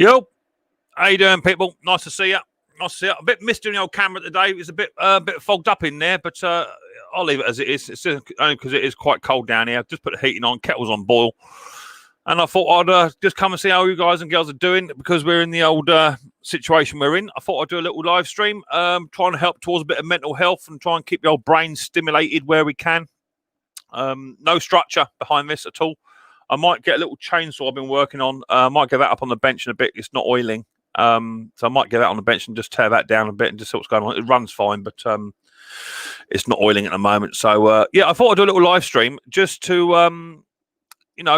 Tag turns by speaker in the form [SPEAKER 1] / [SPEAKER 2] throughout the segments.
[SPEAKER 1] Yo, how you doing, people? Nice to see you. Nice to see you. A bit misty on the old camera today. It's a bit fogged up in there, but I'll leave it as it is. It's only because it is quite cold down here. I've just put the heating on, kettle's on boil, and I thought I'd just come and see how you guys and girls are doing because we're in the old situation we're in. I thought I'd do a little live stream, trying to help towards a bit of mental health and try and keep the old brain stimulated where we can. No structure behind this at all. I might get a little chainsaw I've been working on. I might get that up on the bench in a bit. It's not oiling. So I might get that on the bench and just tear that down a bit and just see what's going on. It runs fine, but it's not oiling at the moment. So yeah, I thought I'd do a little live stream just to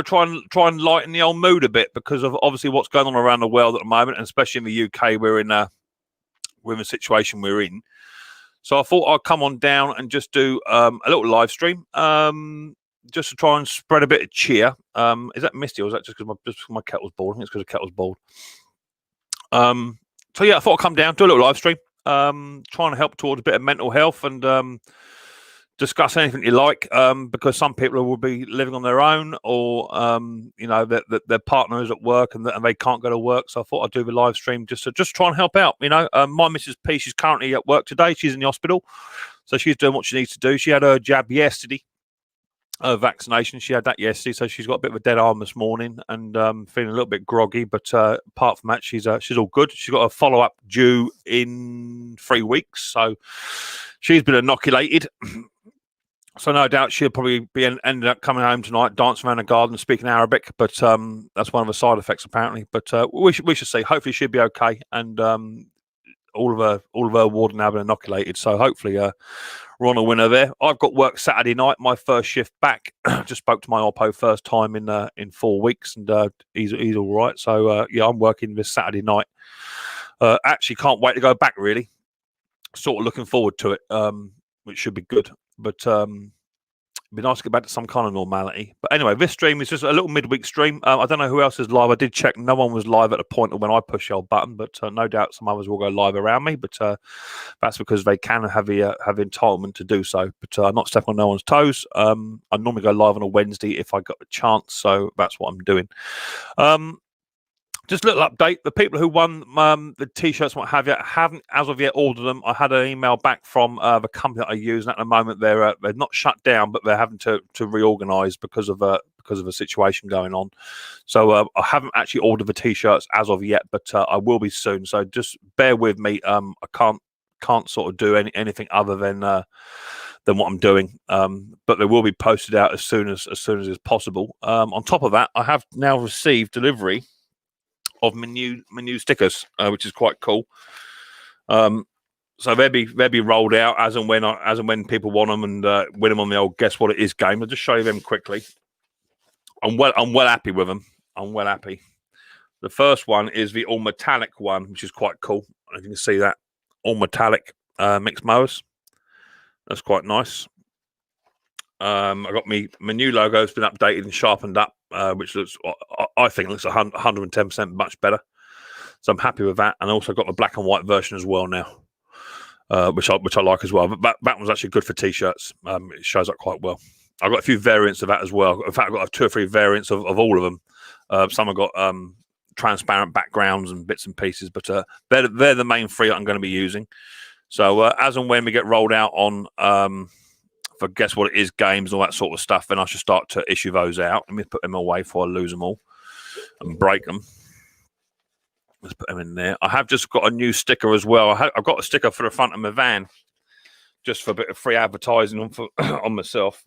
[SPEAKER 1] try and lighten the old mood a bit because of obviously what's going on around the world at the moment, and especially in the UK, we're in the situation we're in. So I thought I'd come on down and just do a little live stream. Just to try and spread a bit of cheer. Is that misty or is that just because my kettle's boiled? I think it's because the kettle's boiled. So yeah, I thought I'd come down, do a little live stream, trying to help towards a bit of mental health and discuss anything you like, because some people will be living on their own or, their partner is at work and they can't go to work. So I thought I'd do the live stream just to try and help out. My Mrs. P, she's currently at work today. She's in the hospital. So she's doing what she needs to do. She had her jab yesterday. Vaccination. She had that yesterday, so she's got a bit of a dead arm this morning and feeling a little bit groggy. But apart from that, she's all good. She's got a follow up due in 3 weeks, so she's been inoculated. So no doubt she'll probably be ended up coming home tonight, dancing around the garden, speaking Arabic. But that's one of the side effects apparently. But we should see. Hopefully she'll be okay, and all of her ward now been inoculated. So hopefully we're on a winner there. I've got work Saturday night, my first shift back. Just spoke to my oppo first time in 4 weeks, and he's all right. So yeah, I'm working this Saturday night. Actually, can't wait to go back. Really, sort of looking forward to it, which should be good. But it'd be nice to get back to some kind of normality. But anyway, this stream is just a little midweek stream. I don't know who else is live. I did check. No one was live at the point of when I push the old button, but no doubt some others will go live around me. But that's because they can have entitlement to do so. But I'm not stepping on no one's toes. I normally go live on a Wednesday if I got the chance. So that's what I'm doing. Just a little update. The people who won the T-shirts, what have you, haven't as of yet ordered them. I had an email back from the company that I use, and at the moment they're not shut down, but they're having to reorganise because of a situation going on. So I haven't actually ordered the T-shirts as of yet, but I will be soon. So just bear with me. I can't sort of do anything other than what I'm doing. But they will be posted out as soon as is possible. On top of that, I have now received delivery of my new stickers, which is quite cool. So they'll be rolled out as and when people want them and win them on the old Guess What It Is game. I'll just show you them quickly. I'm well happy with them. I'm well happy. The first one is the all metallic one, which is quite cool. I don't know if you can see that. All metallic Micks Mowers. That's quite nice. I got my new logo has been updated and sharpened up, which I think looks 110% much better. So I'm happy with that, and I also got the black and white version as well now, which I like as well. But that one's actually good for T-shirts. It shows up quite well. I've got a few variants of that as well. In fact, I've got 2 or 3 variants of all of them. Some have got transparent backgrounds and bits and pieces, but they're the main 3 I'm going to be using. So as and when we get rolled out on for Guess What It Is games and all that sort of stuff, then I should start to issue those out. Let me put them away before I lose them all and break them. Let's put them in there. I have just got a new sticker as well. I've got a sticker for the front of my van just for a bit of free advertising on myself.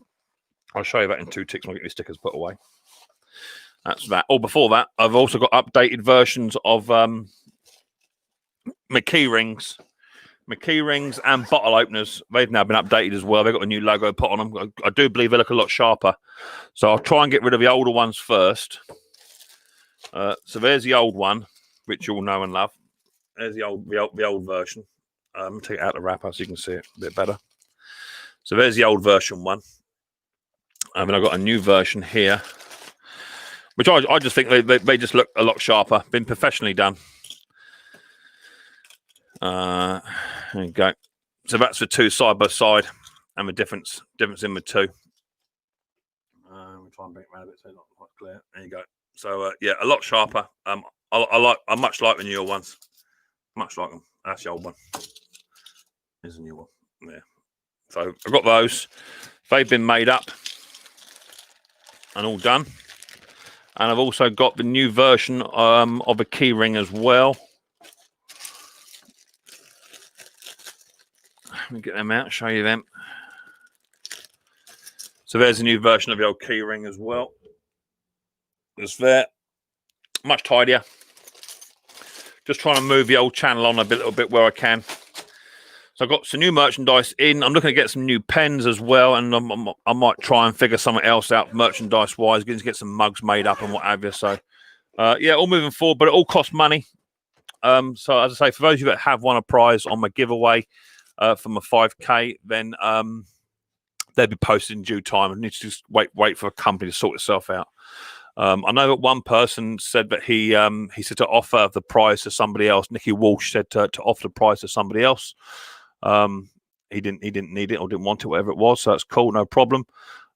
[SPEAKER 1] I'll show you that in 2 ticks when I get these stickers put away. That's that. Oh, before that, I've also got updated versions of my key rings. My key rings and bottle openers, they've now been updated as well. They've got a new logo put on them. I do believe they look a lot sharper. So I'll try and get rid of the older ones first. So there's the old one, which you all know and love. There's the old version. Take it out of the wrapper so you can see it a bit better. So there's the old version one. And then I've got a new version here, which I just think they just look a lot sharper. Been professionally done. There you go. So that's the 2 side by side, and the difference in the 2. We'll try and bring it around a bit so it's not quite clear. There you go. So yeah, a lot sharper. I much like the newer ones. Much like them. That's the old one. Here's a new one. Yeah. So I've got those. They've been made up and all done. And I've also got the new version of a key ring as well. Let me get them out, show you them. So there's a new version of the old key ring as well. It's there. Much tidier. Just trying to move the old channel on a little bit where I can. So I've got some new merchandise in. I'm looking to get some new pens as well, and I might try and figure something else out merchandise-wise, get some mugs made up and what have you. So, yeah, all moving forward, but it all costs money. So, as I say, for those of you that have won a prize on my giveaway from a 5K, then they'll be posted in due time. I need to just wait for a company to sort itself out. I know that one person said that he said to offer the prize to somebody else. Nicky Walsh said to offer the prize to somebody else. He didn't need it or didn't want it, whatever it was. So that's cool, no problem.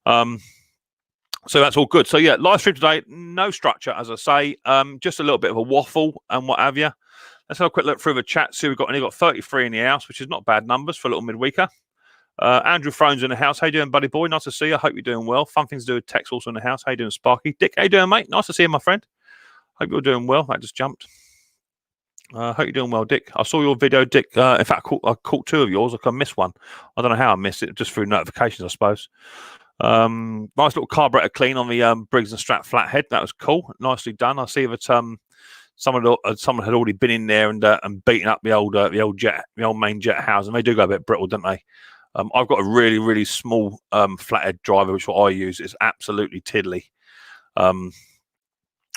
[SPEAKER 1] So that's all good. So yeah, live stream today, no structure, as I say, just a little bit of a waffle and what have you. Let's have a quick look through the chat. See, we've only got 33 in the house, which is not bad numbers for a little midweeker. Andrew Throne's in the house. How you doing, buddy boy? Nice to see you. Hope you're doing well. Fun things to do with Tex also in the house. How you doing, Sparky? Dick, how you doing, mate? Nice to see you, my friend. Hope you're doing well. I just jumped. Hope you're doing well, Dick. I saw your video, Dick. In fact, I caught two of yours. I missed one. I don't know how I missed it. Just through notifications, I suppose. Nice little carburetor clean on the Briggs and Strat flathead. That was cool. Nicely done. I see that someone had already been in there and beaten up the old main jet housing. They do go a bit brittle, don't they? I've got a really, really small flathead driver, which is what I use. It's absolutely tiddly,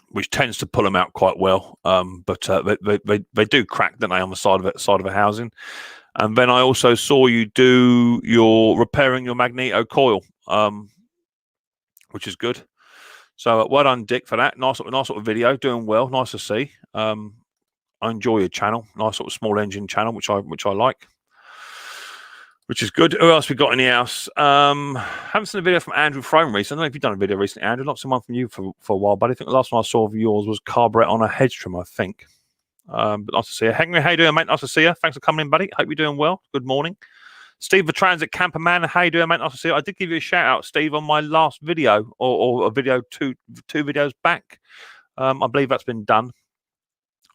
[SPEAKER 1] which tends to pull them out quite well. But they do crack, don't they, on the side of a housing. And then I also saw you do your repairing your magneto coil, which is good. So well done, Dick, for that. Nice sort of video. Doing well. Nice to see. I enjoy your channel. Nice sort of small engine channel, which I like. Which is good. Who else we got in the house? Haven't seen a video from Andrew Throne recently. I don't know if you've done a video recently, Andrew. Not seen one from you for a while, but I think the last one I saw of yours was carburet on a hedge trim, I think. But nice to see you. Henry, how you doing, mate? Nice to see you. Thanks for coming in, buddy. Hope you're doing well. Good morning. Steve, the Transit Camper Man. How you doing, mate? Nice to see you. I did give you a shout out, Steve, on my last video or a video two videos back. I believe that's been done.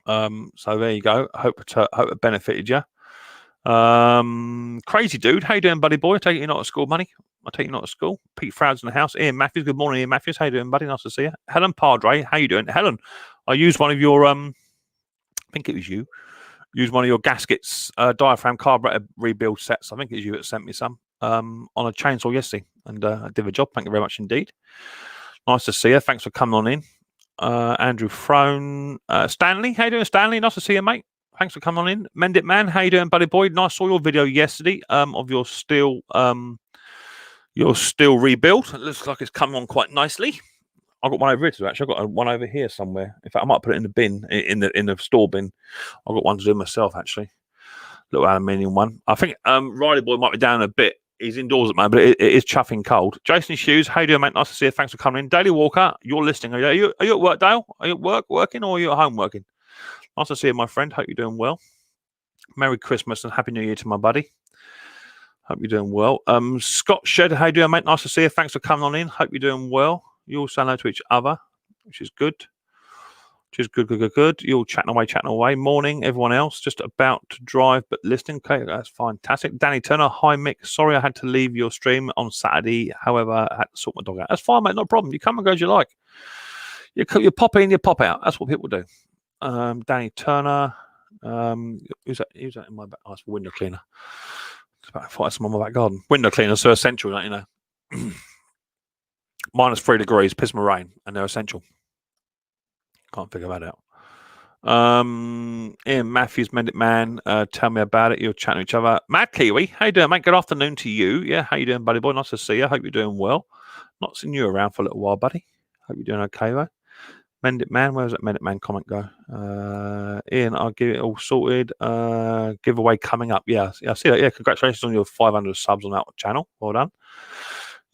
[SPEAKER 1] So there you go. I hope it benefited you. Crazy dude, how you doing, buddy boy? I take it you're not at school, money. I take you not at school. Pete Froud's in the house. Ian Matthews, good morning, Ian Matthews. How you doing, buddy? Nice to see you. Helen Padre, how you doing? Helen, I used one of your I think it was you. Used one of your gaskets, diaphragm carburetor rebuild sets. I think it was you that sent me some on a chainsaw yesterday, and I did the job. Thank you very much indeed. Nice to see you. Thanks for coming on in. Andrew Throne, Stanley, how you doing, Stanley? Nice to see you, mate. Thanks for coming on in. Mendit Man, how you doing, buddy boy? Nice, saw your video yesterday of your steel rebuild. It looks like it's coming on quite nicely. I've got one over here too, actually. I've got one over here somewhere. In fact, I might put it in the bin, in the store bin. I've got one to do myself, actually. Little aluminium one. I think Riley boy might be down a bit. He's indoors at the moment, but it is chuffing cold. Jason Hughes, how you doing, mate? Nice to see you. Thanks for coming in. Daily Walker, you're listening. Are you at work, Dale? Are you at work working, or are you at home working? Nice to see you, my friend. Hope you're doing well. Merry Christmas and Happy New Year to my buddy. Hope you're doing well. Scott Shed, how you doing, mate? Nice to see you. Thanks for coming on in. Hope you're doing well. You all say hello to each other, which is good. Good. You're all chatting away. Morning, everyone else. Just about to drive, but listening. Okay, that's fantastic. Danny Turner, hi, Mick. Sorry I had to leave your stream on Saturday. However, I had to sort my dog out. That's fine, mate. No problem. You come and go as you like. You pop in, you pop out. That's what people do. Danny Turner. Who's that in my back? Oh, it's a window cleaner. It's about to fight someone in my back garden. Window cleaners are essential, don't you know? -3 degrees, piss and rain, and they're essential. Can't figure that out. Ian Matthews, Mendit Man, tell me about it. You're chatting to each other. Mad Kiwi, how you doing, mate? Good afternoon to you. Yeah, how you doing, buddy boy? Nice to see you. Hope you're doing well. Not seen you around for a little while, buddy. Hope you're doing okay, though. Mendit Man, where's that Mendit Man comment go? Ian, I'll give it all sorted. Giveaway coming up. Yeah, I see that. Yeah, congratulations on your 500 subs on that channel. Well done.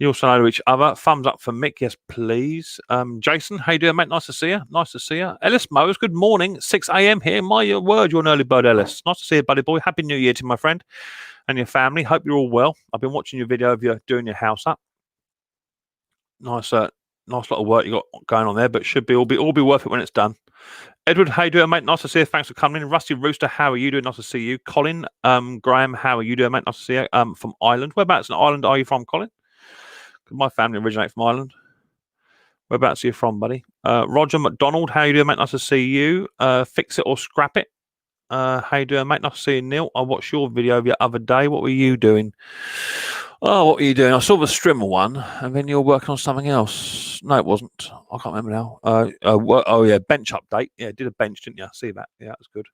[SPEAKER 1] You also know each other. Thumbs up for Mick, yes, please. Jason, how you doing, mate? Nice to see you. Nice to see you. Ellis Mowers, good morning. 6 a.m. here. My word, you're an early bird, Ellis. Nice to see you, buddy boy. Happy New Year to my friend and your family. Hope you're all well. I've been watching your video of you doing your house up. Nice lot of work you got going on there, but should be all be worth it when it's done. Edward, how you doing, mate? Nice to see you. Thanks for coming in. Rusty Rooster, how are you doing? Nice to see you. Colin, Graham, how are you doing, mate? Nice to see you. From Ireland. Whereabouts in Ireland are you from, Colin? My family originate from Ireland. Whereabouts are you from, buddy? Roger McDonald, how you doing, mate? Nice to see you. Fix it or scrap it. How you doing, mate? Nice to see you, Neil. I watched your video the other day. What were you doing? Oh, what were you doing? I saw the Strimmer one, and then you were working on something else. No, it wasn't. I can't remember now. Oh, yeah, bench update. Yeah, did a bench, didn't you? See that? Yeah, that was good.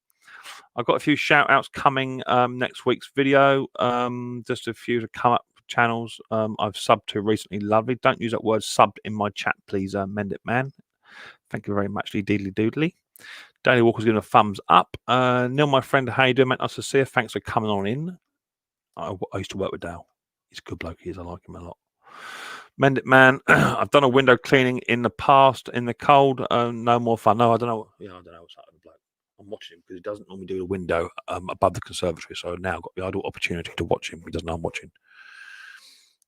[SPEAKER 1] I've got a few shout-outs coming next week's video. Just a few to come up channels I've subbed to recently. Lovely. Don't use that word subbed in my chat, please, Mend It Man. Thank you very much, Deedly Doodly. Daily Walker's giving a thumbs up. Neil, my friend, how you doing, mate? Nice to see you. Thanks for coming on in. I used to work with Dale. He's a good bloke. He is. I like him a lot. Mend It Man. I've done a window cleaning in the past in the cold. No more fun. No, I don't know. Yeah, I don't know what's happening, bloke. I'm watching him because he doesn't normally do the window above the conservatory. So now I've got the ideal opportunity to watch him. He doesn't know I'm watching.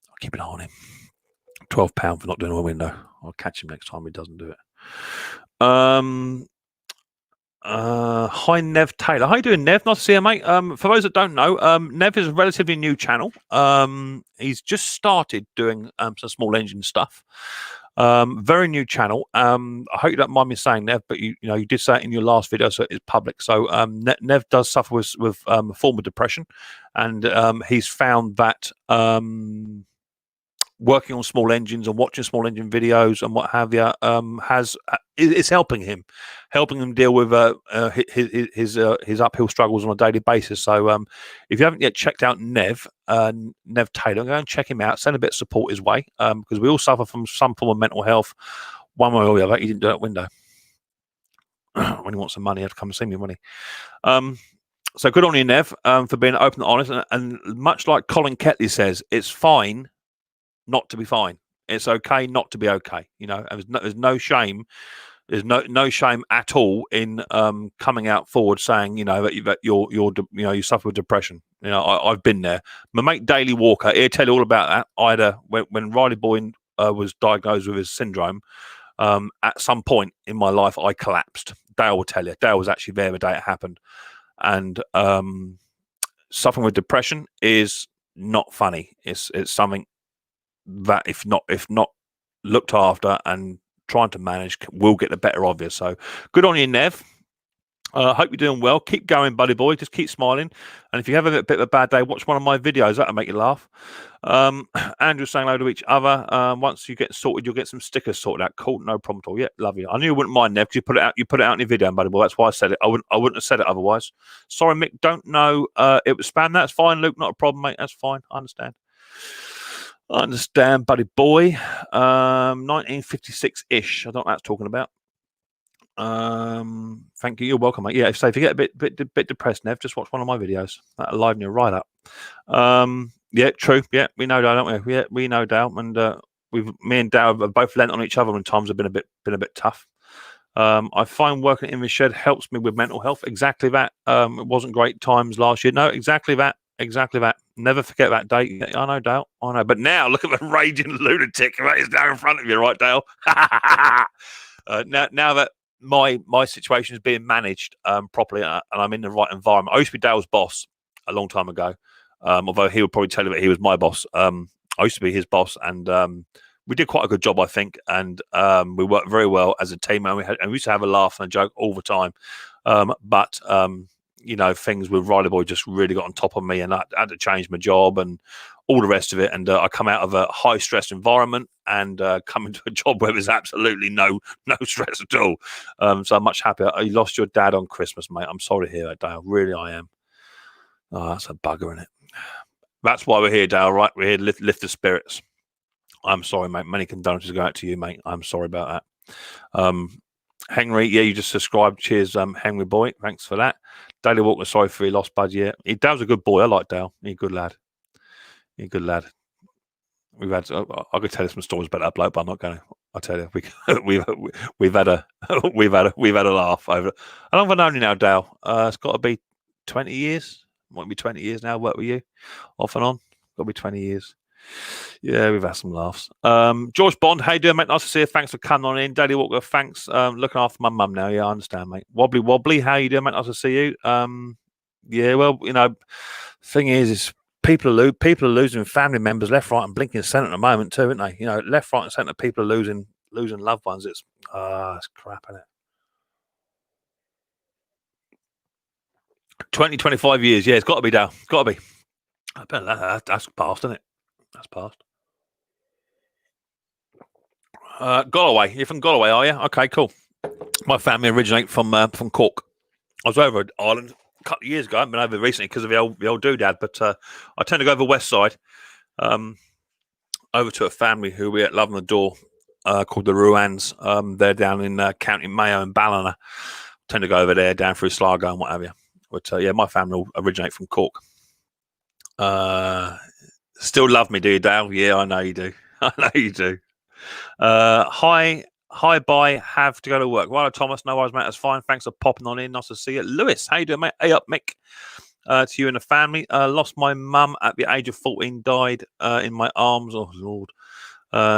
[SPEAKER 1] I'll keep an eye on him. £12 for not doing a window. I'll catch him next time he doesn't do it. Hi, Nev Taylor. How you doing, Nev? Nice to see you, mate. For those that don't know, Nev is a relatively new channel. He's just started doing some small engine stuff. Very new channel. I hope you don't mind me saying, Nev, but you did say it in your last video, so it's public. So Nev does suffer with a form of depression, and he's found that working on small engines and watching small engine videos and what have you is helping him deal with his uphill struggles on a daily basis. So if you haven't yet checked out Nev Taylor, go and check him out. Send a bit of support his way, because we all suffer from some form of mental health, one way or the other. He didn't do that window. When he wants some money, he has to come and see me money. So good on you, Nev, for being open and honest. And much like Colin Ketley says, it's fine not to be fine. It's okay not to be okay. There's no shame. There's no shame at all in coming out forward saying that you suffer with depression. I've been there. My mate Daily Walker, he'll tell you all about that. When Riley Boyne was diagnosed with his syndrome, at some point in my life I collapsed. Dale will tell you. Dale was actually there the day it happened, and suffering with depression is not funny. It's something that if not looked after and trying to manage will get the better of you. So good on you, Nev. Hope you're doing well. Keep going, buddy boy. Just keep smiling. And if you have a bit of a bad day, watch one of my videos. That'll make you laugh. Andrew saying hello to each other. Once you get sorted, you'll get some stickers sorted out. Cool, no problem at all. Yeah, love you. I knew you wouldn't mind, Nev, because you put it out. You put it out in your video, buddy boy. That's why I said it. I wouldn't have said it otherwise. Sorry, Mick. Don't know. It was spam. That's fine, Luke. Not a problem, mate. That's fine. I understand, buddy boy. 1956-ish. I don't know what that's talking about. Thank you. You're welcome, mate. Yeah, so if you get a bit depressed, Nev, just watch one of my videos. That'll liven you right up. Yeah, true. Yeah, we know Dale, don't we? Yeah, we know Dale, and me and Dale have both lent on each other when times have been a bit tough. I find working in the shed helps me with mental health. Exactly that. It wasn't great times last year. No, exactly that. Exactly that. Never forget that date. I know, Dale. I know. But now look at the raging lunatic that is down in front of you, right, Dale? Now that my situation is being managed properly and I'm in the right environment. I used to be Dale's boss a long time ago, although he would probably tell you that he was my boss. I used to be his boss, and we did quite a good job, I think, and we worked very well as a team, and we used to have a laugh and a joke all the time. But things with Riley Boy just really got on top of me, and I had to change my job and all the rest of it. And I come out of a high stress environment and come into a job where there's absolutely no stress at all. So I'm much happier. You lost your dad on Christmas, mate. I'm sorry to hear that, Dale. Really, I am. Oh, that's a bugger, isn't it? That's why we're here, Dale, right? We're here to lift the spirits. I'm sorry, mate. Many condolences go out to you, mate. I'm sorry about that. Henry, yeah, you just subscribed. Cheers, Henry boy. Thanks for that. Daily Walker, sorry for he lost Bud. Yeah, Dale's a good boy. I like Dale. He's a good lad. we've had. I could tell you some stories about that bloke, but I'm not going to. I tell you, we've had a we've had a laugh over. How long have I known you now, Dale? It's got to be 20 years. Might be 20 years now. Work with you off and on. Got to be 20 years. Yeah, we've had some laughs. George Bond, how you doing, mate? Nice to see you. Thanks for coming on in. Daily Walker, thanks. Looking after my mum now. Yeah, I understand, mate. Wobbly, how you doing, mate? Nice to see you. Yeah, well, thing is people are losing family members left, right, and blinking centre at the moment too, aren't they? Left, right, and centre. People are losing loved ones. It's crap, isn't it? 20, 25 years. Yeah, it's got to be down. It's got to be. I bet that's past, isn't it? That's past. Galway. You're from Galway, are you? Okay, cool. My family originate from Cork. I was over at Ireland a couple of years ago. I haven't been over recently because of the old doodad, but I tend to go over the west side, over to a family who we at Love on the Door, called the Ruans. They're down in County Mayo and Ballina. Tend to go over there, down through Sligo and what have you. But yeah, my family all originate from Cork. Still love me, do you, Dale? Yeah, I know you do. I know you do. Hi, bye. Have to go to work. Right, Thomas. No worries, mate. That's fine. Thanks for popping on in. Nice to see you. Lewis, how you doing, mate? Hey up, Mick. To you and the family. Lost my mum at the age of 14. Died in my arms. Oh Lord.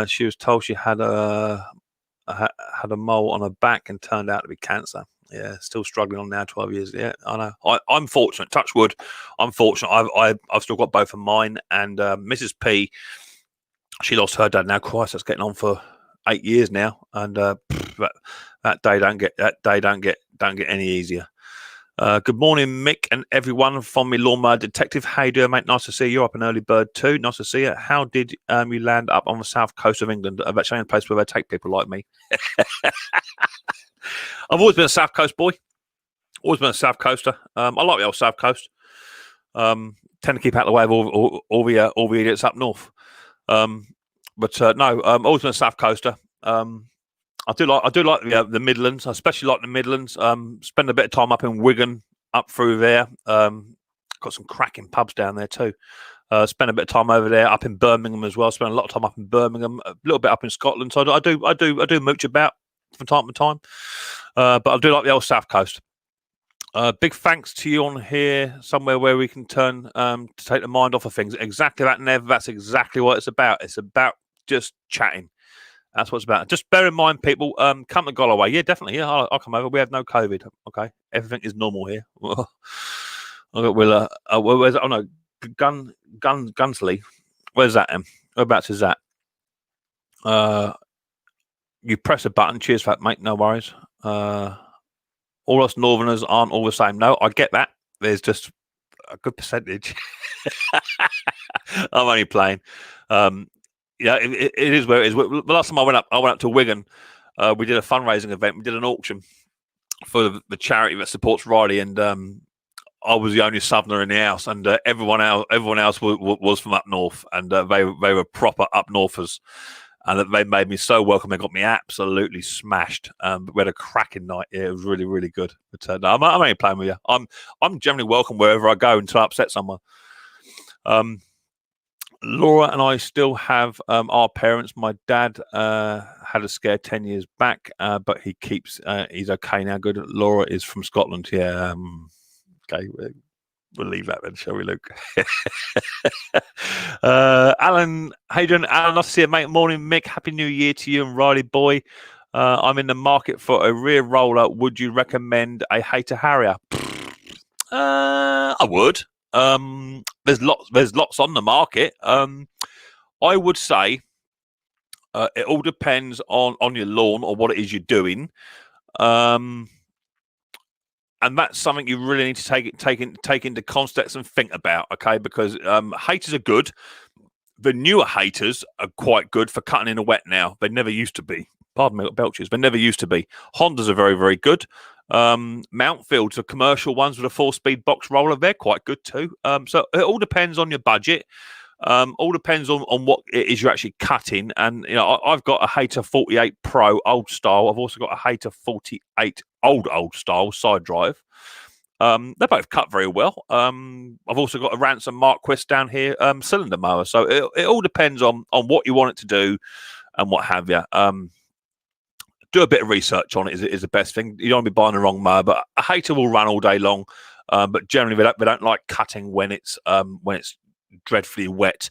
[SPEAKER 1] She was told she had a mole on her back and turned out to be cancer. Yeah, still struggling on now. 12 years. Yeah, I know. I'm fortunate. Touch wood. I'm fortunate. I've still got both of mine. And Mrs. P, she lost her dad now. Christ, that's getting on for 8 years now, and that day don't get any easier. Good morning, Mick and everyone from me Lawnmower Detective. How you doing, mate? Nice to see you. You're up an early bird too. Nice to see you. How did you land up on the south coast of England? That's the only place where they take people like me. I've always been a south coast boy. Always been a south coaster. I like the old south coast. Tend to keep out of the way of all the idiots up north. But no, always been a south coaster. I do like the Midlands. I especially like the Midlands. Spend a bit of time up in Wigan, up through there. Got some cracking pubs down there too. Spend a bit of time over there, up in Birmingham as well. Spend a lot of time up in Birmingham, a little bit up in Scotland. So I do mooch about from time to time. But I do like the old south coast. Big thanks to you on here, somewhere where we can turn to take the mind off of things. Exactly that, Nev. That's exactly what it's about. It's about just chatting. That's what it's about. Just bear in mind, people, come to Galway. Yeah, definitely. Yeah, I'll come over. We have no COVID. Okay, everything is normal here. Where's oh no, Gunsley. Where's that? Whereabouts is that? You press a button. Cheers for that, mate. No worries. All us Northerners aren't all the same. No, I get that. There's just a good percentage. I'm only playing. Yeah, it is where it is. The last time I went up to Wigan. We did a fundraising event. We did an auction for the charity that supports Riley, and I was the only Southerner in the house, and everyone else was from up north, and they were proper up northers. And they made me so welcome. They got me absolutely smashed. We had a cracking night. Yeah, it was really, really good. But no, I'm only playing with you. I'm generally welcome wherever I go until I upset someone. Laura and I still have our parents. My dad had a scare 10 years back, but he's okay now. Good. Laura is from Scotland. Yeah. Okay. We'll leave that then, shall we, Luke? Alan, how you doing? Alan, nice to see you, mate. Morning, Mick. Happy New Year to you and Riley boy. I'm in the market for a rear roller. Would you recommend a Hater Harrier? I would. There's lots on the market. I would say it all depends on your lawn or what it is you're doing. And that's something you really need to take into context and think about, okay? Because haters are good. The newer haters are quite good for cutting in the wet now. They never used to be. Pardon me, belches. They never used to be. Hondas are very, very good. Mountfields, the commercial ones with a 4-speed box roller, they're quite good too. So it all depends on your budget. All depends on what it is you're actually cutting. And I've got a Hater 48 Pro old style. I've also got a Hater 48 old style side drive. They both cut very well. I've also got a Ransom Marquis down here, cylinder mower. So it all depends on what you want it to do and what have you. Do a bit of research on it is the best thing. You don't want to be buying the wrong mower, but a hater will run all day long. But generally they don't like cutting when it's dreadfully wet.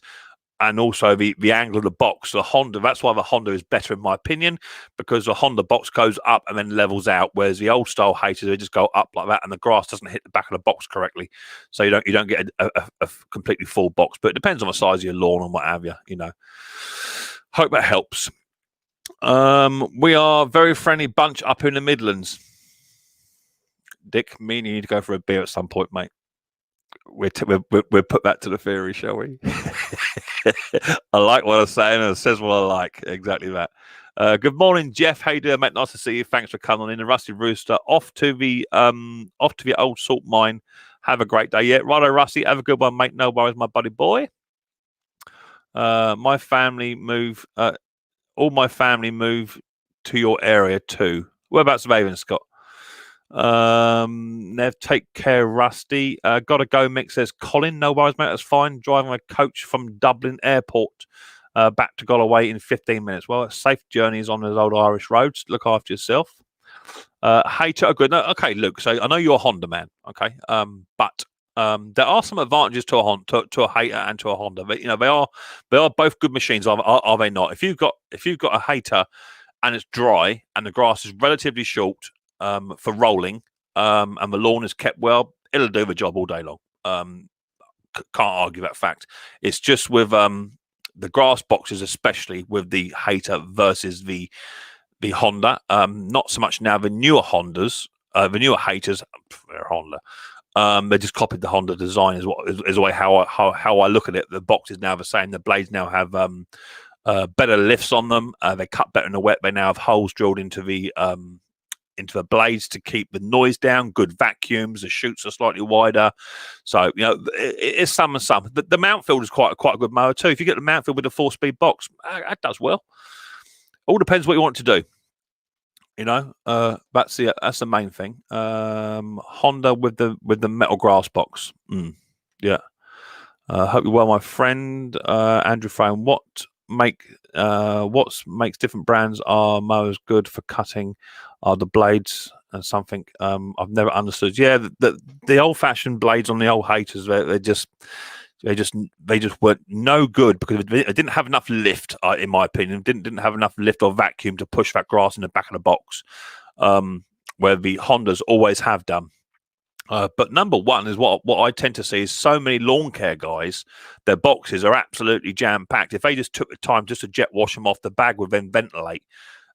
[SPEAKER 1] And also the angle of the box, the Honda. That's why the Honda is better in my opinion, because the Honda box goes up and then levels out, whereas the old style haters they just go up like that, and the grass doesn't hit the back of the box correctly, so you don't get a completely full box. But it depends on the size of your lawn and what have you. Hope that helps. We are a very friendly bunch up in the Midlands. Dick, me and you need to go for a beer at some point, mate. We'll put that to the theory, shall we? I like what I'm saying, and it says what I like. Exactly that. Good morning, Jeff. How you doing, mate? Nice to see you. Thanks for coming on in. The Rusty Rooster off to the old salt mine. Have a great day. Yeah, righto, Rusty. Have a good one, mate. No worries, my buddy boy. My family move. All my family move to your area too. Whereabouts, Raven Scott? Nev, take care, Rusty. Gotta go, Mick, says Colin. No worries, mate. That's fine. Driving a coach from Dublin Airport back to Galloway in 15 minutes. Well, safe journeys on those old Irish roads. Look after yourself. Hater, good. No, okay, Luke. So I know you're a Honda man. Okay, but there are some advantages to a Honda, to a hater, and to a Honda. But, they are both good machines. Are they not? If you've got a hater and it's dry and the grass is relatively short for rolling, and the lawn is kept well, it'll do the job all day long. Can't argue that fact. It's just with the grass boxes, especially with the hater versus the Honda. Not so much now. The newer Hondas, the newer haters, they're Honda. They just copied the Honda design. Is the way how I look at it. The box is now the same. The blades now have better lifts on them. They cut better in the wet. They now have holes drilled into the blades to keep the noise down. Good vacuums. The chutes are slightly wider. So it's some and some. The Mountfield is quite a good mower too. If you get the Mountfield with a 4-speed box, that does well. All depends what you want to do. That's the main thing. Honda with the metal grass box. Yeah. Hope you're well, my friend. Andrew Frame. What makes different brands are mowers good for cutting? Are the blades and something I've never understood? Yeah, the old-fashioned blades on the old haters, they just weren't no good because it didn't have enough lift, in my opinion. Didn't have enough lift or vacuum to push that grass in the back of the box, where the Hondas always have done. But number one is what I tend to see is so many lawn care guys, their boxes are absolutely jam-packed. If they just took the time just to jet wash them off, the bag would then ventilate,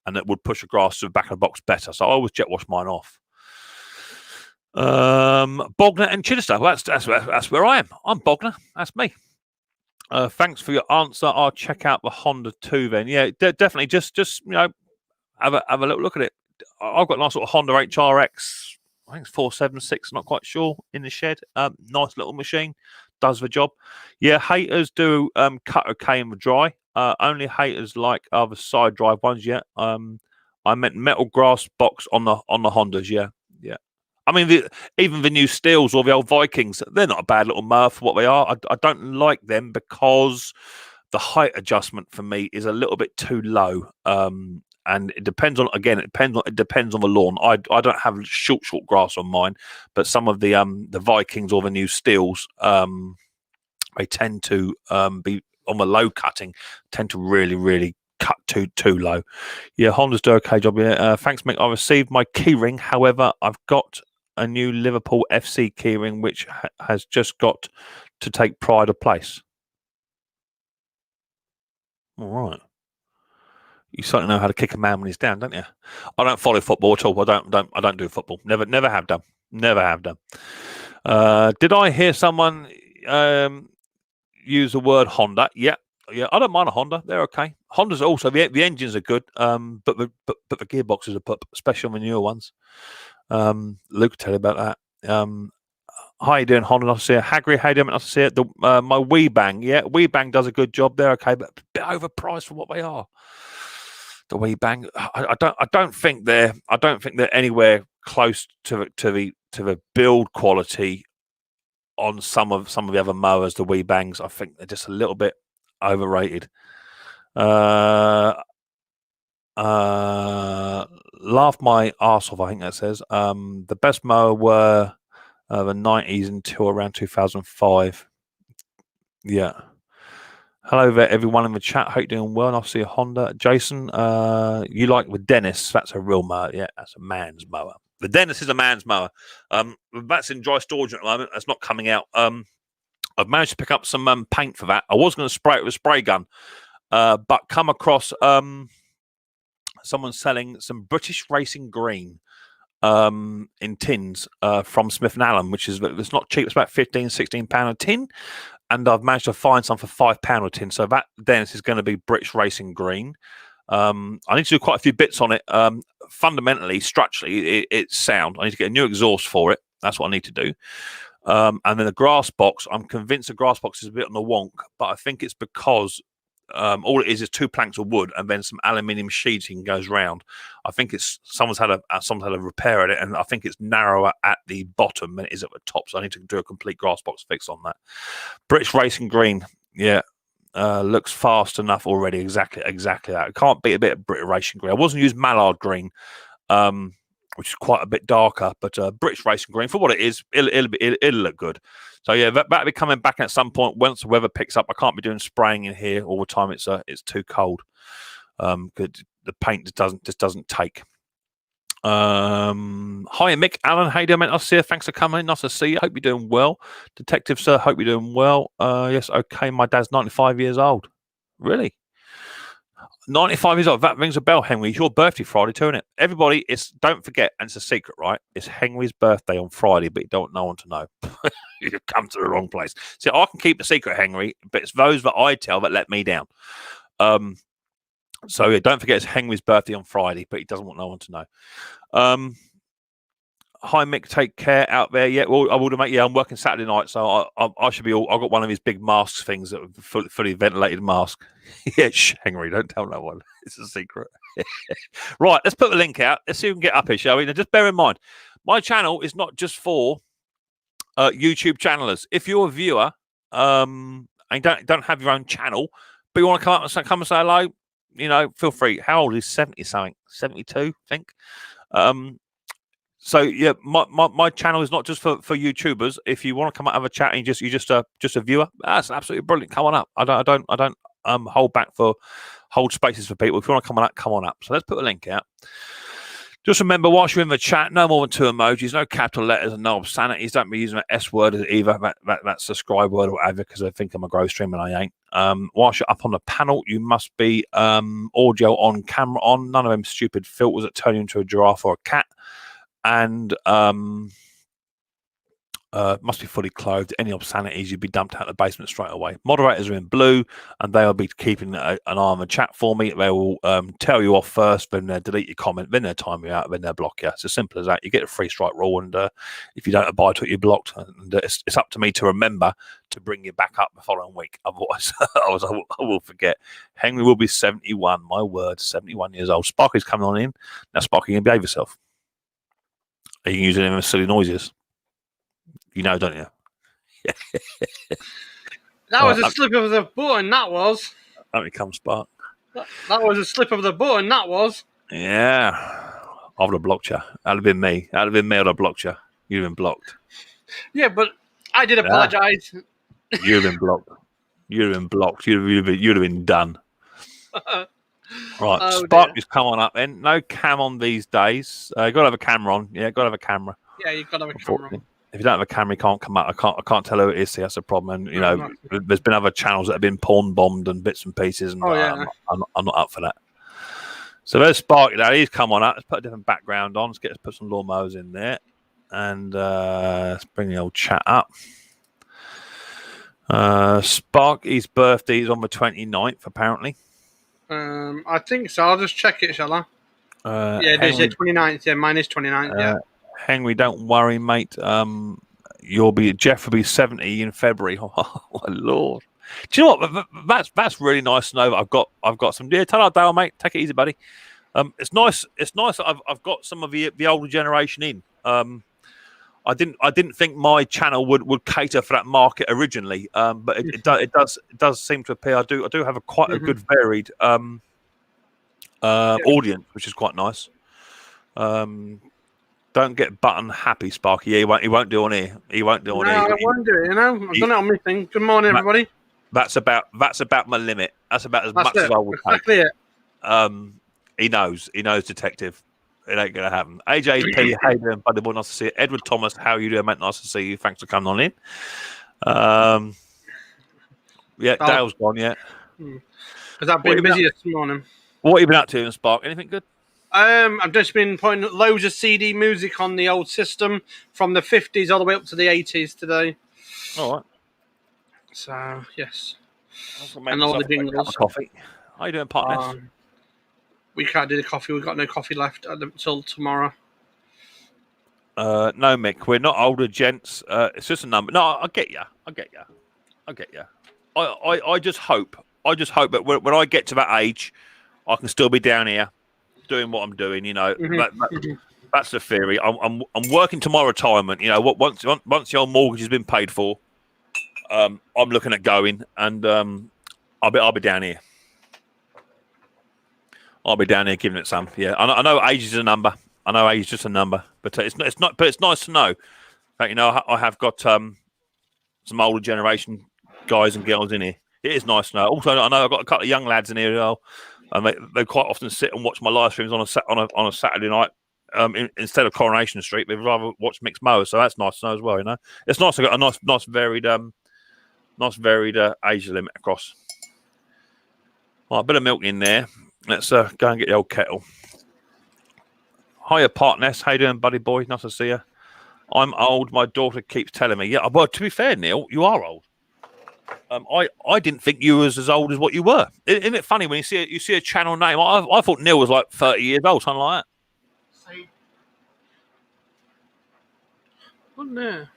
[SPEAKER 1] and it would push the grass to the back of the box better. So I always jet wash mine off. Bogner and Chidester. Well, that's where I am. I'm Bogner. That's me. Thanks for your answer. I'll check out the Honda too. Then, yeah, definitely. Just have a little look at it. I've got a nice sort of Honda HRX. I think it's 476. Not quite sure in the shed. Nice little machine. Does the job. Yeah, haters do cut okay in the dry. Only haters like other side drive ones. Yeah. I meant metal grass box on the Hondas. Yeah. I mean, even the new Steels or the old Vikings, they're not a bad little mower for what they are. I don't like them because the height adjustment for me is a little bit too low. And it depends on the lawn. I don't have short grass on mine, but some of the Vikings or the new Steels, they tend to be on the low cutting, tend to really cut too low. Yeah, Hondas do okay job. Yeah, thanks, Mick. I received my keyring. However, I've got a new Liverpool FC keyring, which has just got to take pride of place. All right. You certainly know how to kick a man when he's down, don't you? I don't follow football at all. I don't do football. Never have done. Never have done. Did I hear someone use the word Honda? Yeah. I don't mind a Honda. They're okay. Hondas also the engines are good. But the gearboxes are pup, especially on the newer ones. Luke will tell you about that. How you doing, Honda? Nice to see you. Hagrid, how you doing? Nice to see you. My WeBang, yeah, WeBang does a good job. They're okay, but a bit overpriced for what they are. The WeBang, I don't think they're anywhere close to to the build quality on some of the other mowers, the wee bangs. I think they're just a little bit overrated. Laugh my arse off, I think that says. The best mower were the 90s until around 2005. Yeah. Hello there, everyone in the chat. Hope you're doing well. And I see a Honda. Jason, you like the Dennis? That's a real mower. Yeah, that's a man's mower. The Dennis is a man's mower. That's in dry storage at the moment. That's not coming out. I've managed to pick up some paint for that. I was going to spray it with a spray gun, but come across someone selling some British Racing Green in tins from Smith & Allen, which is, it's not cheap. It's about £15-16 a tin. And I've managed to find some for £5 a tin. So that Dennis is going to be British Racing Green. I need to do quite a few bits on it. Fundamentally, structurally, it's sound. I need to get a new exhaust for it. That's what I need to do. And then the grass box, I'm convinced the grass box is a bit on the wonk, but I think it's because all it is 2 planks of wood and then some aluminium sheeting goes round. I think it's someone's had a repair at it, and I think it's narrower at the bottom than it is at the top. So I need to do a complete grass box fix on that. British Racing Green, yeah, looks fast enough already. Exactly that. It can't beat a bit of British Racing Green. I wasn't using Mallard Green, which is quite a bit darker, but British Racing Green, for what it is, it'll look good. So yeah, that'll be coming back at some point once the weather picks up. I can't be doing spraying in here all the time. It's too cold. The paint just doesn't take. Hi Mick, Alan, how you doing, mate? Nice to see you. Thanks for coming. Nice to see you. Hope you're doing well, Detective Sir. Hope you're doing well. Yes, okay. My dad's 95 years old. Really? 95 years old. That rings a bell, Henry. It's your birthday Friday too, isn't it? Everybody, don't forget, and it's a secret, right? It's Henry's birthday on Friday, but you don't want to know. You've come to the wrong place. See, I can keep the secret, Henry, but it's those that I tell that let me down. So yeah, don't forget it's Henry's birthday on Friday, but he doesn't want no one to know. Hi Mick, take care out there. Yeah, well, I will, mate. Yeah, I'm working Saturday night, so I should be all. I've got one of his big masks things, that fully ventilated mask. Yeah, Henry, don't tell no one. It's a secret. Right, let's put the link out. Let's see if we can get up here, shall we? Now, just bear in mind, my channel is not just for YouTube channelers. If you're a viewer and don't have your own channel, but you want to come up and come and say hello, you know, feel free. How old is 70 something? 72, I think. So yeah, my channel is not just for YouTubers. If you want to come out and have a chat and you're just a viewer, that's absolutely brilliant. Come on up. I don't hold spaces for people. If you want to come on up. So let's put a link out. Just remember, whilst you're in the chat, no more than 2 emojis, no capital letters, and no obscenities. Don't be using an S word either. That's subscribe word or whatever, because I think I'm a grow stream and I ain't. Whilst you're up on the panel, you must be audio on, camera on. None of them stupid filters that turn you into a giraffe or a cat. And must be fully clothed. Any obscenities, you'd be dumped out of the basement straight away. Moderators are in blue, and they'll be keeping an eye on the chat for me. They will tell you off first, then they'll delete your comment, then they'll time you out, then they'll block you. It's as simple as that. You get a free strike rule, and if you don't abide to it, you're blocked. And it's up to me to remember to bring you back up the following week. Otherwise, I will forget. Henry will be 71. My word, 71 years old. Sparky's coming on in. Now, Sparky, you can behave yourself. Are you using them as silly noises? You know, don't you?
[SPEAKER 2] That was a slip of the button, that was.
[SPEAKER 1] Let me come, Spark.
[SPEAKER 2] That was a slip of the button, that was.
[SPEAKER 1] Yeah. I would have blocked you. That would have been me. I'd have blocked you. You'd have been blocked.
[SPEAKER 2] Yeah, but I did apologise.
[SPEAKER 1] You'd have been blocked. You'd have been blocked. You'd have been done. Right,
[SPEAKER 2] oh,
[SPEAKER 1] Spark is come on up then. No cam on these days. You got to have a camera on. Yeah, got to have a camera.
[SPEAKER 2] Yeah, you've got to have a camera on.
[SPEAKER 1] If you don't have a camera, you can't come up. I can't tell who it is. See, that's a problem. And you know, there's been other channels that have been porn bombed and bits and pieces, and I'm not up for that. So there's Sparky. Now he's come on up. Let's put a different background on. Let's put some lawnmowers in there, and let's bring the old chat up. Sparky's birthday is on the 29th, apparently.
[SPEAKER 2] I think so. I'll just check it, shall I? Yeah, it is 29th. Yeah, mine is 29th. Yeah.
[SPEAKER 1] Henry, don't worry, mate. Jeff will be 70 in February. Oh my lord! Do you know what? That's really nice to know. That I've got some. Yeah, tell our Dale, mate. Take it easy, buddy. It's nice. It's nice that I've got some of the older generation in. I didn't think my channel would cater for that market originally, but it does seem to appear. I do have quite a good varied audience, which is quite nice. Don't get button happy, Sparky. Yeah, he won't do on here. He won't do on here.
[SPEAKER 2] I won't do it. I've done it on my thing. Good morning, everybody.
[SPEAKER 1] That's about my limit. That's about as much as I will take.
[SPEAKER 2] Exactly it.
[SPEAKER 1] He knows, detective. It ain't gonna happen. AJP, how you doing, buddy boy? Nice to see you. Edward Thomas, how are you doing, mate? Nice to see you. Thanks for coming on in. Dale's gone. Yeah.
[SPEAKER 2] Because I've been busy this morning.
[SPEAKER 1] What have you been up to, Spark? Anything good?
[SPEAKER 2] I've just been putting loads of CD music on the old system from the 50s all the way up to the 80s today.
[SPEAKER 1] All right.
[SPEAKER 2] So, yes. And all the jingles.
[SPEAKER 1] Coffee. How you doing, partners?
[SPEAKER 2] We can't do the coffee. We've got no coffee left until tomorrow.
[SPEAKER 1] No, Mick. We're not older gents. It's just a number. No, I get you. I just hope that when I get to that age, I can still be down here doing what I'm doing. You know, that's the theory. I'm working to my retirement. You know, once the old mortgage has been paid for, I'm looking at going, and I'll be down here. I'll be down here giving it some. Yeah, I know age is a number. I know age is just a number, but it's not. But it's nice to know that, you know, I have got some older generation guys and girls in here. It is nice to know. Also, I know I've got a couple of young lads in here as well, and they quite often sit and watch my live streams on a Saturday night. Instead of Coronation Street, they'd rather watch Micks Mowers, so that's nice to know as well. You know, it's nice to get a nice varied age limit across. Right, a bit of milk in there. Let's go and get the old kettle. Hiya, partners. How you doing, buddy boy? Nice to see you. I'm old. My daughter keeps telling me. Yeah, well, to be fair, Neil, you are old. I didn't think you was as old as what you were. Isn't it funny when you see a channel name? I thought Neil was like 30 years old, something like that.
[SPEAKER 2] What there?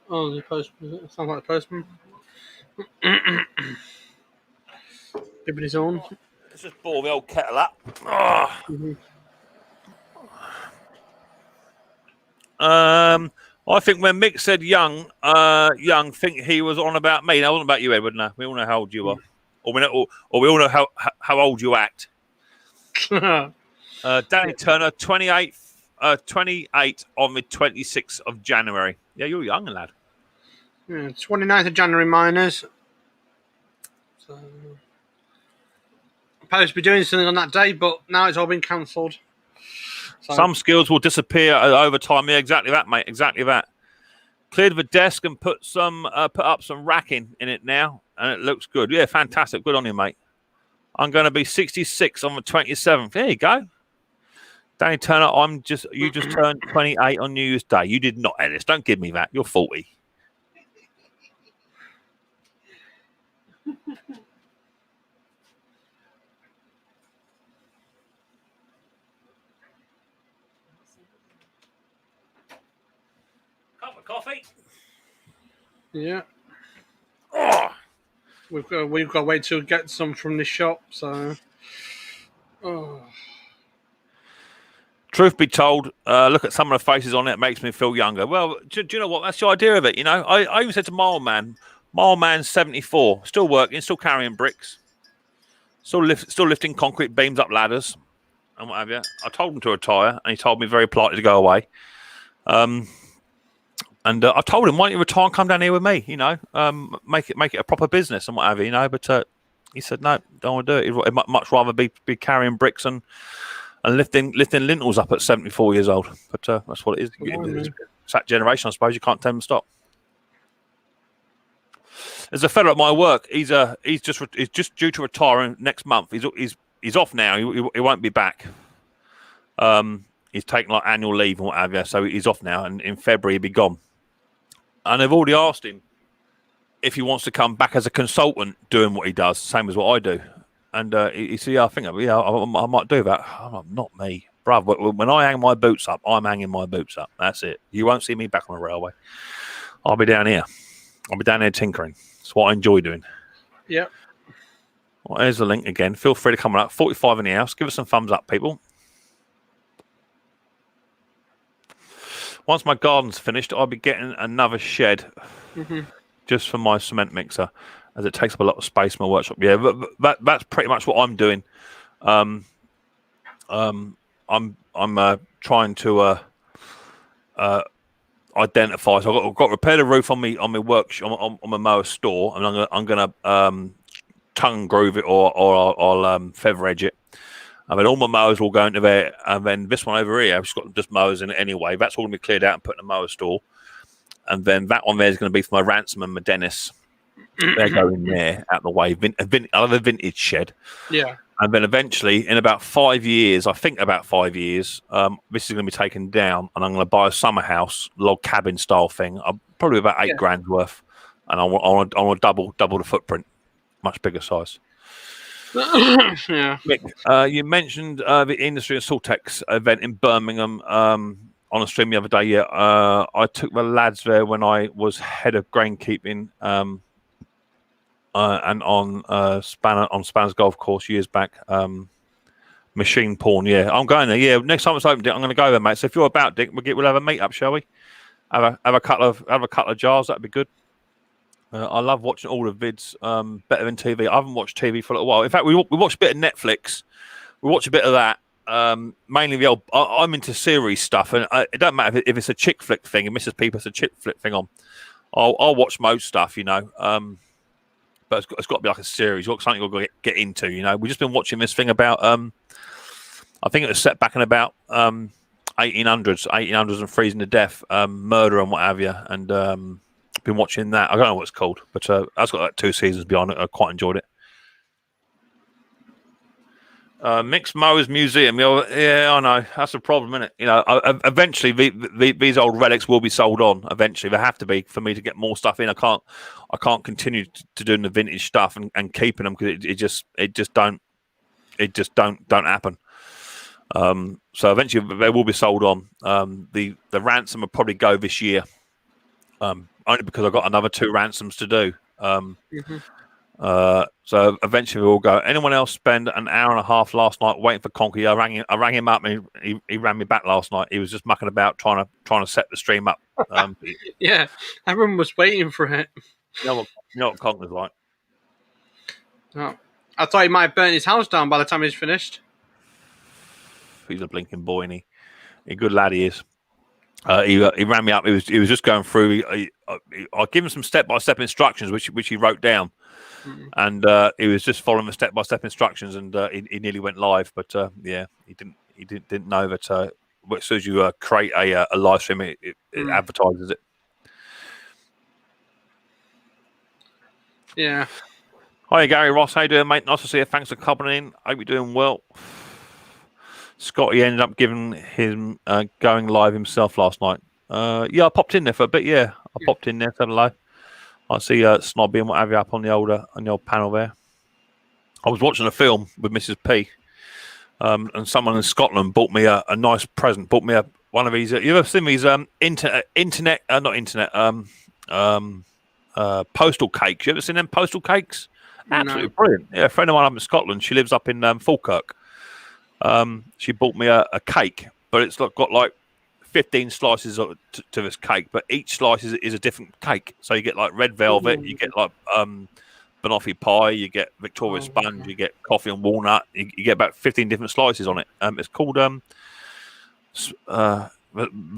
[SPEAKER 2] Oh, the postman. It sounds like the postman. Giving his own.
[SPEAKER 1] Let's just boil the old kettle up. Oh. I think when Mick said young, think he was on about me. No, it wasn't about you, Edward. No, we all know how old you are, or we all know how old you act. Danny Turner, 28 on the 26th of January. Yeah, you're young, lad.
[SPEAKER 2] Yeah, 29th of January miners. So, I'm supposed to be doing something on that day, but now it's all been cancelled. So.
[SPEAKER 1] Some skills will disappear over time. Yeah, exactly that, mate. Exactly that. Cleared the desk and put up some racking in it now, and it looks good. Yeah, fantastic. Good on you, mate. I'm going to be 66 on the 27th. There you go. Danny Turner, you just turned 28 on New Year's Day. You did not, Ellis. Don't give me that. You're 40. Cup of coffee.
[SPEAKER 2] Yeah.
[SPEAKER 1] Oh.
[SPEAKER 2] We've got to wait to get some from the shop. So. Oh.
[SPEAKER 1] Truth be told, look at some of the faces on it. It makes me feel younger. Well, do you know what? That's the idea of it. You know, I even said to Mileman's 74, still working, still carrying bricks, still lifting concrete beams up ladders and what have you. I told him to retire, and he told me very politely to go away. And I told him, why don't you retire and come down here with me? You know, make it a proper business and what have you. You know, but he said no, don't want to do it. He'd much rather be carrying bricks and lifting lintels up at 74 years old. But that's what it is. It's that generation, I suppose. You can't tell them to stop. There's a fella at my work. He's just due to retire next month. He's off now. He won't be back. He's taking like annual leave and what have you. So he's off now, and in February he'll be gone. And they've already asked him if he wants to come back as a consultant doing what he does, same as what I do. And he said, yeah, I think I might do that. Oh, not me, bruv. When I hang my boots up, I'm hanging my boots up. That's it. You won't see me back on the railway. I'll be down here. I'll be down here tinkering. It's what I enjoy doing.
[SPEAKER 2] Yeah.
[SPEAKER 1] Well, there's the link again. Feel free to come up. 45 in the house. Give us some thumbs up, people. once my garden's finished, I'll be getting another shed just for my cement mixer, as it takes up a lot of space in my workshop. Yeah, but that's pretty much what I'm doing. I'm trying to identify. So I've got to repair the roof on my workshop on my mower store, and I'm gonna tongue groove it or I'll feather edge it. I mean, all my mowers will go into there, and then this one over here, I've just got just mowers in it anyway. That's all going to be cleared out and put in the mower store. And then that one there is going to be for my Ransom and my Dennis. They're going there out the way. Another vintage shed.
[SPEAKER 2] Yeah.
[SPEAKER 1] And then eventually, in about 5 years, I think about 5 years, this is going to be taken down, and I'm going to buy a summer house, log cabin style thing. Probably about £8,000 worth, and I want to double the footprint, much bigger size.
[SPEAKER 2] Yeah.
[SPEAKER 1] Mick, you mentioned the Industry and Saltex event in Birmingham on a stream the other day. Yeah, I took the lads there when I was head of grain keeping, and on Spanner's golf course years back. Machine porn. Yeah, I'm going there. Yeah, next time it's open, Dick, I'm going to go there, mate. So if you're about, Dick, we'll have a meet up, shall we? Have a couple of jars. That'd be good. I love watching all the vids, better than TV. I haven't watched TV for a little while. In fact, we watched a bit of Netflix. We watch a bit of that. Mainly the old. I'm into series stuff, and it doesn't matter if it's a chick flick thing. And Mrs. People's a chick flick thing on. I'll watch most stuff, you know. But it's got to be like a series. You've got something you've got to get into, you know. We've just been watching this thing about. I think it was set back in about 1800s and freezing to death, murder and what have you, and. Been watching that. I don't know what it's called, but I've got like 2 seasons behind it. I quite enjoyed it. Micks Mowers Museum. Yeah, I know. That's a problem, isn't it? You know, eventually these old relics will be sold on. Eventually, they have to be for me to get more stuff in. I can't continue to doing the vintage stuff and keeping them because it just don't happen. So eventually they will be sold on. The ransom will probably go this year. Only because I've got another 2 ransoms to do. So eventually we'll go. Anyone else spend an hour and a half last night waiting for Conky? I rang him up and he ran me back last night. He was just mucking about trying to set the stream up.
[SPEAKER 2] Yeah, everyone was waiting for it.
[SPEAKER 1] You know what Conky's like?
[SPEAKER 2] Oh, I thought he might have burnt his house down by the time he's finished.
[SPEAKER 1] He's a blinking boy, and he a good lad he is. He ran me up. He was just going through. I gave him some step-by-step instructions, which he wrote down, and he was just following the step-by-step instructions, and he nearly went live. But yeah, he didn't know that as soon as you create a live stream, it advertises it.
[SPEAKER 2] Yeah.
[SPEAKER 1] Hi, Gary Ross. How you doing, mate? Nice to see you. Thanks for coming in. Hope you're doing well. Scotty ended up giving him going live himself last night. Yeah, I popped in there for a bit. Yeah, I popped in there, said hello. I see Snobby and what have you up on the old panel there. I was watching a film with Mrs. P, and someone in Scotland bought me a nice present. Bought me one of these. You ever seen these postal cakes? You ever seen them postal cakes? Absolutely brilliant. Yeah, a friend of mine up in Scotland. She lives up in Falkirk. She bought me a cake, but it's got like 15 slices to this cake, but each slice is a different cake. So you get like red velvet, you get like banoffee pie, you get Victoria sponge, you get coffee and walnut. You get about 15 different slices on it. It's called the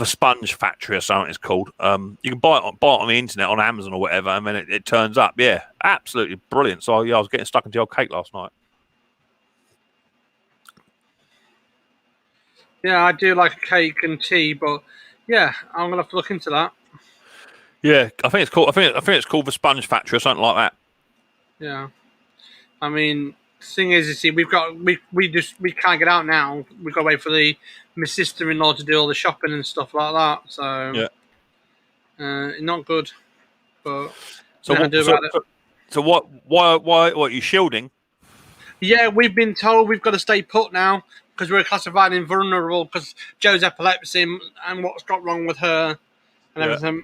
[SPEAKER 1] Sponge Factory or something. It's called. You can buy it on the internet on Amazon or whatever, and then it turns up. Yeah, absolutely brilliant. So yeah, I was getting stuck into the old cake last night.
[SPEAKER 2] Yeah, I do like a cake and tea, but yeah, I'm gonna have to look into that.
[SPEAKER 1] Yeah, I think it's called. I think it's called the Sponge Factory or something like that.
[SPEAKER 2] Yeah, I mean, the thing is, you see, we can't get out now. We've got to wait for my sister-in-law to do all the shopping and stuff like that. So yeah, not good. But
[SPEAKER 1] so what? So what? Why? What are you shielding?
[SPEAKER 2] Yeah, we've been told we've got to stay put now because we're classified invulnerable because Joe's epilepsy and what's got wrong with her and everything.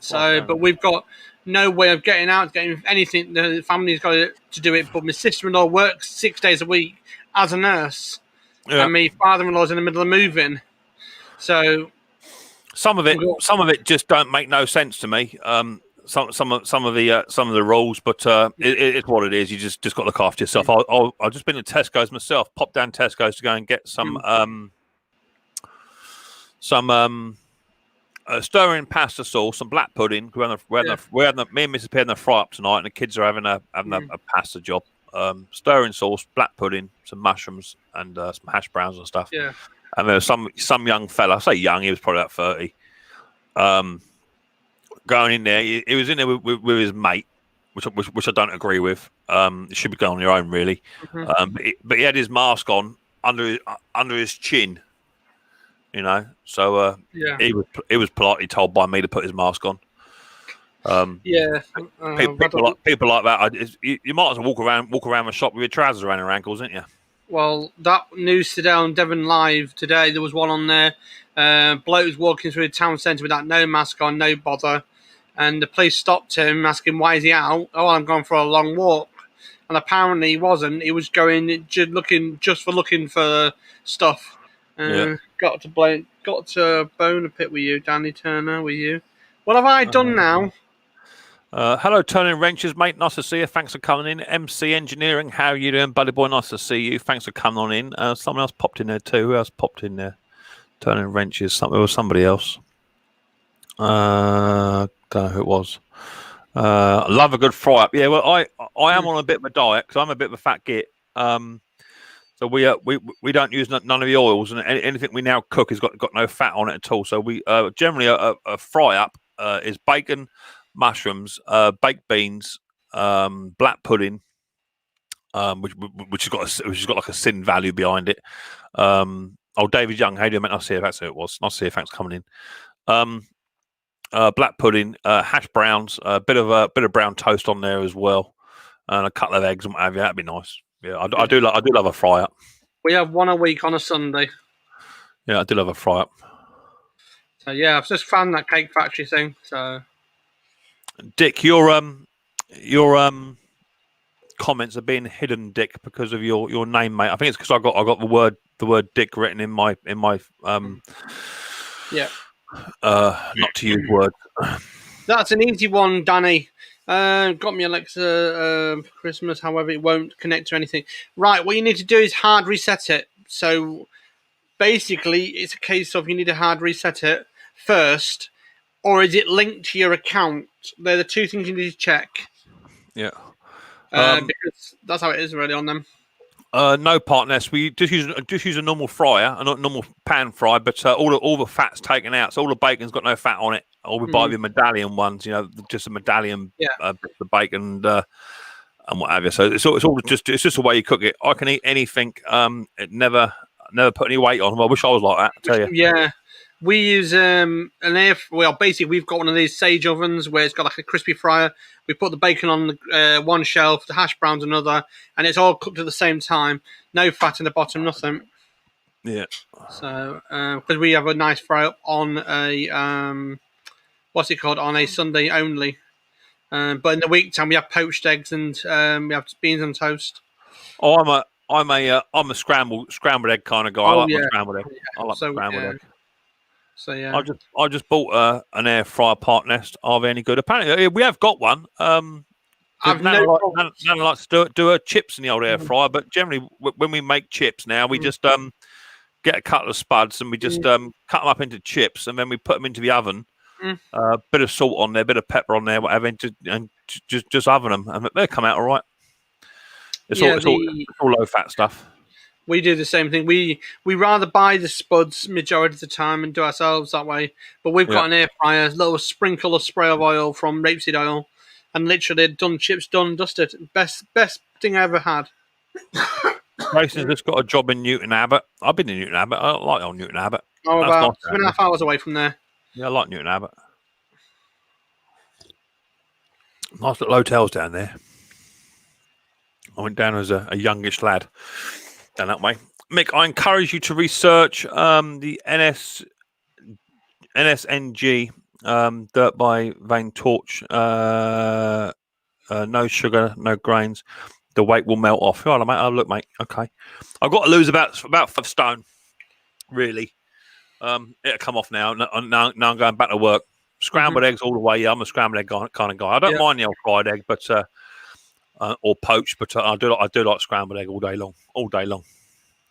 [SPEAKER 2] So, but we've got no way of getting out, getting anything. The family's got to do it. But my sister-in-law works 6 days a week as a nurse, and my father-in-law's in the middle of moving. So
[SPEAKER 1] Some of it just don't make no sense to me. Some of the rules, but it's what it is. You just got to look after yourself. I've just been to Tesco's myself. Popped down Tesco's to go and get some stirring pasta sauce, some black pudding. Me and Mrs. P had the fry up tonight, and the kids are having a pasta job. Stirring sauce, black pudding, some mushrooms, and some hash browns and stuff.
[SPEAKER 2] Yeah.
[SPEAKER 1] And there was some young fella. I say young, he was probably about 30. Going in there, he was in there with his mate, which I don't agree with. You should be going on your own, really. But he had his mask on under his chin. You know, so he was politely told by me to put his mask on. People like that. You might as well walk around the shop with your trousers around your ankles, ain't you?
[SPEAKER 2] Well, that news today on Devon Live today, there was one on there. Bloke was walking through the town centre without no mask on, no bother, and the police stopped him, asking why is he out. Oh, I'm going for a long walk, and apparently he wasn't. He was going looking for stuff. Got to bone a pit with you, Danny Turner. With you, what have I done now?
[SPEAKER 1] Hello, Turning Wrenches, mate. Nice to see you. Thanks for coming in. MC Engineering, how are you doing, buddy boy? Nice to see you. Thanks for coming on in. Someone else popped in there too. Who else popped in there? Turning Wrenches. Somebody else. Don't know who it was. I love a good fry up. Yeah, well, I am on a bit of a diet because I'm a bit of a fat git. So we don't use none of the oils, and anything we now cook has got no fat on it at all. So we generally a fry up is bacon, mushrooms, baked beans, black pudding, which has got like a sin value behind it. David Young, how do you mate? Nice to see you. That's who it was. Nice to see you. Thanks for coming in. Black pudding, hash browns, a bit of brown toast on there as well, and a couple of eggs and what have you. That'd be nice. Yeah, I do love a fry up.
[SPEAKER 2] We have one a week on a Sunday.
[SPEAKER 1] Yeah, I do love a fry up.
[SPEAKER 2] So yeah, I've just found that cake factory thing. So,
[SPEAKER 1] Dick, your comments are being hidden, Dick, because of your name, mate. I think it's because I got the word Dick written in my not to use words.
[SPEAKER 2] That's an easy one, Danny. Got me Alexa for Christmas, however, it won't connect to anything. Right, what you need to do is hard reset it. So basically, it's a case of you need to hard reset it first, or is it linked to your account? They're the two things you need to check.
[SPEAKER 1] Yeah.
[SPEAKER 2] Because that's how it is really on them.
[SPEAKER 1] No partners. We just use a normal fryer, a normal pan fry, but all the fat's taken out, so all the bacon's got no fat on it. Or we buy the medallion ones, just a medallion, the bacon and what have you. So it's just the way you cook it. I can eat anything. It never put any weight on. I wish I was like that. I tell you.
[SPEAKER 2] Yeah. We use basically we've got one of these Sage ovens where it's got like a crispy fryer. We put the bacon on one shelf, the hash browns another, and it's all cooked at the same time. No fat in the bottom, nothing.
[SPEAKER 1] Yeah.
[SPEAKER 2] So because we have a nice fry up on a what's it called, on a Sunday only. But in the week time we have poached eggs and we have beans on toast.
[SPEAKER 1] Oh, I'm a scrambled egg kind of guy. I like my scrambled egg. I like scrambled egg.
[SPEAKER 2] So yeah,
[SPEAKER 1] I just bought an air fryer part nest. Are they any good? Apparently, we have got one. Nana likes to do her chips in the old air fryer, but generally when we make chips now, we just get a couple of spuds and we just cut them up into chips, and then we put them into the oven. Bit of salt on there, bit of pepper on there, whatever, and just oven them, and they come out all right. It's all low fat stuff.
[SPEAKER 2] We do the same thing. We rather buy the spuds majority of the time and do ourselves that way. But we've got an air fryer, a little sprinkle of spray of oil from rapeseed oil, and literally done chips, done, dusted. Best thing I ever had.
[SPEAKER 1] Mason's just got a job in Newton Abbot. I've been in Newton Abbot. I like old Newton Abbot.
[SPEAKER 2] Oh, about 2.5 hours away from there.
[SPEAKER 1] Yeah, I like Newton Abbot. Nice little hotels down there. I went down as a youngish lad down that way. Mick, I encourage you to research the NSNG Dirt by Vane Torch. No sugar, no grains. The weight will melt off. All right, mate. Oh, look, mate. Okay. I've got to lose about 5 stone, really. It'll come off now. Now I'm going back to work. Scrambled eggs all the way. Yeah, I'm a scrambled egg kind of guy. I don't mind the old fried egg, but or poached, but I do like scrambled egg all day long. All day long.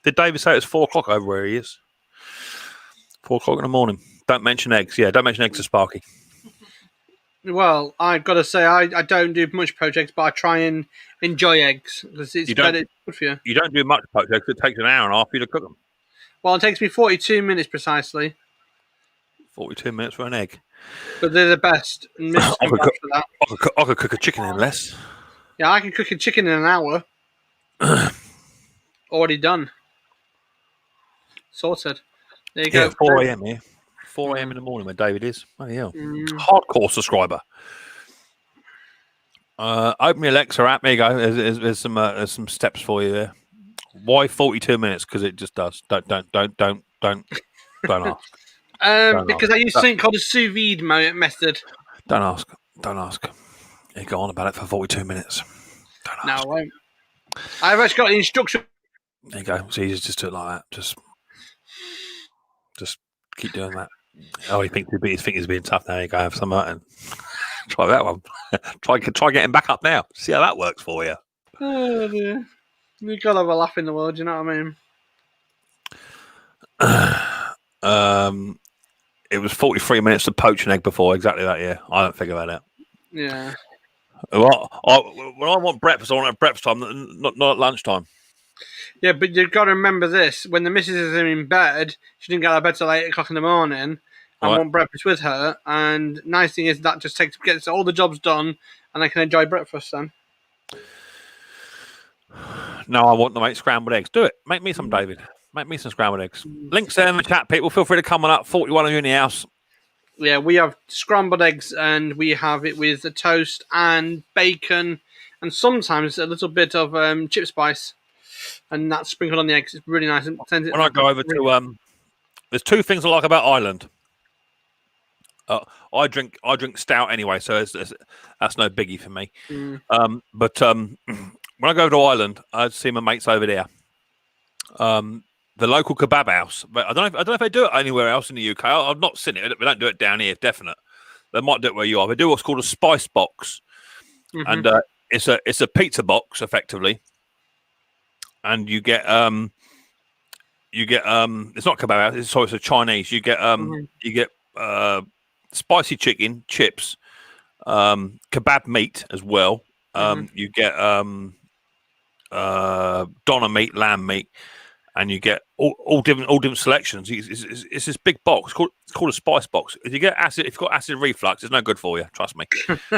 [SPEAKER 1] Did David say it's 4 o'clock over where he is? 4 o'clock in the morning. Don't mention eggs. Yeah, don't mention eggs to Sparky.
[SPEAKER 2] Well, I've got to say I don't do much poached eggs, but I try and enjoy eggs because it's better, good for you.
[SPEAKER 1] You don't do much poached eggs. It takes an hour and a half for you to cook them.
[SPEAKER 2] Well, it takes me 42 minutes precisely.
[SPEAKER 1] 42 minutes for an egg.
[SPEAKER 2] But they're the best.
[SPEAKER 1] I could cook a chicken in less.
[SPEAKER 2] Yeah, I can cook a chicken in an hour. Already done. Sorted. There you go.
[SPEAKER 1] 4 a.m. here. 4 a.m. in the morning where David is. Bloody hell. Hardcore subscriber. Open your Alexa app. There you go. There's some steps for you there. Why 42 minutes? Because it just does. Don't ask.
[SPEAKER 2] Because I use something called a sous vide method.
[SPEAKER 1] Don't ask. You go on about it for 42 minutes. Don't ask.
[SPEAKER 2] No, I won't. I've actually got the instruction.
[SPEAKER 1] There you go. So you just do it like that. Just keep doing that. Oh, you think he's being tough now? You go have some and try that one. try getting back up now. See how that works for you.
[SPEAKER 2] Oh dear. You gotta have a laugh in the world. You know what I mean?
[SPEAKER 1] It was 43 minutes to poach an egg before. Exactly that. Yeah, I don't figure that out.
[SPEAKER 2] Yeah.
[SPEAKER 1] Well, when I want breakfast, I want it at breakfast time, not at lunchtime.
[SPEAKER 2] Yeah, but you've got to remember this. When the missus is in bed, she didn't get out of bed till 8 o'clock in the morning. I want breakfast with her. And nice thing is that just gets all the jobs done and I can enjoy breakfast then.
[SPEAKER 1] No, I want to make scrambled eggs. Do it. Make me some, David. Make me some scrambled eggs. Links there in the chat, people. Feel free to come on up. 41 of you in the house.
[SPEAKER 2] Yeah, we have scrambled eggs and we have it with the toast and bacon and sometimes a little bit of chip spice. And that's sprinkled on the eggs. It's really nice.
[SPEAKER 1] When I go over to there's 2 things I like about Ireland. I drink stout anyway, so that's no biggie for me. But when I go to Ireland, I see my mates over there. The local kebab house. But I don't know if they do it anywhere else in the UK. I've not seen it. They don't do it down here, definite. They might do it where you are. They do what's called a spice box, and it's a pizza box effectively. And you get it's not kebab house. It's a Chinese. You get spicy chicken, chips, kebab meat as well. You get doner meat, lamb meat, and you get all different selections. It's this big box. It's called a spice box. If you've got acid reflux, it's no good for you. Trust me.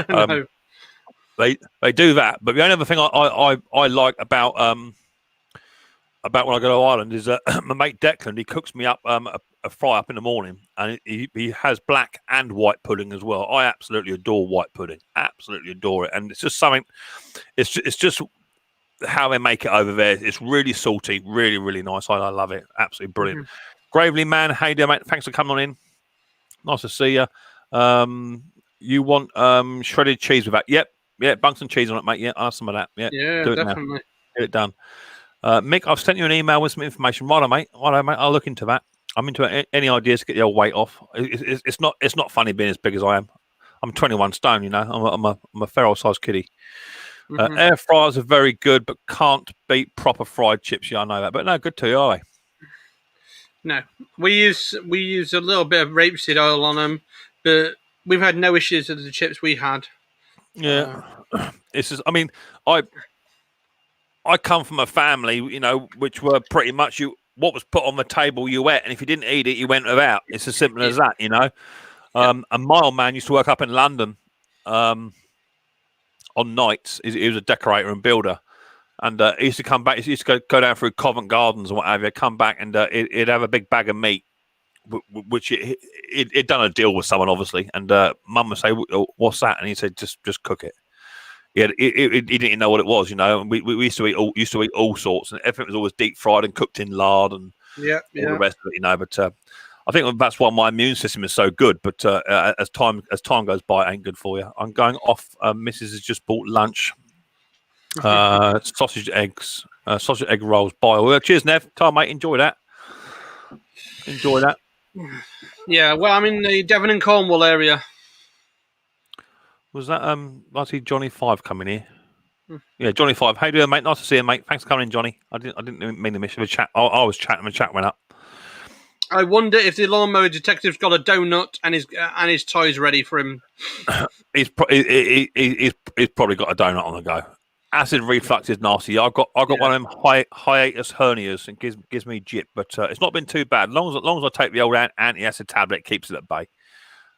[SPEAKER 2] No.
[SPEAKER 1] They do that, but the only other thing I like about when I go to Ireland is my mate Declan. He cooks me up a fry up in the morning, and he has black and white pudding as well. I absolutely adore white pudding. Absolutely adore it, and it's just something. It's just how they make it over there. It's really salty, really, really nice. I love it. Absolutely brilliant. Gravely Man, hey there, mate. Thanks for coming on in. Nice to see you. You want shredded cheese with that? Yep. Yeah, bung some cheese on it, mate. Yeah, ask some of that. Yeah, do it
[SPEAKER 2] definitely.
[SPEAKER 1] now. Get it done. Mick, I've sent you an email with some information. Righto, mate. I'll look into that. I'm into it. Any ideas to get the old weight off? It's not funny being as big as I am. I'm 21 stone, you know. I'm a feral sized kiddie. Air fryers are very good, but can't beat proper fried chips. Yeah, I know that. But no, good to you, are they?
[SPEAKER 2] No, we use a little bit of rapeseed oil on them, but we've had no issues with the chips we had.
[SPEAKER 1] Yeah, it's just. I mean, I come from a family, you know, which were pretty much what was put on the table you ate, and if you didn't eat it, you went without. It's as simple as that, you know. And my old man used to work up in London on nights. He was a decorator and builder, and he used to come back. He used to go down through Covent Gardens and what have you. Come back and he'd have a big bag of meat, which he'd done a deal with someone obviously. And Mum would say, "What's that?" And he said, "Just cook it." He didn't even know what it was, you know. And we used to eat all sorts, and everything was always deep fried and cooked in lard and all the rest of it, you know. But I think that's why my immune system is so good. But as time goes by, it ain't good for you. I'm going off. Mrs. has just bought lunch. Sausage egg rolls. Bye. Well, cheers, Nev. Time, mate. Enjoy that.
[SPEAKER 2] Yeah, well, I'm in the Devon and Cornwall area.
[SPEAKER 1] Was that I see Johnny 5 coming here. Yeah, Johnny 5. How you doing, mate? Nice to see you, mate. Thanks for coming in, Johnny. I didn't mean to miss a chat. I was chatting, the chat went up.
[SPEAKER 2] I wonder if the lawnmower detective's got a donut and his toys ready for him.
[SPEAKER 1] He's probably got a donut on the go. Acid reflux is nasty. I got one of them hiatus hernias and gives me jip, but it's not been too bad. As long as I take the old anti-acid tablet, it keeps it at bay.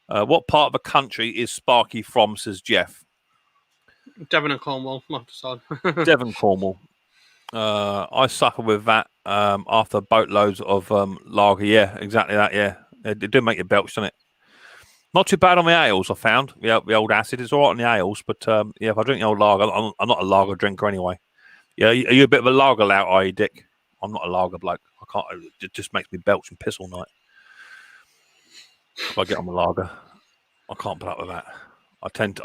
[SPEAKER 1] What part of the country is Sparky from? Says Jeff.
[SPEAKER 2] Devon and Cornwall, not decide.
[SPEAKER 1] Devon, Cornwall. I suffer with that after boatloads of lager. Yeah, exactly that. Yeah, it do make you belch, doesn't it? Not too bad on the ales, I found. The old acid is all right on the ales, but yeah, if I drink the old lager, I'm not a lager drinker anyway. Yeah, are you a bit of a lager lout, are you, Dick? I'm not a lager bloke. I can't. It just makes me belch and piss all night. If I get on the lager, I can't put up with that. I tend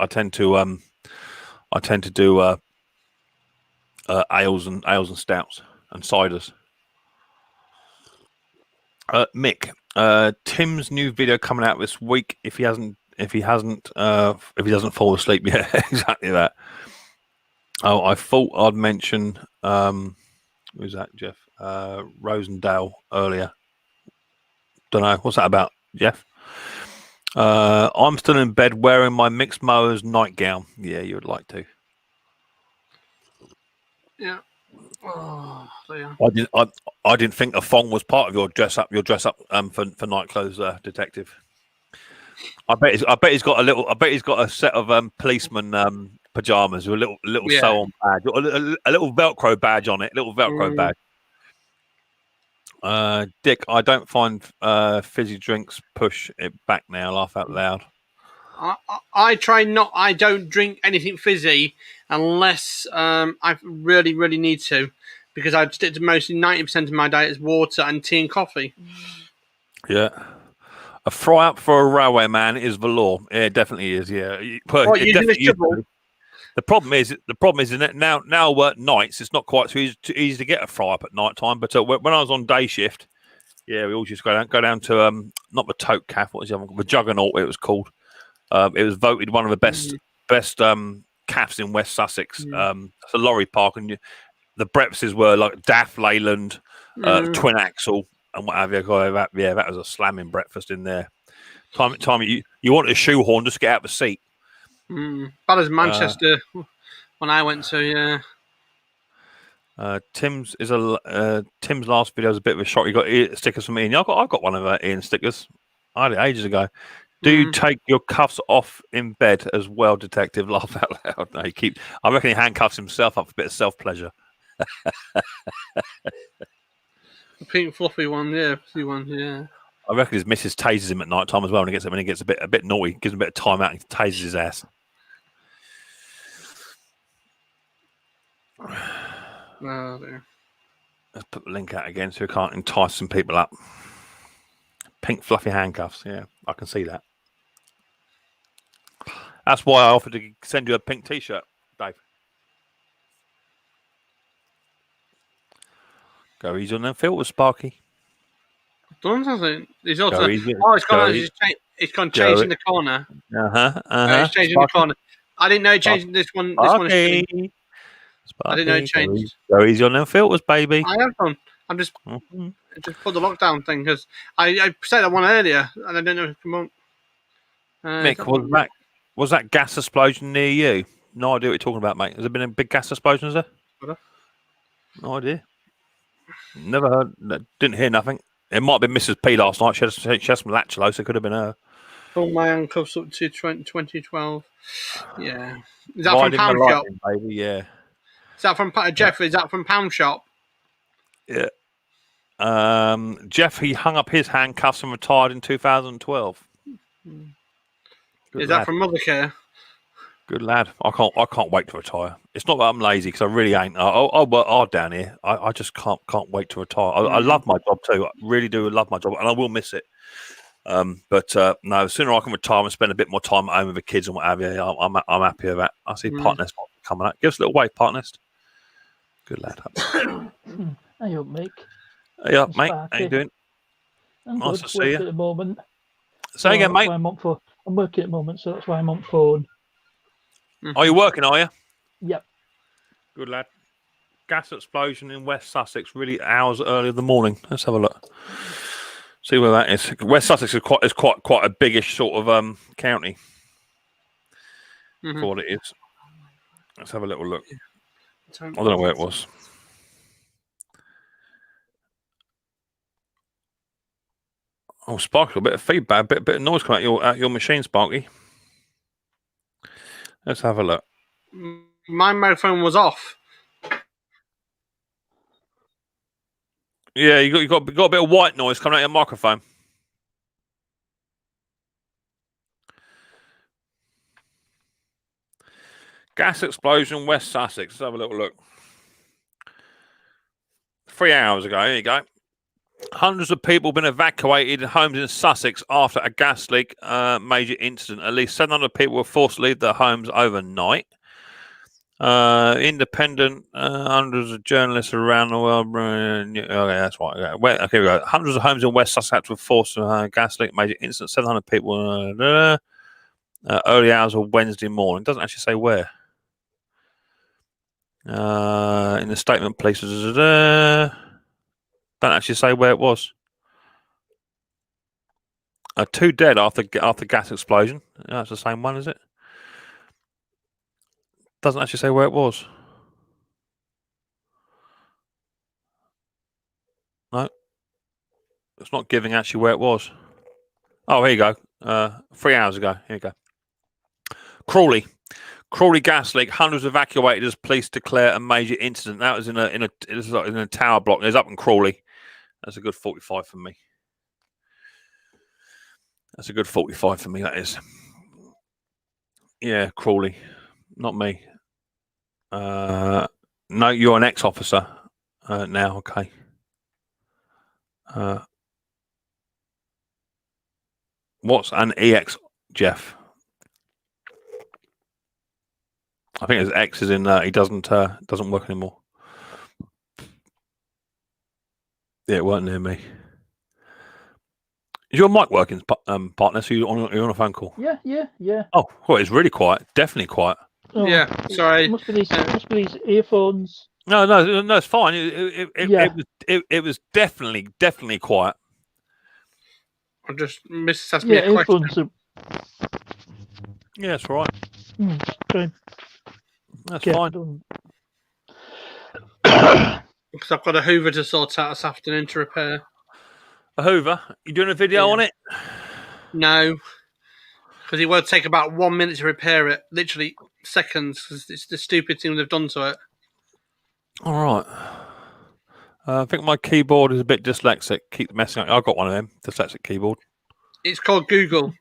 [SPEAKER 1] to do ales and stouts and ciders. Mick, Tim's new video coming out this week. If he doesn't fall asleep, yeah, exactly that. Oh, I thought I'd mention who's that, Jeff? Rosendale earlier. Don't know what's that about, Jeff. I'm still in bed wearing my Micks Mowers nightgown. Yeah, you would like to.
[SPEAKER 2] Yeah. Oh, yeah.
[SPEAKER 1] I didn't think a thong was part of your dress up. For night clothes, detective. I bet he's got a set of policeman pajamas with a little sew on badge, a little Velcro badge on it. Little Velcro badge. Dick, I don't find fizzy drinks push it back now. Laugh out loud.
[SPEAKER 2] I try not. I don't drink anything fizzy unless I really, really need to, because I'd stick to mostly 90% of my diet is water and tea and coffee.
[SPEAKER 1] Yeah, a fry up for a railway man is the law. Yeah, it definitely is. Yeah,
[SPEAKER 2] What,
[SPEAKER 1] it definitely is. The problem is that now at nights it's not quite so easy to get a fry up at night time. But when I was on day shift, yeah, we all just go down to not the Tote Calf. What was the other one? The Juggernaut. It was called. It was voted one of the best calves in West Sussex. It's a lorry park, and the breakfasts were like Daff Leyland, Twin Axle, and what have you. That was a slamming breakfast in there. Time you want a shoehorn, just get out the seat.
[SPEAKER 2] Bad as Manchester when I went to, yeah.
[SPEAKER 1] Tim's last video was a bit of a shock. You got stickers from Ian. I got one of Ian's stickers. I had it ages ago. Do you take your cuffs off in bed as well, detective? Laugh out loud. No, I reckon he handcuffs himself up for a bit of self-pleasure.
[SPEAKER 2] The pink fluffy one, yeah, fluffy one, yeah.
[SPEAKER 1] I reckon his missus tases him at night time as well, and when he gets a bit naughty, gives him a bit of time out and tases his ass.
[SPEAKER 2] Oh, dear.
[SPEAKER 1] Let's put the link out again so we can't entice some people up. Pink fluffy handcuffs, yeah, I can see that. That's why I offered to send you a pink T-shirt, Dave. Go easy on them filters, Sparky.
[SPEAKER 2] Done something. He's also. It's gone change in the corner. It's changing in the corner. I didn't know it changed this one. This one is changed. I didn't know it changed.
[SPEAKER 1] Go easy on them filters, baby.
[SPEAKER 2] I have done. I'm just put the lockdown thing because I said that one earlier and I didn't know if it come on.
[SPEAKER 1] Mick, was that gas explosion near you? No idea what you're talking about, mate. Has there been a big gas explosion? Is there? No idea. Never heard. Didn't hear nothing. It might have been Mrs. P last night. She had some lactulose. So it could have been her.
[SPEAKER 2] Pulled my handcuffs up to 2012. Yeah. Is that from Pound Shop?
[SPEAKER 1] Baby, yeah.
[SPEAKER 2] Is that from Jeff? Is that from Pound Shop?
[SPEAKER 1] Yeah. Jeff, he hung up his handcuffs and retired in 2012.
[SPEAKER 2] Is that from Mothercare?
[SPEAKER 1] Good lad. I can't wait to retire. It's not that I'm lazy because I really ain't. I work hard down here. I just can't wait to retire. I love my job too. I really do love my job, and I will miss it. But no, the sooner I can retire and spend a bit more time at home with the kids and what have you, I'm happy with that. I see Partnest coming up. Give us a little wave, Partnest. Good lad.
[SPEAKER 3] Hey up, Mick.
[SPEAKER 1] Hey up, mate. How you doing?
[SPEAKER 3] I'm
[SPEAKER 1] Nice
[SPEAKER 3] good.
[SPEAKER 1] to see
[SPEAKER 3] Working
[SPEAKER 1] you.
[SPEAKER 3] at the moment.
[SPEAKER 1] Say again,
[SPEAKER 3] that's
[SPEAKER 1] mate.
[SPEAKER 3] why I'm working at the moment, so that's why I'm on phone.
[SPEAKER 1] Are you working, are you?
[SPEAKER 3] Yep.
[SPEAKER 1] Good lad. Gas explosion in West Sussex, really hours early in the morning. Let's have a look. See where that is. West Sussex is quite a biggish sort of county for what it is. Let's have a little look. I don't know where it was. Oh, Sparky, a bit of feedback, bit of noise coming out your machine, Sparky. Let's have a look.
[SPEAKER 2] My microphone was off.
[SPEAKER 1] Yeah, you got a bit of white noise coming out your microphone. Gas explosion, West Sussex. Let's have a little look. 3 hours ago. Here you go. Hundreds of people have been evacuated in homes in Sussex after a gas leak major incident. At least 700 people were forced to leave their homes overnight. Independent, hundreds of journalists around the world. Okay, that's right. Okay, here we go. Hundreds of homes in West Sussex were forced to gas leak major incident. 700 people. Early hours of Wednesday morning. It doesn't actually say where. In the statement, police don't actually say where it was. 2 dead after gas explosion. That's the same one, is it? Doesn't actually say where it was. No, it's not giving actually where it was. Oh, here you go. 3 hours ago. Here you go. Crawley gas leak. Hundreds evacuated as police declare a major incident. That was in a tower block. It's up in Crawley. That's a good 45 for me. That's a good 45 for me. That is. Yeah, Crawley, not me. No, you're an ex-officer now. Okay. What's an EX, Jeff? I think his X is in. He doesn't work anymore. Yeah, it weren't near me. Is your mic working, partner? So you're on a phone call?
[SPEAKER 3] Yeah.
[SPEAKER 1] Oh, well, it's really quiet. Definitely quiet.
[SPEAKER 2] Oh, yeah, sorry.
[SPEAKER 3] Must be these earphones.
[SPEAKER 1] No, it's fine. It was definitely quiet.
[SPEAKER 2] I just asked me a question.
[SPEAKER 1] Yeah, that's right. That's fine.
[SPEAKER 2] Because I've got a Hoover to sort out this afternoon to repair.
[SPEAKER 1] A Hoover? You doing a video on it?
[SPEAKER 2] No, because it will take about 1 minute to repair it. Literally seconds. Because it's the stupid thing they've done to it.
[SPEAKER 1] All right. I think my keyboard is a bit dyslexic. Keep messing up. I've got one of them dyslexic keyboard. It's
[SPEAKER 2] called Google.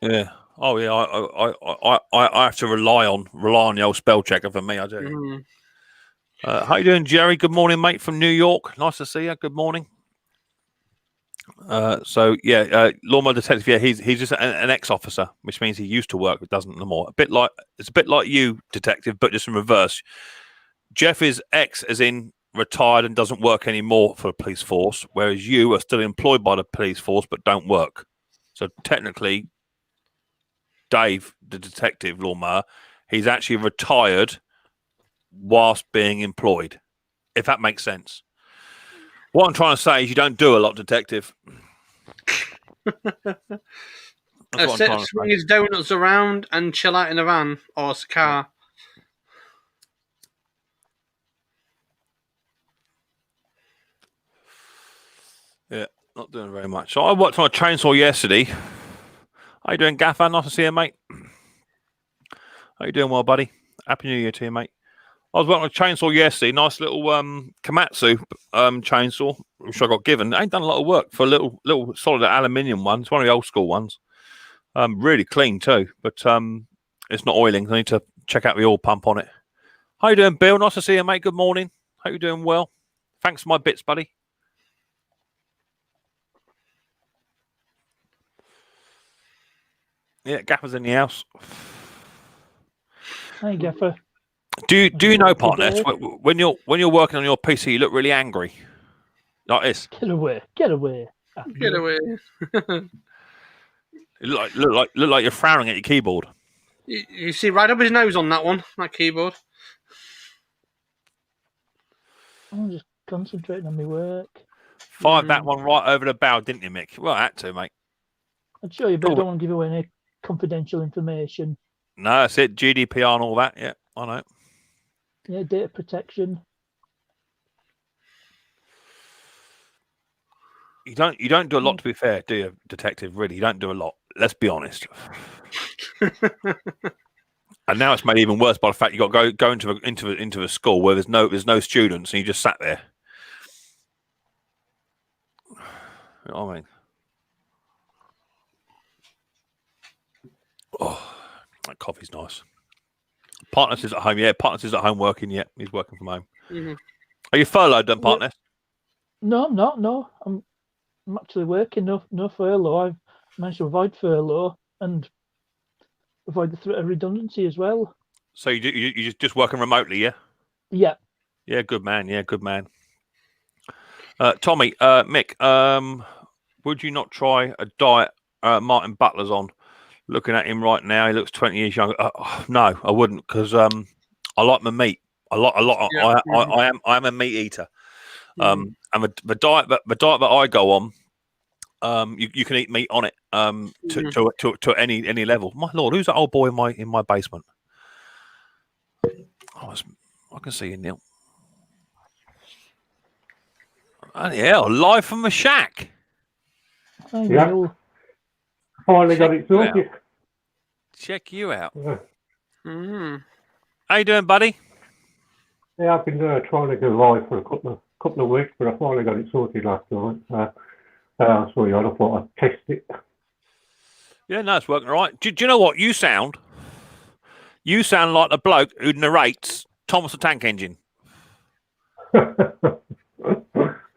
[SPEAKER 1] Yeah. Oh yeah. I have to rely on the old spell checker for me. I do. How you doing, Jerry? Good morning, mate, from New York. Nice to see you. Good morning. Lawnmower detective. Yeah, he's just an ex-officer, which means he used to work but doesn't anymore. It's a bit like you, detective, but just in reverse. Jeff is ex, as in retired and doesn't work anymore for the police force, whereas you are still employed by the police force but don't work. So technically, Dave, the detective lawnmower, he's actually retired whilst being employed, if that makes sense. What I'm trying to say is you don't do a lot, detective.
[SPEAKER 2] Swing his donuts around and chill out in a van or a car.
[SPEAKER 1] Yeah, not doing very much. So I worked on a chainsaw yesterday. How you doing, Gaffer? Nice to see you, mate. How you doing, well, buddy? Happy New Year to you, mate. I was working on a chainsaw yesterday. Nice little Komatsu chainsaw, which I got given. I ain't done a lot of work for a little solid aluminium one. It's one of the old school ones. Really clean too, but it's not oiling. I need to check out the oil pump on it. How you doing, Bill? Nice to see you, mate. Good morning. Hope you're doing well. Thanks for my bits, buddy. Yeah, Gaffer's in the house.
[SPEAKER 3] Hi, Gaffer.
[SPEAKER 1] Do you know, partner, when you're working on your PC, you look really angry, like this.
[SPEAKER 3] Get away!
[SPEAKER 2] Get away.
[SPEAKER 1] Look like you're frowning at your keyboard.
[SPEAKER 2] You see right up his nose on that keyboard.
[SPEAKER 3] I'm just concentrating on my work.
[SPEAKER 1] Fired that one right over the bow, didn't you, Mick? Well, I had to, mate.
[SPEAKER 3] I'd show you, but I don't want to give away any confidential information.
[SPEAKER 1] No, that's it. GDPR and all that. Yeah, I know.
[SPEAKER 3] Yeah, data protection.
[SPEAKER 1] You don't do a lot, to be fair, do you, detective? Really, you don't do a lot. Let's be honest. And now it's made even worse by the fact you got to go into a school where there's no students and you just sat there. You know what I mean? Oh, that coffee's nice. Partners is at home. Yeah, Partners is at home working. Yeah, he's working from home.
[SPEAKER 2] Mm-hmm.
[SPEAKER 1] Are you furloughed then, Partners?
[SPEAKER 3] No, I'm not. No, I'm actually working. No furlough. I've managed to avoid furlough and avoid the threat of redundancy as well.
[SPEAKER 1] So you just working remotely, yeah?
[SPEAKER 3] Yeah.
[SPEAKER 1] Yeah, good man. Yeah, good man. Tommy, Mick, would you not try a diet Martin Butler's on? Looking at him right now, he looks 20 years younger. No, I wouldn't, because I like my meat. A lot. Yeah. I am a meat eater. And the diet that I go on, you can eat meat on it to any level. My lord, who's that old boy in my basement? Oh, I can see you, Neil. Oh, yeah, live from the shack.
[SPEAKER 4] Yeah. Finally got it sorted.
[SPEAKER 1] Check you out.
[SPEAKER 4] Yeah.
[SPEAKER 1] How you doing, buddy?
[SPEAKER 4] Yeah, I've been trying to go live for a couple of weeks, but I finally got it sorted last night. I saw you on. I thought I'd test it.
[SPEAKER 1] Yeah, no, it's working all right. Do you know what you sound? You sound like the bloke who narrates Thomas the Tank Engine.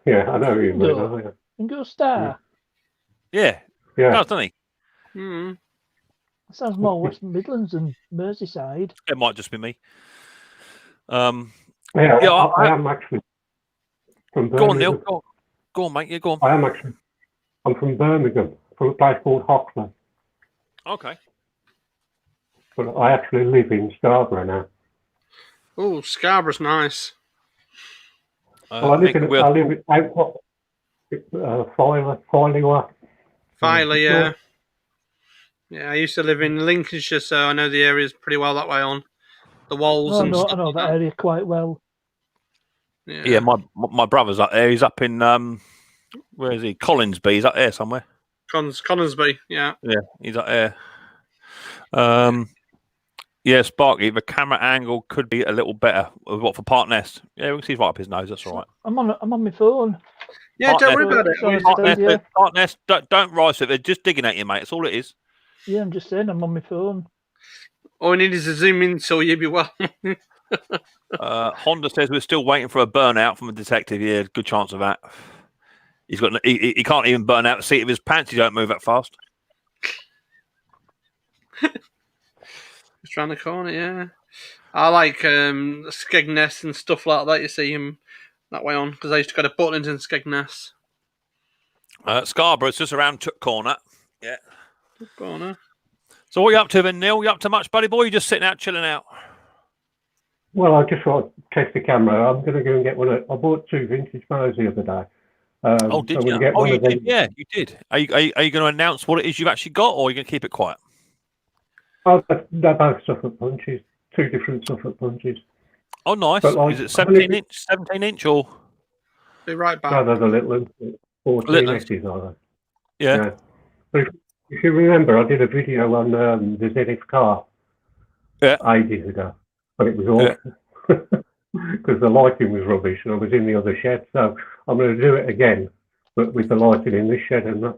[SPEAKER 4] Yeah, I know you mean.
[SPEAKER 3] Go Star.
[SPEAKER 1] Yeah.
[SPEAKER 4] Yeah.
[SPEAKER 1] Doesn't he?
[SPEAKER 3] It sounds more West Midlands than Merseyside.
[SPEAKER 1] It might just be me.
[SPEAKER 4] I am actually from Birmingham.
[SPEAKER 1] Go on, Neil. Go on, mate. Yeah, go on.
[SPEAKER 4] I'm from Birmingham, from a place called Hockley.
[SPEAKER 1] Okay.
[SPEAKER 4] But I actually live in Scarborough now.
[SPEAKER 2] Oh, Scarborough's nice.
[SPEAKER 4] Well, I live in
[SPEAKER 2] Filey, yeah. Yeah, I used to live in Lincolnshire, so I know the areas pretty well that way on. The walls and stuff.
[SPEAKER 3] I know that area quite well.
[SPEAKER 1] Yeah, my brother's up there. He's up in where is he? Collinsby. He's up there somewhere.
[SPEAKER 2] Conisby, yeah.
[SPEAKER 1] Yeah, he's up there. Yeah, Sparky, the camera angle could be a little better. What for Part Nest? Yeah, we can see right up his nose. That's all right.
[SPEAKER 3] I'm on my phone.
[SPEAKER 2] Yeah, don't worry about it.
[SPEAKER 1] Part Nest, don't rise it. They're just digging at you, mate. That's all it is.
[SPEAKER 3] Yeah, I'm just saying I'm on my phone.
[SPEAKER 2] All we need is a zoom in, so you'll be well.
[SPEAKER 1] Honda says we're still waiting for a burnout from a detective. Yeah, good chance of that. He can't even burn out the seat of his pants. He don't move that fast.
[SPEAKER 2] He's trying to corner, yeah. I like Skegness and stuff like that. You see him that way on, because I used to go to Portland and Skegness.
[SPEAKER 1] Scarborough's just around Took Corner. Yeah.
[SPEAKER 2] Took Corner.
[SPEAKER 1] So what are you up to then, Neil? You up to much, buddy boy? You just sitting out, chilling out?
[SPEAKER 4] Well, I just want to test the camera. I'm going to go and get one. I bought 2 vintage Mowers the other day.
[SPEAKER 1] Did you? Oh, you did. Yeah, you did. Are you going to announce what it is you've actually got, or are you going to keep it quiet?
[SPEAKER 4] Oh, they're both Suffolk punches. 2 different Suffolk punches.
[SPEAKER 1] Oh, nice.
[SPEAKER 4] Like,
[SPEAKER 1] is it 17 inch or?
[SPEAKER 2] Be right back.
[SPEAKER 4] No, they're the little ones. 14 inches, are they?
[SPEAKER 1] Yeah.
[SPEAKER 4] But if you remember, I did a video on the ZF car ages ago, but it was awful because the lighting was rubbish and I was in the other shed. So I'm going to do it again, but with the lighting in this shed and that.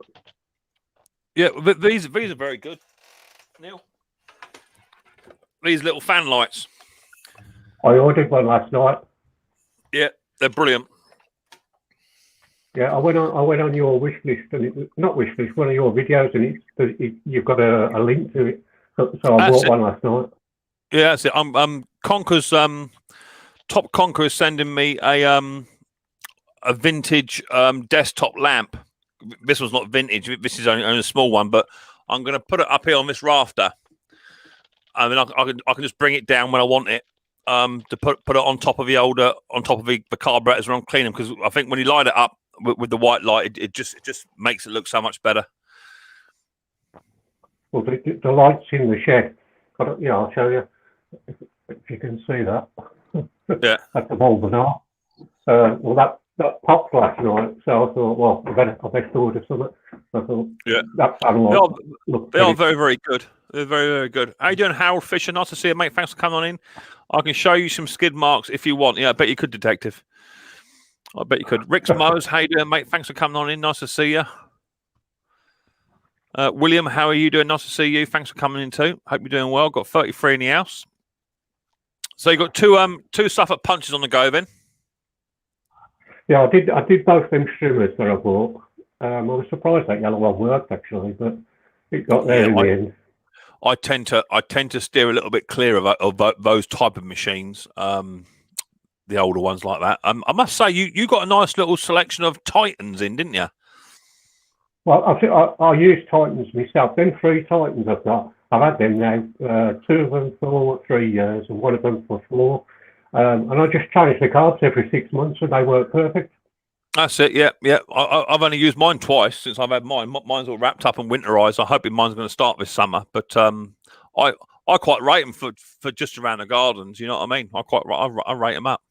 [SPEAKER 1] Yeah, but these are very good, Neil. These little fan lights.
[SPEAKER 4] I ordered one last night.
[SPEAKER 1] Yeah, they're brilliant.
[SPEAKER 4] Yeah, I went on your wish list, and it was not wish list, one of your videos, and you've got a link to it. So I bought one last night.
[SPEAKER 1] Yeah, that's it. Conker's Top Conker is sending me a vintage desktop lamp this one's not vintage. This is only a small one, but I'm going to put it up here on this rafter, and then I can just bring it down when I want it. To put it on top of the carburetors when I'm cleaning, because I think when you light it up with the white light, it just makes it look so much better.
[SPEAKER 4] Well, the lights in the shed. I'll show you if you can see that.
[SPEAKER 1] Yeah.
[SPEAKER 4] That's the bulb now. Well, that popped last night, so I thought, well, I better order something. I thought,
[SPEAKER 1] yeah,
[SPEAKER 4] that panel
[SPEAKER 1] they are very, very good. They're very, very good. How you doing, Harold Fisher? Nice to see you, mate. Thanks for coming on in. I can show you some skid marks if you want. Yeah, I bet you could, Detective. I bet you could. Micks Mowers, how you doing, mate? Thanks for coming on in. Nice to see you. William, how are you doing? Nice to see you. Thanks for coming in too. Hope you're doing well. Got 33 in the house. So you got two Suffolk punches on the go then.
[SPEAKER 4] Yeah, I did both them trimmers that I bought. I was surprised that yellow one worked actually, but it got there in the end.
[SPEAKER 1] I tend to steer a little bit clear of those type of machines, the older ones like that. I must say, you got a nice little selection of Titans in, didn't you?
[SPEAKER 4] Well, I use Titans myself. Them 3 Titans I've got, I've had them now, 2 of them for 3 years and 1 of them for 4. And I just change the carbs every 6 months and they work perfect.
[SPEAKER 1] That's it, yeah. I've only used mine twice since I've had mine. Mine's all wrapped up and winterized. I hope mine's going to start this summer. But I quite rate them for just around the gardens. You know what I mean? I rate them up.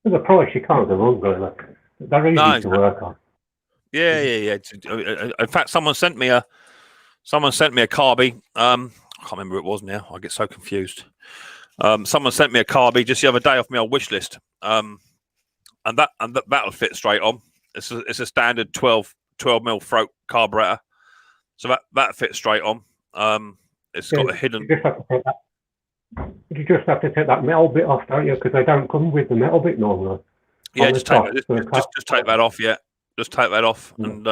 [SPEAKER 4] For the price, you can't go wrong, really. They're easy to work on.
[SPEAKER 1] Yeah. In fact, someone sent me a carby. I can't remember who it was now. I get so confused. Someone sent me a carby just the other day off my old wish list. And that'll fit straight on. It's a standard 12 mil throat carburetor, so that fits straight on. It's got a hidden.
[SPEAKER 4] You just have to take that metal bit off, don't you? Because they don't come with the metal bit normally.
[SPEAKER 1] Yeah, just take that off. Yeah, just take that off, and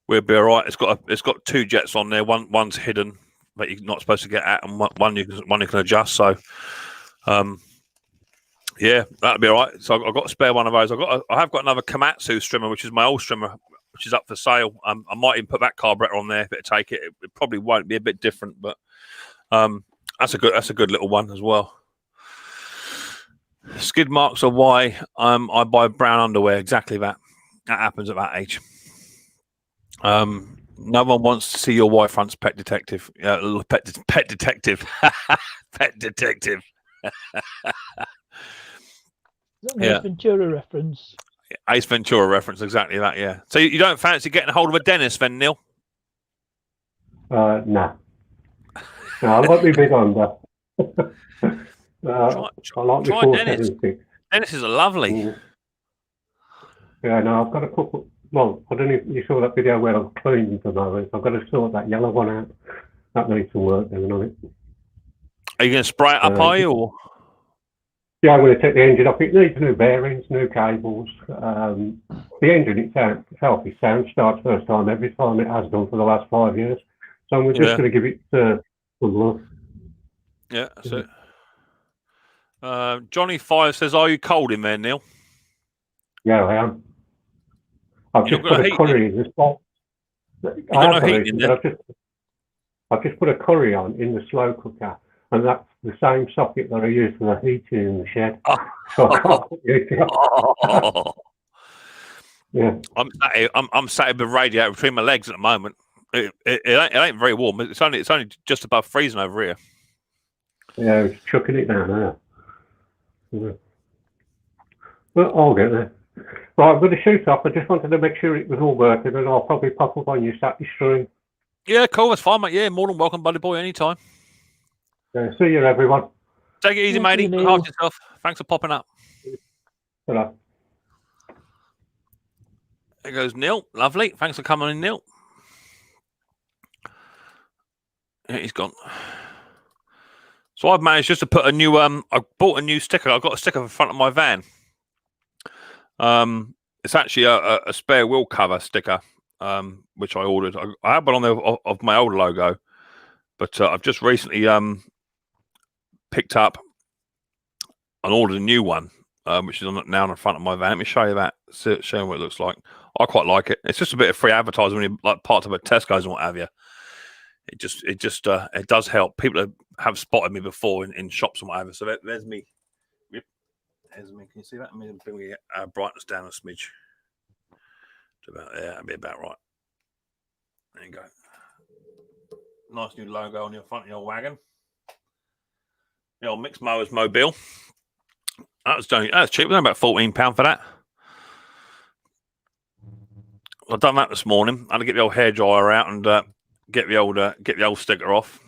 [SPEAKER 1] we'll be all right. It's got 2 jets on there. One's hidden that you're not supposed to get at, and one you can adjust. So. Yeah, that'll be all right. So I've got a spare one of those. I have got another Komatsu strimmer, which is my old strimmer, which is up for sale. I might even put that carburetor on there if it take it. It probably won't be a bit different, but that's a good little one as well. Skid marks are why I buy brown underwear. Exactly that. That happens at that age. No one wants to see your Y-fronts, pet detective. Pet detective. Pet detective.
[SPEAKER 3] Is that an Ace Ventura reference?
[SPEAKER 1] Ace Ventura reference, exactly that, yeah. So you don't fancy getting a hold of a dentist then, Neil?
[SPEAKER 4] No. No, I won't be big on that.
[SPEAKER 1] Try dentists. Dentists are lovely.
[SPEAKER 4] Yeah, no, I've got a couple. Well, I don't know if you saw that video where I'm cleaning the mowers. I've got to sort that yellow one out. That needs some work doing on it.
[SPEAKER 1] Are you going to spray it up, are you? Or?
[SPEAKER 4] Yeah, I'm going to take the engine off. It needs new bearings, new cables. The engine itself is sound. Starts first time every time. It has done for the last 5 years. So we're just going to give it some love.
[SPEAKER 1] Yeah, that's it. Johnny Fire says, "Are you cold in there, Neil?"
[SPEAKER 4] Yeah, I am. I've just put a curry in the spot. I've just put a curry on in the slow cooker, and that's the same socket that I use for the heating in the shed. So I can't put it Yeah.
[SPEAKER 1] I'm sat with the radiator between my legs at the moment. It ain't very warm. It's only just above freezing over here.
[SPEAKER 4] Yeah, it's chucking it down there. Yeah. Well, I'll get there. Right, I'm going to shoot off. I just wanted to make sure it was all working, and I'll probably pop up on your Saturday stream.
[SPEAKER 1] Yeah, cool. That's fine, mate. Yeah, more than welcome, buddy boy, anytime.
[SPEAKER 4] Yeah, see you, everyone.
[SPEAKER 1] Take it easy, matey. Look after yourself. Thanks for popping up.
[SPEAKER 4] Hello.
[SPEAKER 1] There goes Neil. Lovely. Thanks for coming in, Neil. Yeah, he's gone. So I've managed just to put a new. I bought a new sticker. I've got a sticker for the front of my van. It's actually a spare wheel cover sticker, which I ordered. I had one on there of my old logo, but I've just recently picked up and ordered a new one. which is now on the front of my van. Let me show you that. Show you what it looks like. I quite like it. It's just a bit of free advertising when you like parts of a Tesco's and what have you. It does help. People have spotted me before in shops and whatever. So there's me. Yep. There's me. Can you see that? Let me bring the brightness down a smidge. To about there. That'd be about right. There you go. Nice new logo on your front of your wagon. The old Micks Mowers mobile. That's cheap. It was only about £14 for that. I've done that this morning. I had to get the old hairdryer out and get the old sticker off.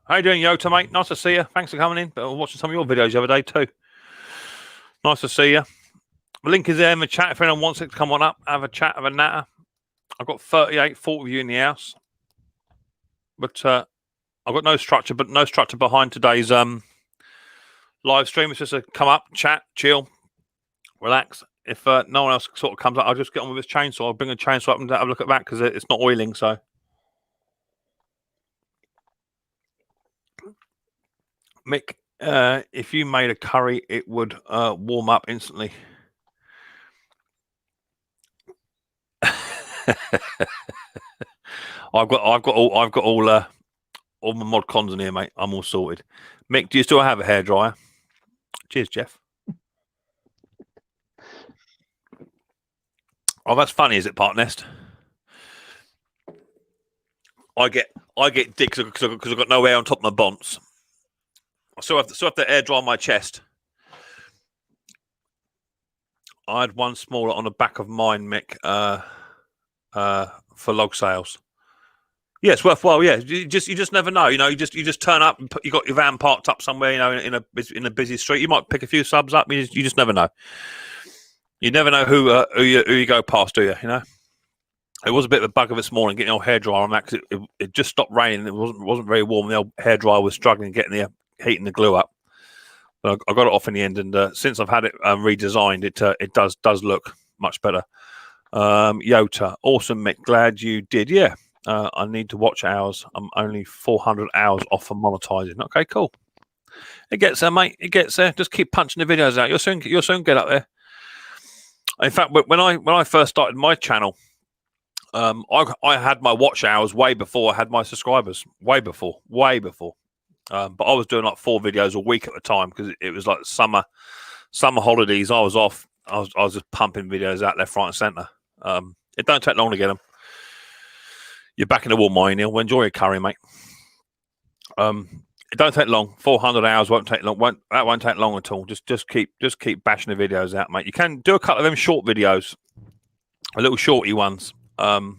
[SPEAKER 1] How you doing, Yota, mate? Nice to see you. Thanks for coming in. I was watching some of your videos the other day too. Nice to see you. The link is there in the chat. If anyone wants it to come on up, have a chat, have a natter. I've got 40 of you in the house. But I've got no structure behind today's live stream. It's just a come up, chat, chill, relax. If no one else sort of comes up, I'll just get on with this chainsaw. I'll bring a chainsaw up and have a look at that because it's not oiling. So, Mick, if you made a curry, it would warm up instantly. I've got all my mod cons in here, mate. I'm all sorted. Mick, do you still have a hairdryer? Cheers, Jeff. Oh, that's funny, is it, Part Nest? I get dicks because I've got no air on top of my bonds. I still have to air dry my chest. I had one smaller on the back of mine, Mick, for log sales. Yeah, it's worthwhile. Yeah, you just never know. You know, you just turn up and you got your van parked up somewhere. You know, in a busy street. You might pick a few subs up. You just never know. You never know who you go past, do you? You know, it was a bit of a bugger this morning getting your hairdryer on that because it just stopped raining. It wasn't very warm. The old hairdryer was struggling getting the heat and the glue up. But I got it off in the end, and since I've had it redesigned, it does look much better. Yota, awesome, Mick. Glad you did. Yeah, I need to watch hours. I'm only 400 hours off for monetizing. Okay, cool. It gets there, mate. It gets there. Just keep punching the videos out. You'll soon get up there. In fact, when I first started my channel, I had my watch hours way before I had my subscribers. Way before. But I was doing like 4 videos a week at the time because it was like summer holidays. I was off. I was just pumping videos out left, right, and centre. It don't take long to get them. You're back in the warm mine, Neil. Enjoy your curry, mate. It don't take long. 400 hours won't take long. That won't take long at all. Just keep bashing the videos out, mate. You can do a couple of them short videos, a little shorty ones. They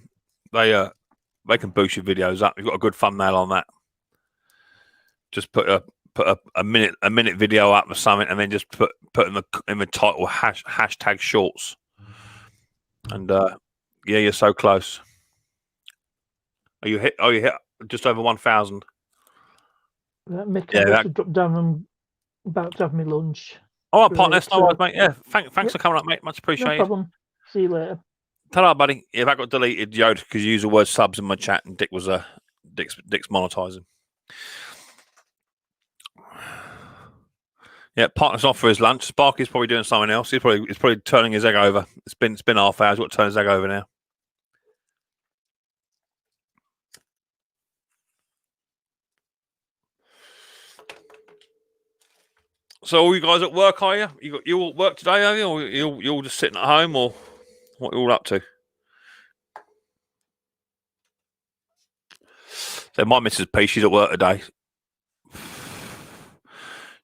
[SPEAKER 1] can boost your videos up. You've got a good thumbnail on that. Just put a minute video up or something, and then just put in the title hashtag shorts. And yeah, you're so close. Are you hit just over 1,000?
[SPEAKER 3] Mick, I have to drop down. I'm about to have my lunch.
[SPEAKER 1] Oh, partner, no worries, mate. Yeah, thanks for coming up, mate. Much appreciated.
[SPEAKER 3] No problem. See you later.
[SPEAKER 1] Ta-ra, buddy. Yeah, that got deleted, Yoda, because you used the word subs in my chat, and Dick's monetizing. Yeah, partner's off for his lunch. Sparky's probably doing something else. He's probably turning his egg over. It's been half hours. He's got to turn his egg over now. So, all you guys at work, are you? You all at work today, are you? Or you all just sitting at home, or what are you all up to? So, my Mrs. P, she's at work today.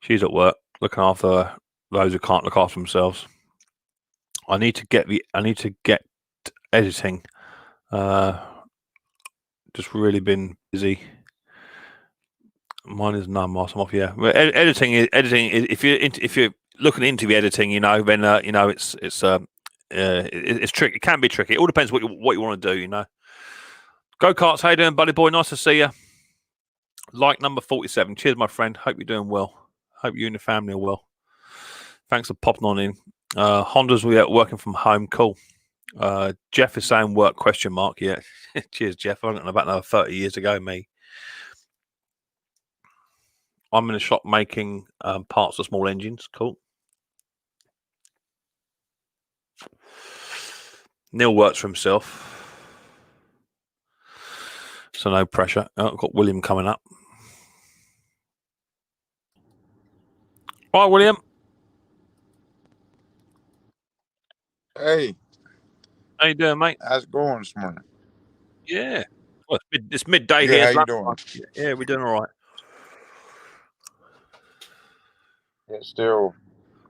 [SPEAKER 1] She's at work, looking after those who can't look after themselves. I need to get editing. Just really been busy. Mine is none whilst I'm off. Yeah, well, editing is. If you're looking into the editing, you know, then you know it's tricky. It can be tricky. It all depends what you want to do. You know. Go karts. How you doing, buddy boy? Nice to see you. Like number 47. Cheers, my friend. Hope you're doing well. Hope you and your family are well. Thanks for popping on in. Honda's working from home. Cool. Jeff is saying work ? Yeah. Cheers, Jeff. I've got about another 30 years to go, me. I'm in a shop making parts for small engines. Cool. Neil works for himself, so no pressure. I've got William coming up. Hi, William.
[SPEAKER 5] Hey.
[SPEAKER 1] How you doing, mate?
[SPEAKER 5] How's it going this morning?
[SPEAKER 1] Yeah. Well, it's midday
[SPEAKER 5] Good,
[SPEAKER 1] here.
[SPEAKER 5] how you doing?
[SPEAKER 1] Yeah, we're doing all right.
[SPEAKER 5] It's still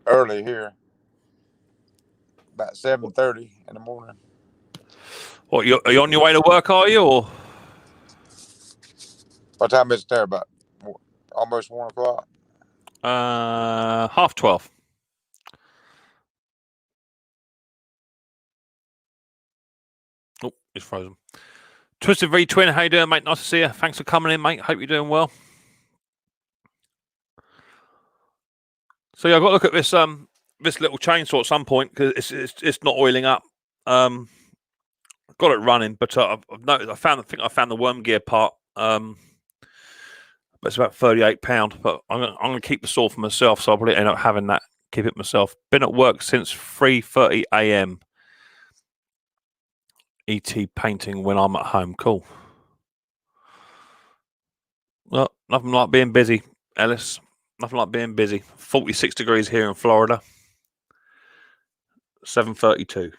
[SPEAKER 5] early here. About 7:30 in the morning.
[SPEAKER 1] What, are you on your way to work, are you? Or
[SPEAKER 5] what time is it there? About almost 1 o'clock?
[SPEAKER 1] 12:30. Oh, it's frozen. Twisted V Twin, how you doing, mate? Nice to see you. Thanks for coming in, mate. Hope you're doing well. So yeah, I've got to look at this this little chainsaw at some point because it's not oiling up. Got it running, but I've noticed I think I found the worm gear part. But it's about £38. But I'm gonna keep the saw for myself, so I'll probably end up having that. Keep it myself. Been at work since 3:30 a.m. ET painting when I'm at home. Cool. Well, nothing like being busy, Ellis. Nothing like being busy. 46 degrees here in Florida. 7:32.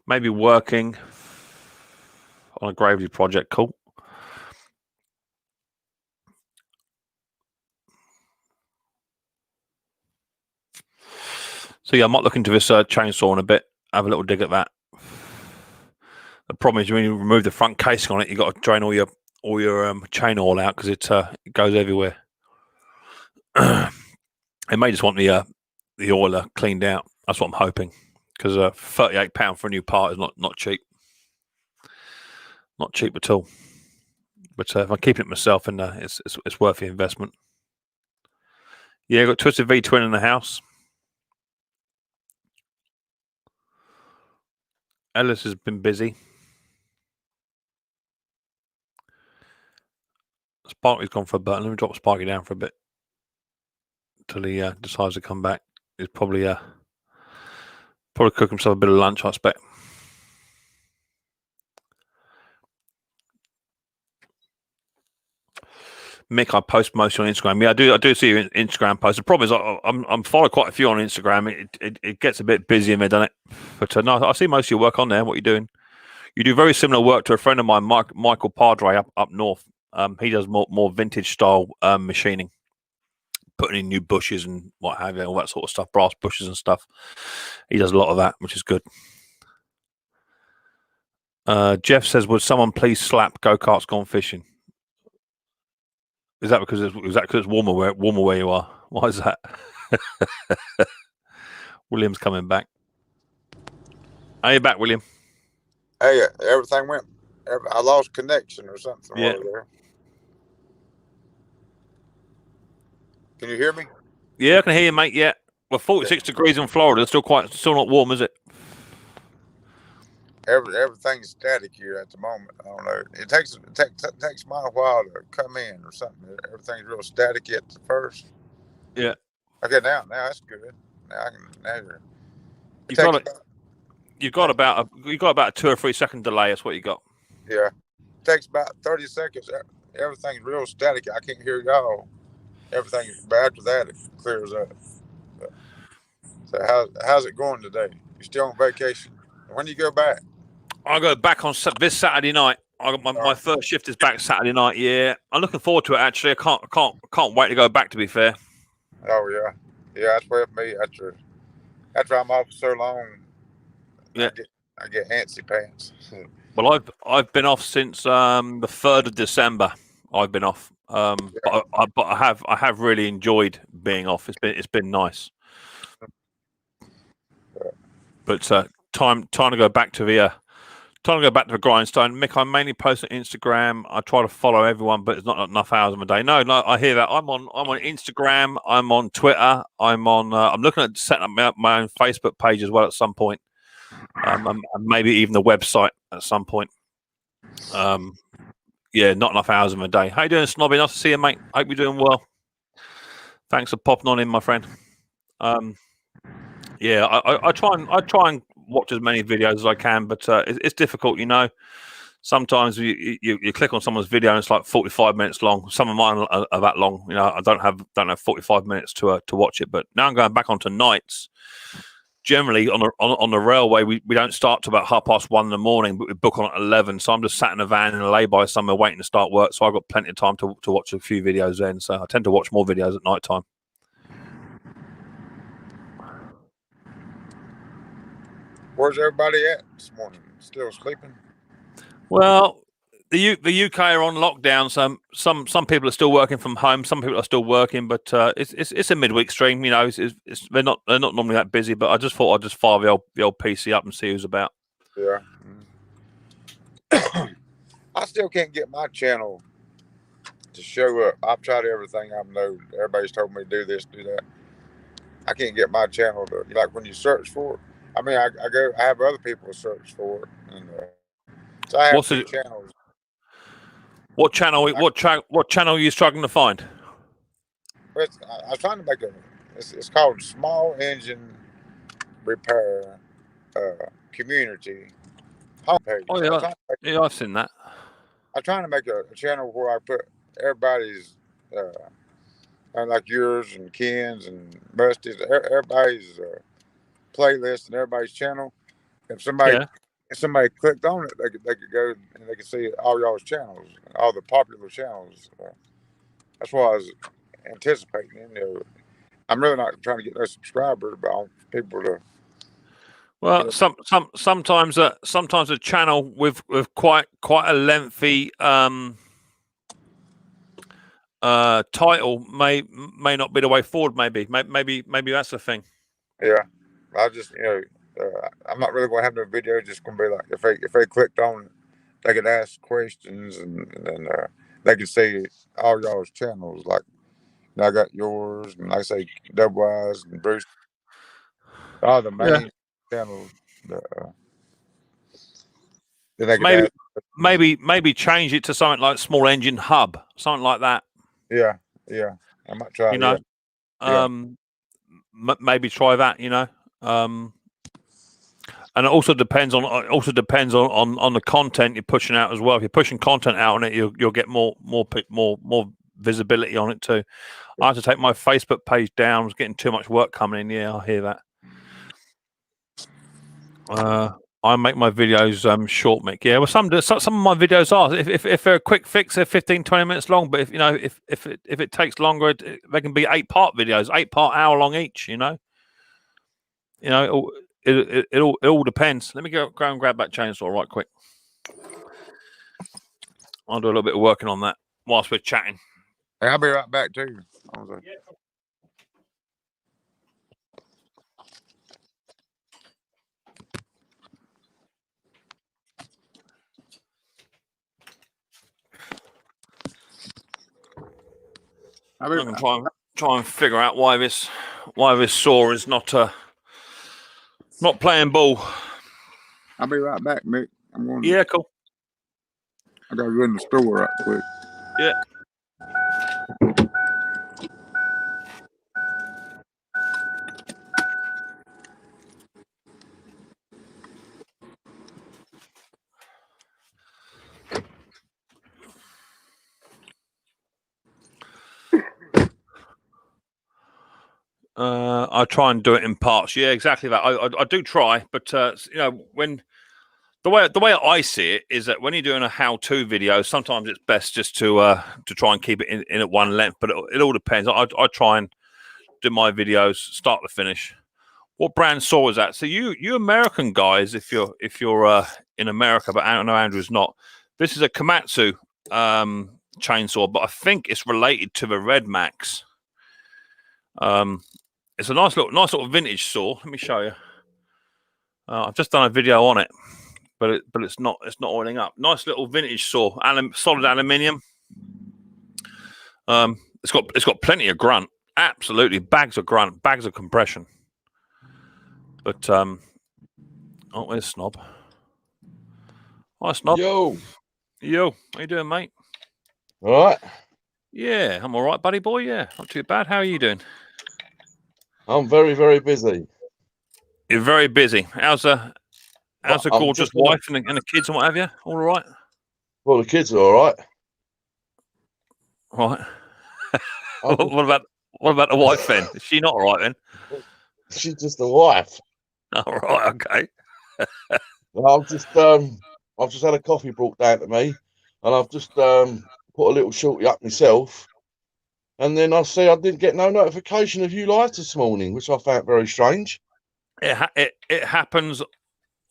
[SPEAKER 1] Maybe working on a gravely project. Cool. So yeah, I might look into this chainsaw in a bit. Have a little dig at that. The problem is when you remove the front casing on it, you got to drain all your chain oil out because it goes everywhere. It may just want the oiler cleaned out. That's what I'm hoping, because £38 for a new part is not cheap. Not cheap at all. But if I'm keeping it myself, and it's worth the investment. Yeah, got Twisted V Twin in the house. Ellis has been busy. Sparky's gone for a button. Let me drop Sparky down for a bit until he decides to come back. He's probably cook himself a bit of lunch, I expect. Mick, I post mostly on Instagram. Yeah, I do see your Instagram posts. The problem is I'm following quite a few on Instagram. It gets a bit busy in there, doesn't it? But no, I see most of your work on there. What you're doing, you do very similar work to a friend of mine, Michael Padre up north. He does more vintage style machining, putting in new bushes and what have you, all that sort of stuff, brass bushes and stuff. He does a lot of that, which is good. Jeff says, "Would someone please slap go-karts gone fishing?" Is that because it's warmer where you are? Why is that? William's coming back. Are you back, William?
[SPEAKER 5] Hey, everything went. I lost connection or something.
[SPEAKER 1] Yeah.
[SPEAKER 5] There. Can you hear me?
[SPEAKER 1] Yeah, I can hear you, mate. Yeah. Well, 46 degrees in Florida. It's still not warm, is it?
[SPEAKER 5] Everything's static here at the moment. I don't know. It takes me a while to come in or something. Everything's real static at the first.
[SPEAKER 1] Yeah.
[SPEAKER 5] Okay, now that's good. Now I can measure.
[SPEAKER 1] You've got about a 2 or 3 second delay. That's what you got.
[SPEAKER 5] Yeah. It takes about 30 seconds. Everything's real static. I can't hear y'all. Everything, but after that, it clears up. So how's it going today? You still on vacation? When do you go back?
[SPEAKER 1] I go back on this Saturday night. I got my first shift is back Saturday night. Yeah, I'm looking forward to it. Actually, I can't wait to go back. To be fair.
[SPEAKER 5] Oh yeah. That's where me after I'm off so long.
[SPEAKER 1] Yeah,
[SPEAKER 5] I get antsy pants.
[SPEAKER 1] Well, I've been off since the 3rd of December. I've been off, but I have really enjoyed being off. It's been nice. But time to go back to the grindstone. Mick, I mainly post on Instagram. I try to follow everyone, but it's not enough hours of a day. No, I hear that. I'm on Instagram. I'm on Twitter. I'm looking at setting up my own Facebook page as well at some point. And maybe even the website at some point. Yeah, not enough hours in a day. How you doing, Snobby? Nice to see you, mate. Hope you're doing well. Thanks for popping on in, my friend. Yeah, I try and watch as many videos as I can, but it's difficult, you know. Sometimes you click on someone's video and it's like 45 minutes long. Some of mine are that long. You know, I don't have 45 minutes to watch it. But now I'm going back onto nights. Generally on the railway, we don't start till about 1:30 in the morning, but we book on at 11. So I'm just sat in a van in a lay-by somewhere waiting to start work. So I've got plenty of time to watch a few videos then. So I tend to watch more videos at night time.
[SPEAKER 5] Where's everybody at this morning? Still sleeping?
[SPEAKER 1] Well, the UK are on lockdown, so some people are still working from home. Some people are still working, but it's a midweek stream. You know, they're not normally that busy. But I just thought I'd just fire the old PC up and see who's about.
[SPEAKER 5] Yeah. I still can't get my channel to show up. I've tried everything I know. Everybody's told me do this, do that. I can't get my channel to, like, when you search for it. I mean, I have other people search for it, and so I have two channels.
[SPEAKER 1] What channel are you struggling to find?
[SPEAKER 5] I was trying to make it's called Small Engine Repair Community Homepage.
[SPEAKER 1] Oh yeah, I've seen that.
[SPEAKER 5] I'm trying to make a channel where I put everybody's, like yours and Ken's and Rusty's, everybody's playlist and everybody's channel. If somebody clicked on it, they could go and they could see all y'all's channels, all the popular channels. That's what I was anticipating. You know, I'm really not trying to get no subscribers, but I want people to.
[SPEAKER 1] Well, you know, sometimes a channel with quite a lengthy title may not be the way forward. Maybe that's the thing.
[SPEAKER 5] Yeah, I just I'm not really going to have no video. Just going to be like if they clicked on it, they could ask questions and then they could see all y'all's channels. Like, I got yours, and like I say, Double Eyes and Bruce, all the main channels.
[SPEAKER 1] Maybe change it to something like Small Engine Hub, something like that.
[SPEAKER 5] Yeah, I might try.
[SPEAKER 1] You know, maybe try that. You know, and it also depends on the content you're pushing out as well. If you're pushing content out on it, you'll get more visibility on it too. I have to take my Facebook page down. I was getting too much work coming in. Yeah, I hear that. I make my videos short, Mick. Yeah, well, some of my videos are. If they're a quick fix, they're 15-20 minutes long. But if it takes longer, they can be 8-part videos, 8-part hour-long each. You know, it all depends. Let me go and grab that chainsaw right quick. I'll do a little bit of working on that whilst we're chatting.
[SPEAKER 5] Hey, I'll be right back too.
[SPEAKER 1] I'm gonna try and figure out why this saw is not playing ball.
[SPEAKER 5] I'll be right back, Mick. I'm going.
[SPEAKER 1] Yeah, cool.
[SPEAKER 5] I gotta go in the store right quick.
[SPEAKER 1] Yeah. I try and do it in parts. Yeah, exactly that. I do try, but when the way I see it is that when you're doing a how-to video, sometimes it's best just to try and keep it in at one length. But it all depends. I try and do my videos start to finish. What brand saw is that? So you American guys, if you're in America, but I know Andrew's not. This is a Komatsu chainsaw, but I think it's related to the Red Max. It's a nice little vintage saw. Let me show you. I've just done a video on it, but it's not oiling up. Nice little vintage saw, solid aluminium. It's got plenty of grunt. Absolutely, bags of grunt, bags of compression. But where's Snob? Hi, Snob.
[SPEAKER 6] Yo,
[SPEAKER 1] how you doing, mate?
[SPEAKER 6] All right.
[SPEAKER 1] Yeah, I'm all right, buddy boy. Yeah, not too bad. How are you doing?
[SPEAKER 6] I'm very, very busy.
[SPEAKER 1] You're very busy. How's a gorgeous wife and the kids and what have you? All right?
[SPEAKER 6] Well, the kids are all right.
[SPEAKER 1] Right. What about the wife then? Is she not all right then?
[SPEAKER 6] She's just a wife.
[SPEAKER 1] All right. Okay.
[SPEAKER 6] I've just had a coffee brought down to me, and I've just put a little shorty up myself, and then I see I didn't get no notification of you live this morning, which I found very strange.
[SPEAKER 1] It happens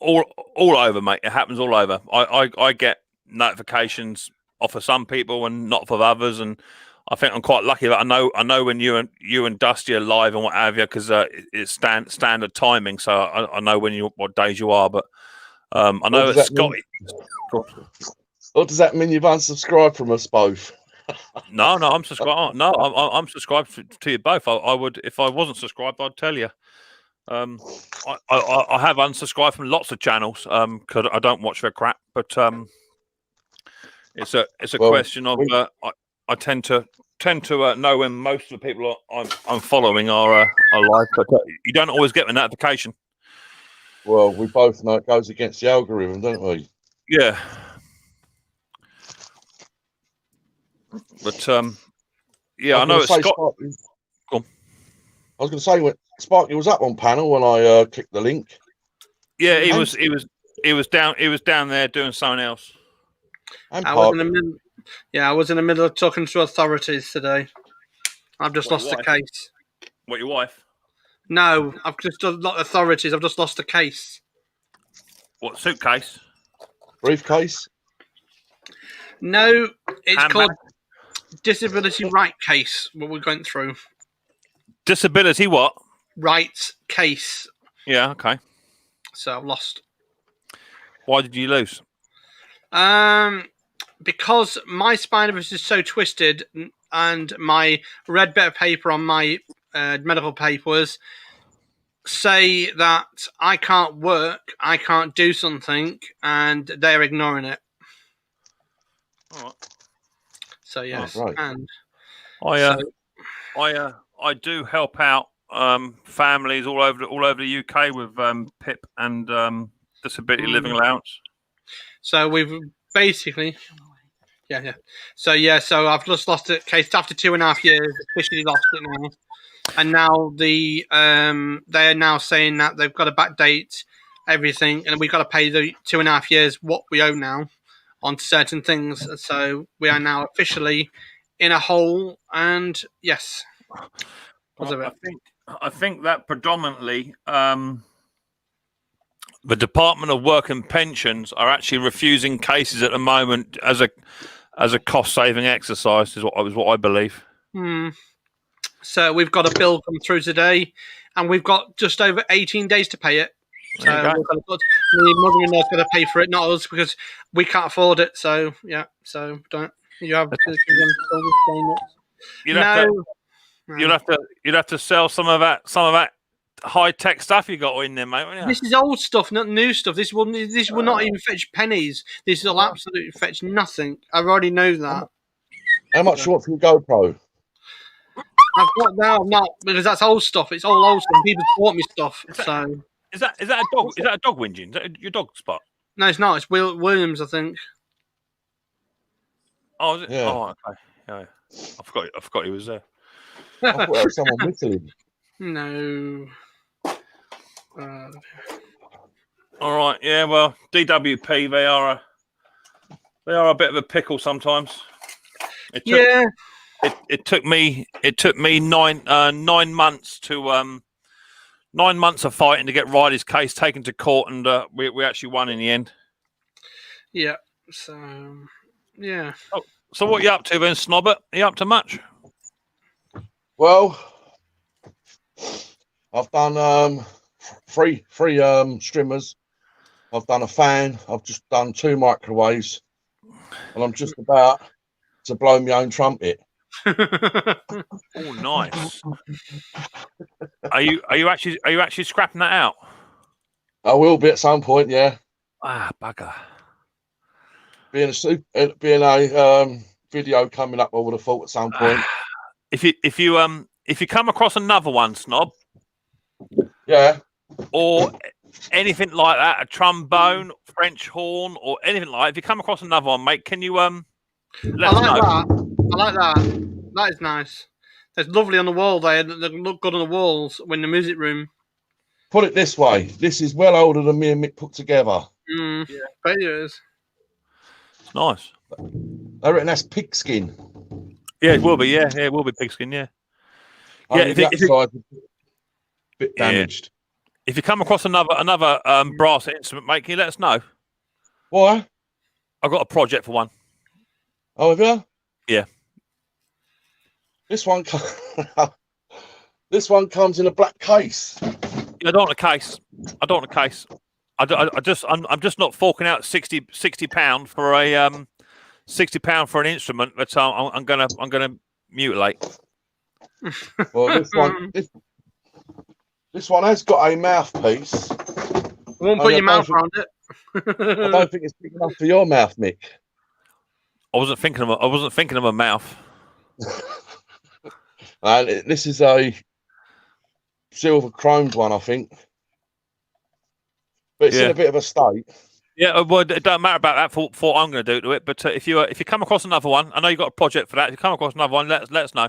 [SPEAKER 1] all over, mate. It happens all over. I get notifications off of some people and not for others, and I think I'm quite lucky that I know when you and Dusty are live and what have you, because it's standard timing, so I know what days you are. But I know that Scotty.
[SPEAKER 6] What does that mean? You've unsubscribed from us both?
[SPEAKER 1] No, I'm subscribed. No, I'm subscribed to you both. I would, if I wasn't subscribed, I'd tell you. I have unsubscribed from lots of channels because I don't watch their crap. But it's a question of I tend to know when most of the people I'm following are live, but you don't always get the notification.
[SPEAKER 6] Well, we both know it goes against the algorithm, don't we?
[SPEAKER 1] Yeah. But yeah, I know it's Scott. Go on.
[SPEAKER 6] I was going to say when Sparky was up on panel when I clicked the link.
[SPEAKER 1] Yeah, he was down there doing something else.
[SPEAKER 2] I was in the middle of talking to authorities today. I've just lost the case.
[SPEAKER 1] What, your wife?
[SPEAKER 2] No, I've just done not authorities. I've just lost the case.
[SPEAKER 1] What, suitcase?
[SPEAKER 6] Briefcase?
[SPEAKER 2] No, it's called disability right case. What we're going through.
[SPEAKER 1] Disability what?
[SPEAKER 2] Rights case.
[SPEAKER 1] Yeah. Okay.
[SPEAKER 2] So I've lost.
[SPEAKER 1] Why did you lose?
[SPEAKER 2] Because my spina bifida is so twisted, and my red bit of paper on my medical papers say that I can't work, I can't do something, and they're ignoring it.
[SPEAKER 1] All right.
[SPEAKER 2] So yes,
[SPEAKER 6] right.
[SPEAKER 2] And
[SPEAKER 1] I do help out families all over the UK with PIP and disability living allowance.
[SPEAKER 2] So we've basically, yeah. So I've just lost the case after 2.5 years. Officially lost it now, and now they are now saying that they've got to backdate everything, and we've got to pay the 2.5 years what we owe now on certain things. So we are now officially in a hole, and yes.
[SPEAKER 1] I think that predominantly the Department of Work and Pensions are actually refusing cases at the moment as a cost-saving exercise. Is what I believe.
[SPEAKER 2] So we've got a bill come through today, and we've got just over 18 days to pay it. So my mother-in-law's got to pay for it, not us, because we can't afford it. So yeah, so don't you have to?
[SPEAKER 1] You'd have to sell some of that high-tech stuff you got in there, mate. Wouldn't you?
[SPEAKER 2] This is old stuff, not new stuff. This will not even fetch pennies. This will absolutely fetch nothing. I already know that.
[SPEAKER 6] How much you want for your GoPro?
[SPEAKER 2] I've got now, not because that's old stuff. It's all old stuff. People bought me stuff.
[SPEAKER 1] Is that a dog? Is that a dog whinging? Is that your dog spot?
[SPEAKER 2] No, it's not. It's Williams, I think.
[SPEAKER 1] Oh, is it?
[SPEAKER 6] Yeah.
[SPEAKER 1] Oh, okay. Yeah. I forgot he was there.
[SPEAKER 6] I thought there was someone whistling.
[SPEAKER 2] No.
[SPEAKER 1] All right. Yeah. Well, DWP, they are a bit of a pickle sometimes. It took me 9 months to 9 months of fighting to get Riley's case taken to court, and we actually won in the end.
[SPEAKER 2] Yeah. So yeah.
[SPEAKER 1] Oh, so what are you up to then, Snobbert? Are you up to much?
[SPEAKER 6] Well, I've done three streamers. I've done a fan. I've just done 2 microwaves, and I'm just about to blow my own trumpet.
[SPEAKER 1] Oh, nice. Are you actually scrapping that out?
[SPEAKER 6] I will be at some point, yeah.
[SPEAKER 1] Ah, bugger.
[SPEAKER 6] Being a video coming up, I would have thought at some point.
[SPEAKER 1] If you come across another one, Snob,
[SPEAKER 6] Yeah.
[SPEAKER 1] or anything like that, a trombone, French horn, or anything like that, if you come across another one, mate, can you let us know?
[SPEAKER 2] I like that. That is nice. That's lovely on the wall there. They look good on the walls in the music room.
[SPEAKER 6] Put it this way, this is well older than me and Mick put together.
[SPEAKER 2] Yeah, bet it is.
[SPEAKER 1] It's nice.
[SPEAKER 6] I reckon that's pigskin.
[SPEAKER 1] Yeah, it will be. Yeah, it will be pigskin. Yeah.
[SPEAKER 6] Only the outside's a bit damaged.
[SPEAKER 1] If you come across another brass instrument, mate, can you let us know?
[SPEAKER 6] Why?
[SPEAKER 1] I've got a project for one.
[SPEAKER 6] Oh, have you?
[SPEAKER 1] Yeah.
[SPEAKER 6] This one, this one comes in a black case.
[SPEAKER 1] Yeah, I don't want a case. I don't want a case. I'm just not forking out £60 for a £60 for an instrument that I'm gonna mutilate.
[SPEAKER 6] Well, this one has got a mouthpiece.
[SPEAKER 2] I won't put your mouth around it.
[SPEAKER 6] I don't think it's big enough for your mouth, Mick.
[SPEAKER 1] I wasn't thinking of a mouth.
[SPEAKER 6] And this is a silver chromed one, I think. But it's in a bit of a state.
[SPEAKER 1] Yeah, well, it don't matter about that for what I'm going to do to it. But if you come across another one, I know you've got a project for that. If you come across another one, let us know.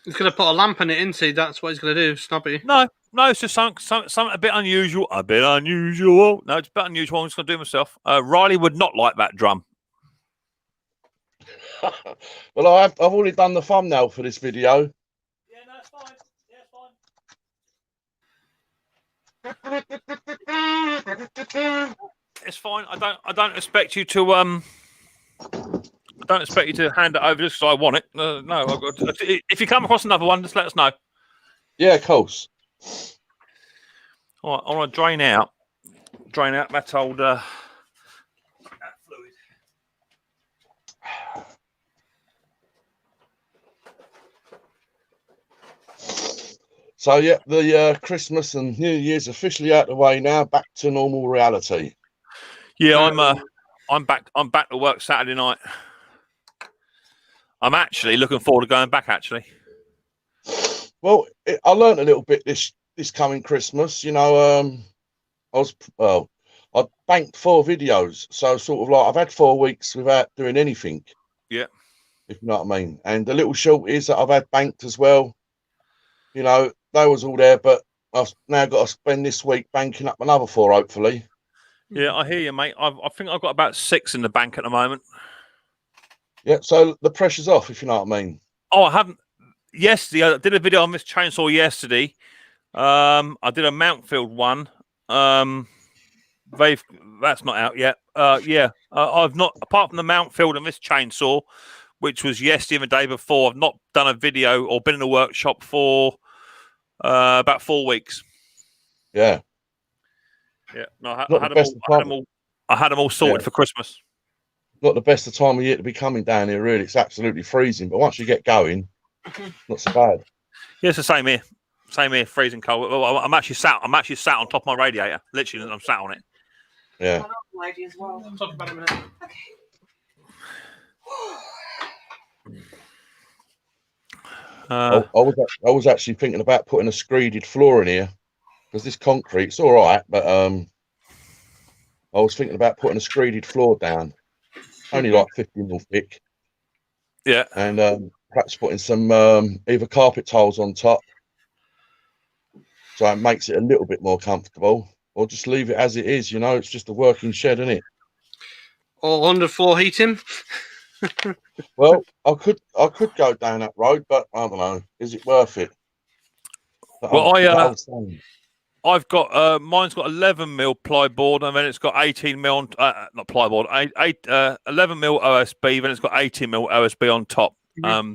[SPEAKER 2] He's going to put a lamp in it, isn't he? That's what he's going to do, Snobby.
[SPEAKER 1] No, it's just something a bit unusual. A bit unusual. No, it's a bit unusual. I'm just going to do it myself. Riley would not like that drum.
[SPEAKER 6] Well, I've already done the thumbnail for this video.
[SPEAKER 1] Yeah, no, it's fine. It's fine. I don't expect you to I don't expect you to hand it over just because I want it. No, if you come across another one, just let us know.
[SPEAKER 6] Yeah, of course.
[SPEAKER 1] All right, I want to drain out that old that fluid.
[SPEAKER 6] So yeah, the Christmas and New Year's officially out of the way now. Back to normal reality.
[SPEAKER 1] Yeah, I'm back to work Saturday night. I'm actually looking forward to going back. Actually,
[SPEAKER 6] well, I learned a little bit this coming Christmas. You know, I banked 4 videos, so sort of like I've had 4 weeks without doing anything.
[SPEAKER 1] Yeah,
[SPEAKER 6] if you know what I mean. And the little shorties that I've had banked as well. You know, they was all there, but I've now got to spend this week banking up another 4, hopefully.
[SPEAKER 1] Yeah, I hear you, mate. I think I've got about 6 in the bank at the moment.
[SPEAKER 6] Yeah, so the pressure's off, if you know what I mean.
[SPEAKER 1] Oh, I haven't. Yesterday, I did a video on this chainsaw yesterday. I did a Mountfield one. That's not out yet. I've not, apart from the Mountfield and this chainsaw, which was yesterday and the day before, I've not done a video or been in a workshop for about 4 weeks.
[SPEAKER 6] Yeah.
[SPEAKER 1] Yeah. No, I had them all sorted for Christmas.
[SPEAKER 6] Not the best of time of year to be coming down here, really. It's absolutely freezing. But once you get going, not so bad.
[SPEAKER 1] Yeah, it's the same here. Same here, freezing cold. I'm actually sat on top of my radiator. Literally, I'm sat on it.
[SPEAKER 6] Yeah.
[SPEAKER 2] As well. I'll talk about it in a minute.
[SPEAKER 6] Okay. I was actually thinking about putting a screeded floor in here because this concrete's all right, but I was thinking about putting a screeded floor down, only like 50 mil thick.
[SPEAKER 1] Yeah,
[SPEAKER 6] and perhaps putting some either carpet tiles on top, so it makes it a little bit more comfortable, or just leave it as it is. You know, it's just a working shed, isn't it?
[SPEAKER 2] Or underfloor heating.
[SPEAKER 6] Well, I could go down that road, but I don't know. Is it worth it?
[SPEAKER 1] Well, I've got mine's got 11 mil plyboard, and then it's got 18 mil not plyboard, 11 mil OSB, then it's got 18 mil OSB on top. Mm-hmm.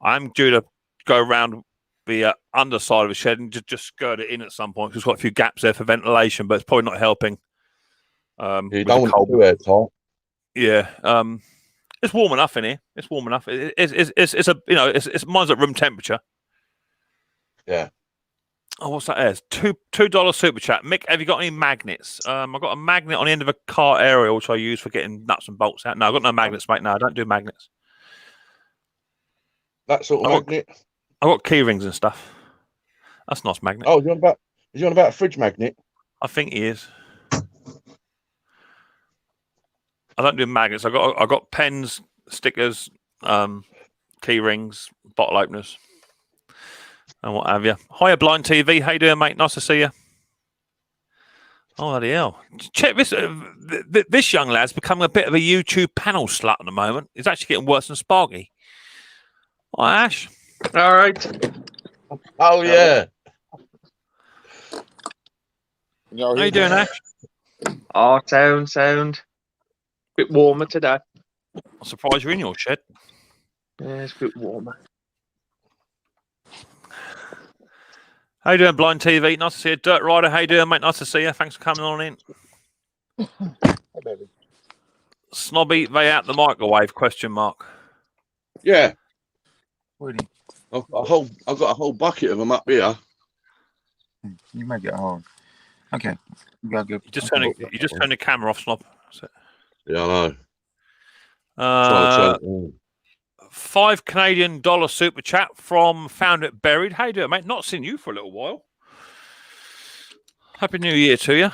[SPEAKER 1] I'm due to go around the underside of the shed and just skirt it in at some point because it's got a few gaps there for ventilation, but it's probably not helping.
[SPEAKER 6] You don't want to do it tight.
[SPEAKER 1] Yeah. It's warm enough in here. It's warm enough. It's mine's at room temperature.
[SPEAKER 6] Yeah.
[SPEAKER 1] Oh, what's that? There's $2 super chat. Mick, have you got any magnets? I've got a magnet on the end of a car aerial which I use for getting nuts and bolts out. No, I've got no magnets, mate. No, I don't do magnets.
[SPEAKER 6] That sort of magnet.
[SPEAKER 1] I've got key rings and stuff. That's a nice magnet.
[SPEAKER 6] Oh, is you on about a fridge magnet?
[SPEAKER 1] I think he is. I don't do magnets. I got pens, stickers, key rings, bottle openers, and what have you. Hiya, Blind TV. How you doing, mate? Nice to see you. Oh, bloody hell. Check this. This young lad's becoming a bit of a YouTube panel slut at the moment. He's actually getting worse than Sparky. Hi, Ash.
[SPEAKER 2] All right.
[SPEAKER 6] Oh, yeah.
[SPEAKER 5] You know,
[SPEAKER 1] How you doing, Ash?
[SPEAKER 2] Oh, sound. Bit warmer today.
[SPEAKER 1] I'm surprised you're in your shed.
[SPEAKER 2] Yeah, it's a bit warmer.
[SPEAKER 1] How you doing, Blind TV? Nice to see you. Dirt Rider, how you doing, mate? Nice to see you. Thanks for coming on in.
[SPEAKER 5] hey, baby.
[SPEAKER 1] Snobby, they out the microwave? Question mark.
[SPEAKER 6] Yeah.
[SPEAKER 5] Woody,
[SPEAKER 6] I've got a whole bucket of them up here.
[SPEAKER 5] you might get home. Okay. You gotta go.
[SPEAKER 1] You just turn the camera off, Snob.
[SPEAKER 6] Yeah, I know.
[SPEAKER 1] $5 Canadian super chat from Found It Buried. How you doing, mate? Not seen you for a little while. Happy New Year to you.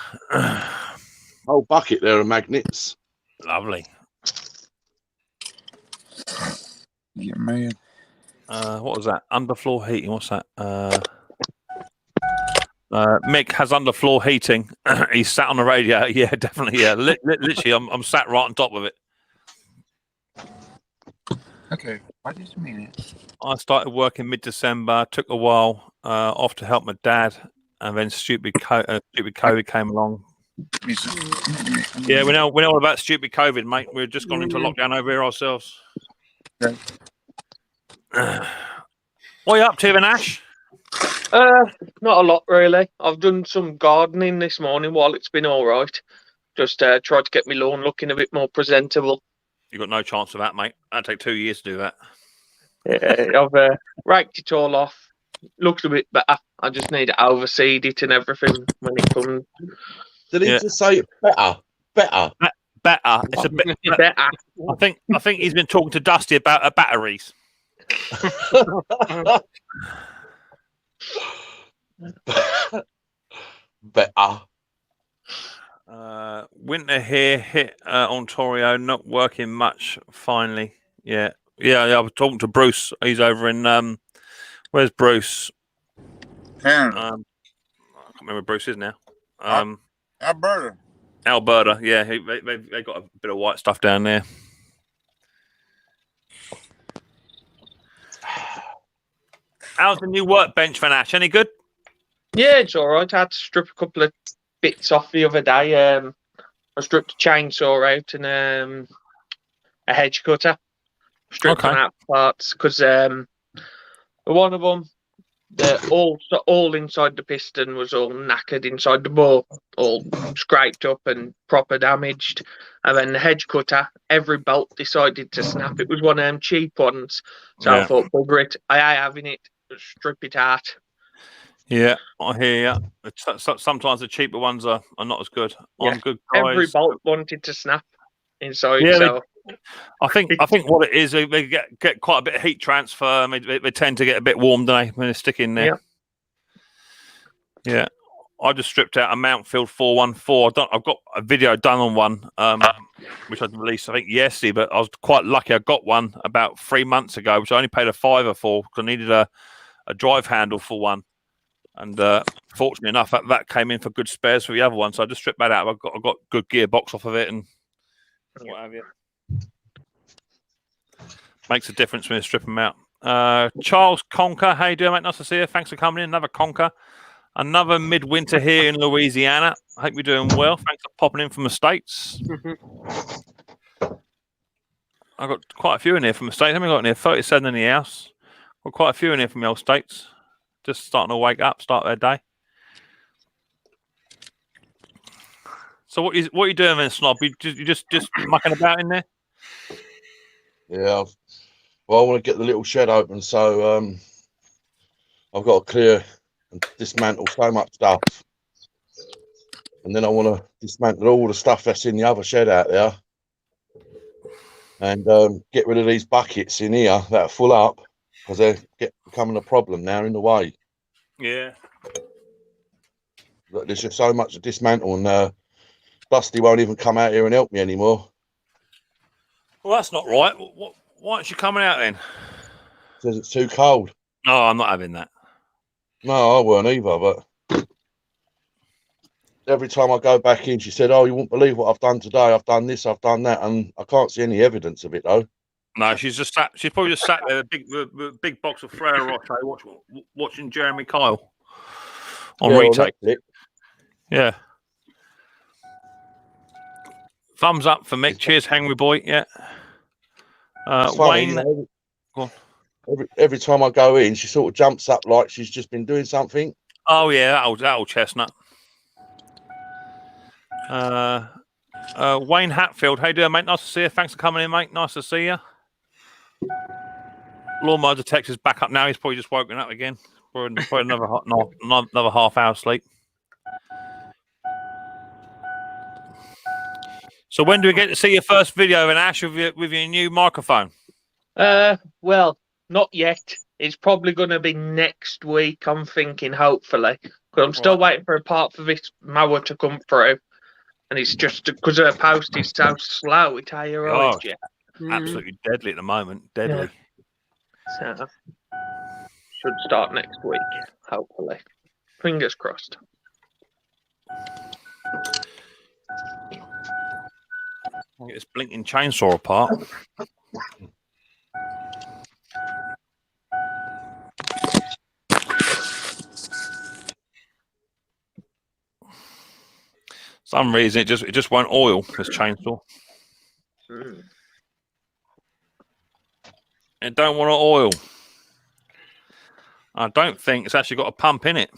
[SPEAKER 6] Whole bucket there of magnets.
[SPEAKER 1] Lovely.
[SPEAKER 5] Yeah, man.
[SPEAKER 1] What was that? Underfloor heating. What's that? Mick has underfloor heating. He's sat on the radio. Yeah, definitely. Yeah, literally, I'm sat right on top of it.
[SPEAKER 5] Okay. Why did you mean it?
[SPEAKER 1] I started working mid-December. Took a while off to help my dad, and then stupid COVID came along. Yeah, we know all about stupid COVID, mate. We've just gone into lockdown over here ourselves.
[SPEAKER 5] Okay.
[SPEAKER 1] What are you up to, then, Ash?
[SPEAKER 2] Not a lot really. I've done some gardening this morning while it's been all right. Just tried to get my lawn looking a bit more presentable.
[SPEAKER 1] You've got no chance of that, mate. That'd take 2 years to do that.
[SPEAKER 2] Yeah, I've raked it all off. Looks a bit better. I just need to overseed it and everything when it comes.
[SPEAKER 6] Did he just say better? Better.
[SPEAKER 1] Better. It's a bit
[SPEAKER 2] better.
[SPEAKER 1] I think he's been talking to Dusty about batteries.
[SPEAKER 6] Better.
[SPEAKER 1] Winter here hit Ontario, not working much. Finally, yeah. I was talking to Bruce. He's over in where's Bruce?
[SPEAKER 5] Canada.
[SPEAKER 1] I can't remember where Bruce is now.
[SPEAKER 5] Alberta.
[SPEAKER 1] Alberta. Yeah, they got a bit of white stuff down there. How's the new workbench for Nash? Any good?
[SPEAKER 2] Yeah, it's all right. I had to strip a couple of bits off the other day. I stripped a chainsaw out and a hedge cutter. Stripped on out parts because one of them, all inside the piston was all knackered inside the bore, all scraped up and proper damaged. And then the hedge cutter, every bolt decided to snap. It was one of them cheap ones, so I thought, bugger it, I ain't having it. Strip it out.
[SPEAKER 1] Yeah, I hear you. Sometimes the cheaper ones are not as good.
[SPEAKER 2] Yeah.
[SPEAKER 1] I'm good, guys.
[SPEAKER 2] Every bolt wanted to snap inside.
[SPEAKER 1] Yeah,
[SPEAKER 2] so
[SPEAKER 1] I think what it is, they get quite a bit of heat transfer. I mean, they tend to get a bit warm, don't they, when they stick in there? Yeah. I just stripped out a Mountfield 414. I've got a video done on one, which I released, I think, yesterday, but I was quite lucky. I got one about 3 months ago, which I only paid a $5 for because I needed a drive handle for one. And fortunately enough, that came in for good spares for the other one. So I just stripped that out. I got good gearbox off of it and what have you. Makes a difference when you strip them out. Charles Conker, how you doing, mate? Nice to see you. Thanks for coming in. Another Conker. Another midwinter here in Louisiana. I hope you're doing well. Thanks for popping in from the States. I've got quite a few in here from the States. How many got in here? 37 in the house. Got quite a few in here from the old States. Just starting to wake up, start their day. So what are you doing then, Snob? You just mucking about in there?
[SPEAKER 6] Yeah. Well, I want to get the little shed open, so I've got to clear and dismantle so much stuff. And then I want to dismantle all the stuff that's in the other shed out there and get rid of these buckets in here that are full up because they're becoming a problem now in the way.
[SPEAKER 1] Yeah.
[SPEAKER 6] There's just so much to dismantle, and Dusty won't even come out here and help me anymore.
[SPEAKER 1] Well, that's not right. Why aren't you coming out then?
[SPEAKER 6] Says it's too cold.
[SPEAKER 1] No, I'm not having that.
[SPEAKER 6] No, I weren't either, but every time I go back in, she said, "Oh, you won't believe what I've done today. I've done this, I've done that," and I can't see any evidence of it though.
[SPEAKER 1] No, she's probably just sat there with a big box of Ferrero Rocher watching Jeremy Kyle on retake. Yeah. Thumbs up for Mick. Cheers, Hangry Boy. Yeah.
[SPEAKER 6] Funny,
[SPEAKER 1] Wayne.
[SPEAKER 6] you know, every time I go in, she sort of jumps up like she's just been doing something.
[SPEAKER 1] Oh yeah, that old chestnut. Wayne Hatfield, how you doing, mate? Nice to see you. Thanks for coming in, mate. Nice to see you. Lawnmower Detective's back up now. He's probably just woken up again for another half hour sleep. So when do we get to see your first video, and Ash, with your new microphone?
[SPEAKER 7] Well, not yet. It's probably going to be next week, I'm thinking, hopefully. Because I'm still waiting for a part for this mower to come through. And it's just because her post is so slow, it's higher yet.
[SPEAKER 1] Absolutely deadly at the moment. Deadly.
[SPEAKER 7] Yeah. So, should start next week, hopefully. Fingers crossed.
[SPEAKER 1] I'll get this blinking chainsaw apart. Some reason it just won't oil, this chainsaw. It don't want to oil. I don't think it's actually got a pump in it.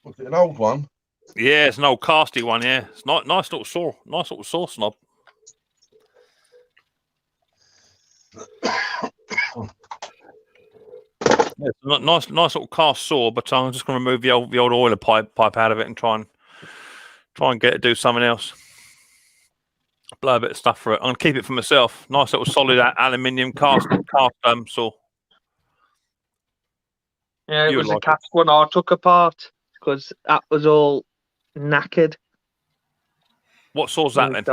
[SPEAKER 6] Was it an old one?
[SPEAKER 1] Yeah, it's an old casty one. Yeah, it's not nice little saw snob. Yeah, it's a nice little cast saw, but I'm just going to remove the old oiler pipe out of it and try and get it to do something else. Blow a bit of stuff for it. I'm going to keep it for myself. Nice little solid aluminium cast saw.
[SPEAKER 7] Yeah, it was a cast one I took apart because that was all knackered.
[SPEAKER 1] What saw's that then?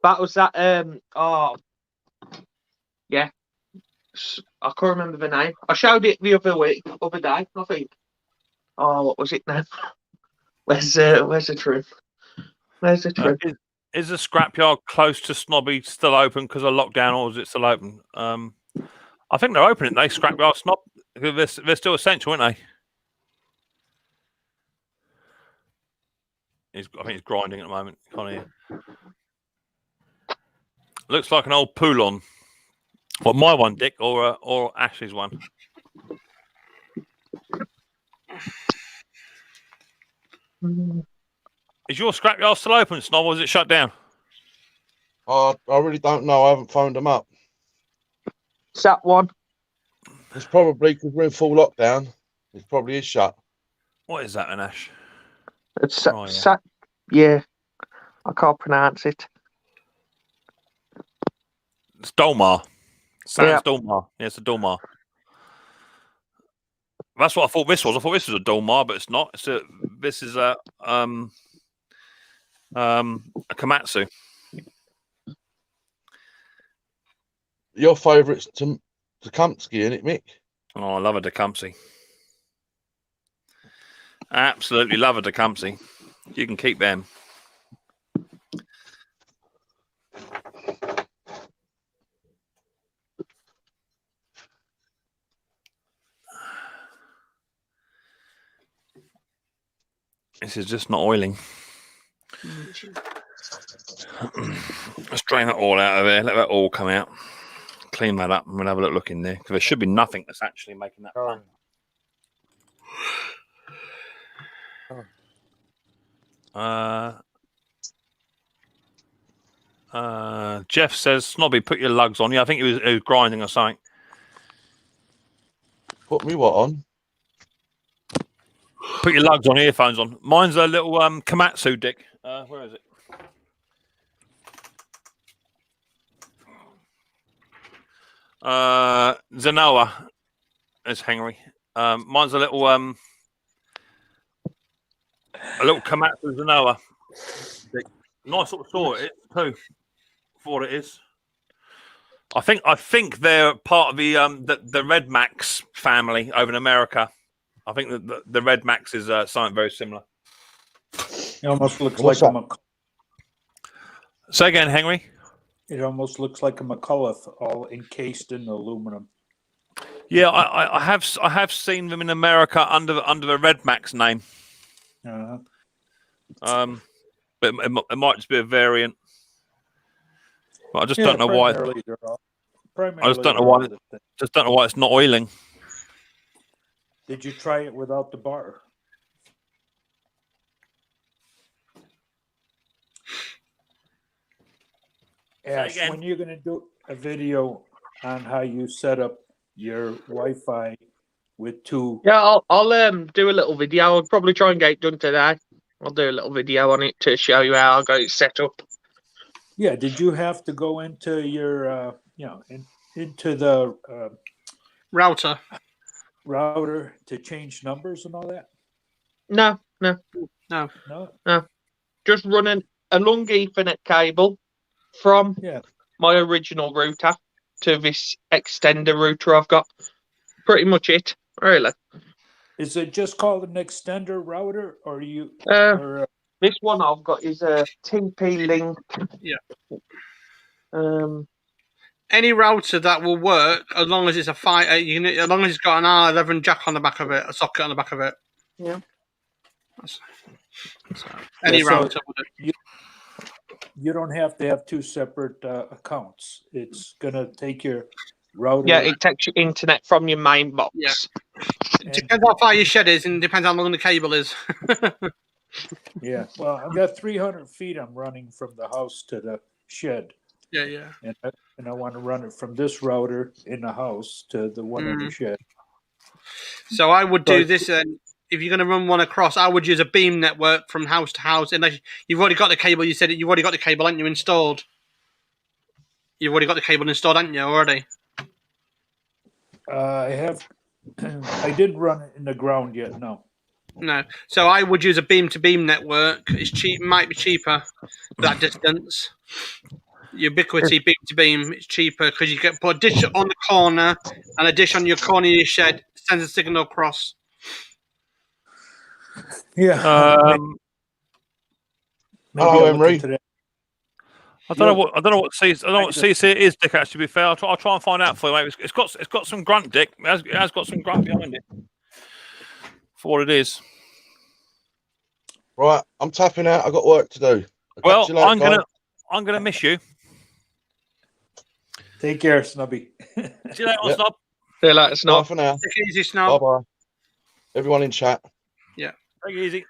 [SPEAKER 7] That was that. Yeah. I can't remember the name. I showed it the other day, I think. Oh, what was it now? Where's the trim? Where's the trim?
[SPEAKER 1] Is the scrapyard close to Snobby still open because of lockdown, or is it still open? I think they're open, aren't they? Scrapyard Snob. They're still essential, aren't they? I think he's grinding at the moment. Can't hear. Looks like an old Poulon. Well, my one, Dick, or Ashley's one. Is your scrapyard still open, Snob, or is it shut down?
[SPEAKER 6] I really don't know. I haven't phoned them up.
[SPEAKER 7] It's that one.
[SPEAKER 6] It's probably because we're in full lockdown. It probably is shut.
[SPEAKER 1] What is that, then, Ash?
[SPEAKER 7] It's yeah. I can't pronounce it.
[SPEAKER 1] It's Dolmar. Sans Dolmar. Yeah, it's a Dolmar. That's what I thought this was. I thought this was a Dolmar, but it's not. This is a Komatsu.
[SPEAKER 6] Your favourite's Tecumseh, isn't it, Mick?
[SPEAKER 1] Oh, I love a Tecumseh. Absolutely love a Tecumseh. You can keep them. This is just not oiling. Let's drain it all out of there. Let that all come out. Clean that up and we'll have a look in there. Because there should be nothing that's actually making that fun. Jeff says, Snobby, put your lugs on. Yeah, I think he was grinding or something.
[SPEAKER 6] Put me what on?
[SPEAKER 1] Put your lugs on, earphones on. Mine's a little Komatsu, Dick. Where is it? Zenoa is Henry. Mine's a little Komatsu Zenoa. Nice little saw it too. For what it is. I think they're part of the Red Max family over in America. I think that the Red Max is something very similar.
[SPEAKER 8] It almost looks like a
[SPEAKER 1] Say again, Henry.
[SPEAKER 8] It almost looks like a McCullough, all encased in aluminum.
[SPEAKER 1] Yeah, I have seen them in America under the Red Max name.
[SPEAKER 8] Uh-huh.
[SPEAKER 1] But it might just be a variant. But I just don't know why. I just don't know why. Just don't know why it's not oiling.
[SPEAKER 8] Did you try it without the bar? Ash, when you're going to do a video on how you set up your Wi-Fi with two...
[SPEAKER 7] Yeah, I'll do a little video. I'll probably try and get it done today. I'll do a little video on it to show you how I got it set up.
[SPEAKER 8] Yeah, did you have to go into your, into the
[SPEAKER 2] router
[SPEAKER 8] to change numbers and all that?
[SPEAKER 7] No. Just running a long Ethernet cable from my original router to this extender router I've got. Pretty much it, really.
[SPEAKER 8] Is it just called an extender router, or you?
[SPEAKER 7] This one I've got is a TP link.
[SPEAKER 2] Yeah.
[SPEAKER 7] Any
[SPEAKER 2] router that will work as long as it's a as long as it's got an R11 jack on the back of it, a socket on the back of it.
[SPEAKER 7] Yeah.
[SPEAKER 2] Any router will do.
[SPEAKER 8] You don't have to have two separate accounts. It's gonna take your router.
[SPEAKER 7] Yeah, it takes your internet from your main box.
[SPEAKER 2] Yeah. It depends how far your shed is, and depends how long the cable is.
[SPEAKER 8] Yeah. Well, I've got 300 feet. I'm running from the house to the shed.
[SPEAKER 2] Yeah.
[SPEAKER 8] And I want to run it from this router in the house to the one in the shed.
[SPEAKER 2] So I would do this. If you're going to run one across, I would use a beam network from house to house. Unless you've already got the cable. You said you've already got the cable, haven't you, installed? You've already got the cable installed, haven't you, already?
[SPEAKER 8] I have. I didn't run it in the ground yet, no.
[SPEAKER 2] No. So I would use a beam-to-beam network. It's cheap. Might be cheaper that distance. Ubiquity beam-to-beam. It's cheaper because you get put a dish on the corner and a dish on your corner of your shed. Sends a signal across.
[SPEAKER 8] Yeah.
[SPEAKER 6] Hello, Emery.
[SPEAKER 1] I don't know what CC is, Dick. Actually, to be fair, I'll try and find out for you, mate. It's got some grunt, Dick. It has got some grunt behind it for what it is.
[SPEAKER 6] Right, I'm tapping out. I've got work to do.
[SPEAKER 1] Well, I'm gonna miss you.
[SPEAKER 8] Take care, Snubby.
[SPEAKER 1] See you later, Snub.
[SPEAKER 7] See you later, Snub.
[SPEAKER 6] Bye for now.
[SPEAKER 2] Take it easy, Snub.
[SPEAKER 6] Bye bye. Everyone in chat.
[SPEAKER 2] Yeah.
[SPEAKER 1] Take it easy.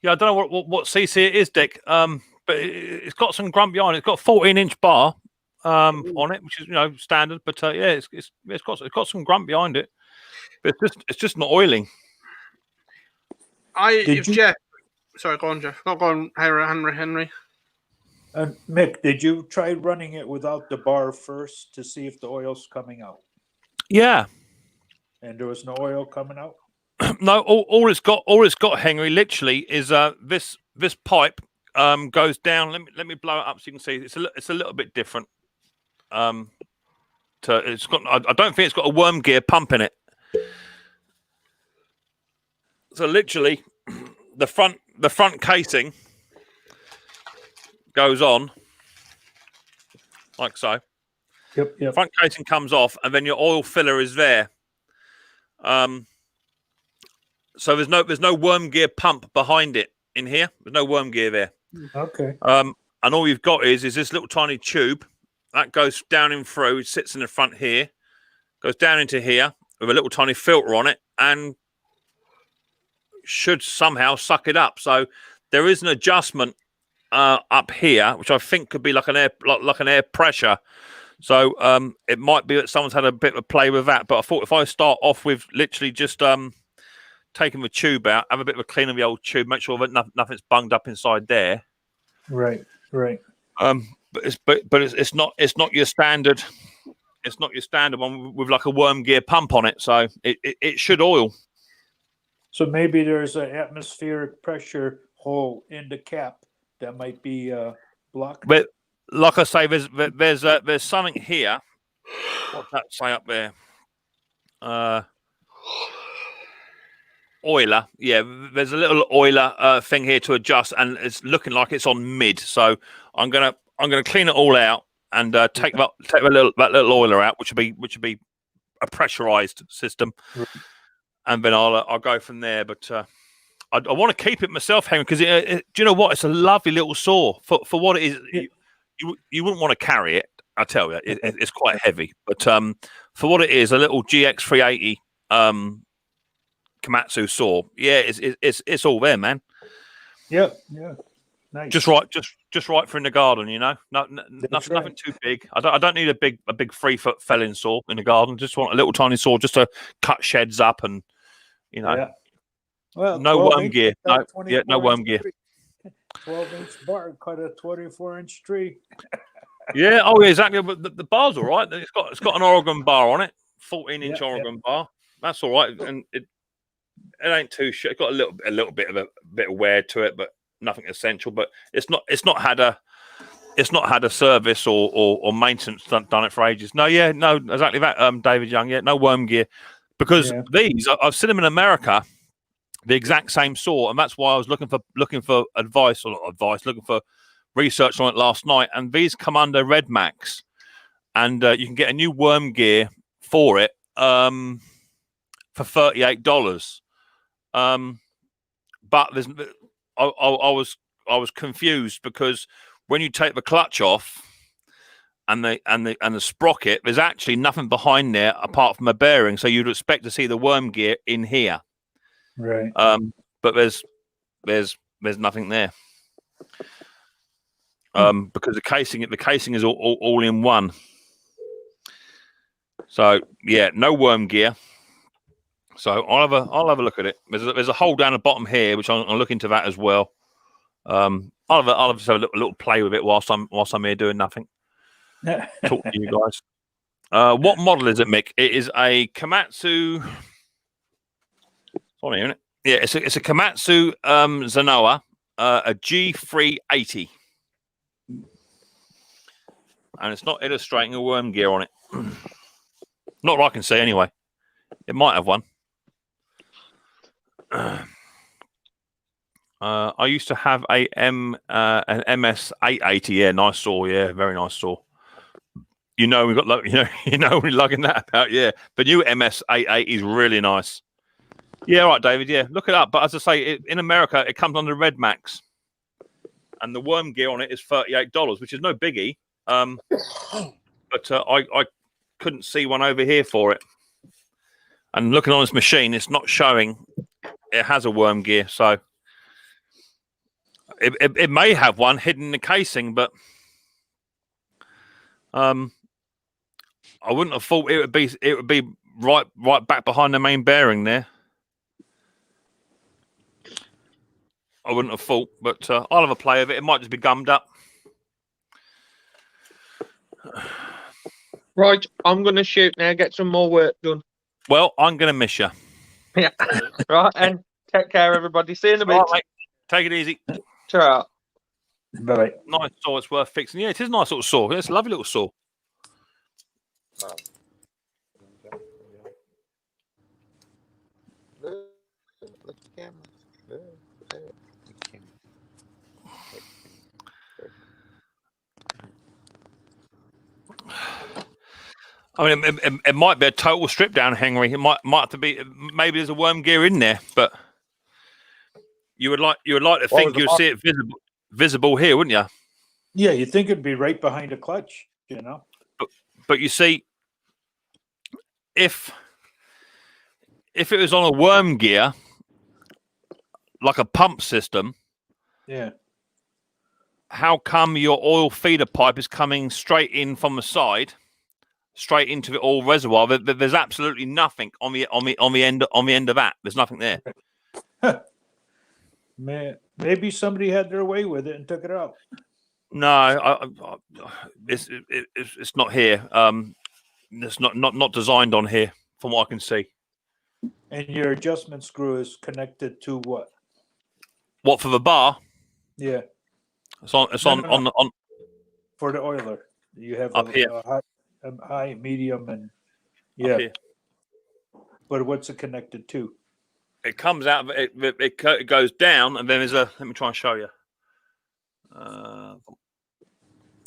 [SPEAKER 1] Yeah, I don't know what CC it is, Dick. But it's got some grunt behind it. It's got a 14-inch bar on it, which is standard. But yeah, it's got some grunt behind it. But it's just not oiling.
[SPEAKER 2] Jeff, sorry, go on, Jeff. Not go on, Henry.
[SPEAKER 8] Mick, did you try running it without the bar first to see if the oil's coming out?
[SPEAKER 1] Yeah.
[SPEAKER 8] And there was no oil coming out?
[SPEAKER 1] No, all it's got, Henry, literally is this pipe goes down. Let me blow it up so you can see. It's a little bit different. I don't think it's got a worm gear pump in it. So literally, the front casing goes on like so.
[SPEAKER 8] Yep.
[SPEAKER 1] Front casing comes off, and then your oil filler is there. So there's no worm gear pump behind it in here. There's no worm gear there.
[SPEAKER 8] Okay.
[SPEAKER 1] And all you've got is this little tiny tube that goes down in through, sits in the front here, goes down into here with a little tiny filter on it, and should somehow suck it up. So there is an adjustment up here, which I think could be like an air pressure So it might be that someone's had a bit of a play with that. But I thought if I start off with literally just taking the tube out, have a bit of a clean of the old tube, make sure that nothing's bunged up inside there.
[SPEAKER 8] Right.
[SPEAKER 1] But it's not your standard. It's not your standard one with like a worm gear pump on it. So it should oil.
[SPEAKER 8] So maybe there's an atmospheric pressure hole in the cap that might be blocked.
[SPEAKER 1] But like I say, there's something here. What's that say up there? Oiler. Yeah, there's a little oiler thing here to adjust, and it's looking like it's on mid. So I'm gonna clean it all out and take that little oiler out, which would be a pressurized system, and then I'll go from there. But I want to keep it myself, Henry, because do you know what? It's a lovely little saw for what it is. You wouldn't want to carry it. I tell you, it's quite heavy. But for what it is, a little GX 380 Komatsu saw. Yeah, it's all there, man.
[SPEAKER 8] Yeah. Nice.
[SPEAKER 1] Just right for in the garden, you know. Nothing too big. I don't need a big 3-foot felling saw in the garden. Just want a little tiny saw just to cut sheds up and you know.
[SPEAKER 8] Yeah. Well,
[SPEAKER 1] no worm gear. No worm gear.
[SPEAKER 8] 12-inch bar cut a 24-inch tree.
[SPEAKER 1] Yeah. Oh, yeah, exactly. But the bar's all right. It's got an Oregon bar on it, 14-inch Oregon bar. That's all right, and it ain't too shit. It's got a little bit of wear to it, but nothing essential. But it's not had a service or maintenance done it for ages. No, exactly that. David Young, no worm gear, because these I've seen them in America, the exact same saw, and that's why I was looking for advice, looking for research on it last night. And these come under Red Max, and you can get a new worm gear for it for $38. But I was confused because when you take the clutch off and the sprocket, there's actually nothing behind there apart from a bearing. So you'd expect to see the worm gear in here,
[SPEAKER 8] right?
[SPEAKER 1] But there's nothing there, because the casing is all in one. So yeah, no worm gear. So I'll have a look at it. There's a hole down the bottom here, which I'll look into that as well. I'll just have a little play with it whilst I'm here doing nothing. Talk to you guys. What model is it, Mick? It is a Komatsu. Hold on a minute. Yeah, it's a Komatsu Zenoa, a G380, and it's not illustrating a worm gear on it. Not that I can see, anyway. It might have one. I used to have an MS 880. Yeah, nice saw. Yeah, very nice saw. We got we're lugging that about. Yeah, the new MS 880 is really nice. Yeah, all right, David. Yeah, look it up. But as I say, in America, it comes under Red Max, and the worm gear on it is $38, which is no biggie. But I couldn't see one over here for it. And looking on this machine, it's not showing it has a worm gear, so it may have one hidden in the casing, but I wouldn't have thought it would be right back behind the main bearing there. I wouldn't have thought, but I'll have a play of it. It might just be gummed up.
[SPEAKER 7] Right, I'm going to shoot now, get some more work done.
[SPEAKER 1] Well, I'm going to miss you.
[SPEAKER 7] Yeah. Right, and take care, everybody. See you in a bit.
[SPEAKER 1] Right, mate. Take it easy.
[SPEAKER 7] Ta-ra.
[SPEAKER 8] Bye.
[SPEAKER 1] Nice saw. It's worth fixing. Yeah, it is a nice little saw. It's a lovely little saw. I mean, it might be a total strip down, Henry. It might have to be. Maybe there's a worm gear in there, but you would like to think you'd see it visible here, wouldn't you?
[SPEAKER 8] Yeah, you'd think it'd be right behind a clutch, you know.
[SPEAKER 1] But you see, if it was on a worm gear, like a pump system,
[SPEAKER 8] yeah.
[SPEAKER 1] How come your oil feeder pipe is coming straight in from the side? straight into the oil reservoir. There's absolutely nothing on the end of that. There's nothing there.
[SPEAKER 8] Maybe somebody had their way with it and took it out.
[SPEAKER 1] No, it's not here. It's not designed on here, from what I can see.
[SPEAKER 8] And your adjustment screw is connected to what?
[SPEAKER 1] What, for the bar?
[SPEAKER 8] Yeah.
[SPEAKER 1] It's on
[SPEAKER 8] for the oiler. You have
[SPEAKER 1] up here.
[SPEAKER 8] A high, medium, and yeah.
[SPEAKER 1] Up here.
[SPEAKER 8] But what's it connected to?
[SPEAKER 1] It comes out. It goes down, and then there's a. Let me try and show you.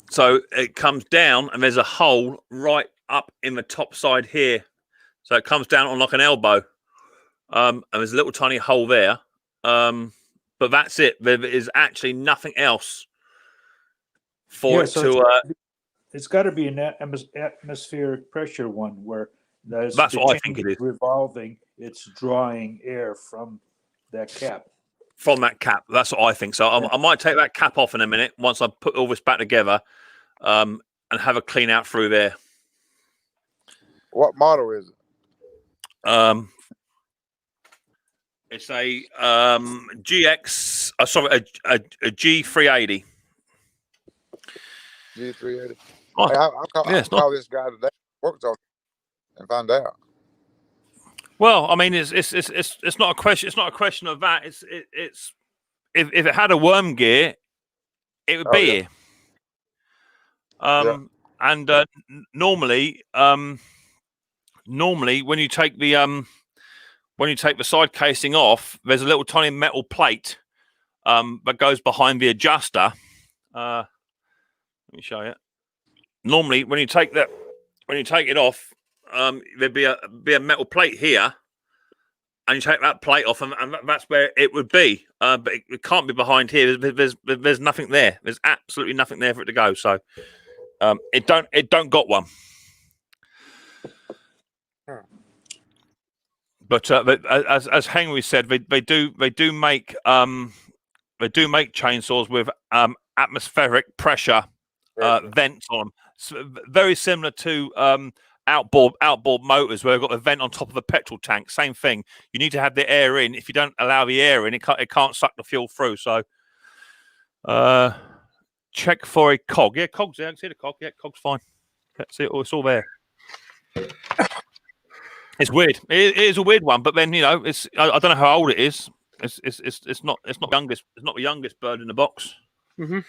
[SPEAKER 1] So it comes down, and there's a hole right up in the top side here. So it comes down on like an elbow, and there's a little tiny hole there. But that's it. There is actually nothing else for it to.
[SPEAKER 8] It's got to be an atmospheric pressure one where
[SPEAKER 1] that's what I think it is.
[SPEAKER 8] Revolving, it's drawing air from that cap.
[SPEAKER 1] From that cap, that's what I think. So I might take that cap off in a minute once I put all this back together, and have a clean out through there.
[SPEAKER 5] What model is it?
[SPEAKER 1] It's a GX. Sorry, a G380.
[SPEAKER 5] G380.
[SPEAKER 1] Oh,
[SPEAKER 5] hey, I'll call this guy today. Works on it and find out.
[SPEAKER 1] Well, I mean, it's not a question. It's not a question of that. It's if it had a worm gear, it would be here. And normally when you take the side casing off, there's a little tiny metal plate that goes behind the adjuster. Let me show you. Normally, when you take it off, there'd be a metal plate here, and you take that plate off, and that's where it would be. But it can't be behind here. There's nothing there. There's absolutely nothing there for it to go. So it don't got one. But as Henry said, they do make chainsaws with atmospheric pressure vents on them. So very similar to outboard motors, where they've got a vent on top of the petrol tank. Same thing. You need to have the air in. If you don't allow the air in, it can't suck the fuel through. So check for a cog. Yeah, cog's there. I can see the cog. Yeah, cog's fine. That's it. It's all there. It's weird. It is a weird one, but then it's. I don't know how old it is. It's not youngest. It's not the youngest bird in the box.
[SPEAKER 2] Mm-hmm.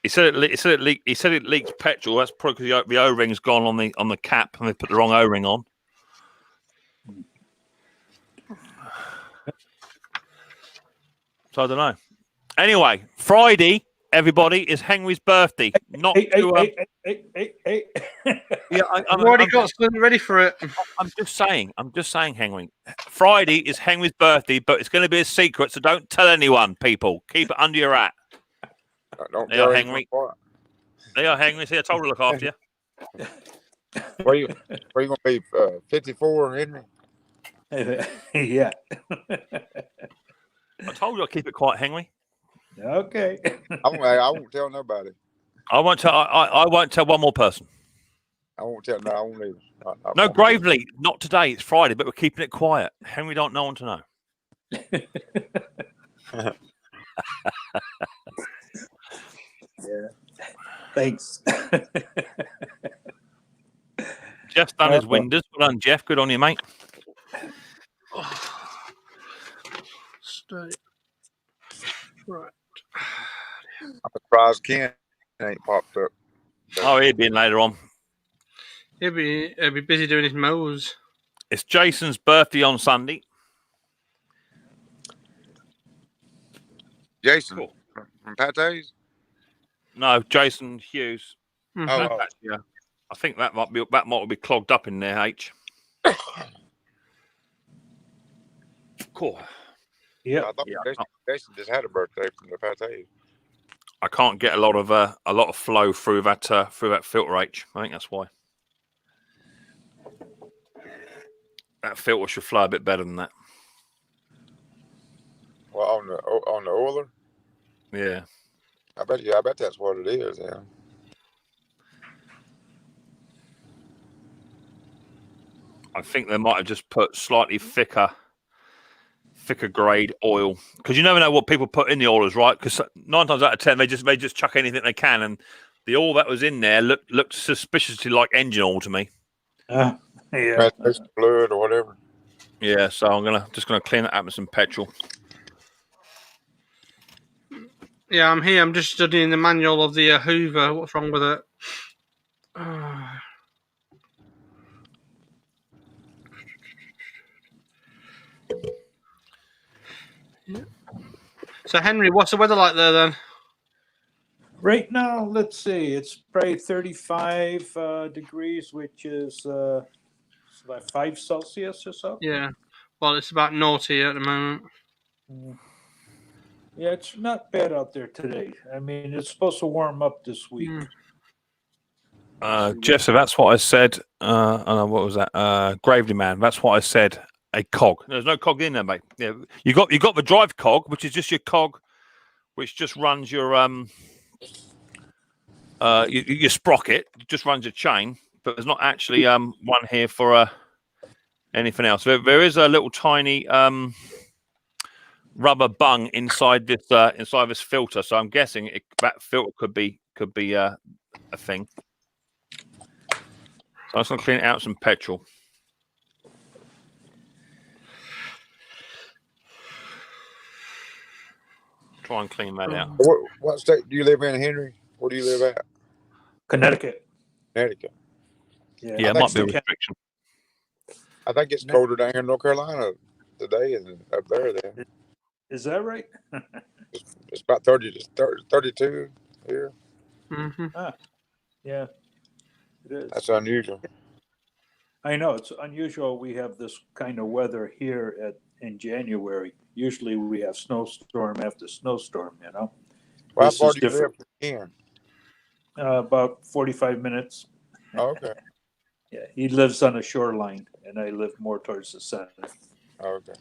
[SPEAKER 1] He said it leaks petrol. That's probably because the O-ring's gone on the cap, and they put the wrong O-ring on. So I don't know. Anyway, Friday, everybody, is Henry's birthday.
[SPEAKER 8] Hey.
[SPEAKER 2] Yeah, I've already got something ready for it.
[SPEAKER 1] I'm just saying, Henry. Friday is Henry's birthday, but it's going to be a secret, so don't tell anyone, people. Keep it under your hat.
[SPEAKER 5] Don't
[SPEAKER 1] they are Henry. They are Henry. See, I told her to look after you.
[SPEAKER 5] Where you going to be? 54, Henry?
[SPEAKER 8] Yeah.
[SPEAKER 1] I told you I'd keep it quiet, Henry.
[SPEAKER 8] Okay.
[SPEAKER 5] I won't tell nobody.
[SPEAKER 1] I won't tell one more person.
[SPEAKER 5] I won't tell. No, I won't either.
[SPEAKER 1] No, Gravely, not today. It's Friday, but we're keeping it quiet. Henry don't know one to know.
[SPEAKER 8] Yeah. Thanks.
[SPEAKER 1] Jeff's done his windows. Well done, Jeff. Good on you, mate.
[SPEAKER 2] Stay. Right.
[SPEAKER 5] I'm surprised Ken ain't popped up.
[SPEAKER 1] Oh, he'll be in later on.
[SPEAKER 2] He'll be busy doing his mows.
[SPEAKER 1] It's Jason's birthday on Sunday.
[SPEAKER 5] Jason from Pate's?
[SPEAKER 1] No, Jason Hughes.
[SPEAKER 2] Mm-hmm.
[SPEAKER 5] Oh.
[SPEAKER 1] Yeah. I think that might be clogged up in there, H. Cool.
[SPEAKER 8] Yeah.
[SPEAKER 5] I thought Jason just had a birthday from the Pate's.
[SPEAKER 1] I can't get a lot of flow through that filter H. I think that's why. That filter should flow a bit better than that.
[SPEAKER 5] Well, on the oiler.
[SPEAKER 1] Yeah.
[SPEAKER 5] I bet that's what it is. Yeah.
[SPEAKER 1] I think they might have just put slightly thicker grade oil, because you never know what people put in the oilers, right? Because 9 times out of 10 they just chuck anything they can, and the oil that was in there looked suspiciously like engine oil to me.
[SPEAKER 8] Yeah.
[SPEAKER 5] Fluid or whatever.
[SPEAKER 1] Yeah, so I'm just gonna clean it up with some petrol.
[SPEAKER 2] Yeah, I'm here. I'm just studying the manual of the Hoover. What's wrong with it? Yeah. So, Henry, what's the weather like there then?
[SPEAKER 8] Right now, let's see. It's probably 35 degrees, which is about 5 Celsius or so.
[SPEAKER 2] Yeah. Well, it's about naughty at the moment.
[SPEAKER 8] Yeah, it's not bad out there today. I mean, it's supposed to warm up this week.
[SPEAKER 1] Jeff, so that's what I said. What was that? Gravely Man. That's what I said. A cog. There's no cog in there, mate. Yeah, you got the drive cog, which is just your cog, which just runs your your sprocket. It just runs your chain, but there's not actually one here for anything else. There is a little tiny rubber bung inside this filter. So I'm guessing that filter could be a thing. So I'm just gonna clean it out with some petrol. Try and clean that out.
[SPEAKER 5] What state do you live in, Henry? Where do you live at?
[SPEAKER 8] Connecticut.
[SPEAKER 5] Connecticut.
[SPEAKER 1] Yeah, it might be a restriction.
[SPEAKER 5] I think it's colder down here in North Carolina today than up there. Then
[SPEAKER 8] is that right?
[SPEAKER 5] it's about 32 here.
[SPEAKER 2] Mm-hmm.
[SPEAKER 8] Yeah, it is.
[SPEAKER 5] That's unusual.
[SPEAKER 8] I know it's unusual. We have this kind of weather here in January. Usually we have snowstorm after snowstorm. You know.
[SPEAKER 5] Well, how far do you live in?
[SPEAKER 8] About 45 minutes.
[SPEAKER 5] Oh, okay.
[SPEAKER 8] Yeah, he lives on the shoreline, and I live more towards the center.
[SPEAKER 5] Oh, okay.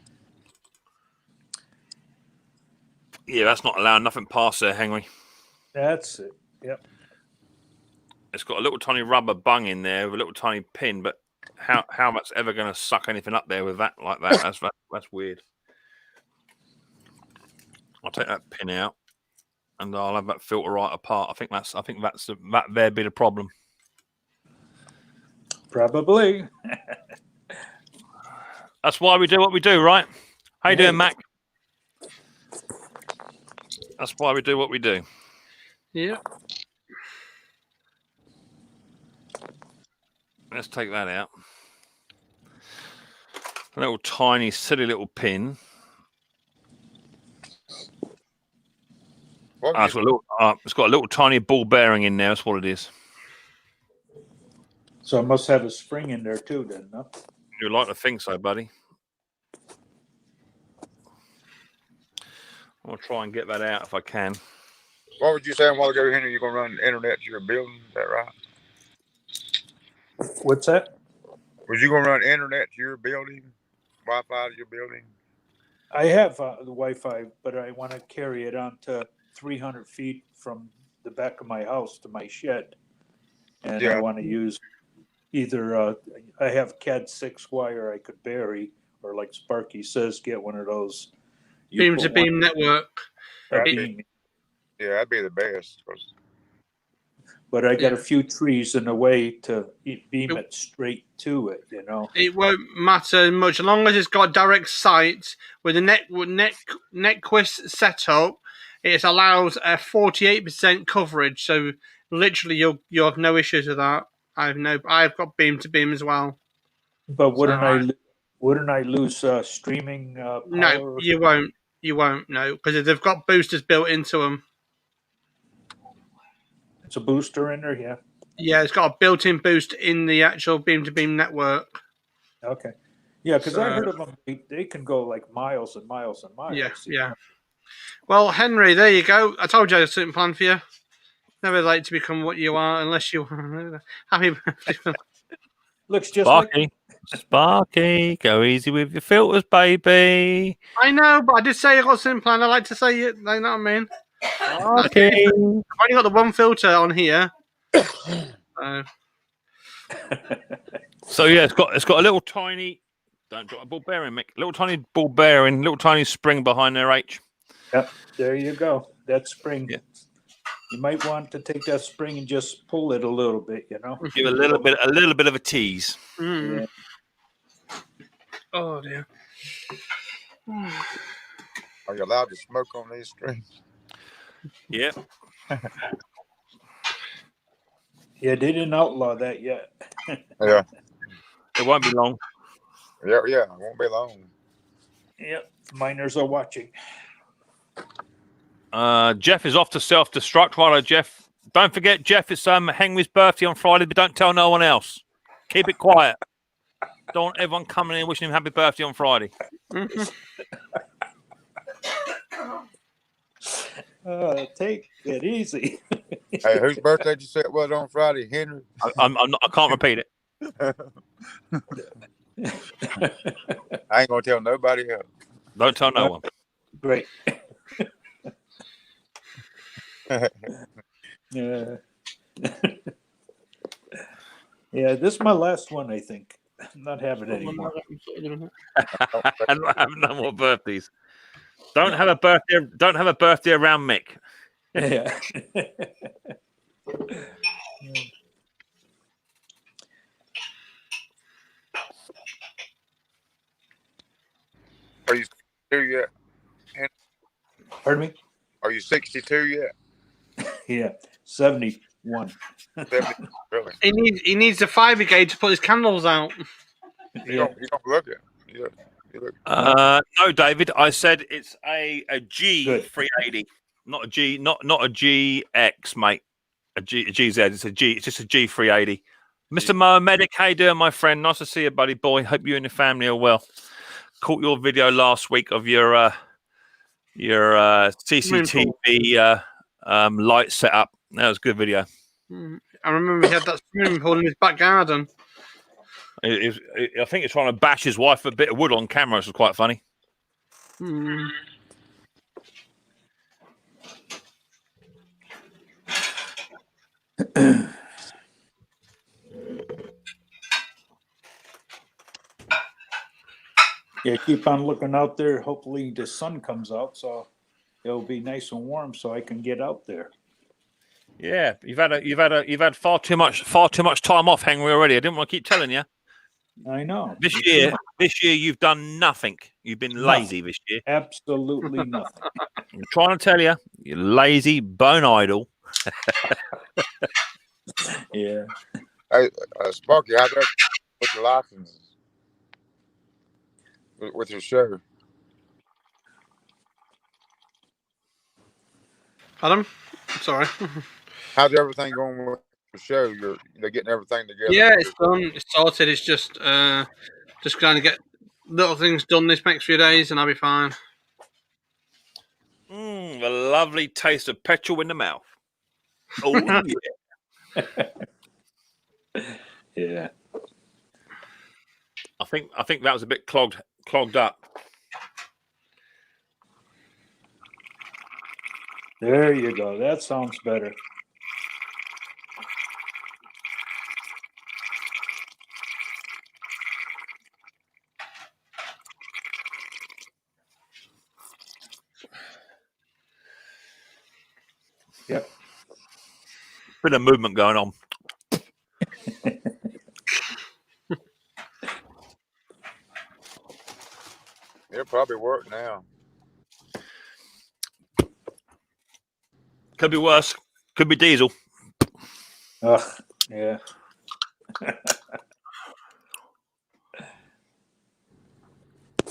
[SPEAKER 1] Yeah, that's not allowing nothing past there, Henry.
[SPEAKER 8] That's it. Yep.
[SPEAKER 1] It's got a little tiny rubber bung in there with a little tiny pin, but how much ever going to suck anything up there with that like that? That's weird. I'll take that pin out, and I'll have that filter right apart. I think that there be the problem.
[SPEAKER 8] Probably.
[SPEAKER 1] That's why we do what we do, right? How you doing, Mac? That's why we do what we do.
[SPEAKER 2] Yeah.
[SPEAKER 1] Let's take that out. A little tiny, silly little pin. It's got a little tiny ball bearing in there. That's what it is.
[SPEAKER 8] So it must have a spring in there too, then, no?
[SPEAKER 1] You'd like to think so, buddy. I'll try and get that out if I can.
[SPEAKER 5] What would you say a while ago, Henry? You're going to run the internet to your building? Is that right?
[SPEAKER 8] What's that?
[SPEAKER 5] Was you going to run internet to your building? Wi-Fi to your building?
[SPEAKER 8] I have the Wi-Fi, but I want to carry it on to 300 feet from the back of my house to my shed. And I want to use either, I have CAD 6 wire I could bury, or like Sparky says, get one of those.
[SPEAKER 2] Beam to beam network.
[SPEAKER 5] Yeah, that'd be the best.
[SPEAKER 8] But I got a few trees in the way to beam it straight to it, you know.
[SPEAKER 2] It won't matter much as long as it's got direct sight with the Netquist setup. It allows a 48% coverage, so literally you'll have no issues with that. I've got beam to beam as well.
[SPEAKER 8] But wouldn't I lose streaming power?
[SPEAKER 2] No, you won't. You won't. No, because they've got boosters built into them.
[SPEAKER 8] It's a booster in there, yeah.
[SPEAKER 2] Yeah, it's got a built-in boost in the actual beam-to-beam network.
[SPEAKER 8] Okay. Yeah, because I heard of them. They can go like miles and miles and miles.
[SPEAKER 2] Yeah. Well, Henry, there you go. I told you I had a certain plan for you. Never late to become what you are unless you happy birthday.
[SPEAKER 8] Looks just
[SPEAKER 1] Sparky.
[SPEAKER 8] like
[SPEAKER 1] Sparky, go easy with your filters, baby.
[SPEAKER 2] I know, but I did say I got a certain plan. I like to say it. You know what I mean?
[SPEAKER 1] Okay.
[SPEAKER 2] I've only got the one filter on here.
[SPEAKER 1] So yeah, it's got a little tiny. Don't drop a ball bearing, Mick. Little tiny ball bearing, little tiny spring behind their H.
[SPEAKER 8] Yep, there you go. That spring.
[SPEAKER 1] Yeah.
[SPEAKER 8] You might want to take that spring and just pull it a little bit, you know.
[SPEAKER 1] Give a little bit of a tease.
[SPEAKER 2] Mm.
[SPEAKER 8] Yeah.
[SPEAKER 2] Oh dear.
[SPEAKER 5] Are you allowed to smoke on these strings?
[SPEAKER 1] Yeah.
[SPEAKER 8] Yeah, they didn't outlaw that yet.
[SPEAKER 5] Yeah.
[SPEAKER 1] It won't be long.
[SPEAKER 5] Yeah, it won't be long.
[SPEAKER 8] Yep, miners are watching.
[SPEAKER 1] Jeff is off to self-destruct. Righto, Jeff. Don't forget, Jeff, it's Henry's birthday on Friday, but don't tell no one else. Keep it quiet. Don't want everyone coming in wishing him happy birthday on Friday.
[SPEAKER 8] Take it easy.
[SPEAKER 5] Hey, whose birthday did you say it was on Friday? Henry?
[SPEAKER 1] I can't repeat it.
[SPEAKER 5] I ain't gonna tell nobody else.
[SPEAKER 1] Don't tell no one.
[SPEAKER 8] Great. Yeah. Yeah, this is my last one, I think. I'm not having it anymore.
[SPEAKER 1] I'm not having no more birthdays. Don't have a birthday around Mick.
[SPEAKER 8] Yeah.
[SPEAKER 5] Are you 62 yet?
[SPEAKER 8] Pardon me?
[SPEAKER 5] Are you 62 yet?
[SPEAKER 8] Yeah, 71.
[SPEAKER 5] 70? Really?
[SPEAKER 2] He needs the fire brigade to put his candles out.
[SPEAKER 5] You don't look it. You look.
[SPEAKER 1] No, David. I said it's a G
[SPEAKER 8] Good.
[SPEAKER 1] 380, not a G, not a GX, mate. A GZ. It's a G. It's just a G 380. Mr. Mower Medic, how you doing, my friend? Nice to see you, buddy boy. Hope you and your family are well. Caught your video last week of your CCTV light setup. That was a good video.
[SPEAKER 2] I remember he had that swimming pool in his back garden.
[SPEAKER 1] I think he's trying to bash his wife with a bit of wood on camera, which was quite funny.
[SPEAKER 8] Yeah, keep on looking out there. Hopefully the sun comes out, so it'll be nice and warm, so I can get out there.
[SPEAKER 1] Yeah, you've had far too much time off, Henry, already. I didn't want to keep telling you.
[SPEAKER 8] I know.
[SPEAKER 1] This year you've done nothing. You've been lazy this year.
[SPEAKER 8] Absolutely nothing.
[SPEAKER 1] I'm trying to tell you, you're lazy, bone idle.
[SPEAKER 8] Yeah.
[SPEAKER 5] Hey, Sparky, how's that with your license? With your show?
[SPEAKER 2] Adam? Sorry.
[SPEAKER 5] How's everything going with the show? They're getting everything together.
[SPEAKER 2] Yeah, it's done. It's sorted. It's just trying to get little things done this next few days, and I'll be fine.
[SPEAKER 1] The lovely taste of petrol in the mouth. Oh yeah.
[SPEAKER 8] Yeah.
[SPEAKER 1] I think that was a bit clogged up.
[SPEAKER 8] There you go. That sounds better. Yep.
[SPEAKER 1] Bit of movement going on.
[SPEAKER 5] It'll probably work now.
[SPEAKER 1] Could be worse. Could be diesel.
[SPEAKER 8] Yeah.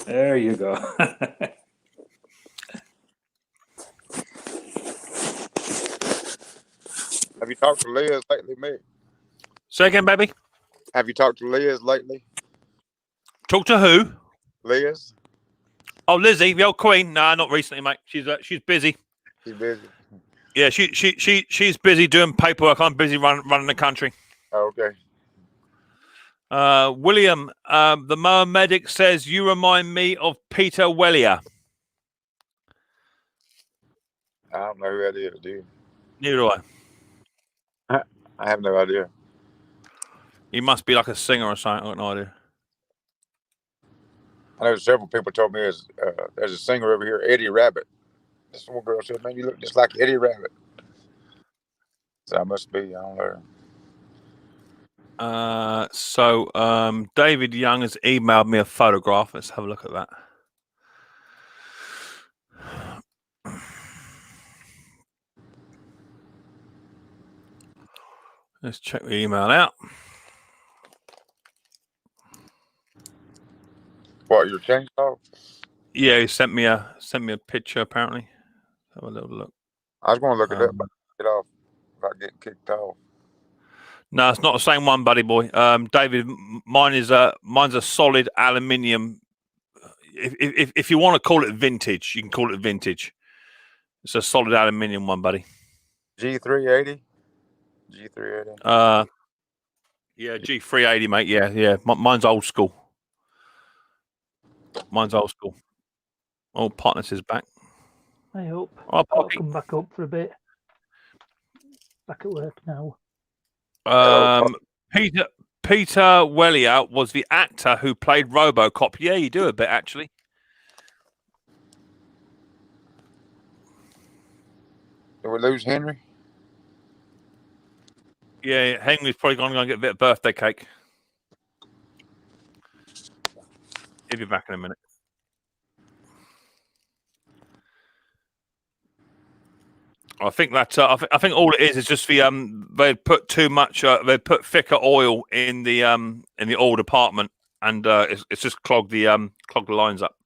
[SPEAKER 8] There you go.
[SPEAKER 5] Have you talked to Liz lately, Mick?
[SPEAKER 1] Say again, baby.
[SPEAKER 5] Have you talked to Liz lately?
[SPEAKER 1] Talk to who?
[SPEAKER 5] Liz?
[SPEAKER 1] Oh, Lizzie, the old queen. No, not recently, mate. She's busy.
[SPEAKER 5] She's busy.
[SPEAKER 1] Yeah, she's busy doing paperwork. I'm busy running the country.
[SPEAKER 5] Oh, okay.
[SPEAKER 1] William, the Mower Medic says you remind me of Peter Wellier.
[SPEAKER 5] I don't know who that is, do you?
[SPEAKER 1] Neither do I.
[SPEAKER 5] I have no idea.
[SPEAKER 1] He must be like a singer or something. I got no idea.
[SPEAKER 5] I know several people told me there's a singer over here, Eddie Rabbit. This one girl said, "Man, you look just like Eddie Rabbit." So I must be. I don't know.
[SPEAKER 1] So David Young has emailed me a photograph. Let's have a look at that. Let's check the email out.
[SPEAKER 5] What, your chainsaw?
[SPEAKER 1] Yeah, he sent me a picture. Apparently, have a little look.
[SPEAKER 5] I was going to look it up, but get off without getting kicked off.
[SPEAKER 1] No, it's not the same one, buddy boy. David, mine's a solid aluminium. If you want to call it vintage, you can call it vintage. It's a solid aluminium one, buddy.
[SPEAKER 5] G380. G380.
[SPEAKER 1] Yeah, G380, mate. Yeah. Mine's old school. Oh, Partners is back.
[SPEAKER 3] I hope.
[SPEAKER 1] Oh,
[SPEAKER 3] I'll come back up for a bit. Back at work now.
[SPEAKER 1] Peter Wellier was the actor who played RoboCop. Yeah, you do a bit actually.
[SPEAKER 5] Did we lose Henry?
[SPEAKER 1] Yeah, Henry's probably going to go and get a bit of birthday cake. He'll be back in a minute. I think that I think all it is just the they put too much. They put thicker oil in the oil department, and it's just clogged the lines up.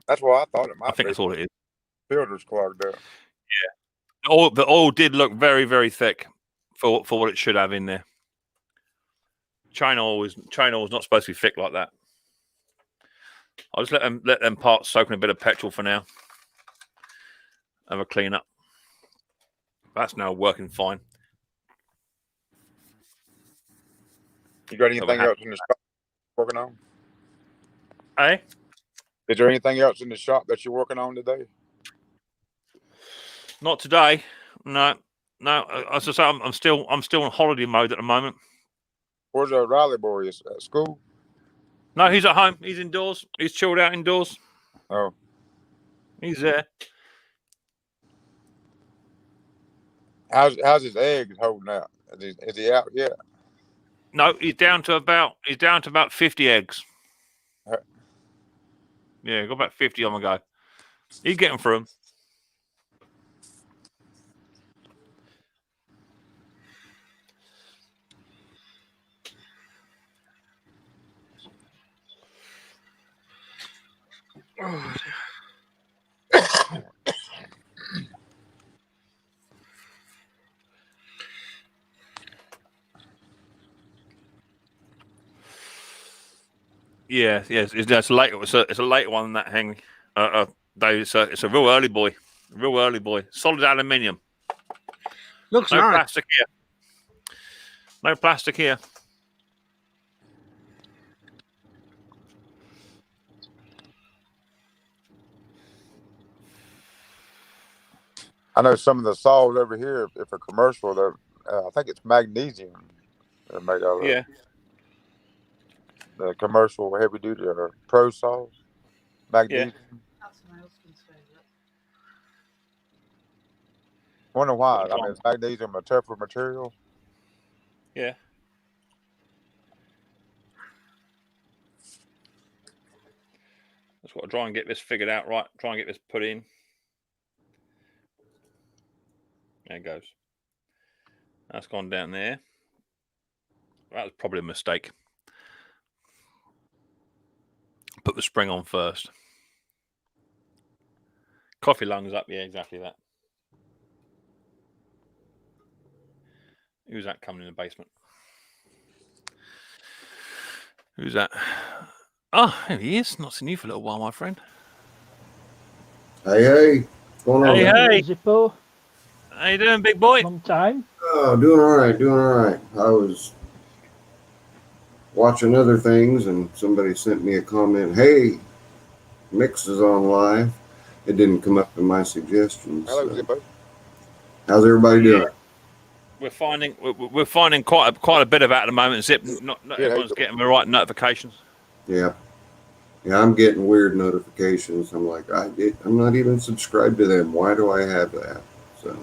[SPEAKER 5] That's what I thought it might be.
[SPEAKER 1] I think that's all it is.
[SPEAKER 5] Filter's clogged up.
[SPEAKER 1] Yeah, the oil did look very, very thick for what it should have in there. China oil is not supposed to be thick like that. I'll just let them parts soak in a bit of petrol for now. Have a clean up. That's now working fine.
[SPEAKER 5] You got anything else in the shop working on?
[SPEAKER 1] Hey?
[SPEAKER 5] Is there anything else in the shop that you're working on today?
[SPEAKER 1] Not today. No. As I say, I'm still on holiday mode at the moment.
[SPEAKER 5] Where's Riley boy? Is at school?
[SPEAKER 1] No, he's at home. He's indoors. He's chilled out indoors.
[SPEAKER 5] Oh.
[SPEAKER 1] He's there.
[SPEAKER 5] How's his eggs holding out? Is he out yet?
[SPEAKER 1] No, he's down to about 50 eggs. Yeah, got about 50 on the go. He's getting through them. Yes, it's late. It's a late one that hang. It's a real early boy, solid aluminium.
[SPEAKER 2] Looks
[SPEAKER 1] no
[SPEAKER 2] nice.
[SPEAKER 1] Plastic here. No plastic here.
[SPEAKER 5] I know some of the saws over here, if a commercial, they're I think it's magnesium they're made out of.
[SPEAKER 1] Yeah.
[SPEAKER 5] The commercial heavy duty or pro saws, magnesium.
[SPEAKER 9] That's my husband's favourite.
[SPEAKER 5] Wonder why? I mean, is magnesium a tougher material?
[SPEAKER 1] Yeah. That's what I try and get this figured out right. Try and get this put in. There it goes. That's gone down there. That was probably a mistake. Put the spring on first. Coffee lungs up. Yeah, exactly that. Who's that coming in the basement? Who's that? Oh, there he is. Not seen you for a little while, my friend.
[SPEAKER 10] Hey. What's going on?
[SPEAKER 1] Hey.
[SPEAKER 3] Zippo.
[SPEAKER 1] How you doing, big boy?
[SPEAKER 3] Long time.
[SPEAKER 10] Oh, doing all right. I was watching other things, and somebody sent me a comment. Hey, Micks is on live. It didn't come up in my suggestions.
[SPEAKER 5] Hello,
[SPEAKER 10] so.
[SPEAKER 5] Zippo.
[SPEAKER 10] How's everybody doing?
[SPEAKER 1] we're finding quite a bit of that at the moment. Zip, not everyone's getting the right notifications.
[SPEAKER 10] Yeah. Yeah, I'm getting weird notifications. I'm like, I'm not even subscribed to them. Why do I have that? So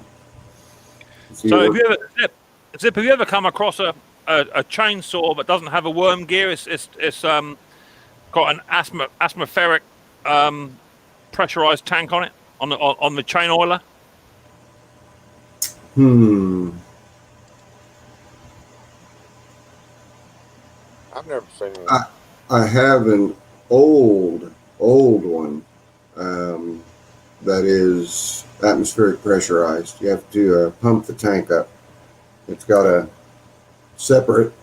[SPEAKER 1] have you ever, Zip, have you ever come across a chainsaw that doesn't have a worm gear? It's got an atmospheric pressurized tank on it on the chain oiler.
[SPEAKER 5] I've never seen one.
[SPEAKER 10] I have an old one that is atmospheric pressurized. You have to pump the tank up. It's got a separate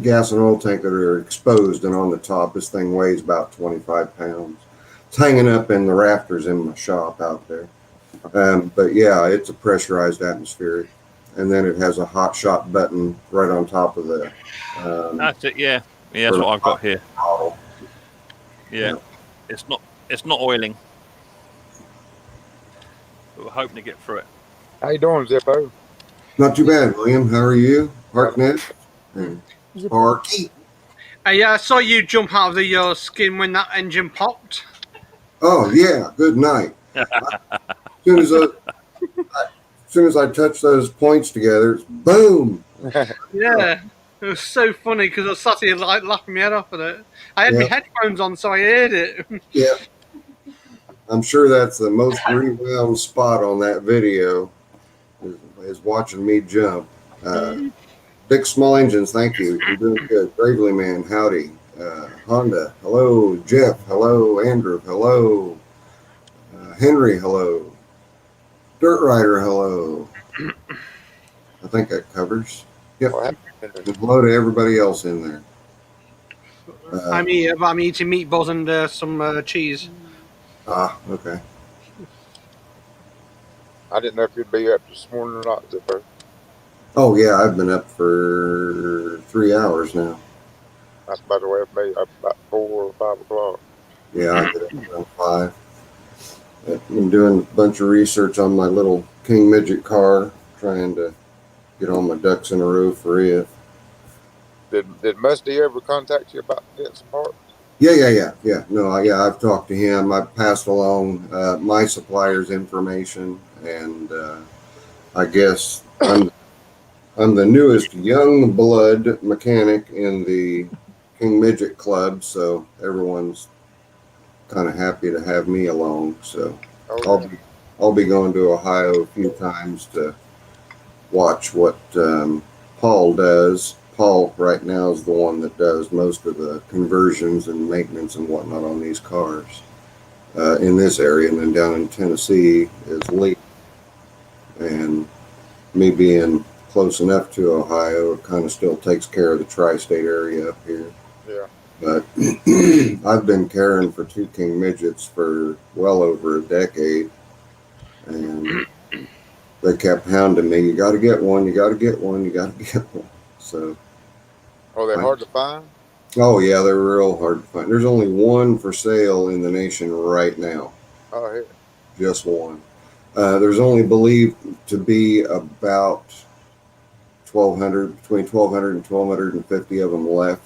[SPEAKER 10] gas and oil tank that are exposed, and on the top, this thing weighs about 25 pounds. It's hanging up in the rafters in my shop out there. But yeah, it's a pressurized atmospheric, and then it has a hot shot button right on top of the.
[SPEAKER 1] That's it. Yeah, that's what I've got here.
[SPEAKER 10] Bottle.
[SPEAKER 1] Yeah, it's not oiling. But we're hoping to get through it.
[SPEAKER 5] How you doing, Zippo?
[SPEAKER 10] Not too bad, William. How are you? Harknett and Sparky.
[SPEAKER 2] Yeah, I saw you jump out of your skin when that engine popped.
[SPEAKER 10] Oh yeah, good night. As soon as I touch those points together, boom.
[SPEAKER 2] Yeah, it was so funny because I was sat here like laughing my head off at it. I had my headphones on, so I heard it.
[SPEAKER 10] Yeah, I'm sure that's the most rewound spot on that video. Is watching me jump. Big Small Engines, thank you. You're doing good. Bravely Man, howdy. Honda, hello. Jeff, hello. Andrew, hello. Henry, hello. Dirt Rider, hello. I think that covers. Yep. And hello to everybody else in there.
[SPEAKER 2] I'm eating meatballs and some cheese.
[SPEAKER 10] Okay.
[SPEAKER 5] I didn't know if you'd be up this morning or not, Zippo.
[SPEAKER 10] Oh yeah, I've been up for 3 hours now.
[SPEAKER 5] That's about the way it be about 4 or 5 o'clock.
[SPEAKER 10] Yeah, I get up around 5. I've been doing a bunch of research on my little King Midget car, trying to get all my ducks in a row for it.
[SPEAKER 5] Did Musty ever contact you about getting some parts?
[SPEAKER 10] Yeah. No, I've talked to him. I've passed along my supplier's information, and I guess I'm the newest young blood mechanic in the King Midget Club, so everyone's kind of happy to have me along. So I'll be going to Ohio a few times to watch what Paul does. Paul right now is the one that does most of the conversions and maintenance and whatnot on these cars in this area, and then down in Tennessee is Lee. And me being close enough to Ohio, it kind of still takes care of the tri-state area up here.
[SPEAKER 5] Yeah.
[SPEAKER 10] But I've been caring for 2 King Midgets for well over a decade, and they kept hounding me. You got to get one. You got to get one. You got to get one. So.
[SPEAKER 5] Oh, they're hard to find?
[SPEAKER 10] Oh yeah, they're real hard to find. There's only one for sale in the nation right now.
[SPEAKER 5] Oh, yeah.
[SPEAKER 10] Just one. There's only believed to be about 1,200, between 1,200 and 1,250 of them left.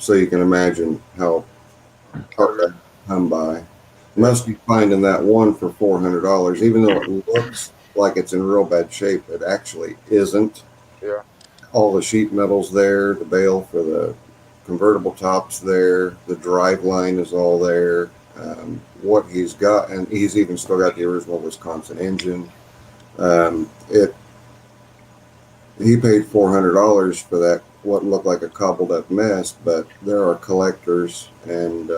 [SPEAKER 10] So you can imagine how hard that come by. Must be finding that one for $400, even though it looks like it's in real bad shape. It actually isn't.
[SPEAKER 5] Yeah.
[SPEAKER 10] All the sheet metal's there, the bale for the convertible top's there, the drive line is all there. What he's got, and he's even still got the original Wisconsin engine. He paid $400 for that, what looked like a cobbled up mess, but there are collectors and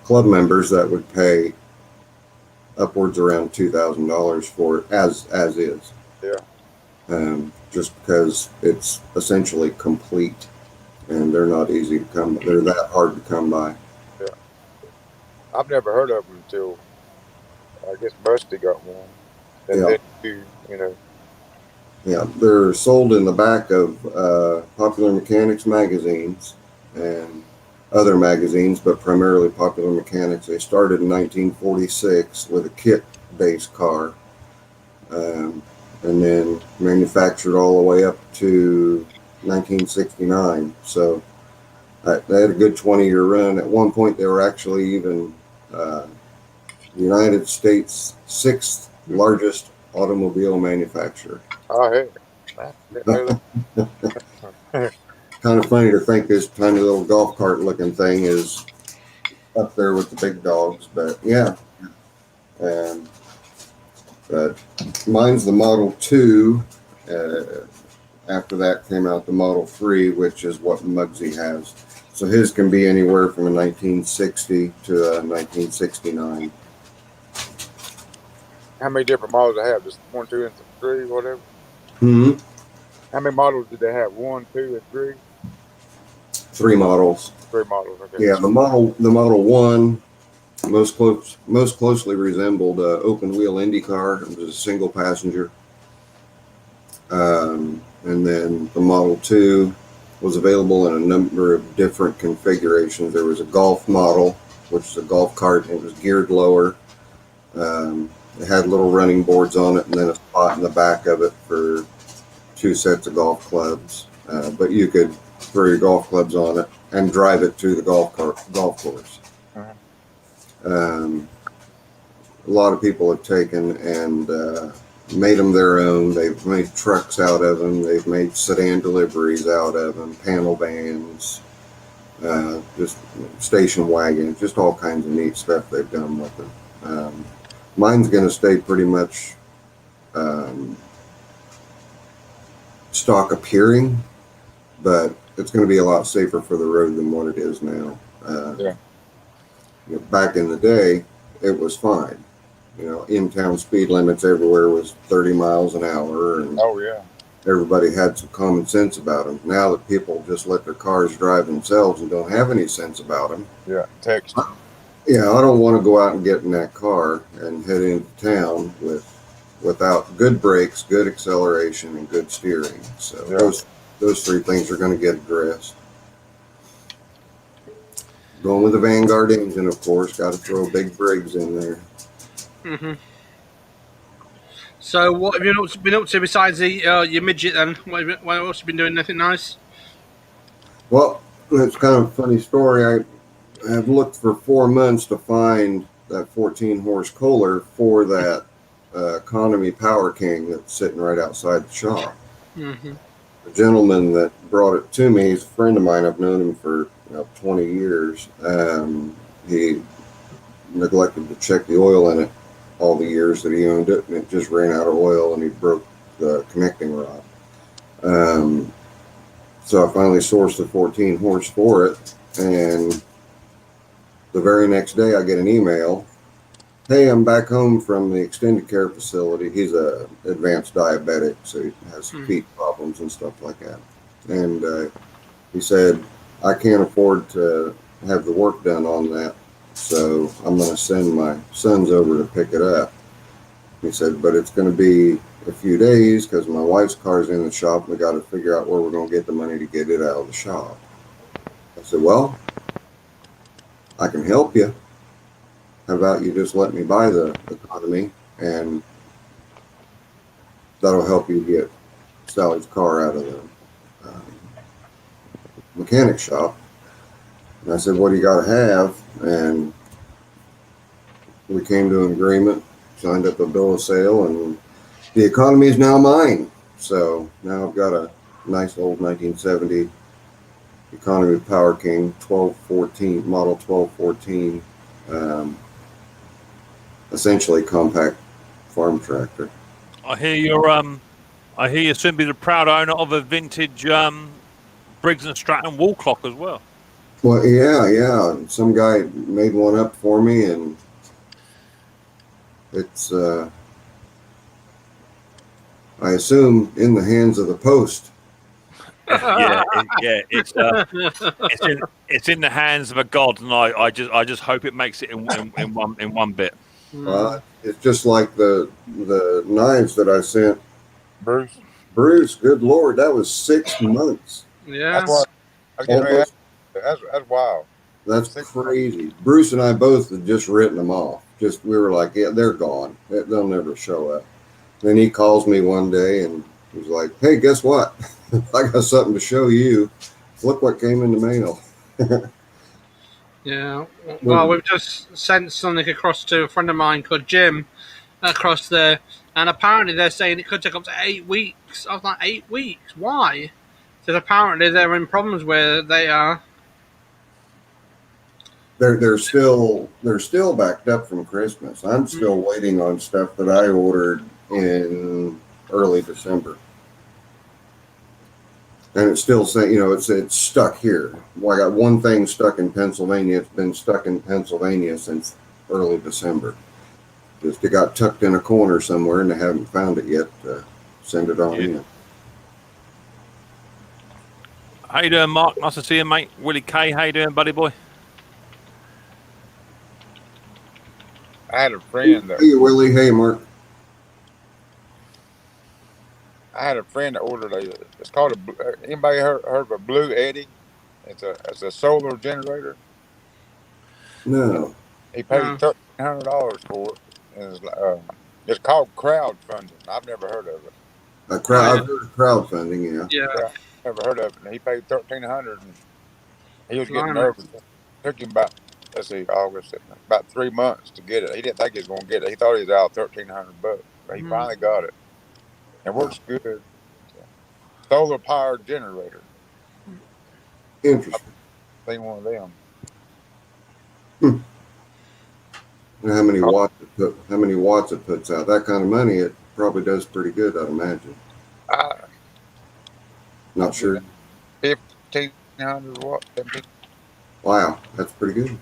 [SPEAKER 10] club members that would pay upwards around $2,000 for it as is.
[SPEAKER 5] Yeah.
[SPEAKER 10] Just because it's essentially complete, and they're not easy to come. They're that hard to come by.
[SPEAKER 5] Yeah. I've never heard of them until I guess Busty got one. And then you know.
[SPEAKER 10] Yeah, they're sold in the back of Popular Mechanics magazines and other magazines, but primarily Popular Mechanics. They started in 1946 with a kit-based car. and then manufactured all the way up to 1969. So they had a good 20-year run. At one point, they were actually even the United States' 6th largest automobile manufacturer.
[SPEAKER 5] Oh, hey.
[SPEAKER 10] Kind of funny to think this tiny little golf cart looking thing is up there with the big dogs, but yeah. But mine's the Model 2. After that came out the Model 3, which is what Muggsy has. So his can be anywhere from a 1960 to a 1969.
[SPEAKER 5] How many different models they have? Just 1, 2, and 3, whatever?
[SPEAKER 10] Hmm.
[SPEAKER 5] How many models did they have? 1, 2, and 3?
[SPEAKER 10] 3 models.
[SPEAKER 5] 3 models, okay.
[SPEAKER 10] Yeah, the Model 1 most closely resembled an open wheel Indy car. It was a single passenger. And then the Model 2 was available in a number of different configurations. There was a golf model, which is a golf cart, and it was geared lower. It had little running boards on it, and then a spot in the back of it for 2 sets of golf clubs. But you could throw your golf clubs on it and drive it to the golf course. A lot of people have taken and made them their own. They've made trucks out of them. They've made sedan deliveries out of them, panel vans, just station wagons, just all kinds of neat stuff they've done with them. Mine's going to stay pretty much stock appearing, but it's going to be a lot safer for the road than what it is now. Back in the day, it was fine. In-town speed limits everywhere was 30 miles an hour, and everybody had some common sense about them. Now that people just let their cars drive themselves and don't have any sense about them.
[SPEAKER 5] Text.
[SPEAKER 10] Yeah, I don't want to go out and get in that car and head into town without good brakes, good acceleration, and good steering. So those 3 things are going to get addressed. Going with the Vanguard engine, of course. Got to throw big Briggs in there.
[SPEAKER 2] Mm-hmm. So what have you been up to besides your midget then? What else have you been doing? Anything nice?
[SPEAKER 10] Well, it's kind of a funny story. I have looked for 4 months to find that 14-horse Kohler for that economy Power King that's sitting right outside the shop.
[SPEAKER 2] Mm-hmm.
[SPEAKER 10] The gentleman that brought it to me is a friend of mine. I've known him for 20 years. He neglected to check the oil in it all the years that he owned it, and it just ran out of oil, and he broke the connecting rod. So I finally sourced the 14-horse for it, and the very next day I get an email, "Hey, I'm back home from the extended care facility." He's a advanced diabetic, so he has feet problems and stuff like that. And he said, "I can't afford to have the work done on that, so I'm going to send my sons over to pick it up." He said, "But it's going to be a few days because my wife's car's in the shop. We got to figure out where we're going to get the money to get it out of the shop." I said, "Well, I can help you. How about you just let me buy the economy, and that'll help you get Sally's car out of the mechanic shop." And I said, "What do you got to have?" And we came to an agreement, signed up a bill of sale, and the economy is now mine. So now I've got a nice old 1970 economy Power King 1214, model 1214, essentially compact farm tractor.
[SPEAKER 1] I hear you're soon be the proud owner of a vintage Briggs and Stratton wall clock as well.
[SPEAKER 10] Well, yeah. Some guy made one up for me, and it's, I assume, in the hands of the post.
[SPEAKER 1] It's in the hands of a god, and I just hope it makes it in one bit.
[SPEAKER 10] It's just like the knives that I sent Bruce. Good Lord, that was 6 months.
[SPEAKER 2] Yeah,
[SPEAKER 5] that's wild.
[SPEAKER 10] That's crazy. Bruce and I both had just written them off. We were like, yeah, they're gone. They'll never show up. Then he calls me one day and he's like, "Hey, guess what? I got something to show you. Look what came in the mail."
[SPEAKER 2] Yeah. Well, we've just sent something across to a friend of mine called Jim across there, and apparently they're saying it could take up to 8 weeks. I was like, 8 weeks? Why? Because apparently they're in problems where they are.
[SPEAKER 10] They're still backed up from Christmas. I'm still waiting on stuff that I ordered in early December, and it's still saying, it's stuck here. Well, I got one thing stuck in Pennsylvania. It's been stuck in Pennsylvania since early December. Just it got tucked in a corner somewhere, and they haven't found it yet to send it on in.
[SPEAKER 1] How you doing, Mark? Nice to see you, mate. Willie K, how you doing, buddy boy?
[SPEAKER 5] I had a friend
[SPEAKER 10] Hey, Willie. Hey, Mark.
[SPEAKER 5] I had a friend that ordered it's called anybody heard of a Blue Eddy? It's a solar generator.
[SPEAKER 10] No.
[SPEAKER 5] He paid $1,300 for it. And it's called crowdfunding. I've never heard of it.
[SPEAKER 10] I've heard of crowdfunding,
[SPEAKER 2] Yeah.
[SPEAKER 5] Never heard of it. And he paid $1,300, and he was getting nervous. It took him about about 3 months to get it. He didn't think he was going to get it. He thought he was out $1,300, but he finally got it. It works good. Solar powered generator.
[SPEAKER 10] Interesting.
[SPEAKER 5] I've seen one of them.
[SPEAKER 10] How many watts it puts out? That kind of money, it probably does pretty good, I'd imagine. Not sure.
[SPEAKER 5] 1,500 watts. 17.
[SPEAKER 10] Wow, that's pretty good.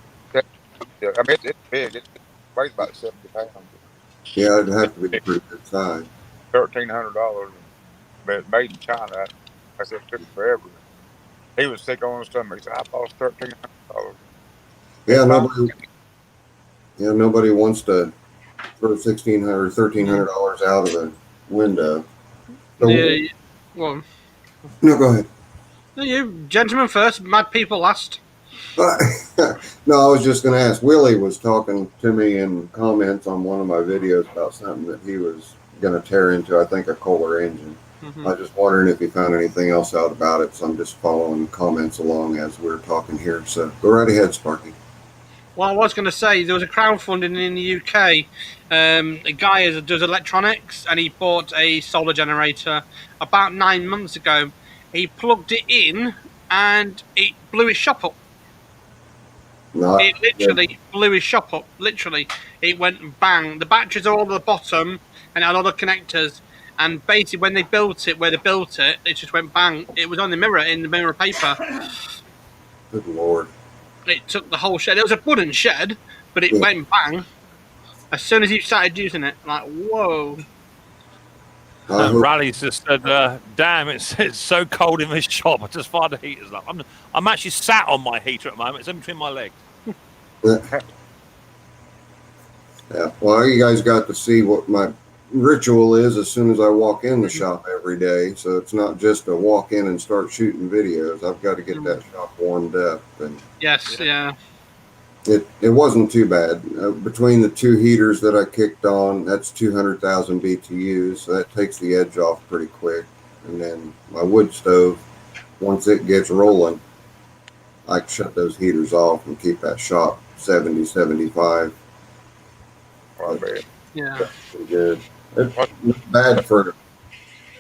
[SPEAKER 5] Yeah, I mean it's big. It weighs about 70 pounds.
[SPEAKER 10] Yeah, it'd have to be pretty good size.
[SPEAKER 5] $1,300, but it's made in China. I said it took forever. He was sick on his stomach. He said, "I lost $1,300."
[SPEAKER 10] Yeah, nobody wants to throw $1,600 or $1,300 out of the window. So,
[SPEAKER 2] Yeah. Well.
[SPEAKER 10] No, go ahead.
[SPEAKER 2] No, you gentlemen first. Mad people last.
[SPEAKER 10] No, I was just going to ask. Willie was talking to me in comments on one of my videos about something that he was going to tear into, I think, a Kohler engine. I was just wondering if he found anything else out about it, so I'm just following comments along as we're talking here. So go right ahead, Sparky.
[SPEAKER 2] Well, I was going to say, there was a crowdfunding in the UK. A guy does electronics, and he bought a solar generator about 9 months ago. He plugged it in, and it blew his shop up. It literally blew his shop up. Literally, it went bang. The batteries are all at the bottom, and it had other connectors. And basically, when they built it, where they built it, it just went bang. It was on the mirror, in the mirror paper.
[SPEAKER 10] Good Lord.
[SPEAKER 2] It took the whole shed. It was a wooden shed, but it went bang. As soon as he started using it, like, whoa.
[SPEAKER 1] Rally's just said, damn, it's so cold in this shop. I just fired the heaters up. I'm actually sat on my heater at the moment. It's in between my legs.
[SPEAKER 10] Yeah. Well, you guys got to see what my ritual is as soon as I walk in the shop every day. So it's not just a walk in and start shooting videos. I've got to get that shop warmed up. And
[SPEAKER 2] yes, yeah.
[SPEAKER 10] It wasn't too bad. Between the two heaters that I kicked on, that's 200,000 BTUs. So that takes the edge off pretty quick. And then my wood stove, once it gets rolling, I can shut those heaters off and keep that shop 70, 75.
[SPEAKER 2] Yeah.
[SPEAKER 10] That's pretty good. It's not bad for a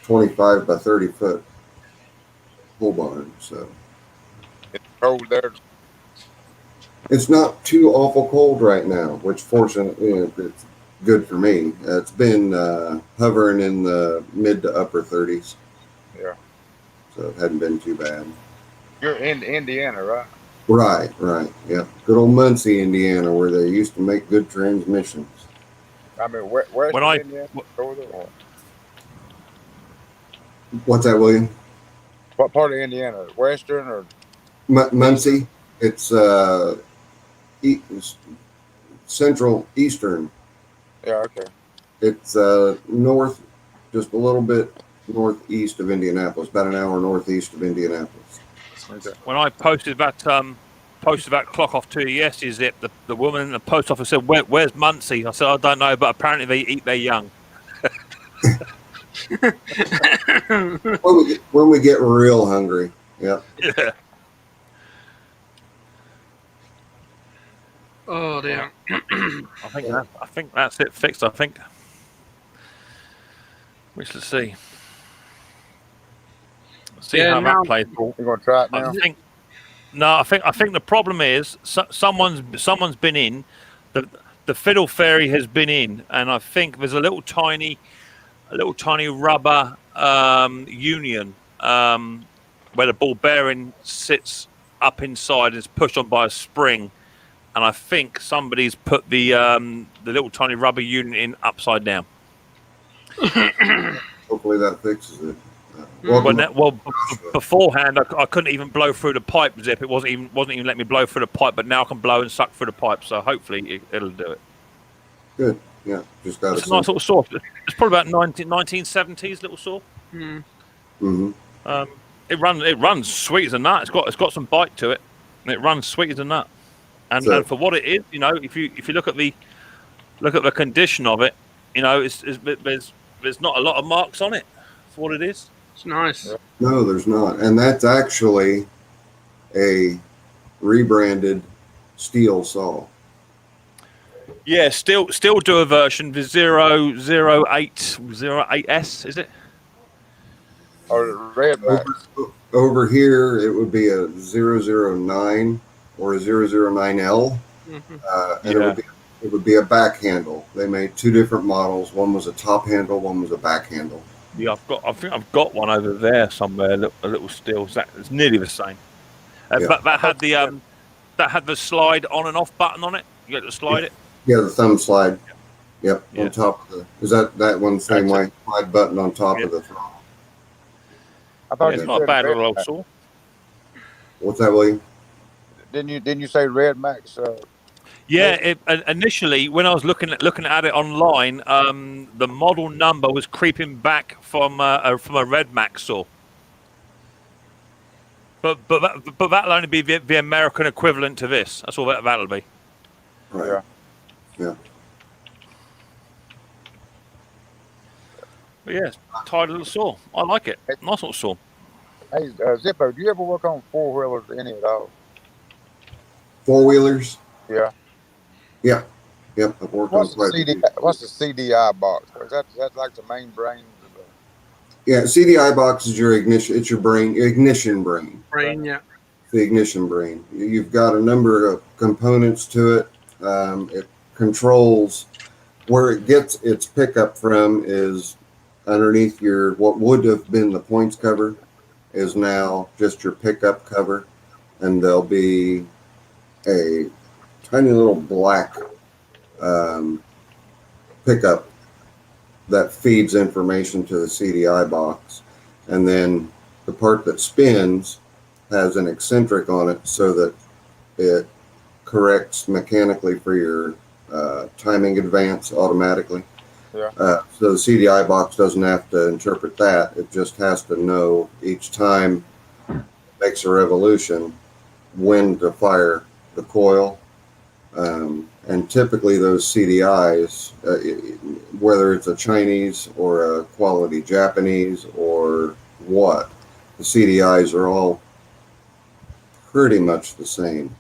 [SPEAKER 10] 25 by 30 foot pole barn. So
[SPEAKER 5] it's cold there.
[SPEAKER 10] It's not too awful cold right now, which fortunately it's good for me. It's been hovering in the mid to upper 30s.
[SPEAKER 5] Yeah.
[SPEAKER 10] So it hadn't been too bad.
[SPEAKER 5] You're in Indiana, right?
[SPEAKER 10] Right. Yeah. Good old Muncie, Indiana, where they used to make good transmissions.
[SPEAKER 5] I mean, where's Indiana?
[SPEAKER 10] What's that, William?
[SPEAKER 5] What part of Indiana? Western or?
[SPEAKER 10] Muncie. It's central eastern.
[SPEAKER 5] Yeah, okay.
[SPEAKER 10] It's north, just a little bit northeast of Indianapolis, about an hour northeast of Indianapolis.
[SPEAKER 5] Okay.
[SPEAKER 1] When I posted that clock off to you yesterday, the woman in the post office said, "Where's Muncie?" I said, "I don't know, but apparently they eat their young."
[SPEAKER 10] when we get real hungry. Yep.
[SPEAKER 1] Yeah.
[SPEAKER 2] Oh dear.
[SPEAKER 1] I think that's it fixed. I think. We shall see. See how that plays.
[SPEAKER 5] You're gonna try it now.
[SPEAKER 1] I think the problem is someone's been in. The fiddle fairy has been in, and I think there's a little tiny rubber union where the ball bearing sits up inside and is pushed on by a spring, and I think somebody's put the little tiny rubber unit in upside down.
[SPEAKER 10] Hopefully that fixes it.
[SPEAKER 1] Beforehand I couldn't even blow through the pipe zip. It wasn't even letting me blow through the pipe, but now I can blow and suck through the pipe. So hopefully it'll do it.
[SPEAKER 10] Good. Yeah, just got
[SPEAKER 1] it's a nice little saw. It's probably about 1970s little saw.
[SPEAKER 10] Mm-hmm.
[SPEAKER 1] It runs sweet as a nut. It's got some bite to it, and it runs sweet as a nut. And for what it is, if you look at the condition of it, there's not a lot of marks on it for what it is.
[SPEAKER 2] It's nice.
[SPEAKER 10] No, there's not, and that's actually a rebranded steel saw.
[SPEAKER 1] Yeah, still do a version, the 008S, is it?
[SPEAKER 5] Or the red
[SPEAKER 10] over here, it would be a 009 or a 009L, and it would be a back handle. They made two different models. One was a top handle, one was a back handle.
[SPEAKER 1] Yeah, I think I've got one over there somewhere. A little steel. It's nearly the same. But that had the slide on and off button on it. You got to slide it.
[SPEAKER 10] Yeah, the thumb slide. Yep, on top of is that one the same way? Slide button on top of the throttle.
[SPEAKER 5] I thought
[SPEAKER 1] it's not a bad little old saw.
[SPEAKER 10] What's that, William?
[SPEAKER 5] Didn't you say Red Max?
[SPEAKER 1] Initially when I was looking at it online, the model number was creeping back from a Red Max saw. But that'll only be the American equivalent to this. That's all that'll be.
[SPEAKER 10] Right. Yeah.
[SPEAKER 1] But yeah, tidy little saw. I like it. Nice little saw.
[SPEAKER 5] Hey, Zippo, do you ever work on four-wheelers any at all?
[SPEAKER 10] Four-wheelers?
[SPEAKER 5] Yeah.
[SPEAKER 10] Yeah. Yep. I've worked
[SPEAKER 5] what's the CDI box? Is that like the main brain?
[SPEAKER 10] Yeah, CDI box is your ignition. It's your ignition brain.
[SPEAKER 2] Yeah.
[SPEAKER 10] The ignition brain. You've got a number of components to it. It controls where it gets its pickup from is underneath what would have been the points cover is now just your pickup cover, and there'll be a tiny little black pickup that feeds information to the CDI box, and then the part that spins has an eccentric on it so that it corrects mechanically for your timing advance automatically.
[SPEAKER 5] Yeah.
[SPEAKER 10] So the CDI box doesn't have to interpret that. It just has to know each time it makes a revolution when to fire the coil. And typically those CDIs, whether it's a Chinese or a quality Japanese or what, the CDIs are all pretty much the same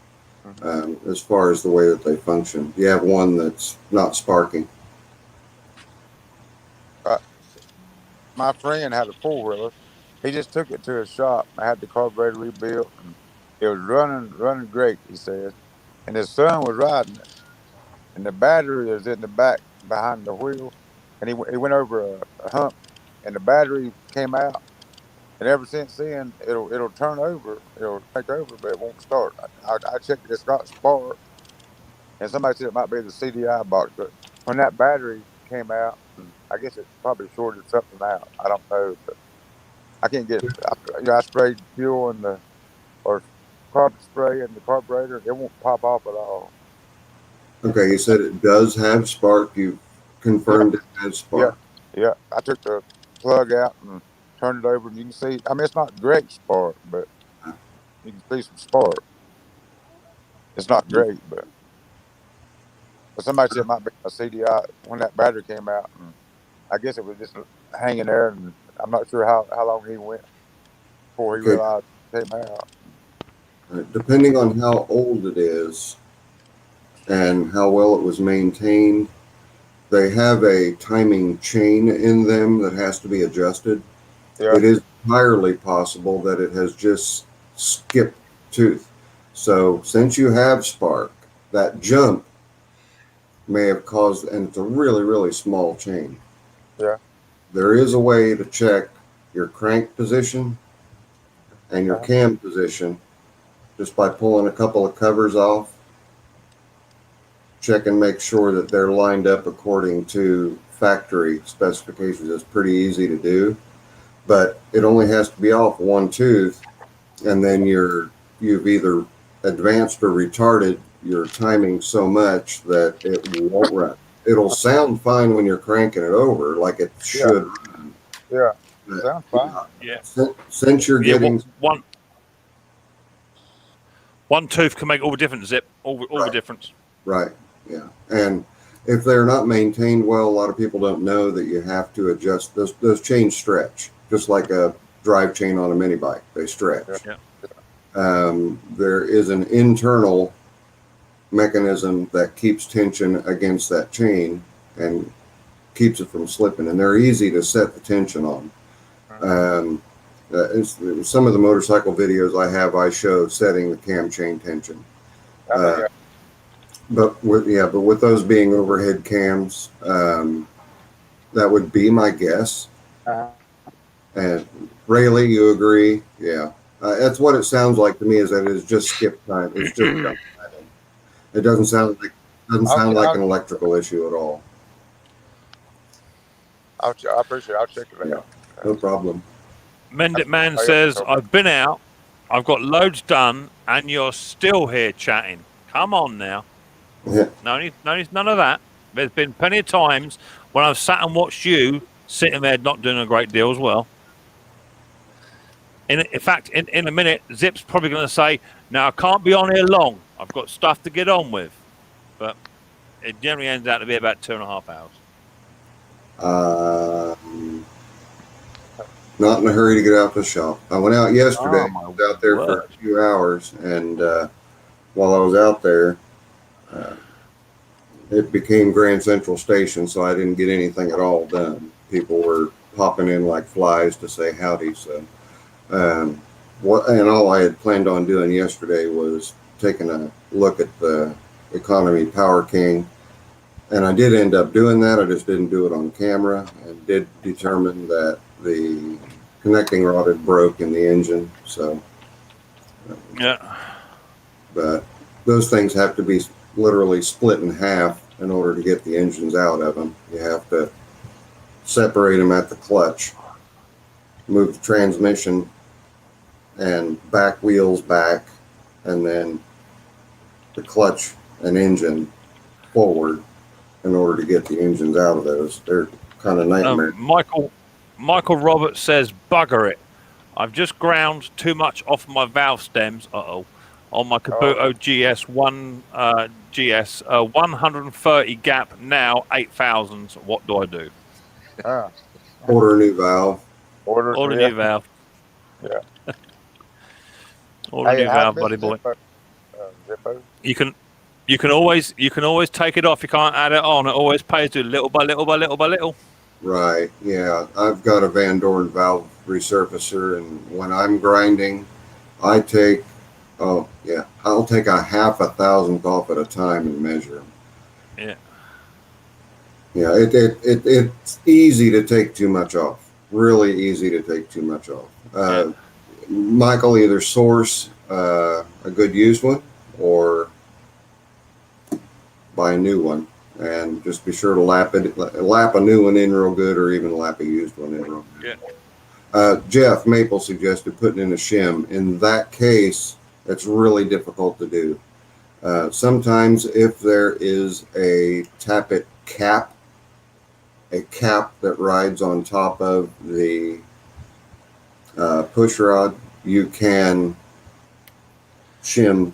[SPEAKER 10] as far as the way that they function. You have one that's not sparking.
[SPEAKER 5] My friend had a four-wheeler. He just took it to his shop. I had the carburetor rebuilt, and it was running great, he said. And his son was riding it. And the battery is in the back behind the wheel. And he went over a hump, and the battery came out. And ever since then, it'll turn over. It'll take over, but it won't start. I checked it. It's got spark. And somebody said it might be the CDI box. But when that battery came out, I guess it probably shorted something out. I don't know. But I can't get it. I sprayed fuel or carpet spray in the carburetor. It won't pop off at all.
[SPEAKER 10] Okay, you said it does have spark. You confirmed it has spark.
[SPEAKER 5] Yeah. I took the plug out and turned it over, and you can see. I mean, it's not great spark, but you can see some spark. It's not great, but somebody said it might be a CDI when that battery came out. And I guess it was just hanging there, and I'm not sure how long he went before he
[SPEAKER 10] Okay.
[SPEAKER 5] realized it came out.
[SPEAKER 10] Depending on how old it is and how well it was maintained, they have a timing chain in them that has to be adjusted.
[SPEAKER 5] Yeah.
[SPEAKER 10] It is entirely possible that it has just skipped tooth. So since you have spark, that jump may have caused, and it's a really, really small chain.
[SPEAKER 5] Yeah.
[SPEAKER 10] There is a way to check your crank position and your cam position just by pulling a couple of covers off. Check and make sure that they're lined up according to factory specifications. It's pretty easy to do, but it only has to be off one tooth, and then you've either advanced or retarded your timing so much that it won't run. It'll sound fine when you're cranking it over, like it should run.
[SPEAKER 5] Yeah.
[SPEAKER 10] But,
[SPEAKER 5] Sounds fine.
[SPEAKER 1] Yeah.
[SPEAKER 10] Since you're getting
[SPEAKER 1] one tooth can make all the difference, Zip. All the difference.
[SPEAKER 10] Right. Yeah. And if they're not maintained well, a lot of people don't know that you have to adjust those chains stretch, just like a drive chain on a mini bike. They stretch.
[SPEAKER 1] Yeah.
[SPEAKER 10] There is an internal mechanism that keeps tension against that chain and keeps it from slipping, and they're easy to set the tension on. Some of the motorcycle videos I show setting the cam chain tension. But with those being overhead cams, that would be my guess. And Rayleigh, you agree? Yeah, that's what it sounds like to me. Is that it's just skip time? It's just jump timing. It doesn't sound like an electrical issue at all.
[SPEAKER 5] I appreciate it. I'll check it out.
[SPEAKER 10] No problem.
[SPEAKER 1] Mendit Man says, I've been out, I've got loads done, and you're still here chatting. Come on now.
[SPEAKER 10] Yeah.
[SPEAKER 1] None of that. There's been plenty of times when I've sat and watched you sitting there not doing a great deal as well. In fact, in a minute, Zip's probably going to say, now I can't be on here long. I've got stuff to get on with. But it generally ends out to be about 2.5 hours.
[SPEAKER 10] Not in a hurry to get out to the shop. I went out yesterday. I was out there for a few hours, and while I was out there, it became Grand Central Station, so I didn't get anything at all done. People were popping in like flies to say howdy. So, and all I had planned on doing yesterday was taking a look at the Economy Power King, and I did end up doing that. I just didn't do it on camera, and did determine that the connecting rod had broke in the engine. So,
[SPEAKER 1] yeah.
[SPEAKER 10] But those things have to be literally split in half in order to get the engines out of them. You have to separate them at the clutch, move the transmission and back wheels back, and then the clutch and engine forward in order to get the engines out of those. They're kind of nightmare.
[SPEAKER 1] Michael Roberts says, bugger it. I've just ground too much off my valve stems. On my Kabuto GS 130 gap now 8,000. What do I do?
[SPEAKER 10] Order a new valve.
[SPEAKER 1] Order a new valve.
[SPEAKER 5] Yeah.
[SPEAKER 1] Order a new valve, buddy boy. You can always take it off. You can't add it on. It always pays to little by little by little by little.
[SPEAKER 10] Right. Yeah. I've got a Van Dorn valve resurfacer, and when I'm grinding, I'll take a 0.5 off at a time and measure them.
[SPEAKER 1] Yeah.
[SPEAKER 10] Yeah. It's easy to take too much off. Really easy to take too much off. Michael, either source a good used one or buy a new one, and just be sure to lap a new one in real good, or even lap a used one in real good.
[SPEAKER 1] Yeah.
[SPEAKER 10] Jeff Maple suggested putting in a shim. In that case, it's really difficult to do. Sometimes if there is a tappet cap, a cap that rides on top of the push rod, you can shim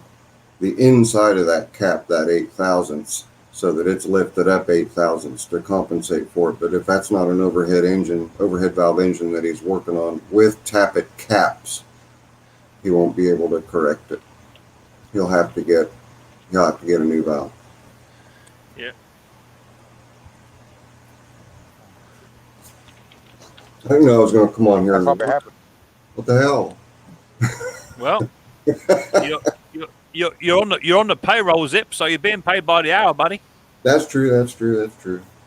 [SPEAKER 10] the inside of that cap, that 8 thousandths, so that it's lifted up 8 thousandths to compensate for it. But if that's not an overhead valve engine that he's working on with tappet caps, he won't be able to correct it. He'll have to get a new valve.
[SPEAKER 1] Yeah.
[SPEAKER 10] I didn't know I was going to come on here.
[SPEAKER 5] That probably happened.
[SPEAKER 10] What the hell?
[SPEAKER 1] Well, you're on the payroll, Zip, so you're being paid by the hour, buddy.
[SPEAKER 10] That's true.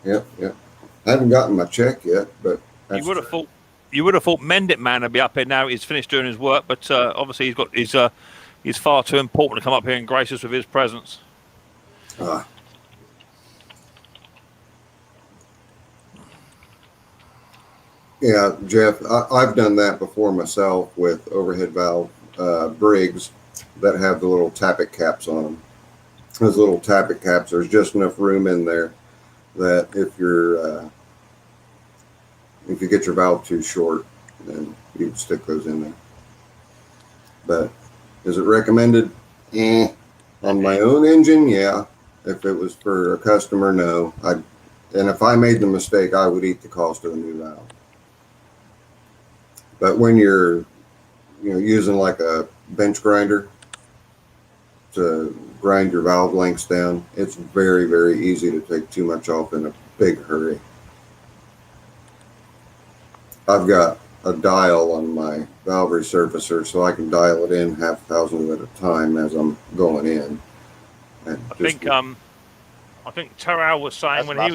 [SPEAKER 10] Yep. I haven't gotten my check yet, but
[SPEAKER 1] you would have thought Mendit Man would be up here now. He's finished doing his work, but obviously he's far too important to come up here and grace us with his presence.
[SPEAKER 10] Yeah, Jeff, I've done that before myself with overhead valve Briggs that have the little tappet caps on them. Those little tappet caps, there's just enough room in there that if you get your valve too short, then you can stick those in there. But is it recommended? On my own engine, yeah. If it was for a customer, no. And if I made the mistake, I would eat the cost of the new valve. But when you're using like a bench grinder to grind your valve lengths down, it's very, very easy to take too much off in a big hurry. I've got a dial on my valve resurfacer, so I can dial it in 0.5 thousandth at a time as I'm going in.
[SPEAKER 1] I think Terrell was saying when he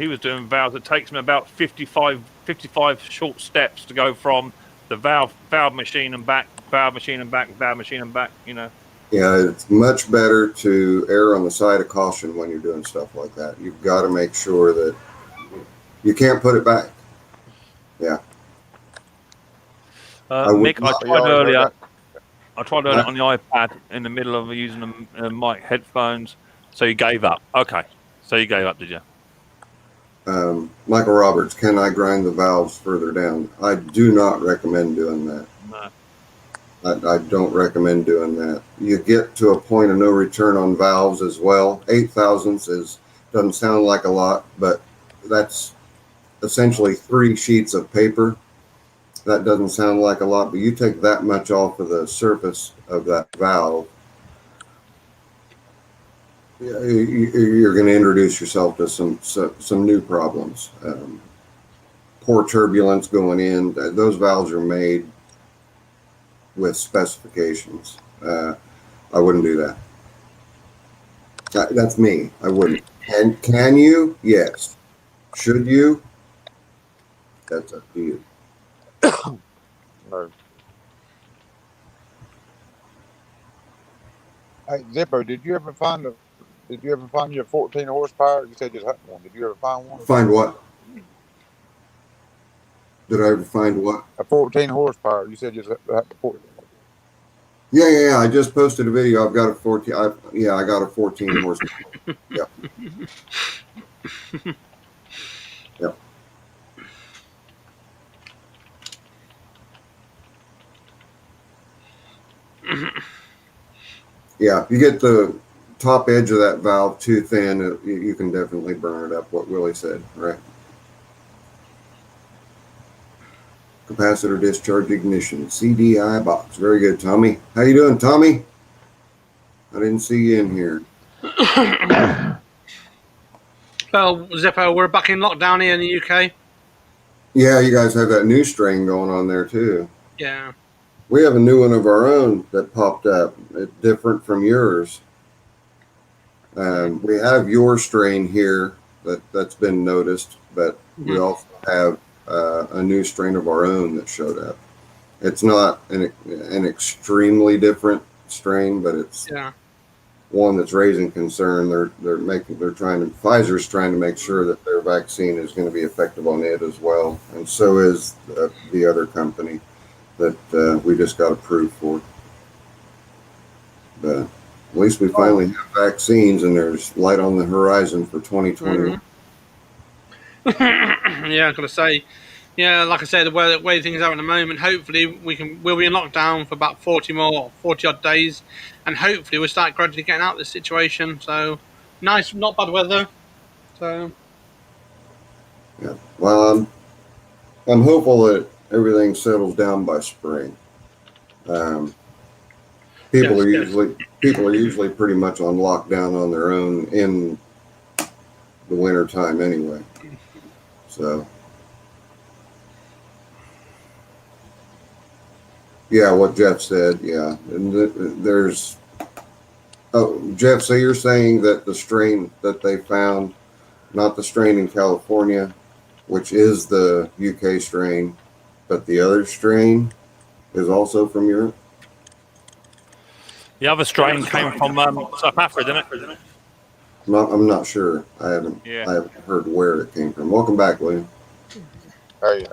[SPEAKER 1] was doing valves, it takes him about 55 short steps to go from the valve machine and back, valve machine and back, valve machine and back.
[SPEAKER 10] Yeah, it's much better to err on the side of caution when you're doing stuff like that. You've got to make sure that you can't put it back. Yeah.
[SPEAKER 1] Mick, I tried earlier on the iPad in the middle of using the mic headphones. So you gave up. Okay. So you gave up, did you?
[SPEAKER 10] Michael Roberts, can I grind the valves further down? I do not recommend doing that.
[SPEAKER 1] No.
[SPEAKER 10] I don't recommend doing that. You get to a point of no return on valves as well. 8 thousandths doesn't sound like a lot, but that's essentially 3 sheets of paper. That doesn't sound like a lot, but you take that much off of the surface of that valve, you're going to introduce yourself to some new problems. Poor turbulence going in. Those valves are made with specifications. I wouldn't do that. That's me. I wouldn't. And can you? Yes. Should you? That's up to you.
[SPEAKER 5] No. Hey, Zippo, did you ever find your 14 horsepower? You said you hunting one. Did you ever find one?
[SPEAKER 10] Find what? Did I ever find what?
[SPEAKER 5] A 14 horsepower. You said you had 14.
[SPEAKER 10] Yeah. I just posted a video. I've got a 14. I got a 14 horsepower. Yeah. Yep. Yeah, you get the top edge of that valve too thin, you can definitely burn it up, what Willie said, right? Capacitor discharge ignition, CDI box. Very good, Tommy. How you doing, Tommy? I didn't see you in here.
[SPEAKER 2] Well, Zippo, we're back in lockdown here in the UK.
[SPEAKER 10] Yeah, you guys have that new strain going on there too.
[SPEAKER 2] Yeah.
[SPEAKER 10] We have a new one of our own that popped up. It's different from yours. We have your strain here that's been noticed, but we also have a new strain of our own that showed up. It's not an extremely different strain, but it's one that's raising concern. Pfizer's trying to make sure that their vaccine is going to be effective on it as well, and so is the other company that we just got approved for. But at least we finally have vaccines, and there's light on the horizon for 2021.
[SPEAKER 2] Yeah, I've got to say, like I said, the way things are at the moment, hopefully we'll be in lockdown for about 40 odd days, and hopefully we'll start gradually getting out of this situation. So nice, not bad weather. So
[SPEAKER 10] Yeah. Well, I'm hopeful that everything settles down by spring. People
[SPEAKER 2] Yes,
[SPEAKER 10] are
[SPEAKER 2] yes.
[SPEAKER 10] usually pretty much on lockdown on their own in the winter time anyway. So yeah, what Jeff said, yeah. And there's Jeff, so you're saying that the strain that they found, not the strain in California, which is the UK strain, but the other strain is also from Europe?
[SPEAKER 1] The other strain came from South Africa, didn't it?
[SPEAKER 10] I'm not sure. I haven't heard where it came from. Welcome back, William.
[SPEAKER 5] Hey,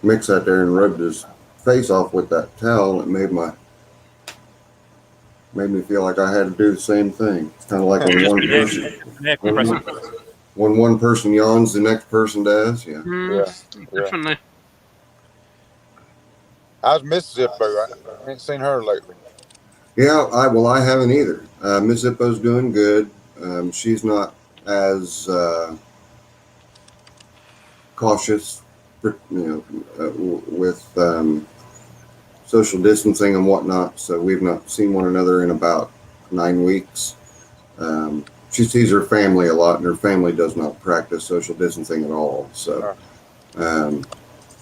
[SPEAKER 10] Mick sat there and rubbed his face off with that towel. It made me feel like I had to do the same thing. It's kind of like when one person yawns, the next person does. Yeah.
[SPEAKER 2] Definitely.
[SPEAKER 5] How's Miss Zippo? I ain't seen her lately.
[SPEAKER 10] Yeah, I haven't either. Miss Zippo's doing good. She's not as cautious, with social distancing and whatnot. So we've not seen one another in about 9 weeks. She sees her family a lot, and her family does not practice social distancing at all. So,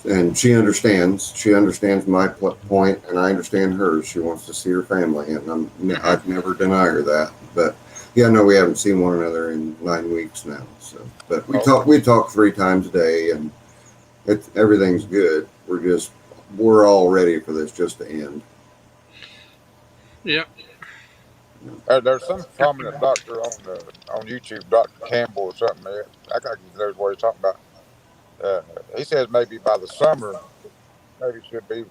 [SPEAKER 10] and she understands. She understands my point, and I understand hers. She wants to see her family, and I'd never deny her that. But yeah, no, we haven't seen one another in 9 weeks now. So, but we talk 3 times a day, and everything's good. We're all ready for this just to end.
[SPEAKER 2] Yeah.
[SPEAKER 5] There's some prominent doctor on YouTube, Dr. Campbell or something. I got he knows what he's talking about. He says maybe by the summer, maybe should be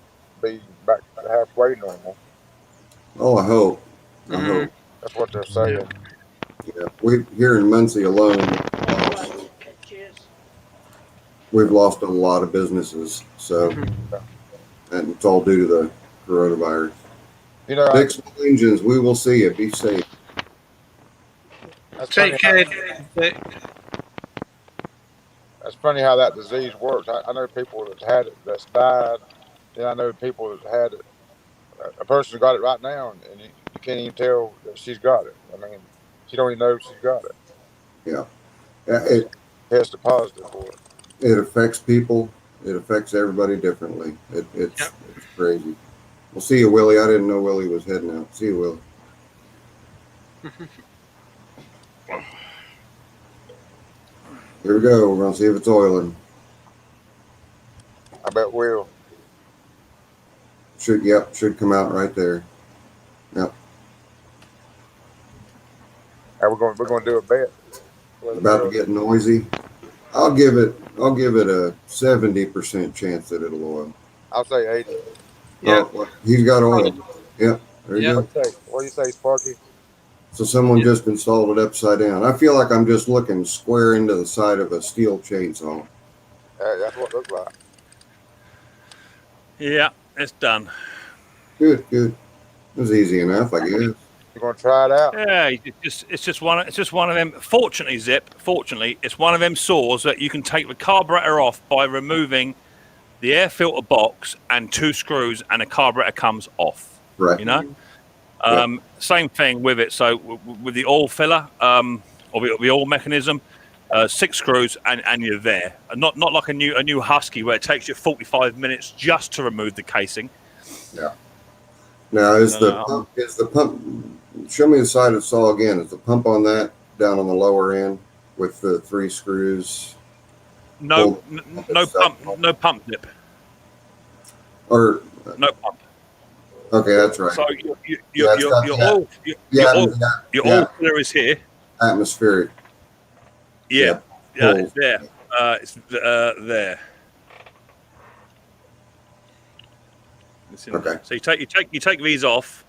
[SPEAKER 5] back to halfway normal.
[SPEAKER 10] Oh, I hope. I hope.
[SPEAKER 5] That's what they're saying.
[SPEAKER 10] Yeah, we here in Muncie alone, we've lost a lot of businesses. So, and it's all due to the coronavirus. Fix the engines. We will see you. Be safe.
[SPEAKER 2] Take care.
[SPEAKER 5] That's funny how that disease works. I know people that's had it that's died. Then I know people that had it. A person got it right now, and you can't even tell that she's got it. I mean, she don't even know she's got it.
[SPEAKER 10] Yeah.
[SPEAKER 5] It tested positive for it.
[SPEAKER 10] It affects people. It affects everybody differently. It's crazy. We'll see you, Willie. I didn't know Willie was heading out. See you, Willie. Here we go. We're going to see if it's oiling.
[SPEAKER 5] I bet will.
[SPEAKER 10] Should come out right there. Yep.
[SPEAKER 5] And we're going to do a bet.
[SPEAKER 10] About to get noisy. I'll give it a 70% chance that it'll oil.
[SPEAKER 5] I'll say 80.
[SPEAKER 2] Yeah.
[SPEAKER 10] He's got oil. Yep. There you go.
[SPEAKER 5] What do you say, Sparky?
[SPEAKER 10] So someone just installed it upside down. I feel like I'm just looking square into the side of a steel chainsaw.
[SPEAKER 5] That's what it looks like.
[SPEAKER 1] Yeah, it's done.
[SPEAKER 10] Good. It was easy enough, I guess.
[SPEAKER 5] You're gonna try it out?
[SPEAKER 1] Yeah, it's just one of them. Fortunately, it's one of them saws that you can take the carburetor off by removing the air filter box and 2 screws, and the carburetor comes off.
[SPEAKER 10] Right.
[SPEAKER 1] You know. Same thing with it. So with the oil filler, or the oil mechanism, 6 screws and you're there. Not like a new Husky where it takes you 45 minutes just to remove the casing.
[SPEAKER 10] Yeah. Now is the pump? Show me the side of the saw again. Is the pump on that down on the lower end with the 3 screws?
[SPEAKER 1] No pump nip.
[SPEAKER 10] Or
[SPEAKER 1] no pump.
[SPEAKER 10] Okay, that's right.
[SPEAKER 1] So your oil filler is here.
[SPEAKER 10] Atmospheric.
[SPEAKER 1] Yeah, it's there. It's there.
[SPEAKER 10] Okay.
[SPEAKER 1] So you take these off.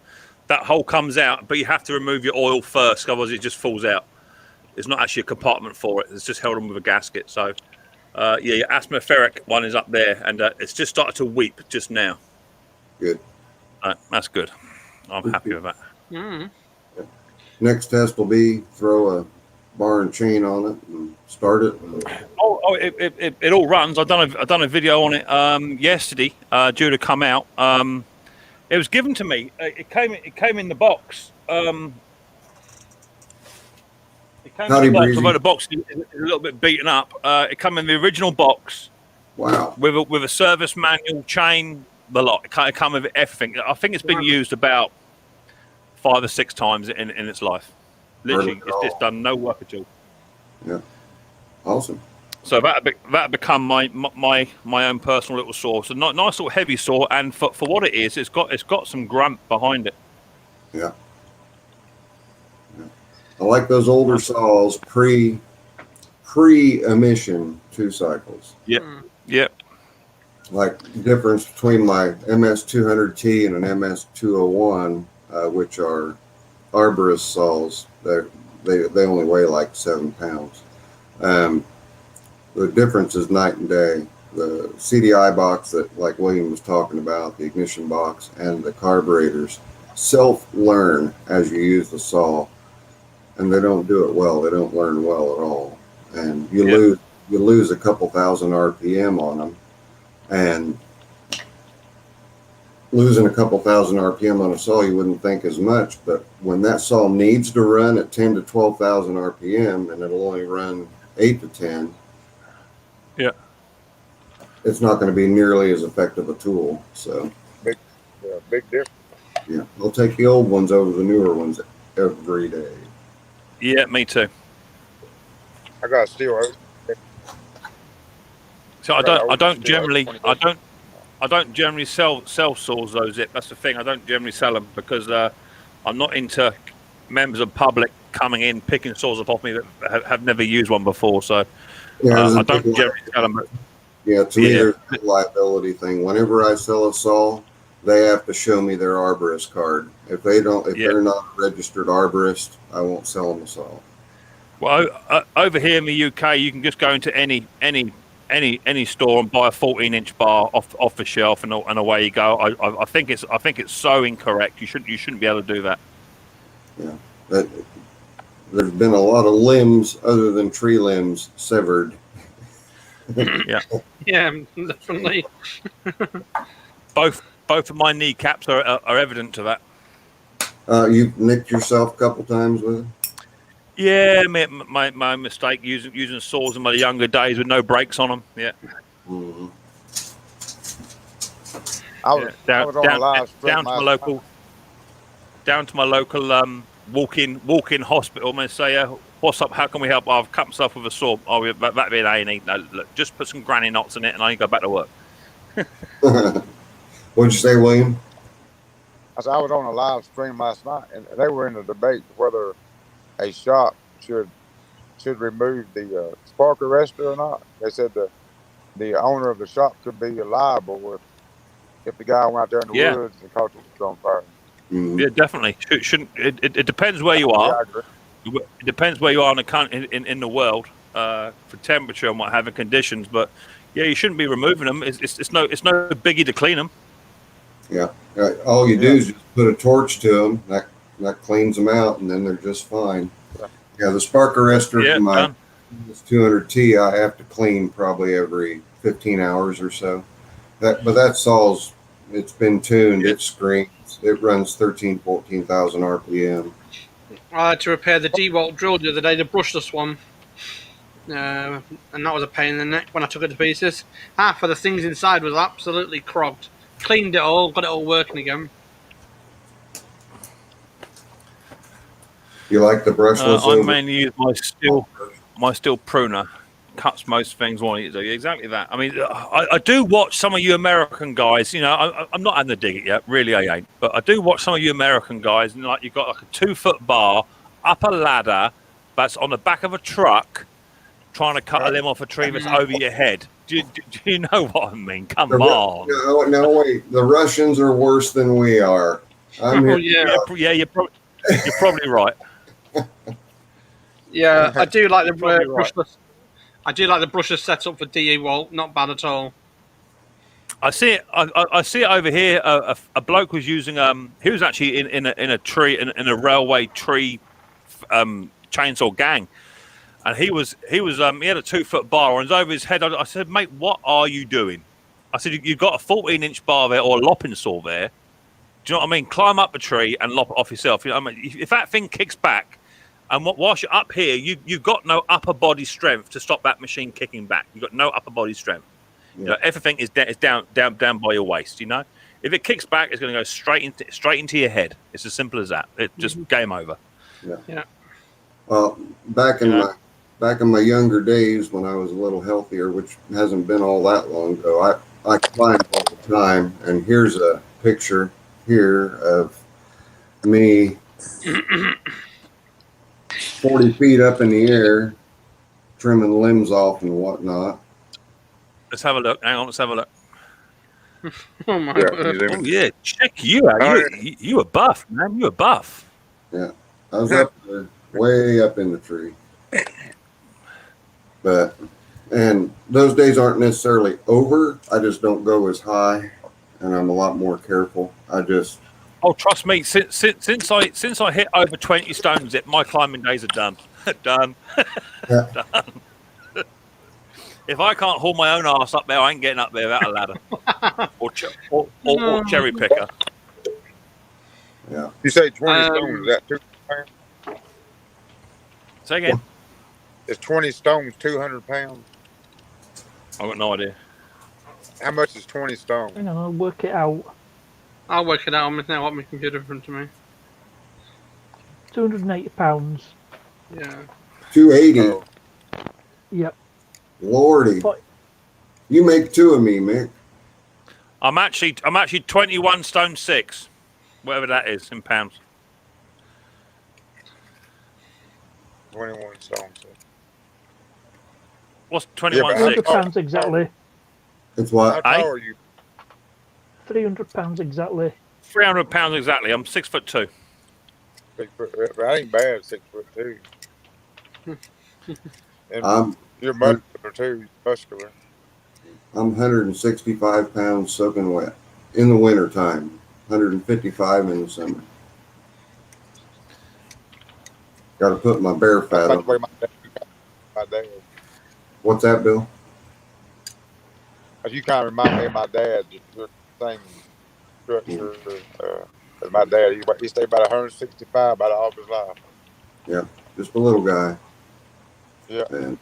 [SPEAKER 1] That hole comes out, but you have to remove your oil first, otherwise it just falls out. There's not actually a compartment for it. It's just held on with a gasket. So, your atmospheric one is up there, and it's just started to weep just now.
[SPEAKER 10] Good.
[SPEAKER 1] That's good. I'm happy with that.
[SPEAKER 2] Mm.
[SPEAKER 10] Next test will be throw a bar and chain on it and start it.
[SPEAKER 1] It all runs. I've done a video on it yesterday, due to come out. It was given to me. It came in the box. It came in the box. Although the box is a little bit beaten up. It came in the original box.
[SPEAKER 10] Wow.
[SPEAKER 1] With a service manual, chain, the lot. It came with everything. I think it's been used about 5 or 6 times in its life. Literally, it's done no work at all.
[SPEAKER 10] Yeah. Awesome.
[SPEAKER 1] So that become my own personal little saw. So nice little heavy saw, and for what it is, it's got some grunt behind it.
[SPEAKER 10] Yeah. I like those older saws pre-emission 2 cycles.
[SPEAKER 1] Yep. Yep.
[SPEAKER 10] Like the difference between my MS200T and an MS201, which are arborist saws. They only weigh like 7 pounds. The difference is night and day. The CDI box that, like William was talking about, the ignition box, and the carburetors self-learn as you use the saw, and they don't do it well. They don't learn well at all, and you lose a couple thousand RPM on them, and losing a couple thousand RPM on a saw you wouldn't think as much, but when that saw needs to run at 10 to 12,000 RPM and it'll only run 8 to 10, it's not going to be nearly as effective a tool. So
[SPEAKER 5] big difference.
[SPEAKER 10] Yeah, I'll take the old ones over the newer ones every day.
[SPEAKER 1] Yeah, me too.
[SPEAKER 5] I got a steel.
[SPEAKER 1] So I don't generally sell saws though, Zip. That's the thing. I don't generally sell them because I'm not into members of public coming in picking saws up off me that have never used one before. So I don't generally sell them.
[SPEAKER 10] Yeah, to me, there's a liability thing. Whenever I sell a saw, they have to show me their arborist card. If they're not a registered arborist, I won't sell them a saw.
[SPEAKER 1] Well, over here in the UK, you can just go into any store and buy a 14-inch bar off the shelf, and away you go. I think it's so incorrect. You shouldn't be able to do that.
[SPEAKER 10] Yeah, there's been a lot of limbs other than tree limbs severed.
[SPEAKER 2] Yeah, definitely.
[SPEAKER 1] Both of my kneecaps are evident to that.
[SPEAKER 10] You've nicked yourself a couple times with it?
[SPEAKER 1] Yeah, my mistake using saws in my younger days with no brakes on them. Yeah.
[SPEAKER 10] Mm-hmm.
[SPEAKER 5] I was on a live stream
[SPEAKER 1] down to my local walk-in hospital and say, what's up? How can we help? I've cut myself with a saw. Oh, that'd be an A&E. No, look, just put some granny knots in it, and I can go back to work.
[SPEAKER 10] What'd you say, William?
[SPEAKER 5] I was on a live stream last night, and they were in a debate whether a shop should remove the spark arrestor or not. They said the owner of the shop could be liable if the guy went out there in the woods and caught it on fire.
[SPEAKER 10] Mm-hmm.
[SPEAKER 1] Yeah, definitely. It depends where you are. It depends where you are in the world for temperature and what have you, conditions. But yeah, you shouldn't be removing them. It's no biggie to clean them.
[SPEAKER 10] Yeah, all you do is just put a torch to them. That cleans them out, and then they're just fine. Yeah, the spark arrestor for my 200T, I have to clean probably every 15 hours or so. But that saw's, it's been tuned, it screams, it runs 14,000 RPM.
[SPEAKER 2] I had to repair the DeWalt drill the other day, the brushless one. And that was a pain in the neck when I took it to pieces. Half of the things inside was absolutely crogged. Cleaned it all, got it all working again.
[SPEAKER 10] You like the brushless?
[SPEAKER 1] I mainly use my steel pruner. Cuts most things wanting it to do. Exactly that. I mean, I do watch some of you American guys. You know, I'm not having to dig it yet. Really, I ain't. But I do watch some of you American guys, and like you've got like a 2-foot bar up a ladder that's on the back of a truck, trying to cut a limb off a tree that's over your head. Do you know what I mean? Come on.
[SPEAKER 10] No, wait. The Russians are worse than we are.
[SPEAKER 1] You're probably right.
[SPEAKER 2] Yeah, I do like the brushless. I do like the brushless setup for DeWalt. Not bad at all.
[SPEAKER 1] I see it. I see it over here. A bloke was using he was actually in a tree in a railway tree chainsaw gang, and he had a 2-foot bar and it was over his head. I said, mate, what are you doing? I said, you've got a 14-inch bar there or a lopping saw there. Do you know what I mean? Climb up a tree and lop it off yourself. You know what I mean? If that thing kicks back, and whilst you're up here, you've got no upper body strength to stop that machine kicking back. You've got no upper body strength. Yeah. You know, everything is down by your waist. You know, if it kicks back, it's going to go straight into your head. It's as simple as that. It's just game over.
[SPEAKER 10] Yeah. Well, back in my younger days when I was a little healthier, which hasn't been all that long ago, I climbed all the time. And here's a picture here of me 40 feet up in the air, trimming limbs off and whatnot.
[SPEAKER 1] Let's have a look. Hang on, let's have a look.
[SPEAKER 2] Oh my God.
[SPEAKER 1] Oh yeah, check you out. You were buff, man. You were buff.
[SPEAKER 10] Yeah, I was up there, way up in the tree. And those days aren't necessarily over. I just don't go as high, and I'm a lot more careful.
[SPEAKER 1] Oh, trust me. Since I hit over 20 stone zip, my climbing days are done. Done.
[SPEAKER 10] Yeah.
[SPEAKER 1] Done. If I can't haul my own ass up there, I ain't getting up there without a ladder or cherry picker.
[SPEAKER 10] Yeah.
[SPEAKER 5] You say 20 stones? Is that 200 pounds?
[SPEAKER 1] Say again.
[SPEAKER 5] Is 20 stones 200 pounds?
[SPEAKER 1] I've got no idea.
[SPEAKER 5] How much is 20 stones?
[SPEAKER 3] Hang on, I'll work it out.
[SPEAKER 2] I'll work it out now. What my computer in front of me.
[SPEAKER 3] 280 pounds.
[SPEAKER 2] Yeah.
[SPEAKER 10] 280.
[SPEAKER 5] Oh.
[SPEAKER 3] Yep.
[SPEAKER 10] Lordy. You make two of me, Mick.
[SPEAKER 1] I'm actually 21 stone 6, whatever that is in pounds.
[SPEAKER 5] 21 stones.
[SPEAKER 1] What's 21
[SPEAKER 3] 300 pounds exactly.
[SPEAKER 10] It's what?
[SPEAKER 5] How tall are you?
[SPEAKER 3] 300 pounds exactly.
[SPEAKER 1] 300 pounds exactly. I'm 6'2".
[SPEAKER 5] 6 foot. That ain't bad. 6'2". And you're muscular too. Muscular.
[SPEAKER 10] I'm 165 pounds soaking wet in the winter time. 155 in the summer. Got to put my bear fat on.
[SPEAKER 5] My dad.
[SPEAKER 10] What's that, Bill?
[SPEAKER 5] You kind of remind me of my dad. Your same structure as my dad. He stayed about 165 about all of his life.
[SPEAKER 10] Yeah, just a little guy.
[SPEAKER 5] Yeah.
[SPEAKER 10] And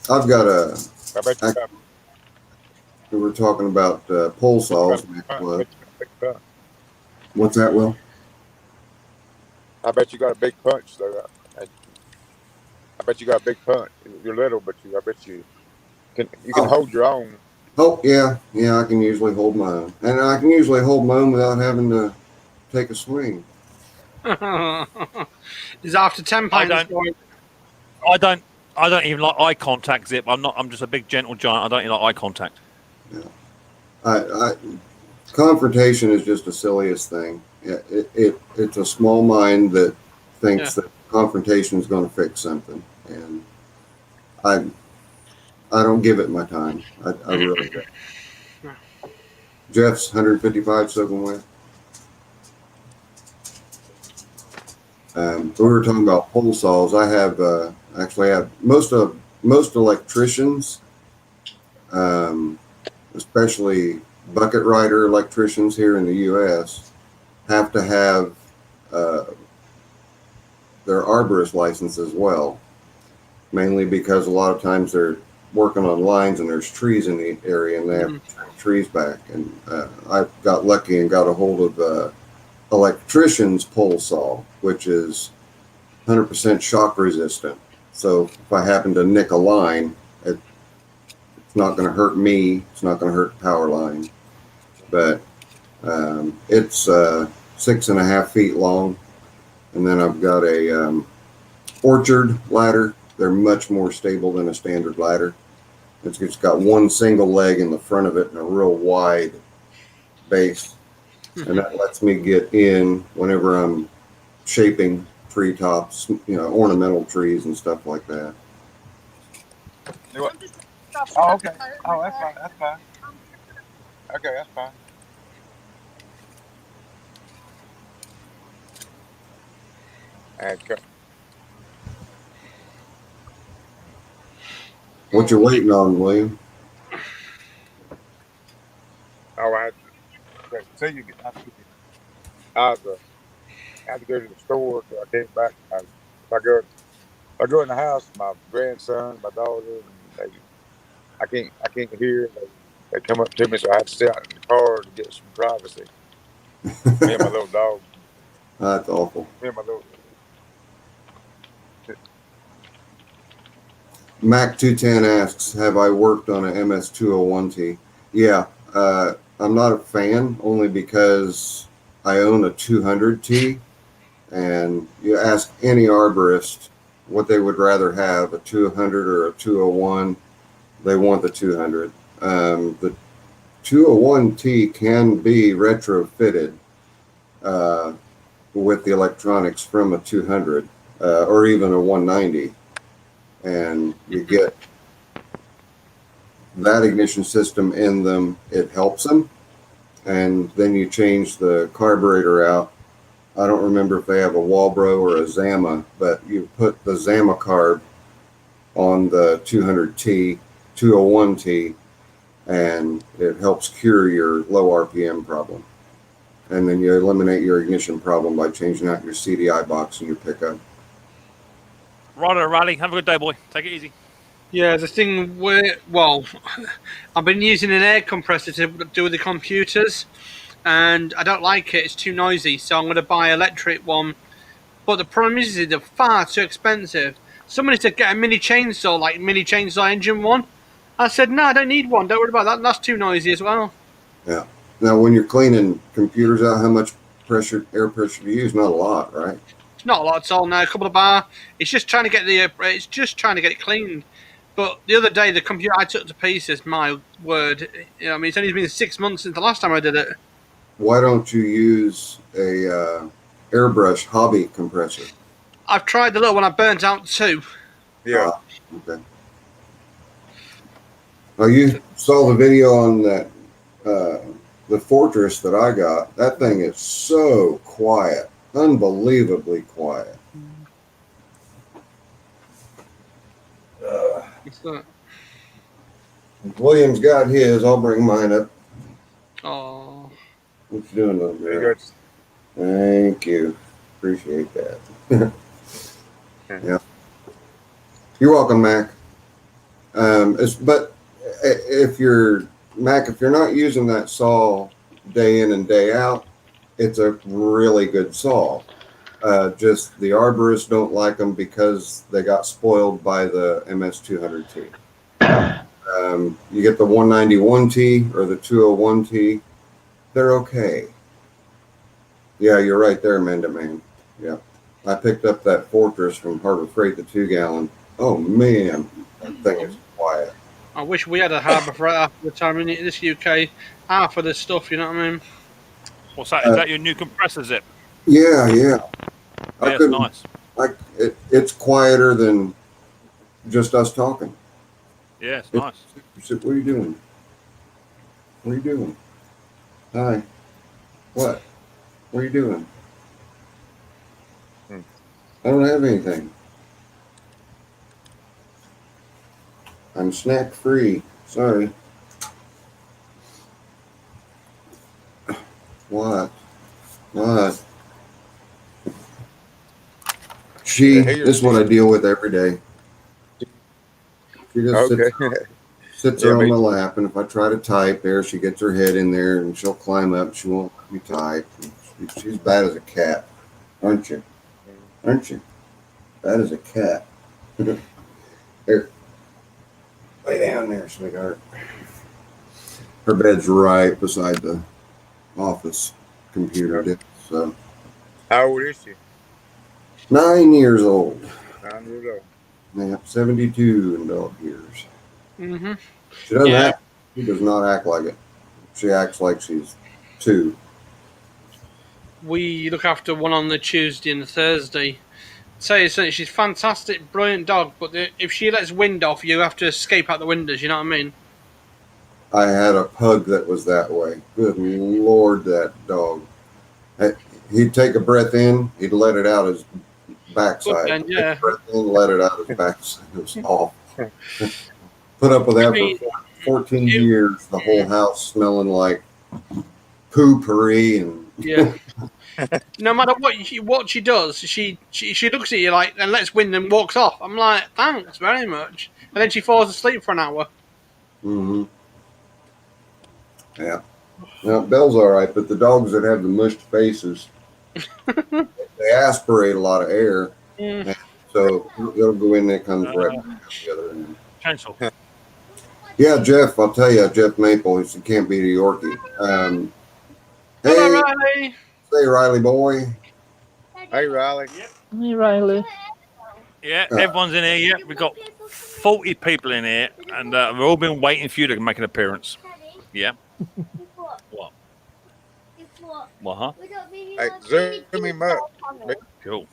[SPEAKER 10] I've got a.
[SPEAKER 5] I bet you got,
[SPEAKER 10] we were talking about pole saws. What's that, Will?
[SPEAKER 5] I bet you got a big punch, though. I bet you got a big punch. You're little, but I bet you can hold your own.
[SPEAKER 10] Oh, yeah. I can usually hold my own. And I can usually hold my own without having to take a swing.
[SPEAKER 2] Is after 10 pints.
[SPEAKER 1] I don't even like eye contact, Zip. I'm just a big gentle giant. I don't even like eye contact.
[SPEAKER 10] Yeah. Confrontation is just the silliest thing. It's a small mind that thinks that confrontation is going to fix something, and I don't give it my time. I really don't. Jeff's 155 soaking wet. We were talking about pole saws. I have actually have most electricians, especially bucket rider electricians here in the U.S., have to have their arborist license as well, mainly because a lot of times they're working on lines and there's trees in the area and they have to trim trees back. And I got lucky and got a hold of electrician's pole saw, which is 100% shock resistant. So if I happen to nick a line, it's not going to hurt me. It's not going to hurt the power line. But it's 6.5 feet long. And then I've got a orchard ladder. They're much more stable than a standard ladder. It's got one single leg in the front of it and a real wide base. And that lets me get in whenever I'm shaping tree tops, ornamental trees and stuff like that.
[SPEAKER 5] Oh, okay. Oh, that's fine. That's fine. Okay, that's fine. And
[SPEAKER 10] What you waiting on, William?
[SPEAKER 5] oh, I had to see you. I had to go to the store, so I came back. If I go in the house, my grandson, my daughter, and I can't hear. They come up to me, so I had to stay out in the car to get some privacy. Me and my little dog.
[SPEAKER 10] That's awful.
[SPEAKER 5] Me and my little.
[SPEAKER 10] Mac 210 asks, have I worked on an MS 201T? Yeah, I'm not a fan only because I own a 200T, and you ask any arborist what they would rather have, a 200 or a 201, they want the 200. The 201T can be retrofitted with the electronics from a 200 or even a 190, and you get that ignition system in them. It helps them, and then you change the carburetor out. I don't remember if they have a Walbro or a Zama, but you put the Zama carb on the 200T, 201T, and it helps cure your low RPM problem. And then you eliminate your ignition problem by changing out your CDI box in your pickup.
[SPEAKER 1] Righto, Riley. Have a good day, boy. Take it easy.
[SPEAKER 2] Yeah, the thing where, well, I've been using an air compressor to do with the computers, and I don't like it. It's too noisy, so I'm going to buy an electric one. But the problem is they're far too expensive. Somebody said get a mini chainsaw, like mini chainsaw engine one. I said, no, I don't need one. Don't worry about that. That's too noisy as well.
[SPEAKER 10] Yeah. Now, when you're cleaning computers out, how much air pressure do you use? Not a lot, right?
[SPEAKER 2] It's not a lot at all now. A couple of bar. It's just trying to get it's just trying to get it cleaned. But the other day, the computer I took to pieces. My word. You know, I mean, it's only been 6 months since the last time I did it.
[SPEAKER 10] Why don't you use a airbrush hobby compressor?
[SPEAKER 2] I've tried the little one. I burnt out too.
[SPEAKER 5] Yeah.
[SPEAKER 10] Okay. Oh, you saw the video on that the Fortress that I got. That thing is so quiet, unbelievably quiet. William's got his. I'll bring mine up.
[SPEAKER 2] Oh.
[SPEAKER 10] What you doing over there? Thank you. Appreciate that. Yeah. You're welcome, Mac. But if you're Mac, if you're not using that saw day in and day out, it's a really good saw. Just the arborists don't like them because they got spoiled by the MS200T. You get the 191T or the 201T, they're okay. Yeah, you're right there, Amanda, man. Yeah. I picked up that Fortress from Harbor Freight, the 2-gallon. Oh, man, that thing is quiet.
[SPEAKER 2] I wish we had a Harbor Freight after the time in this UK. Half of this stuff, you know what I mean?
[SPEAKER 1] What's that? Is that your new compressor zip?
[SPEAKER 10] Yeah.
[SPEAKER 1] Yeah, it's nice.
[SPEAKER 10] It's quieter than just us talking.
[SPEAKER 1] Yeah, it's nice.
[SPEAKER 10] What are you doing? What are you doing? Hi. What? What are you doing? I don't have anything. I'm snack free. Sorry. What? This is what I deal with every day. She just sits there on my lap, and if I try to type there, she gets her head in there, and she'll climb up. She won't let me type. She's bad as a cat, aren't you? Aren't you? Bad as a cat. Here. Lay down there, sweetheart. Her bed's right beside the office computer. So.
[SPEAKER 5] How old is she?
[SPEAKER 10] 9 years old.
[SPEAKER 5] 9 years old.
[SPEAKER 10] Yeah, 72 in dog years.
[SPEAKER 2] Mm-hmm.
[SPEAKER 10] She doesn't act. She does not act like it. She acts like she's 2.
[SPEAKER 2] We look after one on the Tuesday and the Thursday. Say she's fantastic, brilliant dog, but if she lets wind off, you have to escape out the windows. You know what I mean?
[SPEAKER 10] I had a pug that was that way. Good Lord, that dog. He'd take a breath in, he'd let it out his backside.
[SPEAKER 2] Then, yeah.
[SPEAKER 10] Take a breath in, let it out his backside. It was awful. Put up with that for 14 years. The whole house smelling like poopery and
[SPEAKER 2] yeah. No matter what she does, she looks at you like and lets wind and walks off. I'm like, thanks very much. And then she falls asleep for an hour.
[SPEAKER 10] Mm-hmm. Yeah. Now, Belle's all right, but the dogs that have the mushed faces, they aspirate a lot of air.
[SPEAKER 2] Mm.
[SPEAKER 10] So it'll go in there, comes right back out the other end.
[SPEAKER 1] Cancel.
[SPEAKER 10] Yeah, Jeff, I'll tell you, Jeff Maple, he can't beat a Yorkie. Hey,
[SPEAKER 2] Hello, Riley.
[SPEAKER 10] Say, Riley boy.
[SPEAKER 5] Hey, Riley.
[SPEAKER 3] Hey, Riley.
[SPEAKER 1] Yeah, everyone's in here. Yeah, we've got 40 people in here, and we've all been waiting for you to make an appearance. Yeah. What? What, huh?
[SPEAKER 5] Hey, zoom him up.
[SPEAKER 1] Cool.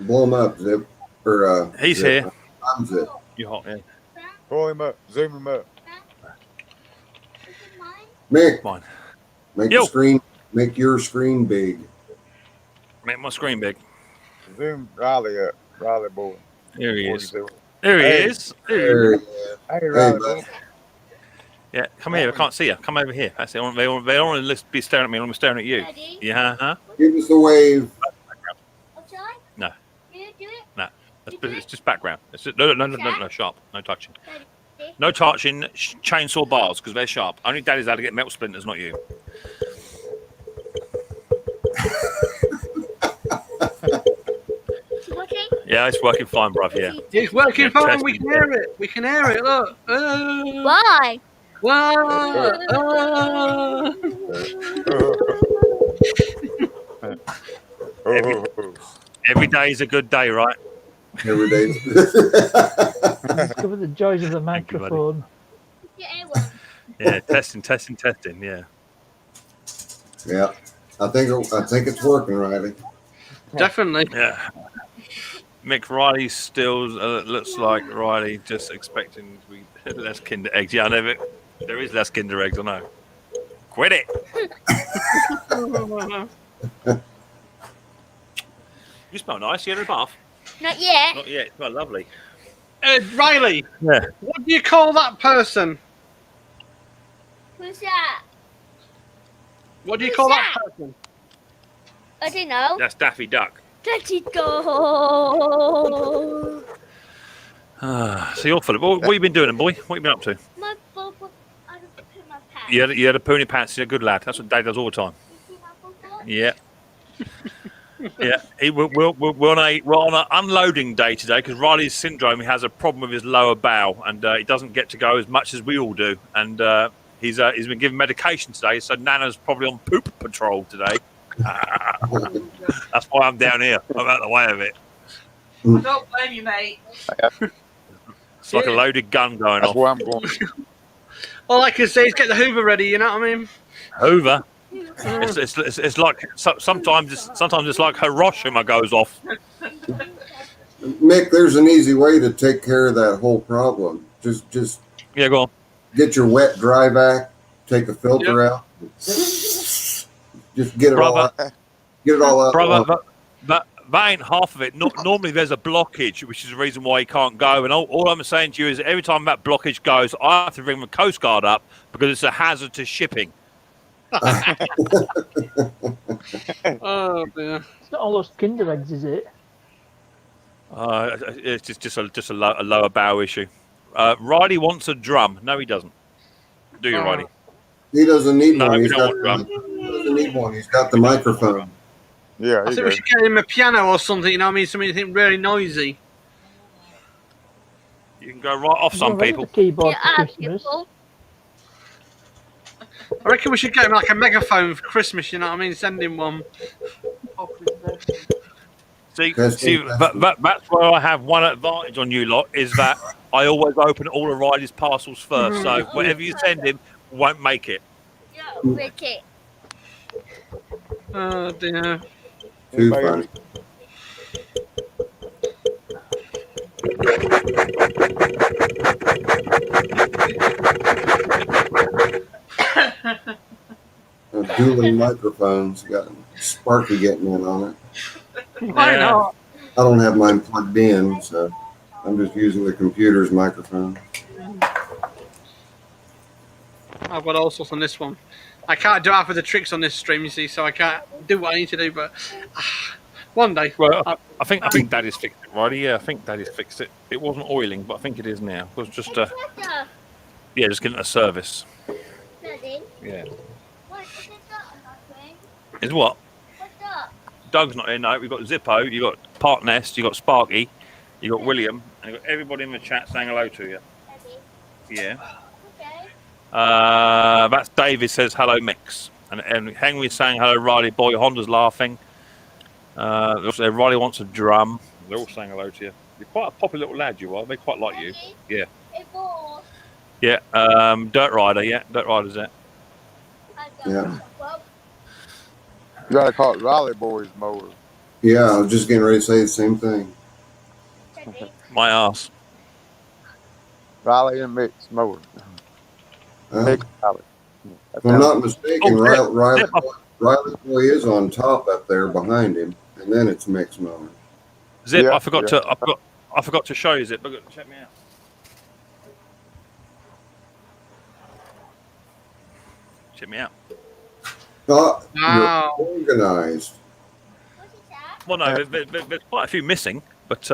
[SPEAKER 10] Blow him up, Zip. Or,
[SPEAKER 1] He's
[SPEAKER 10] Zip.
[SPEAKER 1] here.
[SPEAKER 10] I'm Zip.
[SPEAKER 1] You hot, yeah.
[SPEAKER 5] Pull him up. Zoom him up.
[SPEAKER 10] Mick,
[SPEAKER 1] Mine.
[SPEAKER 10] make
[SPEAKER 1] Yo.
[SPEAKER 10] the screen, make your screen big.
[SPEAKER 1] Make my screen big.
[SPEAKER 5] Zoom Riley up. Riley boy.
[SPEAKER 1] Here he is.
[SPEAKER 5] 47.
[SPEAKER 1] There he
[SPEAKER 5] Hey.
[SPEAKER 1] is. There he is.
[SPEAKER 5] Hey, Riley
[SPEAKER 10] buddy.
[SPEAKER 5] boy.
[SPEAKER 1] Yeah, come here. I can't see you. Come over here. That's it. They don't want to be staring at me. I'm staring at you. Yeah, huh?
[SPEAKER 10] Give us a wave.
[SPEAKER 1] No. No. It's just background. It's just, no, sharp. No touching. No touching chainsaw bars because they're sharp. Only Daddy's had to get metal splinters, not you. Yeah, it's working fine, bruv. Yeah.
[SPEAKER 2] It's working fine.
[SPEAKER 1] testing.
[SPEAKER 2] We can hear it. We can hear it. Look.
[SPEAKER 11] Why?
[SPEAKER 2] Why?
[SPEAKER 1] Every day is a good day, right?
[SPEAKER 10] Every day.
[SPEAKER 3] Discover the joys of the microphone.
[SPEAKER 1] Yeah, testing. Yeah.
[SPEAKER 10] Yeah. I think it's working, Riley.
[SPEAKER 2] Definitely.
[SPEAKER 1] Yeah. Mick Riley still looks like Riley just expecting to be less Kinder eggs. Yeah, I know there is less Kinder eggs. I know. Quit it. You smell nice. You had a bath?
[SPEAKER 11] Not yet.
[SPEAKER 1] Not yet. You smell lovely.
[SPEAKER 2] Riley.
[SPEAKER 1] Yeah.
[SPEAKER 2] What do you call that person?
[SPEAKER 11] Who's that?
[SPEAKER 2] What do you call that person?
[SPEAKER 11] I don't know.
[SPEAKER 1] That's Daffy Duck.
[SPEAKER 11] Let it go.
[SPEAKER 1] So you're full of. What have you been doing, boy? What have you been up to?
[SPEAKER 11] My bubble. I just put my pants.
[SPEAKER 1] You had a poo in your pants. You're a good lad. That's what Dad does all the time. Yeah. Yeah. We're on an unloading day today because Riley's syndrome. He has a problem with his lower bowel, and he doesn't get to go as much as we all do. And he's been given medication today, so Nana's probably on poop patrol today. That's why I'm down here. I'm out of the way of it.
[SPEAKER 9] I don't blame you, mate.
[SPEAKER 1] It's like a loaded gun going
[SPEAKER 5] That's
[SPEAKER 1] off.
[SPEAKER 5] where I'm going.
[SPEAKER 2] All I can say is get the Hoover ready. You know what I mean?
[SPEAKER 1] Hoover. It's like sometimes it's like Hiroshima goes off.
[SPEAKER 10] Mick, there's an easy way to take care of that whole problem. Just
[SPEAKER 1] Yeah, go on.
[SPEAKER 10] get your wet dry vac, take a filter out. Just get it all out. Get it all out.
[SPEAKER 1] Brother, that ain't half of it. Normally there's a blockage, which is the reason why he can't go. And all I'm saying to you is every time that blockage goes, I have to bring the Coast Guard up because it's a hazard to shipping.
[SPEAKER 2] Oh dear.
[SPEAKER 3] It's not all those Kinder eggs, is it?
[SPEAKER 1] It's just a lower bow issue. Riley wants a drum. No, he doesn't. Do you, Riley?
[SPEAKER 10] He doesn't need
[SPEAKER 1] No,
[SPEAKER 10] one.
[SPEAKER 1] we
[SPEAKER 10] He's
[SPEAKER 1] don't
[SPEAKER 10] got
[SPEAKER 1] want drum.
[SPEAKER 10] he doesn't need one. He's got the microphone.
[SPEAKER 5] Yeah,
[SPEAKER 2] I think we should get him a piano or something. You know what I mean? Something really noisy.
[SPEAKER 1] You can go right off some
[SPEAKER 3] Well,
[SPEAKER 1] people.
[SPEAKER 3] the keyboard
[SPEAKER 11] Yeah,
[SPEAKER 3] for Christmas.
[SPEAKER 2] I reckon we should get him like a megaphone for Christmas. You know what I mean? Send him one.
[SPEAKER 1] See,
[SPEAKER 10] Testing.
[SPEAKER 1] that's where I have one advantage on you lot is that I always open all of Riley's parcels first. So whatever you send him won't make it.
[SPEAKER 11] Ricky.
[SPEAKER 2] Oh dear.
[SPEAKER 10] Too funny. dueling microphones. Got Sparky getting in on it.
[SPEAKER 2] Why not?
[SPEAKER 10] I don't have mine plugged in, so I'm just using the computer's microphone.
[SPEAKER 2] I've got all sorts on this one. I can't do half of the tricks on this stream, you see, so I can't do what I need to do. But one day,
[SPEAKER 1] well, I think Daddy's fixed it, righty. Yeah, I think Daddy's fixed it. It wasn't oiling, but I think it is now. It was just just getting a service.
[SPEAKER 11] Daddy,
[SPEAKER 1] Yeah.
[SPEAKER 11] what is that on that thing?
[SPEAKER 1] Is what?
[SPEAKER 11] What's that?
[SPEAKER 1] Doug's not in. No, we've got Zippo. You got Part Nest. You got Sparky. You got William, and you got everybody in the chat saying hello to you.
[SPEAKER 11] Daddy,
[SPEAKER 1] Yeah.
[SPEAKER 11] okay.
[SPEAKER 1] That's David says hello, Mix, and Henry's saying hello, Riley boy. Honda's laughing. Also, Riley wants a drum. They're all saying hello to you. You're quite a popular little lad, you are. They quite like you. Yeah. Yeah. Dirt Rider. Yeah, Dirt Rider's it.
[SPEAKER 10] Yeah.
[SPEAKER 5] You gotta call it Raleigh Boys Mower.
[SPEAKER 10] Yeah, I was just getting ready to say the same thing.
[SPEAKER 1] My ass.
[SPEAKER 5] Raleigh and Micks Mower.
[SPEAKER 10] If I'm not mistaken, Riley Boy is on top up there behind him, and then it's Micks Mower.
[SPEAKER 1] Zip, I forgot to show you, Zip. Check me out. Check me out.
[SPEAKER 10] Oh, you're organized.
[SPEAKER 1] Well, no, there's quite a few missing, but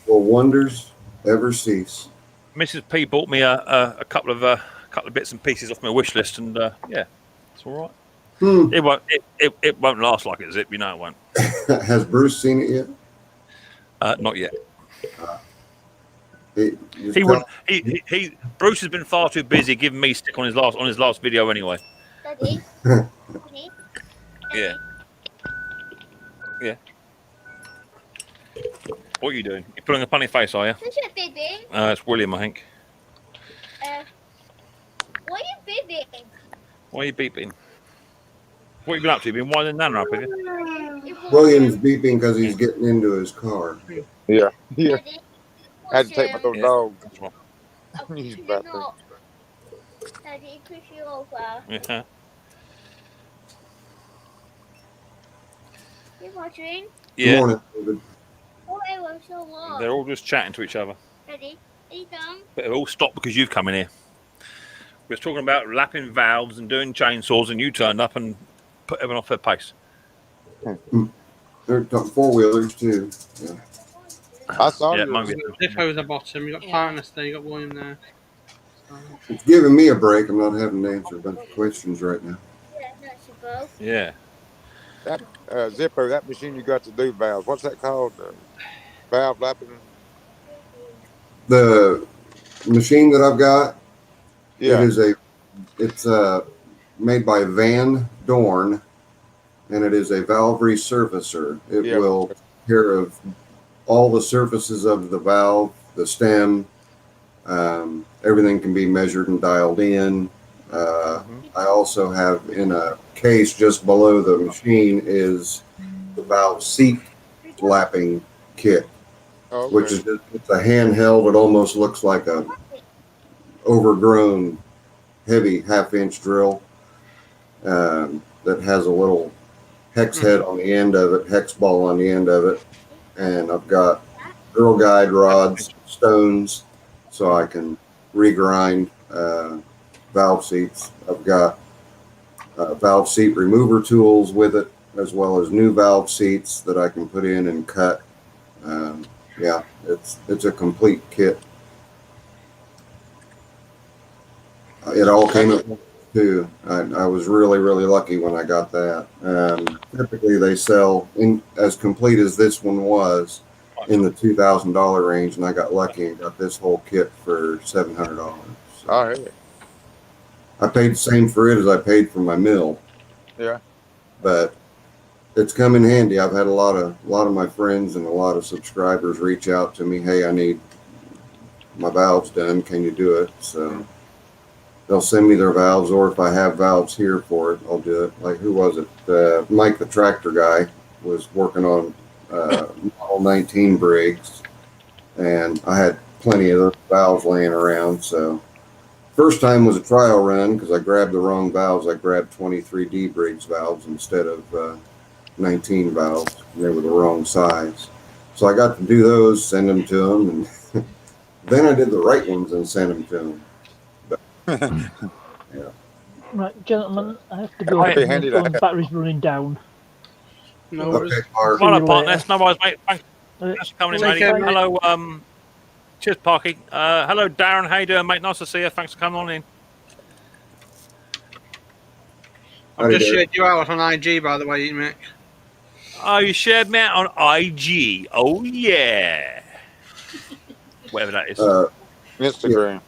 [SPEAKER 10] Will wonders ever cease?
[SPEAKER 1] Mrs. P bought me a couple of bits and pieces off my wish list, and yeah, it's all right. It won't last like it, Zip. You know it won't.
[SPEAKER 10] Has Bruce seen it yet?
[SPEAKER 1] Not yet.
[SPEAKER 10] Bruce
[SPEAKER 1] has been far too busy giving me stick on his last video anyway.
[SPEAKER 11] Daddy.
[SPEAKER 1] Yeah. Yeah. What are you doing? You're putting a funny face, are you?
[SPEAKER 11] Who's your baby?
[SPEAKER 1] It's William, I think.
[SPEAKER 11] What are you beeping?
[SPEAKER 1] Why are you beeping? What have you been up to? You been winding Nana up, have you?
[SPEAKER 10] William's beeping because he's getting into his car.
[SPEAKER 5] Yeah. Yeah. I had to take my little dog.
[SPEAKER 11] Daddy, push you over.
[SPEAKER 1] Yeah.
[SPEAKER 11] You watching?
[SPEAKER 1] Yeah.
[SPEAKER 10] Good morning, David.
[SPEAKER 11] Oh, it was so long.
[SPEAKER 1] They're all just chatting to each other.
[SPEAKER 11] Daddy, are you done?
[SPEAKER 1] But they've all stopped because you've come in here. We were talking about lapping valves and doing chainsaws, and you turned up and put everyone off their pace.
[SPEAKER 10] They're four-wheelers, too. Yeah.
[SPEAKER 5] I saw you.
[SPEAKER 2] Zippo's at the bottom. You got Partners there. You got William there.
[SPEAKER 10] It's giving me a break. I'm not having to answer a bunch of questions right now.
[SPEAKER 1] Yeah.
[SPEAKER 5] That Zippo, that machine you got to do valves. What's that called? Valve lapping.
[SPEAKER 10] The machine that I've got,
[SPEAKER 5] yeah,
[SPEAKER 10] it's made by Van Dorn, and it is a valve resurfacer. It will take care of all the surfaces of the valve, the stem. Everything can be measured and dialed in. I also have in a case just below the machine is the valve seat lapping kit, which is it's a handheld. It almost looks like a overgrown heavy half-inch drill that has a little hex head on the end of it, hex ball on the end of it, and I've got drill guide rods, stones, so I can regrind valve seats. I've got valve seat remover tools with it, as well as new valve seats that I can put in and cut. Yeah, it's a complete kit. It all came at once too. I was really lucky when I got that. Typically they sell as complete as this one was in the $2,000 range, and I got lucky and got this whole kit for $700. So.
[SPEAKER 5] Oh, yeah.
[SPEAKER 10] I paid the same for it as I paid for my mill.
[SPEAKER 5] Yeah.
[SPEAKER 10] But it's come in handy. I've had a lot of my friends and a lot of subscribers reach out to me. Hey, I need my valves done. Can you do it? So they'll send me their valves, or if I have valves here for it, I'll do it. Like, who was it? Mike, the tractor guy, was working on Model 19 Briggs, and I had plenty of those valves laying around. So First time was a trial run because I grabbed the wrong valves. I grabbed 23D Briggs valves instead of 19 valves. And they were the wrong size. So I got to do those, send them to them, and then I did the right ones and sent them to them. But, yeah.
[SPEAKER 3] Right, gentlemen, I have to go.
[SPEAKER 5] That'd be
[SPEAKER 3] My
[SPEAKER 5] handy to
[SPEAKER 3] phone's
[SPEAKER 5] have.
[SPEAKER 3] battery's running down.
[SPEAKER 2] No worries.
[SPEAKER 10] Okay, Mark.
[SPEAKER 3] See you
[SPEAKER 1] Right, partner.
[SPEAKER 3] later.
[SPEAKER 1] No worries, mate. Thanks for coming in,
[SPEAKER 2] Take
[SPEAKER 1] mate.
[SPEAKER 2] care, mate.
[SPEAKER 1] Hello, cheers, Parky. Hello, Darren. How you doing, mate? Nice to see you. Thanks for coming on in.
[SPEAKER 2] I've just shared you out on IG, by the way, Mick.
[SPEAKER 1] Oh, you shared me out on IG. Oh, yeah. Whatever that is.
[SPEAKER 5] Instagram.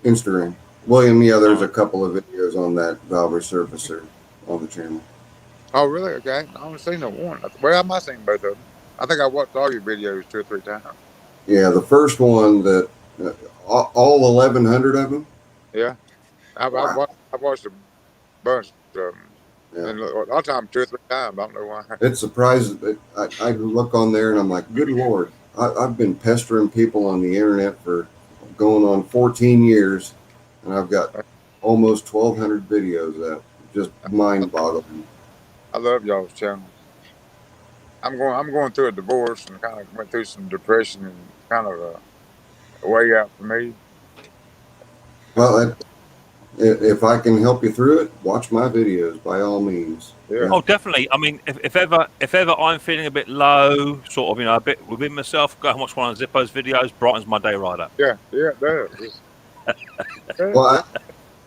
[SPEAKER 10] Yeah, Instagram. William, yeah, there's a couple of videos on that valve resurfacer on the channel.
[SPEAKER 5] Oh, really? Okay. I haven't seen no one. Well, I might have seen both of them. I think I watched all your videos 2 or 3 times.
[SPEAKER 10] Yeah, the first one that all 1,100 of them.
[SPEAKER 5] Yeah, I watched a bunch of them.
[SPEAKER 10] Yeah.
[SPEAKER 5] And a lot of times 2 or 3 times. I don't know why.
[SPEAKER 10] It surprises me. I look on there and I'm like, good Lord, I've been pestering people on the internet for going on 14 years, and I've got almost 1,200 videos out. Just mind-boggling.
[SPEAKER 5] I love y'all's channel. I'm going through a divorce and kind of went through some depression and kind of a way out for me.
[SPEAKER 10] Well, if I can help you through it, watch my videos by all means.
[SPEAKER 5] Yeah.
[SPEAKER 1] Oh, definitely. I mean, if ever I'm feeling a bit low, sort of, a bit within myself, go and watch one of Zippo's videos. Brightens my day right up.
[SPEAKER 5] Yeah, it does.
[SPEAKER 10] Well,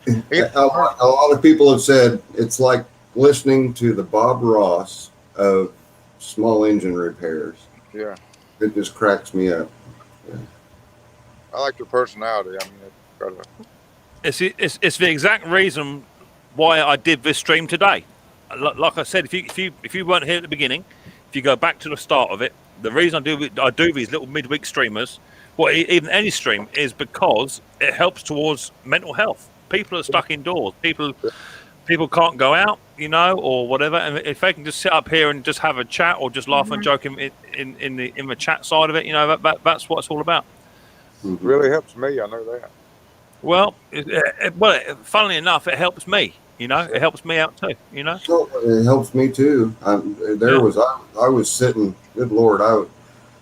[SPEAKER 10] a lot of people have said it's like listening to the Bob Ross of small engine repairs.
[SPEAKER 5] Yeah.
[SPEAKER 10] It just cracks me up. Yeah.
[SPEAKER 5] I like your personality. I mean,
[SPEAKER 1] It's the exact reason why I did this stream today. Like I said, if you weren't here at the beginning, if you go back to the start of it, the reason I do these little midweek streamers, well, even any stream, is because it helps towards mental health. People are stuck indoors. People can't go out, or whatever. And if they can just sit up here and just have a chat or just laugh and joke in the chat side of it, that's what it's all about.
[SPEAKER 5] It really helps me. I know that.
[SPEAKER 1] Well, funnily enough, it helps me. It helps me out too.
[SPEAKER 10] So it helps me too. I was sitting. Good Lord,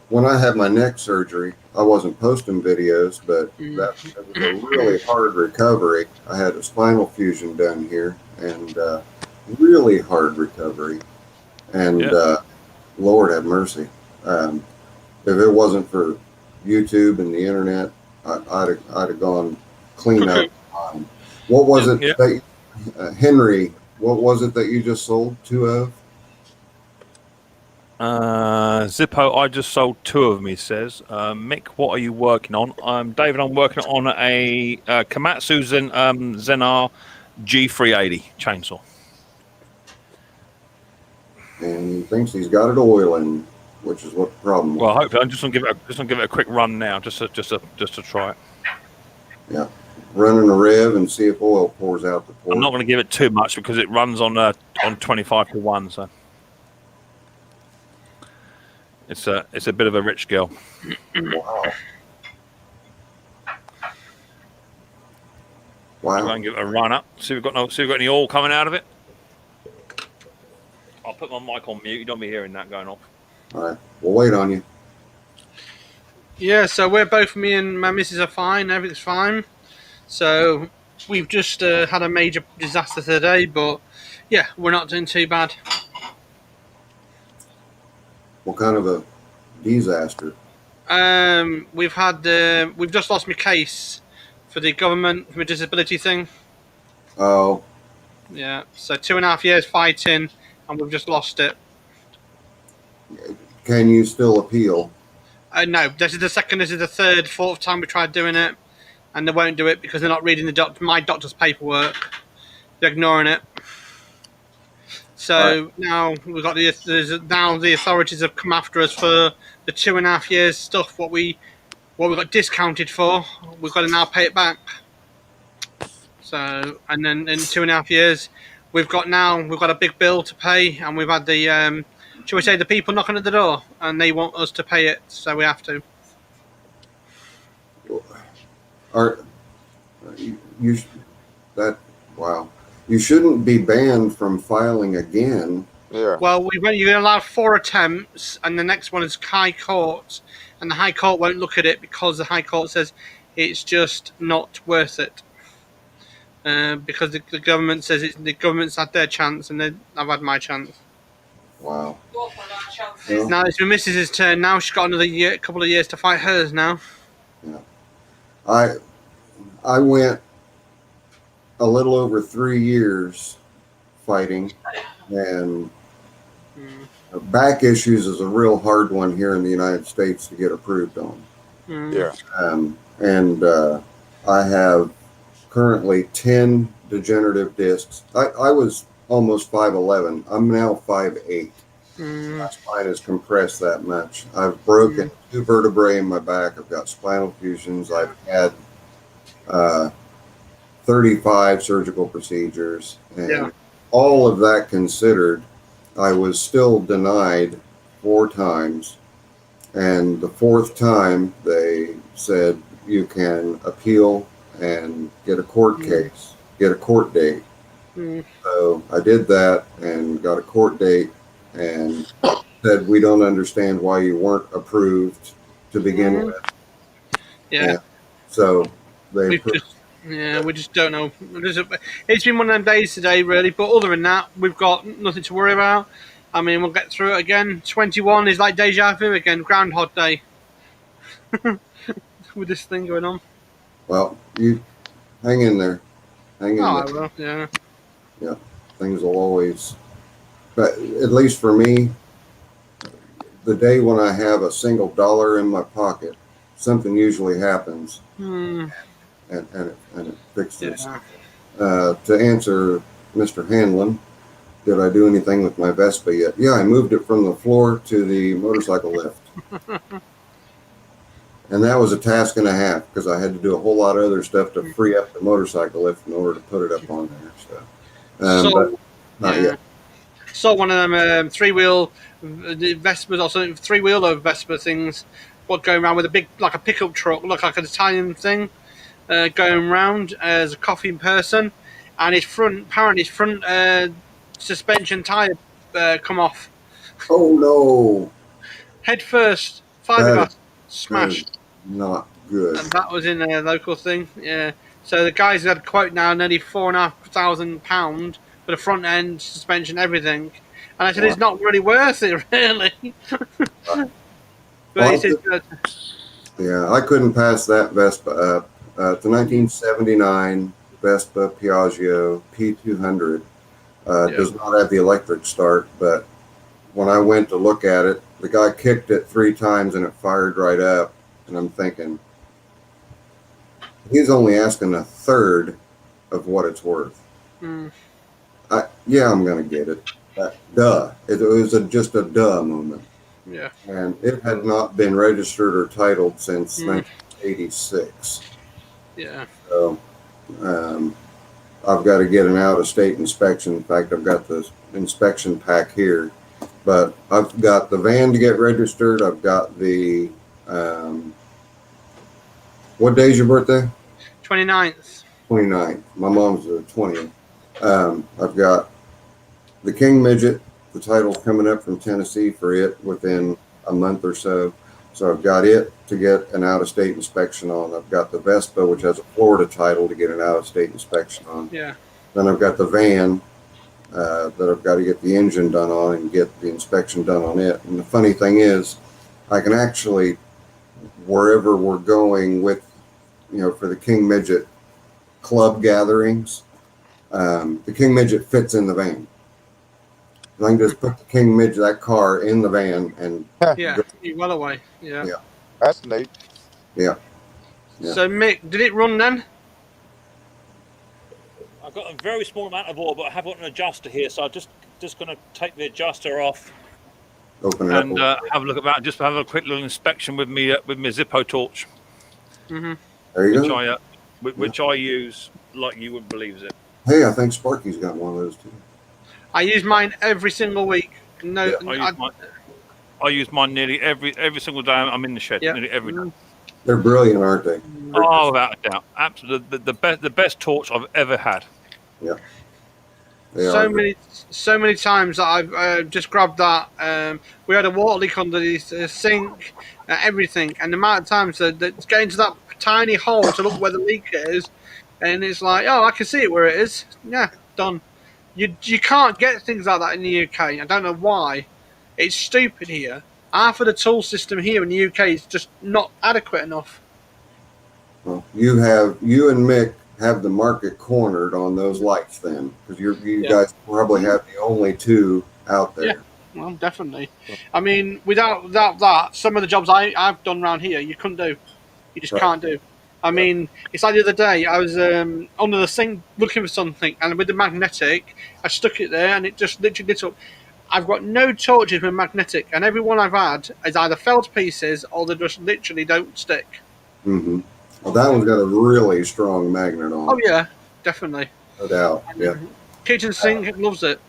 [SPEAKER 10] when I had my neck surgery, I wasn't posting videos, but it was a really hard recovery. I had a spinal fusion done here, and really hard recovery. And Lord have mercy. If it wasn't for YouTube and the internet, I'd have gone clean out. What was it that Henry? What was it that you just sold 2 of?
[SPEAKER 1] Zippo, I just sold 2 of them, he says. Mick, what are you working on? David, I'm working on a Komatsu Zenar G380 chainsaw.
[SPEAKER 10] And he thinks he's got it oiling, which is what the problem was.
[SPEAKER 1] Well, hopefully, I'm just gonna give it a quick run now, just to try it.
[SPEAKER 10] Yeah, running a rev and see if oil pours out the port.
[SPEAKER 1] I'm not going to give it too much because it runs on 25-1, so it's a bit of a rich girl.
[SPEAKER 10] Wow.
[SPEAKER 1] I'll go and give it a run up. See if we've got any oil coming out of it. I'll put my mic on mute. You don't be hearing that going off.
[SPEAKER 10] All right, we'll wait on you.
[SPEAKER 2] Yeah, so me and my missus are fine. Everything's fine. So we've just had a major disaster today, but yeah, we're not doing too bad.
[SPEAKER 10] What kind of a disaster?
[SPEAKER 2] We've just lost my case for the government for my disability thing.
[SPEAKER 10] Oh.
[SPEAKER 2] Yeah, so 2.5 years fighting, and we've just lost it.
[SPEAKER 10] Can you still appeal?
[SPEAKER 2] No, this is the 3rd, 4th time we tried doing it, and they won't do it because they're not reading my doctor's paperwork. They're ignoring it. So now we've got the authorities have come after us for the 2.5 years stuff. What we got discounted for, we've got to now pay it back. So, and then in 2.5 years, we've got a big bill to pay, and we've had the shall we say, the people knocking at the door, and they want us to pay it, so we have to.
[SPEAKER 10] You wow. You shouldn't be banned from filing again.
[SPEAKER 5] Yeah.
[SPEAKER 2] Well, you're allowed 4 attempts, and the next one is High Court, and the High Court won't look at it because the High Court says it's just not worth it. Because the government says the government's had their chance, and then I've had my chance.
[SPEAKER 10] Wow.
[SPEAKER 2] Yeah. Now it's my missus's turn. Now she's got another couple of years to fight hers now.
[SPEAKER 10] Yeah. I went a little over 3 years fighting, and back issues is a real hard one here in the United States to get approved on.
[SPEAKER 5] Yeah.
[SPEAKER 10] And I have currently 10 degenerative discs. I was almost 5'11". I'm now 5'8". My spine is compressed that much. I've broken 2 vertebrae in my back. I've got spinal fusions. I've had 35 surgical procedures, and all of that considered, I was still denied 4 times. And the 4th time they said you can appeal and get a court case, get a court date. So I did that and got a court date, and said we don't understand why you weren't approved to begin with.
[SPEAKER 2] Yeah.
[SPEAKER 10] And so they
[SPEAKER 2] we just don't know. It's been one of them days today, really. But other than that, we've got nothing to worry about. I mean, we'll get through it again. 21 is like deja vu again, Groundhog Day. With this thing going on.
[SPEAKER 10] Well, you hang in there. Hang in there.
[SPEAKER 2] I will, yeah.
[SPEAKER 10] Yeah, things will always... But at least for me, the day when I have a single dollar in my pocket, something usually happens. And it fixes. To answer Mr. Hanlon, did I do anything with my Vespa yet? Yeah, I moved it from the floor to the motorcycle lift. And that was a task and a half, because I had to do a whole lot of other stuff to free up the motorcycle lift in order to put it up on there. But not yet.
[SPEAKER 2] Saw one of them 3-wheel Vespas or something, 3-wheeler Vespa things, going around with a big, like a pickup truck, look like an Italian thing, going around as a coffee person, and his front suspension tire come off.
[SPEAKER 10] Oh no!
[SPEAKER 2] Head first, fiberglass smashed.
[SPEAKER 10] Not good.
[SPEAKER 2] And that was in a local thing. Yeah. So the guys had a quote now, nearly £4,500 for the front end, suspension, everything. And I said, it's not really worth it, really. But he said,
[SPEAKER 10] yeah, I couldn't pass that Vespa up. The 1979 Vespa Piaggio P200 does not have the electric start, but when I went to look at it, the guy kicked it 3 times and it fired right up. And I'm thinking, he's only asking 1/3 of what it's worth. Yeah, I'm going to get it. Duh. It was just a duh moment.
[SPEAKER 2] Yeah.
[SPEAKER 10] And it had not been registered or titled since 1986.
[SPEAKER 2] Yeah.
[SPEAKER 10] So I've got to get an out-of-state inspection. In fact, I've got the inspection pack here. But I've got the van to get registered. I've got the... what day is your birthday?
[SPEAKER 2] 29th.
[SPEAKER 10] 29th. My mom's the 20th. I've got the King Midget. The title's coming up from Tennessee for it within a month or so. So I've got it to get an out-of-state inspection on. I've got the Vespa, which has a Florida title, to get an out-of-state inspection on.
[SPEAKER 2] Yeah.
[SPEAKER 10] Then I've got the van that I've got to get the engine done on and get the inspection done on it. And the funny thing is, I can actually, wherever we're going with, for the King Midget club gatherings, the King Midget fits in the van. I can just put the King Midget, that car, in the van and
[SPEAKER 2] yeah, you're well away. Yeah.
[SPEAKER 5] That's neat.
[SPEAKER 10] Yeah.
[SPEAKER 2] So Mick, did it run then?
[SPEAKER 1] I've got a very small amount of oil, but I have got an adjuster here, so I'm just going to take the adjuster off.
[SPEAKER 10] Open it
[SPEAKER 1] and have a look at that. Just have a quick little inspection with me Zippo torch.
[SPEAKER 10] There you go.
[SPEAKER 1] Which I use like you wouldn't believe it.
[SPEAKER 10] Hey, I think Sparky's got one of those too.
[SPEAKER 2] I use mine every single week. No,
[SPEAKER 1] I use mine nearly every single day. I'm in the shed nearly every day.
[SPEAKER 10] They're brilliant, aren't they?
[SPEAKER 1] Oh, without a doubt, absolutely the best torch I've ever had.
[SPEAKER 10] Yeah.
[SPEAKER 2] So many times that I've just grabbed that. We had a water leak under the sink, everything, and the amount of times that get into that tiny hole to look where the leak is, and it's like, oh, I can see it where it is. Yeah, done. You can't get things like that in the UK. I don't know why. It's stupid here. Half of the tool system here in the UK is just not adequate enough.
[SPEAKER 10] Well, you and Mick have the market cornered on those lights then, because you guys probably have the only two out there.
[SPEAKER 2] Yeah, well, definitely. I mean, without that, some of the jobs I've done around here, you couldn't do. You just can't do. I mean, it's like the other day, I was under the sink looking for something, and with the magnetic, I stuck it there, and it just literally lit up. I've got no torches with magnetic, and every one I've had is either fell to pieces or they just literally don't stick.
[SPEAKER 10] Mm-hmm. Well, that one's got a really strong magnet on it.
[SPEAKER 2] Oh, yeah, definitely.
[SPEAKER 10] No doubt, yeah.
[SPEAKER 2] Kitchen sink loves it.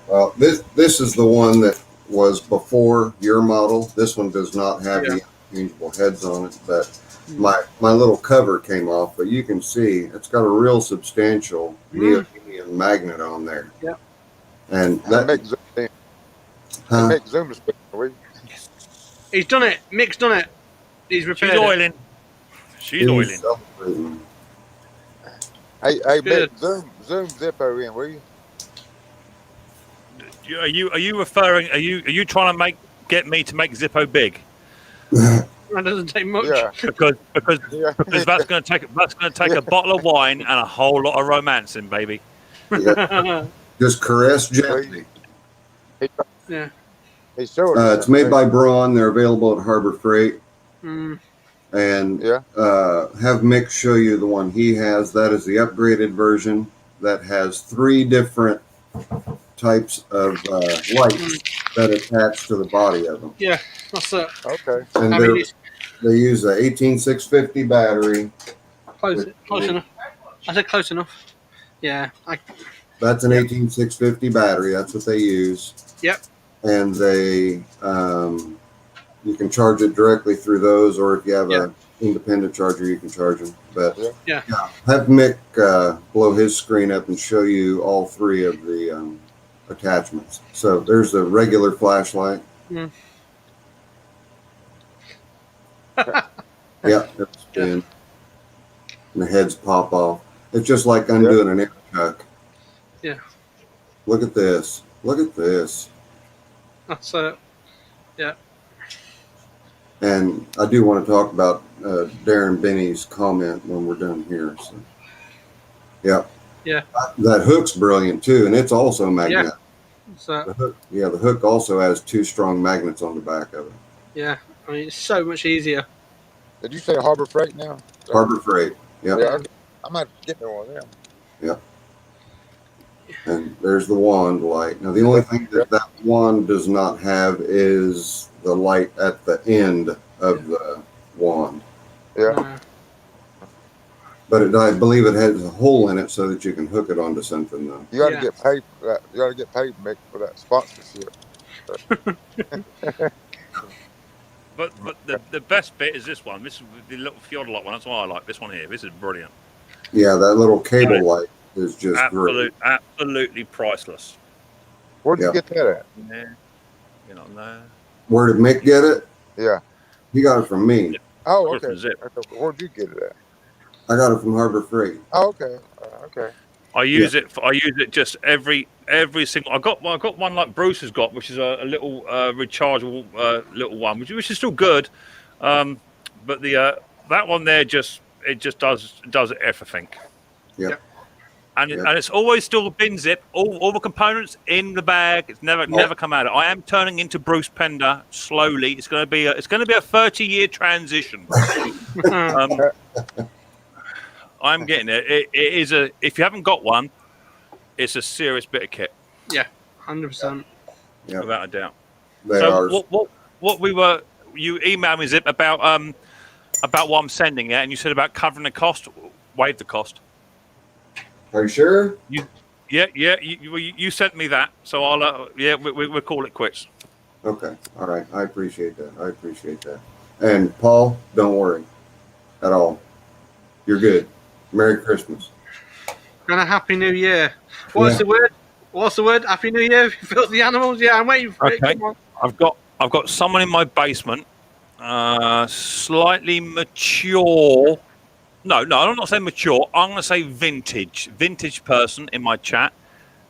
[SPEAKER 10] Well, this is the one that was before your model. This one does not have the interchangeable heads on it, but my little cover came off. But you can see it's got a real substantial neodymium magnet on there.
[SPEAKER 2] Yeah.
[SPEAKER 10] And that
[SPEAKER 5] makes zoom speed.
[SPEAKER 2] He's done it. Mick's done it. He's repaired
[SPEAKER 1] She's oiling. She's oiling.
[SPEAKER 5] Hey, Mick, zoom Zippo in, will you?
[SPEAKER 1] Are you referring? Are you trying to get me to make Zippo big?
[SPEAKER 2] That doesn't take much.
[SPEAKER 5] Yeah.
[SPEAKER 1] Because that's going to take a bottle of wine and a whole lot of romancing, baby.
[SPEAKER 10] Yeah. Just caress gently.
[SPEAKER 2] Yeah.
[SPEAKER 10] It's made by Braun. They're available at Harbor Freight. And have Mick show you the one he has. That is the upgraded version that has 3 different types of lights that attach to the body of them.
[SPEAKER 2] Yeah, that's it.
[SPEAKER 5] Okay.
[SPEAKER 10] And they use a 18650 battery.
[SPEAKER 2] Close enough. I said close enough. Yeah.
[SPEAKER 10] That's an 18650 battery. That's what they use.
[SPEAKER 2] Yep.
[SPEAKER 10] And they you can charge it directly through those, or if you have an independent charger, you can charge them. But have Mick blow his screen up and show you all 3 of the attachments. So there's the regular flashlight. And the heads pop off. It's just like undoing an air chuck.
[SPEAKER 2] Yeah.
[SPEAKER 10] Look at this. Look at this.
[SPEAKER 2] That's it. Yeah.
[SPEAKER 10] And I do want to talk about Darren Benny's comment when we're done here. So, yeah. That hook's brilliant too, and it's also magnetic. The hook also has 2 strong magnets on the back of it.
[SPEAKER 2] Yeah, I mean it's so much easier.
[SPEAKER 5] Did you say Harbor Freight now?
[SPEAKER 10] Harbor Freight. Yeah.
[SPEAKER 5] I might get there one of them.
[SPEAKER 10] Yeah. And there's the wand light. Now the only thing that wand does not have is the light at the end of the wand.
[SPEAKER 5] Yeah.
[SPEAKER 10] But I believe it has a hole in it so that you can hook it onto something though.
[SPEAKER 5] You got to get paid for that. You got to get paid, Mick, for that sponsorship.
[SPEAKER 1] But the best bit is this one. This is the little Fjordlight one. That's what I like. This one here. This is brilliant.
[SPEAKER 10] Yeah, that little cable light is just great.
[SPEAKER 1] Absolutely priceless.
[SPEAKER 5] Where did you get that at?
[SPEAKER 1] Yeah. You know, no.
[SPEAKER 10] Where did Mick get it?
[SPEAKER 5] Yeah.
[SPEAKER 10] He got it from me.
[SPEAKER 5] Oh, okay. Where'd you get it at?
[SPEAKER 10] I got it from Harbor Freight.
[SPEAKER 5] Oh, okay. Okay.
[SPEAKER 1] I use it just every single. I got one like Bruce has got, which is a little rechargeable little one, which is still good. But that one there just does everything.
[SPEAKER 10] Yeah.
[SPEAKER 1] And it's always still a bin zip. All the components in the bag. It's never come out. I am turning into Bruce Pender slowly. It's going to be a 30-year transition. I'm getting it. It is if you haven't got one, it's a serious bit of kit.
[SPEAKER 2] Yeah, 100%.
[SPEAKER 10] Yeah,
[SPEAKER 1] without a doubt.
[SPEAKER 10] So
[SPEAKER 1] what you emailed me, Zip, about what I'm sending, and you said about covering the cost. Waive the cost.
[SPEAKER 10] Are you sure?
[SPEAKER 1] You sent me that, so I'll we'll call it quits.
[SPEAKER 10] Okay, all right. I appreciate that. And Paul, don't worry. at all. You're good. Merry Christmas.
[SPEAKER 2] And a Happy New Year. What's the word? What's the word? Happy New Year, filthy animals. Yeah, I'm waiting for it. Come on.
[SPEAKER 1] I've got someone in my basement, slightly mature. No, I'm not saying mature. I'm going to say vintage person in my chat,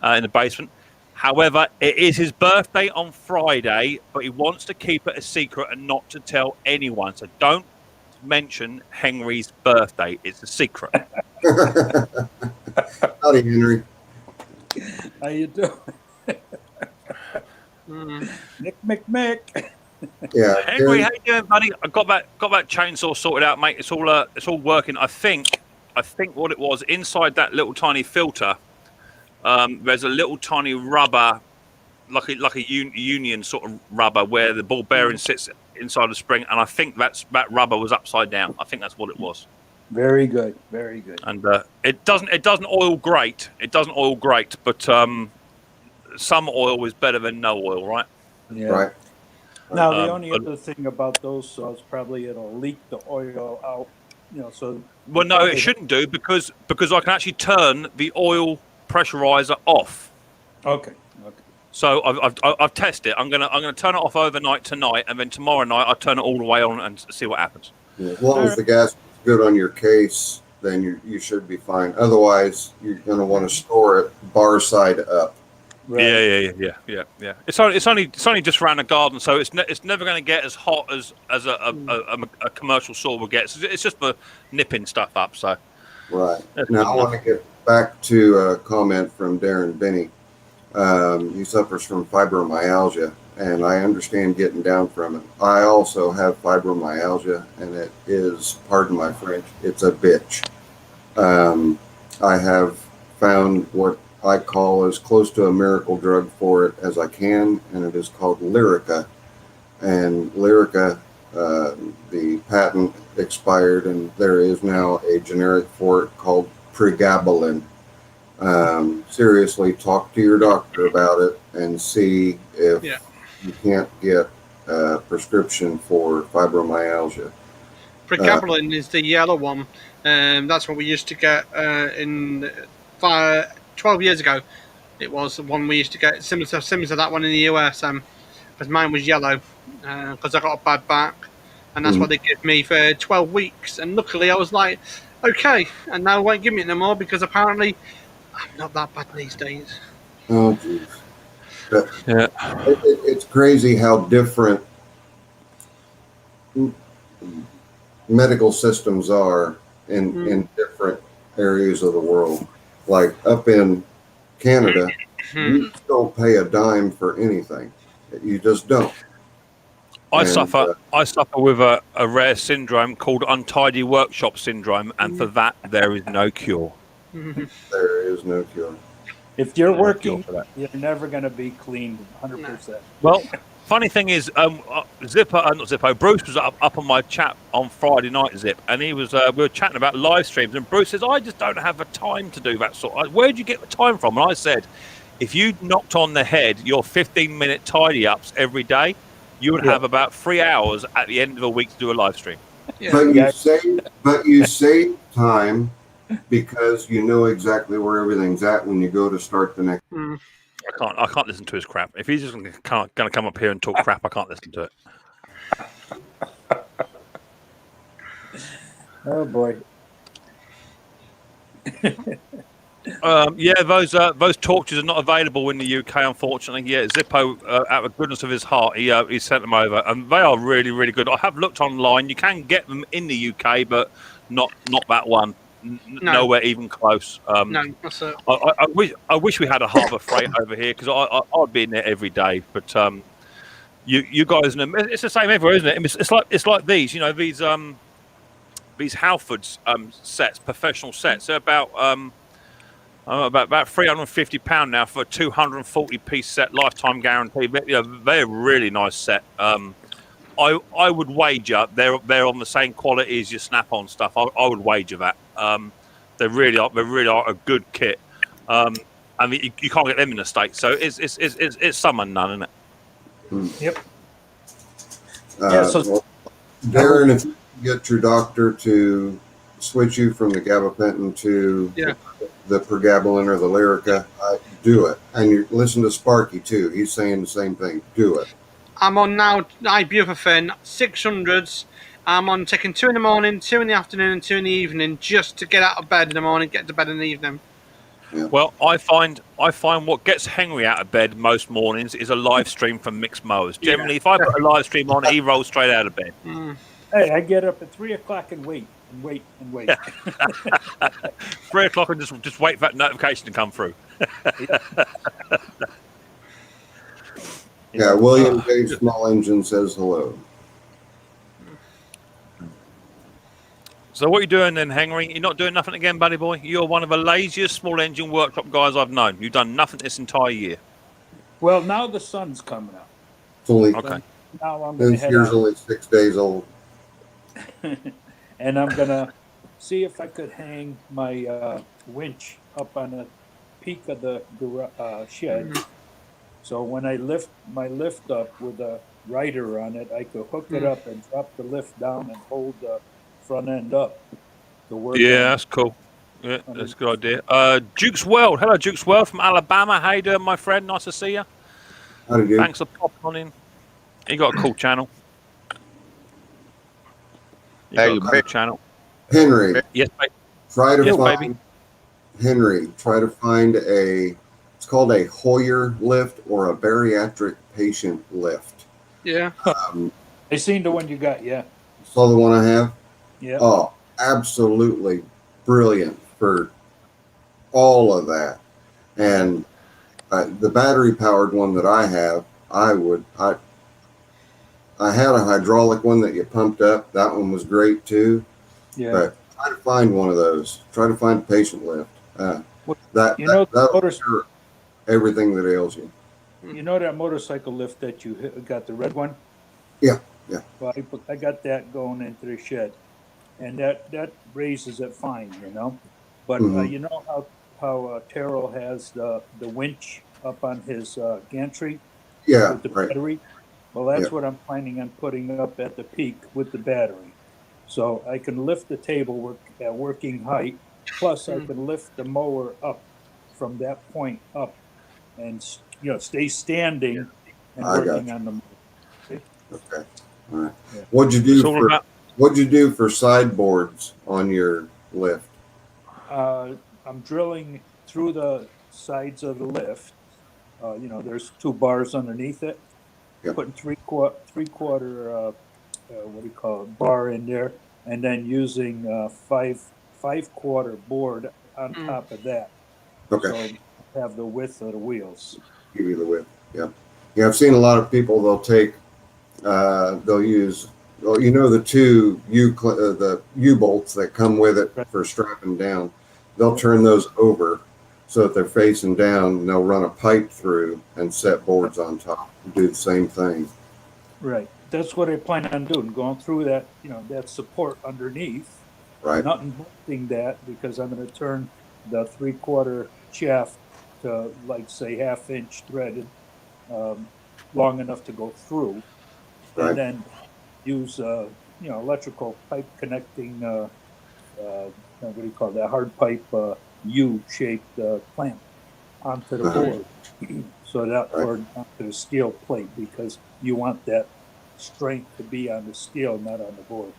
[SPEAKER 1] in the basement. However, it is his birthday on Friday, but he wants to keep it a secret and not to tell anyone. So don't mention Henry's birthday. It's a secret.
[SPEAKER 10] Howdy, Henry.
[SPEAKER 8] How you doing? Mick.
[SPEAKER 10] Yeah,
[SPEAKER 1] Henry, how you doing, buddy? I got that chainsaw sorted out, mate. It's all working. I think what it was inside that little tiny filter. There's a little tiny rubber, like a union sort of rubber, where the ball bearing sits inside the spring, and I think that rubber was upside down. I think that's what it was.
[SPEAKER 8] Very good.
[SPEAKER 1] And it doesn't oil great. It doesn't oil great, but some oil is better than no oil, right?
[SPEAKER 8] Yeah.
[SPEAKER 10] Right.
[SPEAKER 8] Now the only other thing about those saws, probably it'll leak the oil out. So.
[SPEAKER 1] Well, no, it shouldn't do because I can actually turn the oil pressurizer off.
[SPEAKER 8] Okay.
[SPEAKER 1] So I've tested it. I'm gonna turn it off overnight tonight, and then tomorrow night I'll turn it all the way on and see what happens.
[SPEAKER 10] Yeah, as long as the gas is good on your case, then you should be fine. Otherwise, you're going to want to store it bar side up.
[SPEAKER 1] Right. Yeah. It's only just around the garden, so it's never going to get as hot as a commercial saw will get. It's just for nipping stuff up. So.
[SPEAKER 10] Right. Now I want to get back to a comment from Darren Benny. He suffers from fibromyalgia, and I understand getting down from it. I also have fibromyalgia, and it is, pardon my French, it's a bitch. I have found what I call as close to a miracle drug for it as I can, and it is called Lyrica. And Lyrica, the patent expired, and there is now a generic for it called pregabalin. Seriously, talk to your doctor about it and see if you can't get a prescription for fibromyalgia.
[SPEAKER 2] Pregabalin is the yellow one. That's what we used to get in 12 years ago. It was the one we used to get, similar to that one in the US. Because mine was yellow because I got a bad back, and that's what they give me for 12 weeks. And luckily, I was like, okay, and now they won't give me it no more because apparently I'm not that bad these days.
[SPEAKER 10] Oh, geez. It's crazy how different medical systems are in different areas of the world. Like up in Canada, you don't pay a dime for anything. You just don't.
[SPEAKER 1] I suffer with a rare syndrome called untidy workshop syndrome, and for that there is no cure.
[SPEAKER 10] There is no cure.
[SPEAKER 8] If you're working, you're never going to be clean 100%.
[SPEAKER 1] Well, funny thing is, Bruce was up on my chat on Friday night, Zip, and he was we were chatting about live streams, and Bruce says, I just don't have the time to do that sort. Where'd you get the time from? And I said, if you knocked on the head your 15-minute tidy ups every day, you would have about 3 hours at the end of a week to do a live stream.
[SPEAKER 10] Yeah. But you save time because you know exactly where everything's at when you go to start the next.
[SPEAKER 1] I can't listen to his crap. If he's just going to come up here and talk crap, I can't listen to it.
[SPEAKER 8] Oh boy.
[SPEAKER 1] Those torches are not available in the UK, unfortunately. Yeah, Zippo, out of the goodness of his heart, he sent them over, and they are really, really good. I have looked online; you can get them in the UK, but not that one. Nowhere even close.
[SPEAKER 2] No, that's it.
[SPEAKER 1] I wish we had a Harbour Freight over here because I'd be in there every day. But you guys know it's the same everywhere, isn't it? It's like these, these Halfords sets, professional sets. They're about £350 now for a 240-piece set, lifetime guarantee. But, they're a really nice set. I would wager they're on the same quality as your Snap-on stuff. I would wager that. They really are a good kit. I mean, you can't get them in the States, so it's some and none, isn't it?
[SPEAKER 8] Yep.
[SPEAKER 10] Well, Darren, get your doctor to switch you from the gabapentin to the pregabalin or the Lyrica, do it. And you listen to Sparky too. He's saying the same thing. Do it.
[SPEAKER 2] I'm on now ibuprofen 600s. I'm on taking 2 in the morning, 2 in the afternoon, and 2 in the evening, just to get out of bed in the morning, get to bed in the evening.
[SPEAKER 10] Yeah.
[SPEAKER 1] Well, I find what gets Henry out of bed most mornings is a live stream from Micks Mowers. Generally, if I put a live stream on, he rolls straight out of bed.
[SPEAKER 8] Hey, I get up at 3 o'clock and wait and wait and wait.
[SPEAKER 1] 3 o'clock and just wait for that notification to come through.
[SPEAKER 10] Yeah, William J. Small Engine says hello.
[SPEAKER 1] So what are you doing then, Henry? You're not doing nothing again, buddy boy? You're one of the laziest small engine workshop guys I've known. You've done nothing this entire year.
[SPEAKER 8] Well, now the sun's coming up.
[SPEAKER 10] It's only,
[SPEAKER 1] okay.
[SPEAKER 8] Now I'm going to
[SPEAKER 10] this
[SPEAKER 8] head
[SPEAKER 10] year's
[SPEAKER 8] out.
[SPEAKER 10] only 6 days old.
[SPEAKER 8] And I'm going to see if I could hang my winch up on the peak of the shed. So when I lift my lift up with a rider on it, I could hook it up and drop the lift down and hold the front end up to work.
[SPEAKER 1] Yeah, that's cool. Yeah, that's a good idea. Duke's World. Hello, Duke's World from Alabama. How you doing, my friend? Nice to see you.
[SPEAKER 10] How do you?
[SPEAKER 1] Thanks for popping on in. You got a cool channel. You got a cool channel.
[SPEAKER 10] Henry.
[SPEAKER 1] Yes, mate.
[SPEAKER 10] Try to
[SPEAKER 1] yes,
[SPEAKER 10] find
[SPEAKER 1] baby.
[SPEAKER 10] Henry. Try to find a. It's called a Hoyer lift or a bariatric patient lift.
[SPEAKER 2] Yeah.
[SPEAKER 8] I seen the one you got. Yeah.
[SPEAKER 10] Saw the one I have.
[SPEAKER 8] Yeah.
[SPEAKER 10] Oh, absolutely brilliant for all of that. And the battery powered one that I have, I had a hydraulic one that you pumped up. That one was great too.
[SPEAKER 8] Yeah.
[SPEAKER 10] But try to find one of those. Try to find a patient lift. That'll cure everything that ails you.
[SPEAKER 8] You know that motorcycle lift that you got, the red one?
[SPEAKER 10] Yeah. Yeah.
[SPEAKER 8] Well, I got that going into the shed, and that raises it fine, you know. But you know how Terrell has the winch up on his gantry, with the battery. Well, that's what I'm planning on putting up at the peak with the battery, so I can lift the table at working height. Plus, I can lift the mower up from that point up, and stay standing and working on the mower. See?
[SPEAKER 10] Okay. All right. Yeah. What'd you do for sideboards on your lift?
[SPEAKER 8] I'm drilling through the sides of the lift. There's 2 bars underneath it.
[SPEAKER 10] Yep.
[SPEAKER 8] Putting three quarter bar in there, and then using 5/4 board on top of that.
[SPEAKER 10] Okay.
[SPEAKER 8] So have the width of the wheels.
[SPEAKER 10] Give you the width. Yeah. Yeah. I've seen a lot of people. They'll use. Well, the 2 the U-bolts that come with it for strapping down. They'll turn those over so that they're facing down, and they'll run a pipe through and set boards on top and do the same thing.
[SPEAKER 8] Right. That's what I plan on doing, going through that, that support underneath.
[SPEAKER 10] Right.
[SPEAKER 8] Not bolting that, because I'm going to turn the 3/4 shaft to, like, say, 1/2 inch threaded, long enough to go through.
[SPEAKER 10] Right.
[SPEAKER 8] And then use, electrical pipe connecting, what do you call that, hard pipe U-shaped clamp onto the board, so that or onto the steel plate, because you want that strength to be on the steel, not on the board.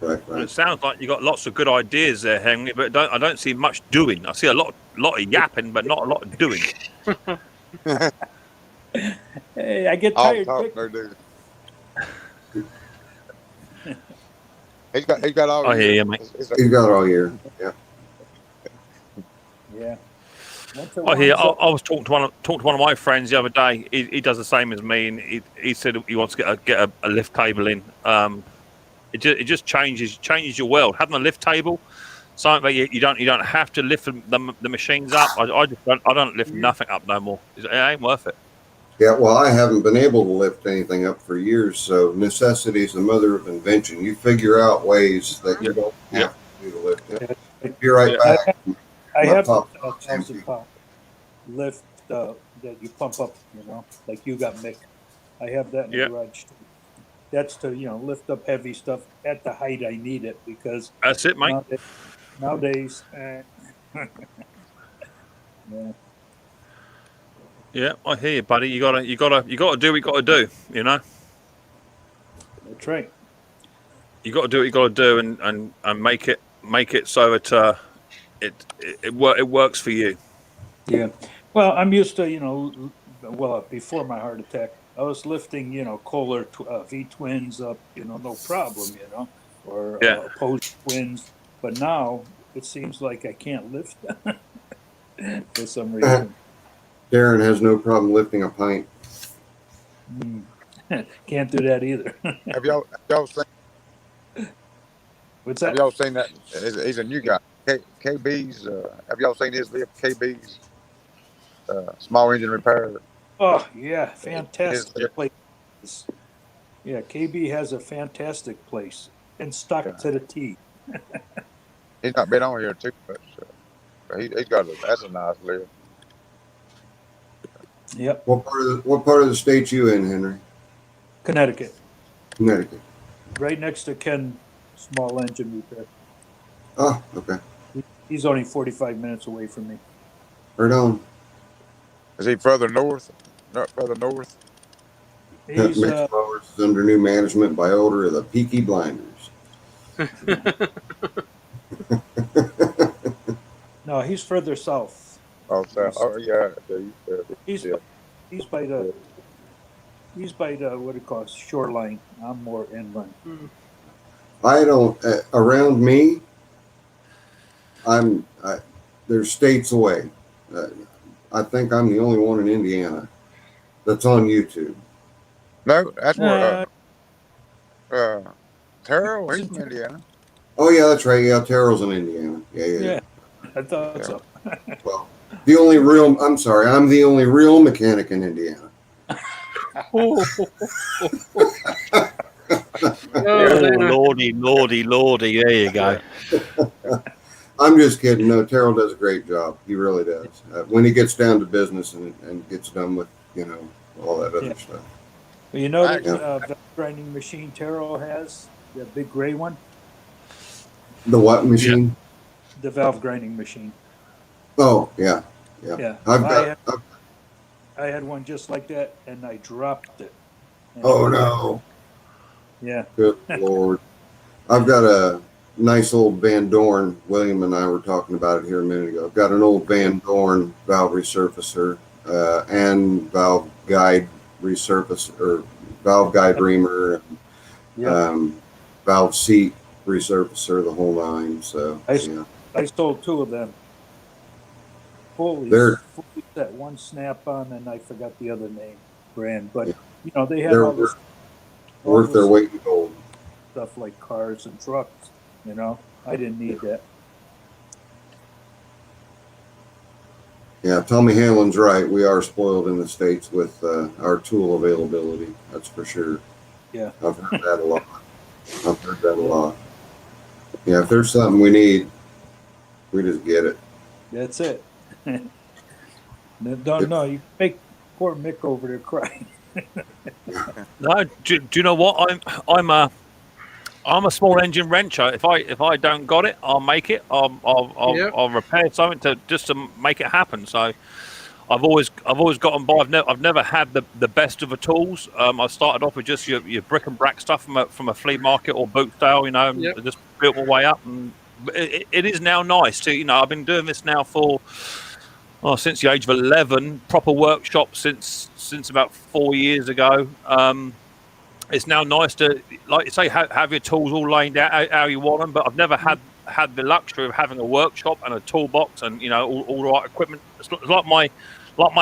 [SPEAKER 10] Right.
[SPEAKER 1] Well, it sounds like you got lots of good ideas there, Henry, but I don't see much doing. I see a lot of yapping, but not a lot of doing.
[SPEAKER 8] Hey, I get tired.
[SPEAKER 5] He's got all.
[SPEAKER 1] I hear you, mate.
[SPEAKER 10] He's got it all year. Yeah.
[SPEAKER 8] Yeah.
[SPEAKER 1] I hear. I was talking to one of my friends the other day. He does the same as me, and he said he wants to get a lift table in. It just changes your world. Having a lift table, something that you don't have to lift the machines up. I don't lift nothing up no more. It ain't worth it.
[SPEAKER 10] Yeah, well, I haven't been able to lift anything up for years, so necessity is the mother of invention. You figure out ways that you don't have to do to lift it. Be right back.
[SPEAKER 8] I have a 1,000-pound lift that you pump up, like you got, Mick. I have that in the garage too. that's to lift up heavy stuff at the height I need it, because
[SPEAKER 1] That's it, mate.
[SPEAKER 8] nowadays yeah.
[SPEAKER 1] Yeah, I hear you, buddy. You gotta do what you gotta do. You know.
[SPEAKER 8] That's right.
[SPEAKER 1] You got to do what you got to do, and make it so it works for you.
[SPEAKER 8] Yeah. Well, I'm used to before my heart attack, I was lifting Kohler V twins up, no problem, or opposed twins. But now it seems like I can't lift for some reason.
[SPEAKER 10] Darren has no problem lifting a pint.
[SPEAKER 8] Can't do that either.
[SPEAKER 5] Have y'all seen?
[SPEAKER 8] What's that?
[SPEAKER 5] Have y'all seen that? He's a new guy. KB's. Have y'all seen his lift? KB's small engine repair.
[SPEAKER 8] Oh yeah, fantastic place. Yeah, KB has a fantastic place and stuck to the T.
[SPEAKER 5] He's not been on here too much. He's got that's a nice lift.
[SPEAKER 8] Yep.
[SPEAKER 10] What part of the state you in, Henry?
[SPEAKER 8] Connecticut.
[SPEAKER 10] Connecticut.
[SPEAKER 8] Right next to Ken Small Engine Repair.
[SPEAKER 10] Oh, okay.
[SPEAKER 8] He's only 45 minutes away from me.
[SPEAKER 10] Right on.
[SPEAKER 5] Is he further north? Not further north?
[SPEAKER 8] He's
[SPEAKER 10] Micks Mowers is under new management by order of the Peaky Blinders.
[SPEAKER 8] No, he's further south.
[SPEAKER 5] Oh, south. Oh, yeah.
[SPEAKER 8] He's by the what do you call it, shoreline. I'm more inland.
[SPEAKER 10] I don't around me. There's states away. I think I'm the only one in Indiana that's on YouTube.
[SPEAKER 5] No, that's where Terrell, he's from Indiana.
[SPEAKER 10] Oh yeah, that's right. Yeah, Terrell's in Indiana. Yeah.
[SPEAKER 8] I thought so.
[SPEAKER 10] Well, I'm the only real mechanic in Indiana.
[SPEAKER 1] Oh, lordy. There you go.
[SPEAKER 10] I'm just kidding. No, Terrell does a great job. He really does. When he gets down to business and gets done with, all that other stuff.
[SPEAKER 8] Well, you know that grinding machine Terrell has? The big gray one?
[SPEAKER 10] The what machine?
[SPEAKER 8] Yeah. The valve grinding machine.
[SPEAKER 10] Oh, yeah.
[SPEAKER 8] I had one just like that, and I dropped it.
[SPEAKER 10] Oh, no.
[SPEAKER 8] Yeah.
[SPEAKER 10] Good Lord. I've got a nice old Van Dorn. William and I were talking about it here a minute ago. I've got an old Van Dorn valve resurfacer and valve guide resurfacer, or valve guide reamer, valve seat resurfacer, the whole nine. So
[SPEAKER 8] I sold two of them. Fully set, one Snap-on, and I forgot the other brand. But they had all this
[SPEAKER 10] worth their weight in gold.
[SPEAKER 8] Stuff like cars and trucks. I didn't need that.
[SPEAKER 10] Yeah, Tommy Hanlon's right. We are spoiled in the States with our tool availability. That's for sure.
[SPEAKER 8] Yeah.
[SPEAKER 10] I've heard that a lot. Yeah, if there's something we need, we just get it.
[SPEAKER 8] That's it. No, you make poor Mick over there cry.
[SPEAKER 1] No, do you know what? I'm a small engine wrencher. If I don't got it, I'll make it. I'll repair something to make it happen. So I've always gotten by. I've never had the best of the tools. I started off with just your brick and brack stuff from a flea market or boot sale, and just built my way up. And it is now nice to, I've been doing this now for since the age of 11. Proper workshop since about 4 years ago. It's now nice to, like you say, have your tools all laid out how you want them. But I've never had the luxury of having a workshop and a toolbox and all the right equipment. It's like my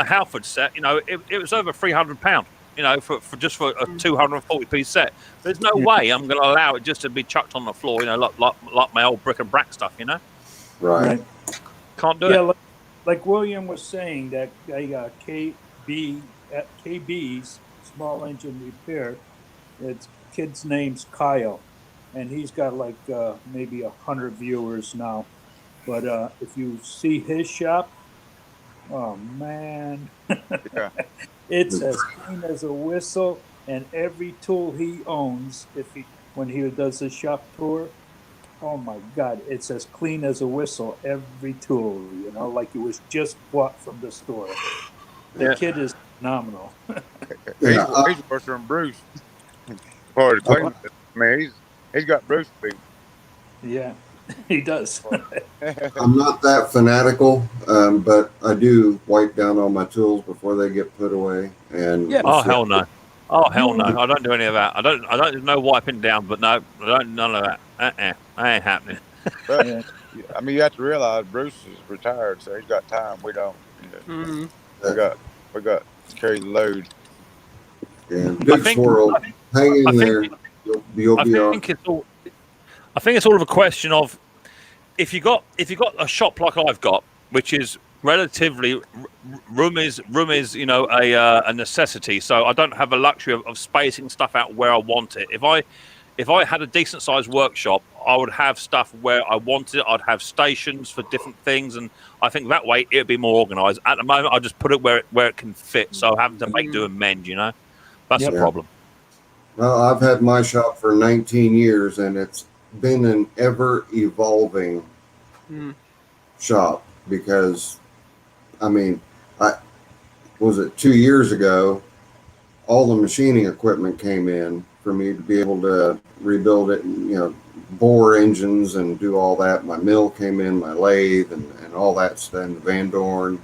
[SPEAKER 1] Halford set. It was over £300. For a 240-piece set. There's no way I'm going to allow it just to be chucked on the floor. Like my old brick and brack stuff.
[SPEAKER 10] Right.
[SPEAKER 1] Can't do it.
[SPEAKER 8] Like William was saying, that guy got KB's Small Engine Repair. Its kid's name's Kyle, and he's got like maybe 100 viewers now. But if you see his shop, oh man, it's as clean as a whistle. and every tool he owns, when he does his shop tour, oh my God, it's as clean as a whistle. Every tool, like it was just bought from the store. The kid is phenomenal.
[SPEAKER 5] He's worse than Bruce. For the cleanliness. I mean, he's got Bruce beat.
[SPEAKER 8] Yeah, he does.
[SPEAKER 10] I'm not that fanatical, but I do wipe down all my tools before they get put away. And
[SPEAKER 1] oh hell no! Oh hell no! I don't do any of that. I don't do no wiping down. But no, I don't none of that. That ain't happening.
[SPEAKER 5] But, I mean, you have to realize Bruce is retired, so he's got time. We don't. We got to carry the load.
[SPEAKER 10] Yeah, big squirrel, hang in there. You'll be all.
[SPEAKER 1] I think it's all of a question of if you got a shop like I've got, which is relatively room is a necessity. So I don't have a luxury of spacing stuff out where I want it. If I had a decent sized workshop, I would have stuff where I wanted it. I'd have stations for different things, and I think that way it'd be more organized. At the moment, I just put it where it can fit. So having to make do and mend, that's the problem.
[SPEAKER 10] Well, I've had my shop for 19 years, and it's been an ever evolving shop because, I mean, was it 2 years ago, all the machining equipment came in for me to be able to rebuild it and, bore engines and do all that. My mill came in, my lathe and all that stuff, and the Van Dorn,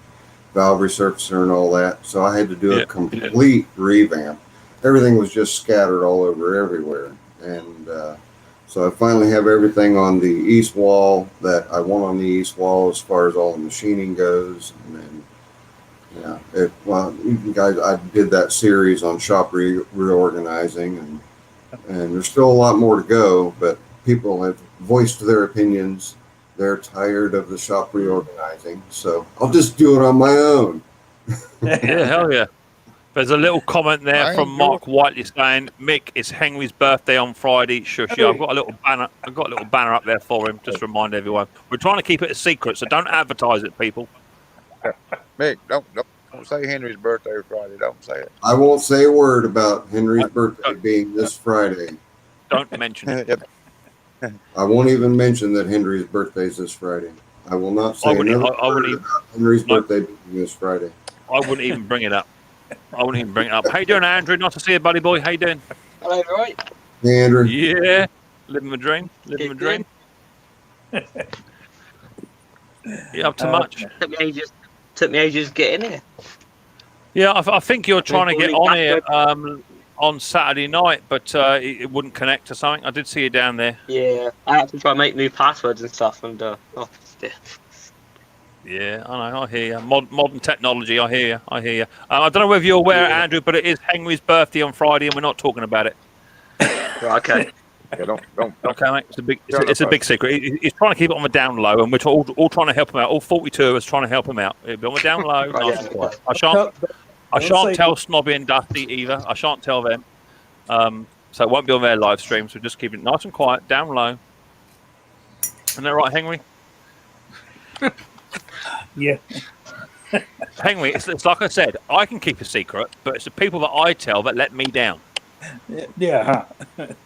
[SPEAKER 10] valve resurfacer and all that. So I had to do a complete revamp. Everything was just scattered all over everywhere. And so I finally have everything on the east wall that I want on the east wall as far as all the machining goes. And you guys, I did that series on shop reorganizing, and there's still a lot more to go, but people have voiced their opinions. They're tired of the shop reorganizing, so I'll just do it on my own.
[SPEAKER 1] Yeah, hell yeah. There's a little comment there from Mark Whiteley saying, "Mick, it's Henry's birthday on Friday." Shush, yeah, I've got a little banner up there for him. Just to remind everyone, we're trying to keep it a secret, so don't advertise it, people.
[SPEAKER 5] Mick, don't say Henry's birthday Friday. Don't say it.
[SPEAKER 10] I won't say a word about Henry's birthday being this Friday.
[SPEAKER 1] Don't mention it.
[SPEAKER 10] I won't even mention that Henry's birthday is this Friday. I will not say another word about Henry's birthday being this Friday.
[SPEAKER 1] I wouldn't even bring it up. I wouldn't even bring it up. How you doing, Andrew? Nice to see you, buddy boy. How you doing?
[SPEAKER 12] Hello, right?
[SPEAKER 10] Hey, Andrew.
[SPEAKER 1] Yeah, living my dream. Living my dream. You up to much?
[SPEAKER 12] Took me ages to get in here.
[SPEAKER 1] Yeah, I think you're trying to get on here on Saturday night, but it wouldn't connect to something. I did see you down there.
[SPEAKER 12] Yeah, I had to try and make new passwords and stuff, and
[SPEAKER 1] yeah, I know. I hear you. Modern technology. I hear you. I don't know whether you're aware, Andrew, but it is Henry's birthday on Friday, and we're not talking about it.
[SPEAKER 12] Right, okay.
[SPEAKER 5] Yeah, don't.
[SPEAKER 1] Okay, mate. It's a big secret. He's trying to keep it on the down low, and we're all trying to help him out. All 42 of us trying to help him out. It'll be on the down low. Nice and quiet. I shan't tell Snobby and Dusty either. I shan't tell them. So it won't be on their live stream. So just keep it nice and quiet, down low. Isn't that right, Henry?
[SPEAKER 8] Yeah.
[SPEAKER 1] Henry, it's like I said, I can keep a secret, but it's the people that I tell that let me down.
[SPEAKER 8] Yeah.
[SPEAKER 10] Yep.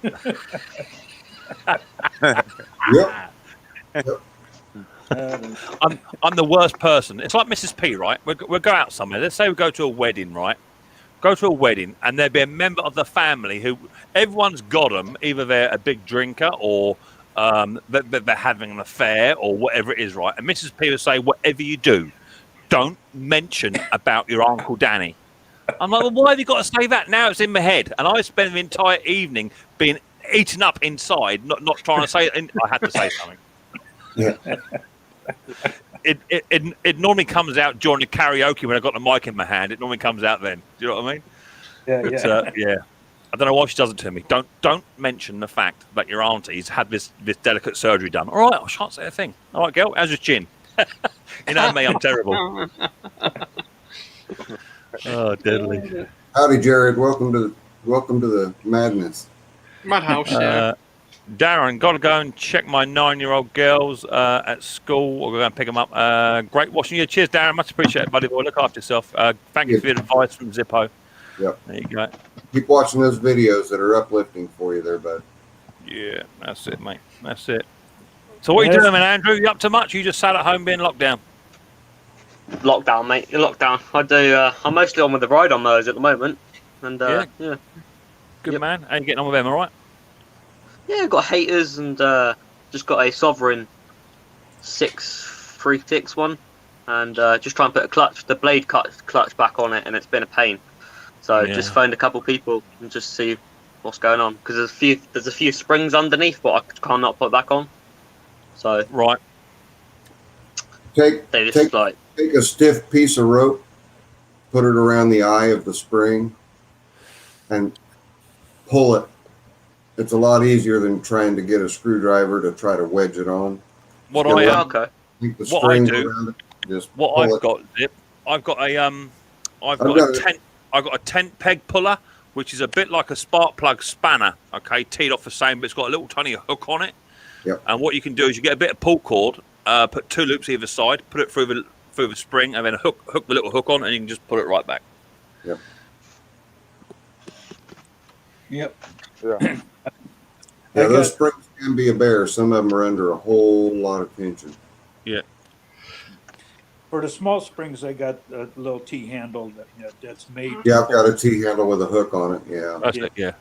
[SPEAKER 1] I'm the worst person. It's like Mrs. P, right? We'll go out somewhere. Let's say we go to a wedding, right? Go to a wedding, and there'll be a member of the family who everyone's got them. Either they're a big drinker or they're having an affair or whatever it is, right? And Mrs. P will say, whatever you do, don't mention about your Uncle Danny. I'm like, well, why have you got to say that? Now it's in my head. And I spend the entire evening being eaten up inside, not trying to say it. I had to say something.
[SPEAKER 10] Yeah.
[SPEAKER 1] It normally comes out during the karaoke when I've got the mic in my hand. It normally comes out then. Do you know what I mean? Yeah. I don't know why she does it to me. Don't mention the fact that your auntie's had this delicate surgery done. All right, I shan't say a thing. All right, girl, how's your chin? You know me, I'm terrible. Oh, deadly.
[SPEAKER 10] Howdy, Jared. Welcome to the madness.
[SPEAKER 2] Madhouse, yeah.
[SPEAKER 1] Darren, got to go and check my 9-year-old girls at school. We're going to pick them up. Great watching you. Cheers, Darren. Much appreciated, buddy boy. Look after yourself. Thank you for your advice from Zippo.
[SPEAKER 10] Yep.
[SPEAKER 1] There you go.
[SPEAKER 10] Keep watching those videos that are uplifting for you there, bud.
[SPEAKER 1] Yeah, that's it, mate. That's it. So what are you doing, man, Andrew? You up to much? You just sat at home being locked down?
[SPEAKER 12] Lockdown, mate. Lockdown. I do. I'm mostly on with the ride-on mowers at the moment, and yeah.
[SPEAKER 1] Good man. How you getting on with them? All right?
[SPEAKER 12] Yeah, got haters and just got a Sovereign 636 one, and just trying to put the blade clutch back on it, and it's been a pain. So just phoned a couple people and just see what's going on, because there's a few springs underneath, but I cannot put back on. So
[SPEAKER 1] right.
[SPEAKER 10] Take a stiff piece of rope, put it around the eye of the spring, and pull it. It's a lot easier than trying to get a screwdriver to try to wedge it on.
[SPEAKER 1] What I do, I've got a tent peg puller, which is a bit like a spark plug spanner. Okay, teed off the same, but it's got a little tiny hook on it.
[SPEAKER 10] Yep.
[SPEAKER 1] And what you can do is you get a bit of pull cord, put 2 loops either side, put it through the spring, and then hook the little hook on, and you can just pull it right back.
[SPEAKER 10] Yep.
[SPEAKER 8] Yep.
[SPEAKER 10] Yeah. Yeah, those springs can be a bear. Some of them are under a whole lot of tension.
[SPEAKER 1] Yeah.
[SPEAKER 8] For the small springs, I got a little T-handle that's made.
[SPEAKER 10] Yeah, I've got a T-handle with a hook on it. Yeah.
[SPEAKER 1] That's it, yeah.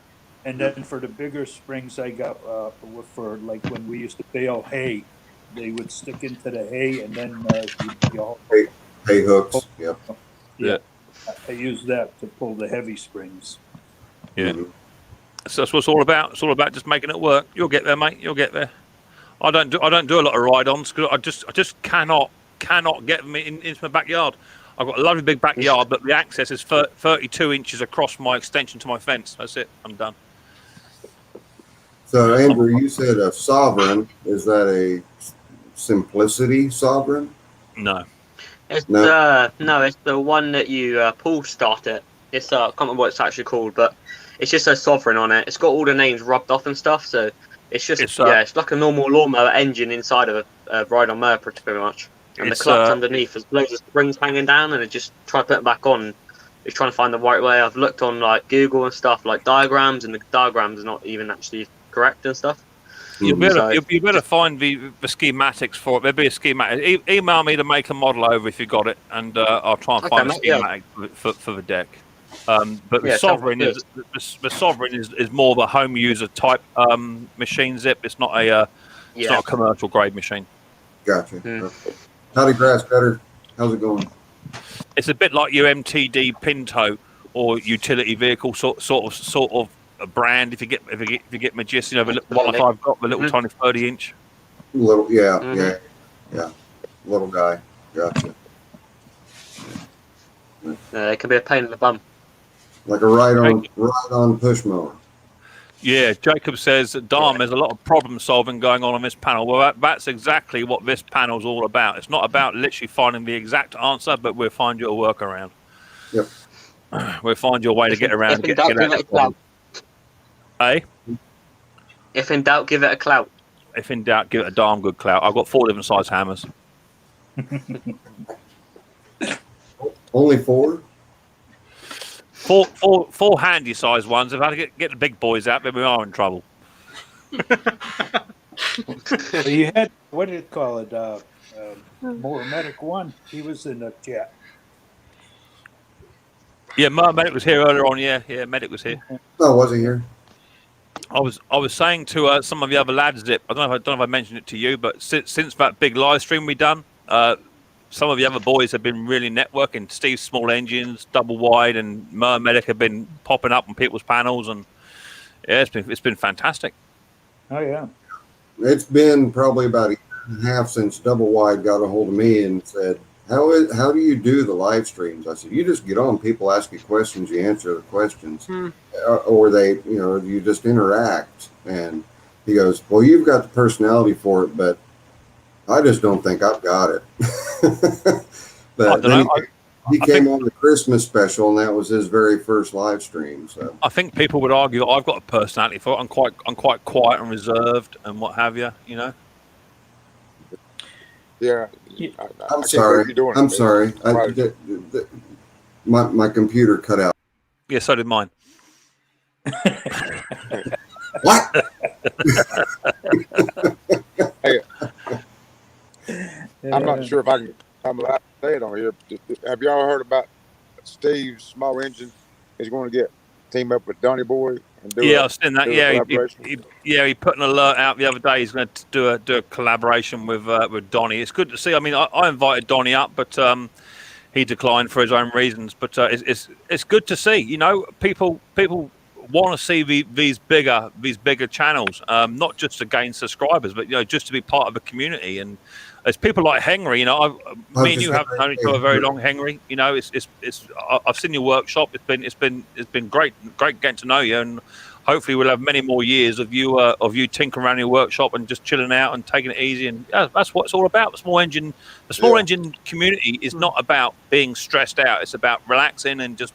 [SPEAKER 8] And then for the bigger springs, I got for like when we used to bale hay, they would stick into the hay, and then
[SPEAKER 10] hay hooks. Yep.
[SPEAKER 8] Yeah. I use that to pull the heavy springs.
[SPEAKER 1] Yeah. Mm-hmm. So that's what it's all about. It's all about just making it work. You'll get there, mate. You'll get there. I don't do a lot of ride-ons because I just cannot get them into my backyard. I've got a lovely big backyard, but the access is 32 inches across my extension to my fence. That's it. I'm done.
[SPEAKER 10] So, Andrew, you said a Sovereign. Is that a Simplicity Sovereign?
[SPEAKER 1] No.
[SPEAKER 12] It's it's the one that you pull start it. It's I can't remember what it's actually called, but it's just a Sovereign on it. It's got all the names rubbed off and stuff, so it's just it's like a normal lawnmower engine inside of a ride-on mower, pretty much. And the clutch underneath has loads of springs hanging down, and it just try to put it back on. It's trying to find the right way. I've looked on like Google and stuff, like diagrams, and the diagrams are not even actually correct and stuff.
[SPEAKER 1] You'll better find the schematics for it. There'll be a schematic. Email me to make a model over if you got it, and I'll try and find a schematic for the deck. But the Sovereign is more the home user type machine zip. It's not a commercial grade machine.
[SPEAKER 10] Gotcha. Howdy, grass cutter. How's it going?
[SPEAKER 1] It's a bit like your MTD Pinto or utility vehicle sort of a brand. If you get my gist, the one I've got, the little tiny 30-inch.
[SPEAKER 10] Little, yeah. Little guy. Gotcha.
[SPEAKER 12] It can be a pain in the bum.
[SPEAKER 10] Like a ride-on push mower.
[SPEAKER 1] Yeah, Jacob says that there's a lot of problem solving going on this panel. Well, that's exactly what this panel's all about. It's not about literally finding the exact answer, but we'll find you a workaround.
[SPEAKER 10] Yep.
[SPEAKER 1] We'll find you a way to get around. Get out of the problem. Hey?
[SPEAKER 12] If in doubt, give it a clout.
[SPEAKER 1] If in doubt, give it a darn good clout. I've got 4 different size hammers.
[SPEAKER 10] Only 4?
[SPEAKER 1] Four handy sized ones. If I had to get the big boys out, then we are in trouble.
[SPEAKER 8] You had, what did it call it? Mower Medic 1. He was in the chat.
[SPEAKER 1] Yeah, Medic was here earlier on. Yeah, Medic was here.
[SPEAKER 10] Oh, was he here?
[SPEAKER 1] I was saying to some of the other lads that I don't know if I mentioned it to you, but since that big live stream we done, some of the other boys have been really networking. Steve's Small Engines, Double Wide, and Medic have been popping up on people's panels, and yeah, it's been fantastic.
[SPEAKER 8] Oh yeah,
[SPEAKER 10] it's been probably about a year and a half since Double Wide got a hold of me and said, "How do you do the live streams?" I said, "You just get on. People ask you questions, you answer the questions, or they, you just interact." And he goes, "Well, you've got the personality for it, but I just don't think I've got it." But then he came on the Christmas special, and that was his very first live stream. So
[SPEAKER 1] I think people would argue that I've got a personality for it. I'm quite quiet and reserved and what have you.
[SPEAKER 5] Yeah.
[SPEAKER 10] I'm sorry. My computer cut out.
[SPEAKER 1] Yeah, so did mine.
[SPEAKER 10] What?
[SPEAKER 5] Hey, I'm not sure if I'm allowed to say it on here. Have y'all heard about Steve's small engine? He's going to team up with Donny Boy and do
[SPEAKER 1] I've seen that. Yeah, he put an alert out the other day. He's going to do a collaboration with Donny. It's good to see. I mean, I invited Donny up, but he declined for his own reasons. But it's good to see. You know, people want to see these bigger channels, not just to gain subscribers, but just to be part of a community. And there's people like Henry. You know, me and you haven't known each other very long, Henry. You know, I've seen your workshop. It's been great getting to know you, and hopefully we'll have many more years of you tinkering around your workshop and just chilling out and taking it easy. And that's what it's all about. The small engine community is not about being stressed out. It's about relaxing and just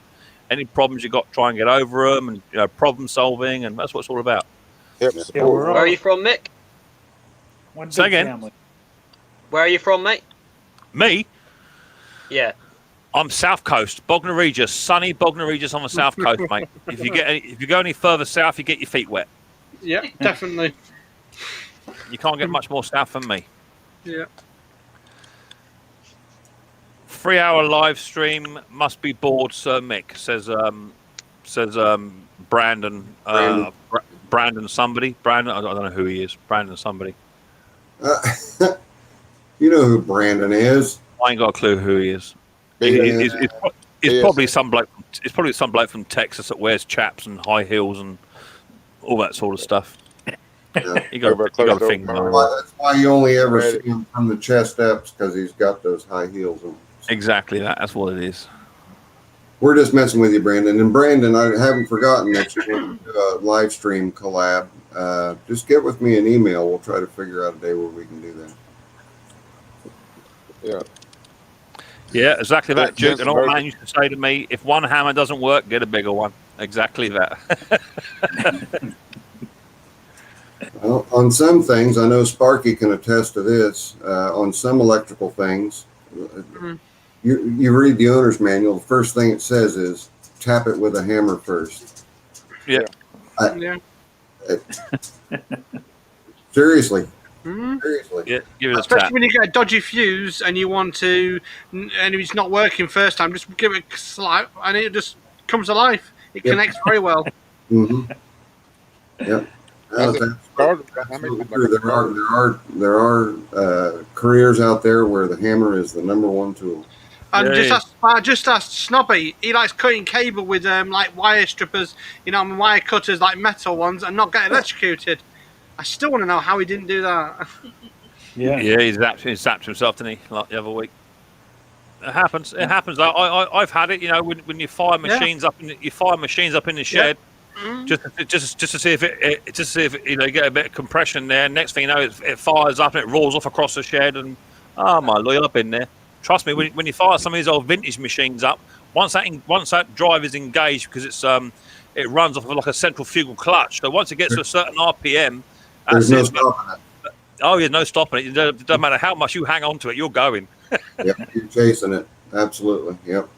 [SPEAKER 1] any problems you got, try and get over them, and problem solving, and that's what it's all about.
[SPEAKER 5] Yep.
[SPEAKER 7] Where are you from, Mick?
[SPEAKER 1] Say again.
[SPEAKER 8] Family.
[SPEAKER 7] Where are you from, mate?
[SPEAKER 1] Me?
[SPEAKER 7] Yeah.
[SPEAKER 1] I'm South Coast, Bognor Regis, sunny Bognor Regis on the South Coast, mate. If you go any further south, you get your feet wet.
[SPEAKER 2] Yeah, definitely.
[SPEAKER 1] You can't get much more south than me.
[SPEAKER 2] Yeah.
[SPEAKER 1] 3-hour live stream must be bored, Sir Mick, says Brandon. Brandon somebody. Brandon, I don't know who he is. Brandon somebody.
[SPEAKER 10] You know who Brandon is.
[SPEAKER 1] I ain't got a clue who he is. He's probably some bloke. It's probably some bloke from Texas that wears chaps and high heels and all that sort of stuff.
[SPEAKER 10] Yeah.
[SPEAKER 1] You got a thing.
[SPEAKER 10] That's why you only ever see him from the chest steps, because he's got those high heels on.
[SPEAKER 1] Exactly that. That's what it is.
[SPEAKER 10] We're just messing with you, Brandon. And Brandon, I haven't forgotten that you want to do a live stream collab. Just get with me an email. We'll try to figure out a day where we can do that.
[SPEAKER 5] Yeah.
[SPEAKER 1] Yeah, exactly that, Duke. An old man used to say to me, if one hammer doesn't work, get a bigger one. Exactly that.
[SPEAKER 10] Well, on some things, I know Sparky can attest to this. On some electrical things, you read the owner's manual, the first thing it says is tap it with a hammer first.
[SPEAKER 1] Yeah.
[SPEAKER 10] Seriously.
[SPEAKER 2] Seriously.
[SPEAKER 1] Yeah, give it a
[SPEAKER 2] especially
[SPEAKER 1] tap.
[SPEAKER 2] when you get a dodgy fuse and you want to, and it's not working first time, just give it a slap and it just comes to life. It connects very well.
[SPEAKER 10] Mm-hmm. Yep. There are careers out there where the hammer is the number one tool.
[SPEAKER 2] And just ask Snobby. He likes cutting cable with like wire strippers, wire cutters, like metal ones, and not get electrocuted. I still want to know how he didn't do that.
[SPEAKER 1] Yeah, he zapped himself, didn't he, like the other week? It happens. It happens. I've had it. When you fire machines up in the shed, just to see if it get a bit of compression there. Next thing you know, it fires up and it rolls off across the shed. And oh my lord, I've been there. Trust me, when you fire some of these old vintage machines up, once that drive is engaged, because it runs off of like a centrifugal clutch. So once it gets to a certain RPM,
[SPEAKER 10] there's no stopping it.
[SPEAKER 1] Oh yeah, no stopping it. It doesn't matter how much you hang on to it, you're going.
[SPEAKER 10] Yep, you're chasing it. Absolutely. Yep.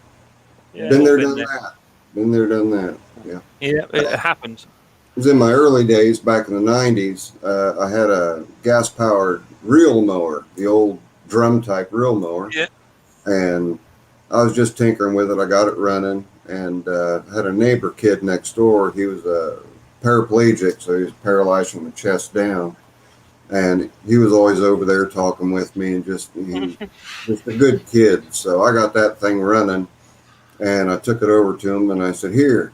[SPEAKER 1] Yeah,
[SPEAKER 10] Been there, done that. Been there, done that. Yeah.
[SPEAKER 1] Yeah, it happens.
[SPEAKER 10] It was in my early days back in the 90s. I had a gas-powered reel mower, the old drum-type reel mower.
[SPEAKER 1] Yeah.
[SPEAKER 10] And I was just tinkering with it. I got it running, and had a neighbor kid next door. He was a paraplegic, so he was paralyzed from the chest down. And he was always over there talking with me, and just a good kid. So I got that thing running, and I took it over to him, and I said, "Here,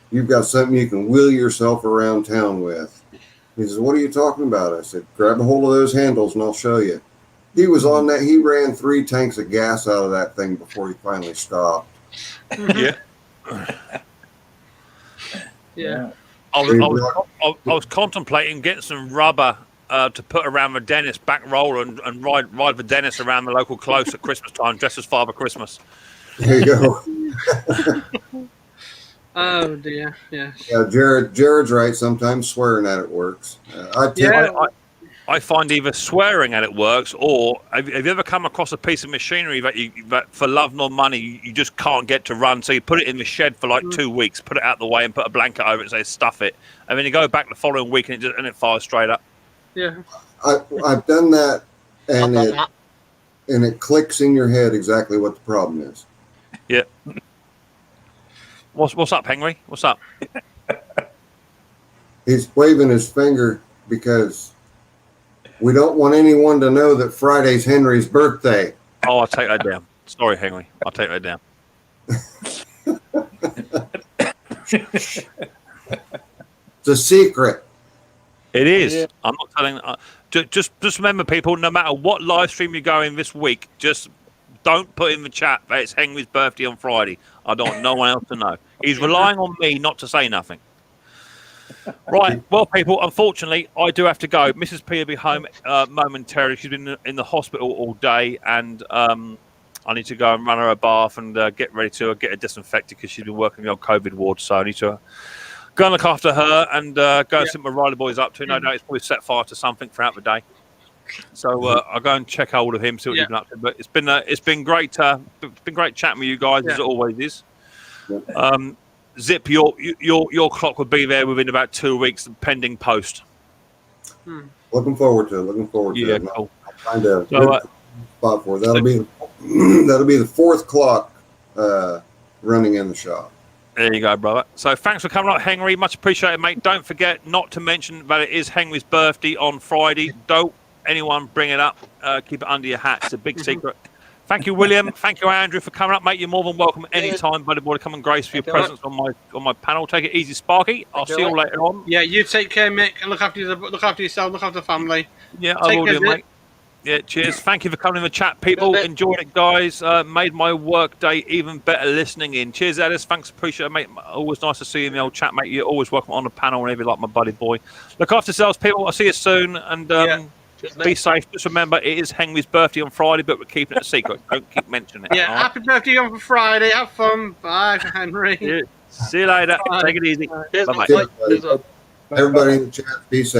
[SPEAKER 10] you've got something you can wheel yourself around town with." He says, "What are you talking about?" I said, "Grab a hold of those handles, and I'll show you." He was on that. He ran 3 tanks of gas out of that thing before he finally stopped.
[SPEAKER 1] Yeah.
[SPEAKER 2] Yeah.
[SPEAKER 1] I was contemplating getting some rubber to put around the dentist back roller and ride the dentist around the local close at Christmas time, dressed as Father Christmas.
[SPEAKER 10] There you go.
[SPEAKER 2] Oh dear, yes.
[SPEAKER 10] Yeah, Jared's right. Sometimes swearing at it works.
[SPEAKER 1] I I find either swearing at it works, or have you ever come across a piece of machinery that for love nor money you just can't get to run? So you put it in the shed for like 2 weeks, put it out the way, and put a blanket over it, and say stuff it, and then you go back the following week and it fires straight up.
[SPEAKER 2] Yeah,
[SPEAKER 10] I've done that, and it clicks in your head exactly what the problem is.
[SPEAKER 1] Yeah. What's up, Henry? What's up?
[SPEAKER 10] He's waving his finger because we don't want anyone to know that Friday's Henry's birthday.
[SPEAKER 1] Oh, I'll take that down. Sorry, Henry. I'll take that down.
[SPEAKER 10] It's a secret.
[SPEAKER 1] It is. Yeah. I'm not telling. Just remember, people. No matter what live stream you go in this week, just don't put in the chat that it's Henry's birthday on Friday. I don't want no one else to know. He's relying on me not to say nothing. Right. Well, people, unfortunately, I do have to go. Mrs. P will be home momentarily. She's been in the hospital all day, and I need to go and run her a bath and get ready to get her disinfected because she's been working on the old COVID ward. So I need to go and look after her and go and see what my Riley boy's up to. No doubt he's probably set fire to something throughout the day. So I'll go and check hold of him, see what he's been up to. But it's been great. It's been great chatting with you guys as it always is. Zip, your clock will be there within about 2 weeks, pending post.
[SPEAKER 10] Looking forward to it.
[SPEAKER 1] Yeah, cool.
[SPEAKER 10] I'll find a spot for it. That'll be the fourth clock running in the shop.
[SPEAKER 1] There you go, brother. So thanks for coming up, Henry. Much appreciated, mate. Don't forget not to mention that it is Henry's birthday on Friday. Don't anyone bring it up. Keep it under your hat. It's a big secret. Thank you, William. Thank you, Andrew, for coming up, mate. You're more than welcome anytime, buddy boy, to come and grace for your presence on my panel. Take it easy, Sparky. I'll see you all later on.
[SPEAKER 2] Yeah, you take care, Mick, and look after yourself, look after the family.
[SPEAKER 1] Yeah, I will do, mate. Yeah, cheers. Thank you for coming in the chat, people. Enjoyed it, guys. Made my work day even better listening in. Cheers, Ellis. Thanks, appreciate it, mate. Always nice to see you in the old chat, mate. You're always welcome on the panel whenever you like, my buddy boy. Look after yourselves, people. I'll see you soon, and be safe. Just remember, it is Henry's birthday on Friday, but we're keeping it a secret. Don't keep mentioning it.
[SPEAKER 2] Yeah, happy birthday on Friday. Have fun. Bye, Henry.
[SPEAKER 1] Yeah. See you later. Take it easy. Bye-bye.
[SPEAKER 10] Everybody in the chat, be safe.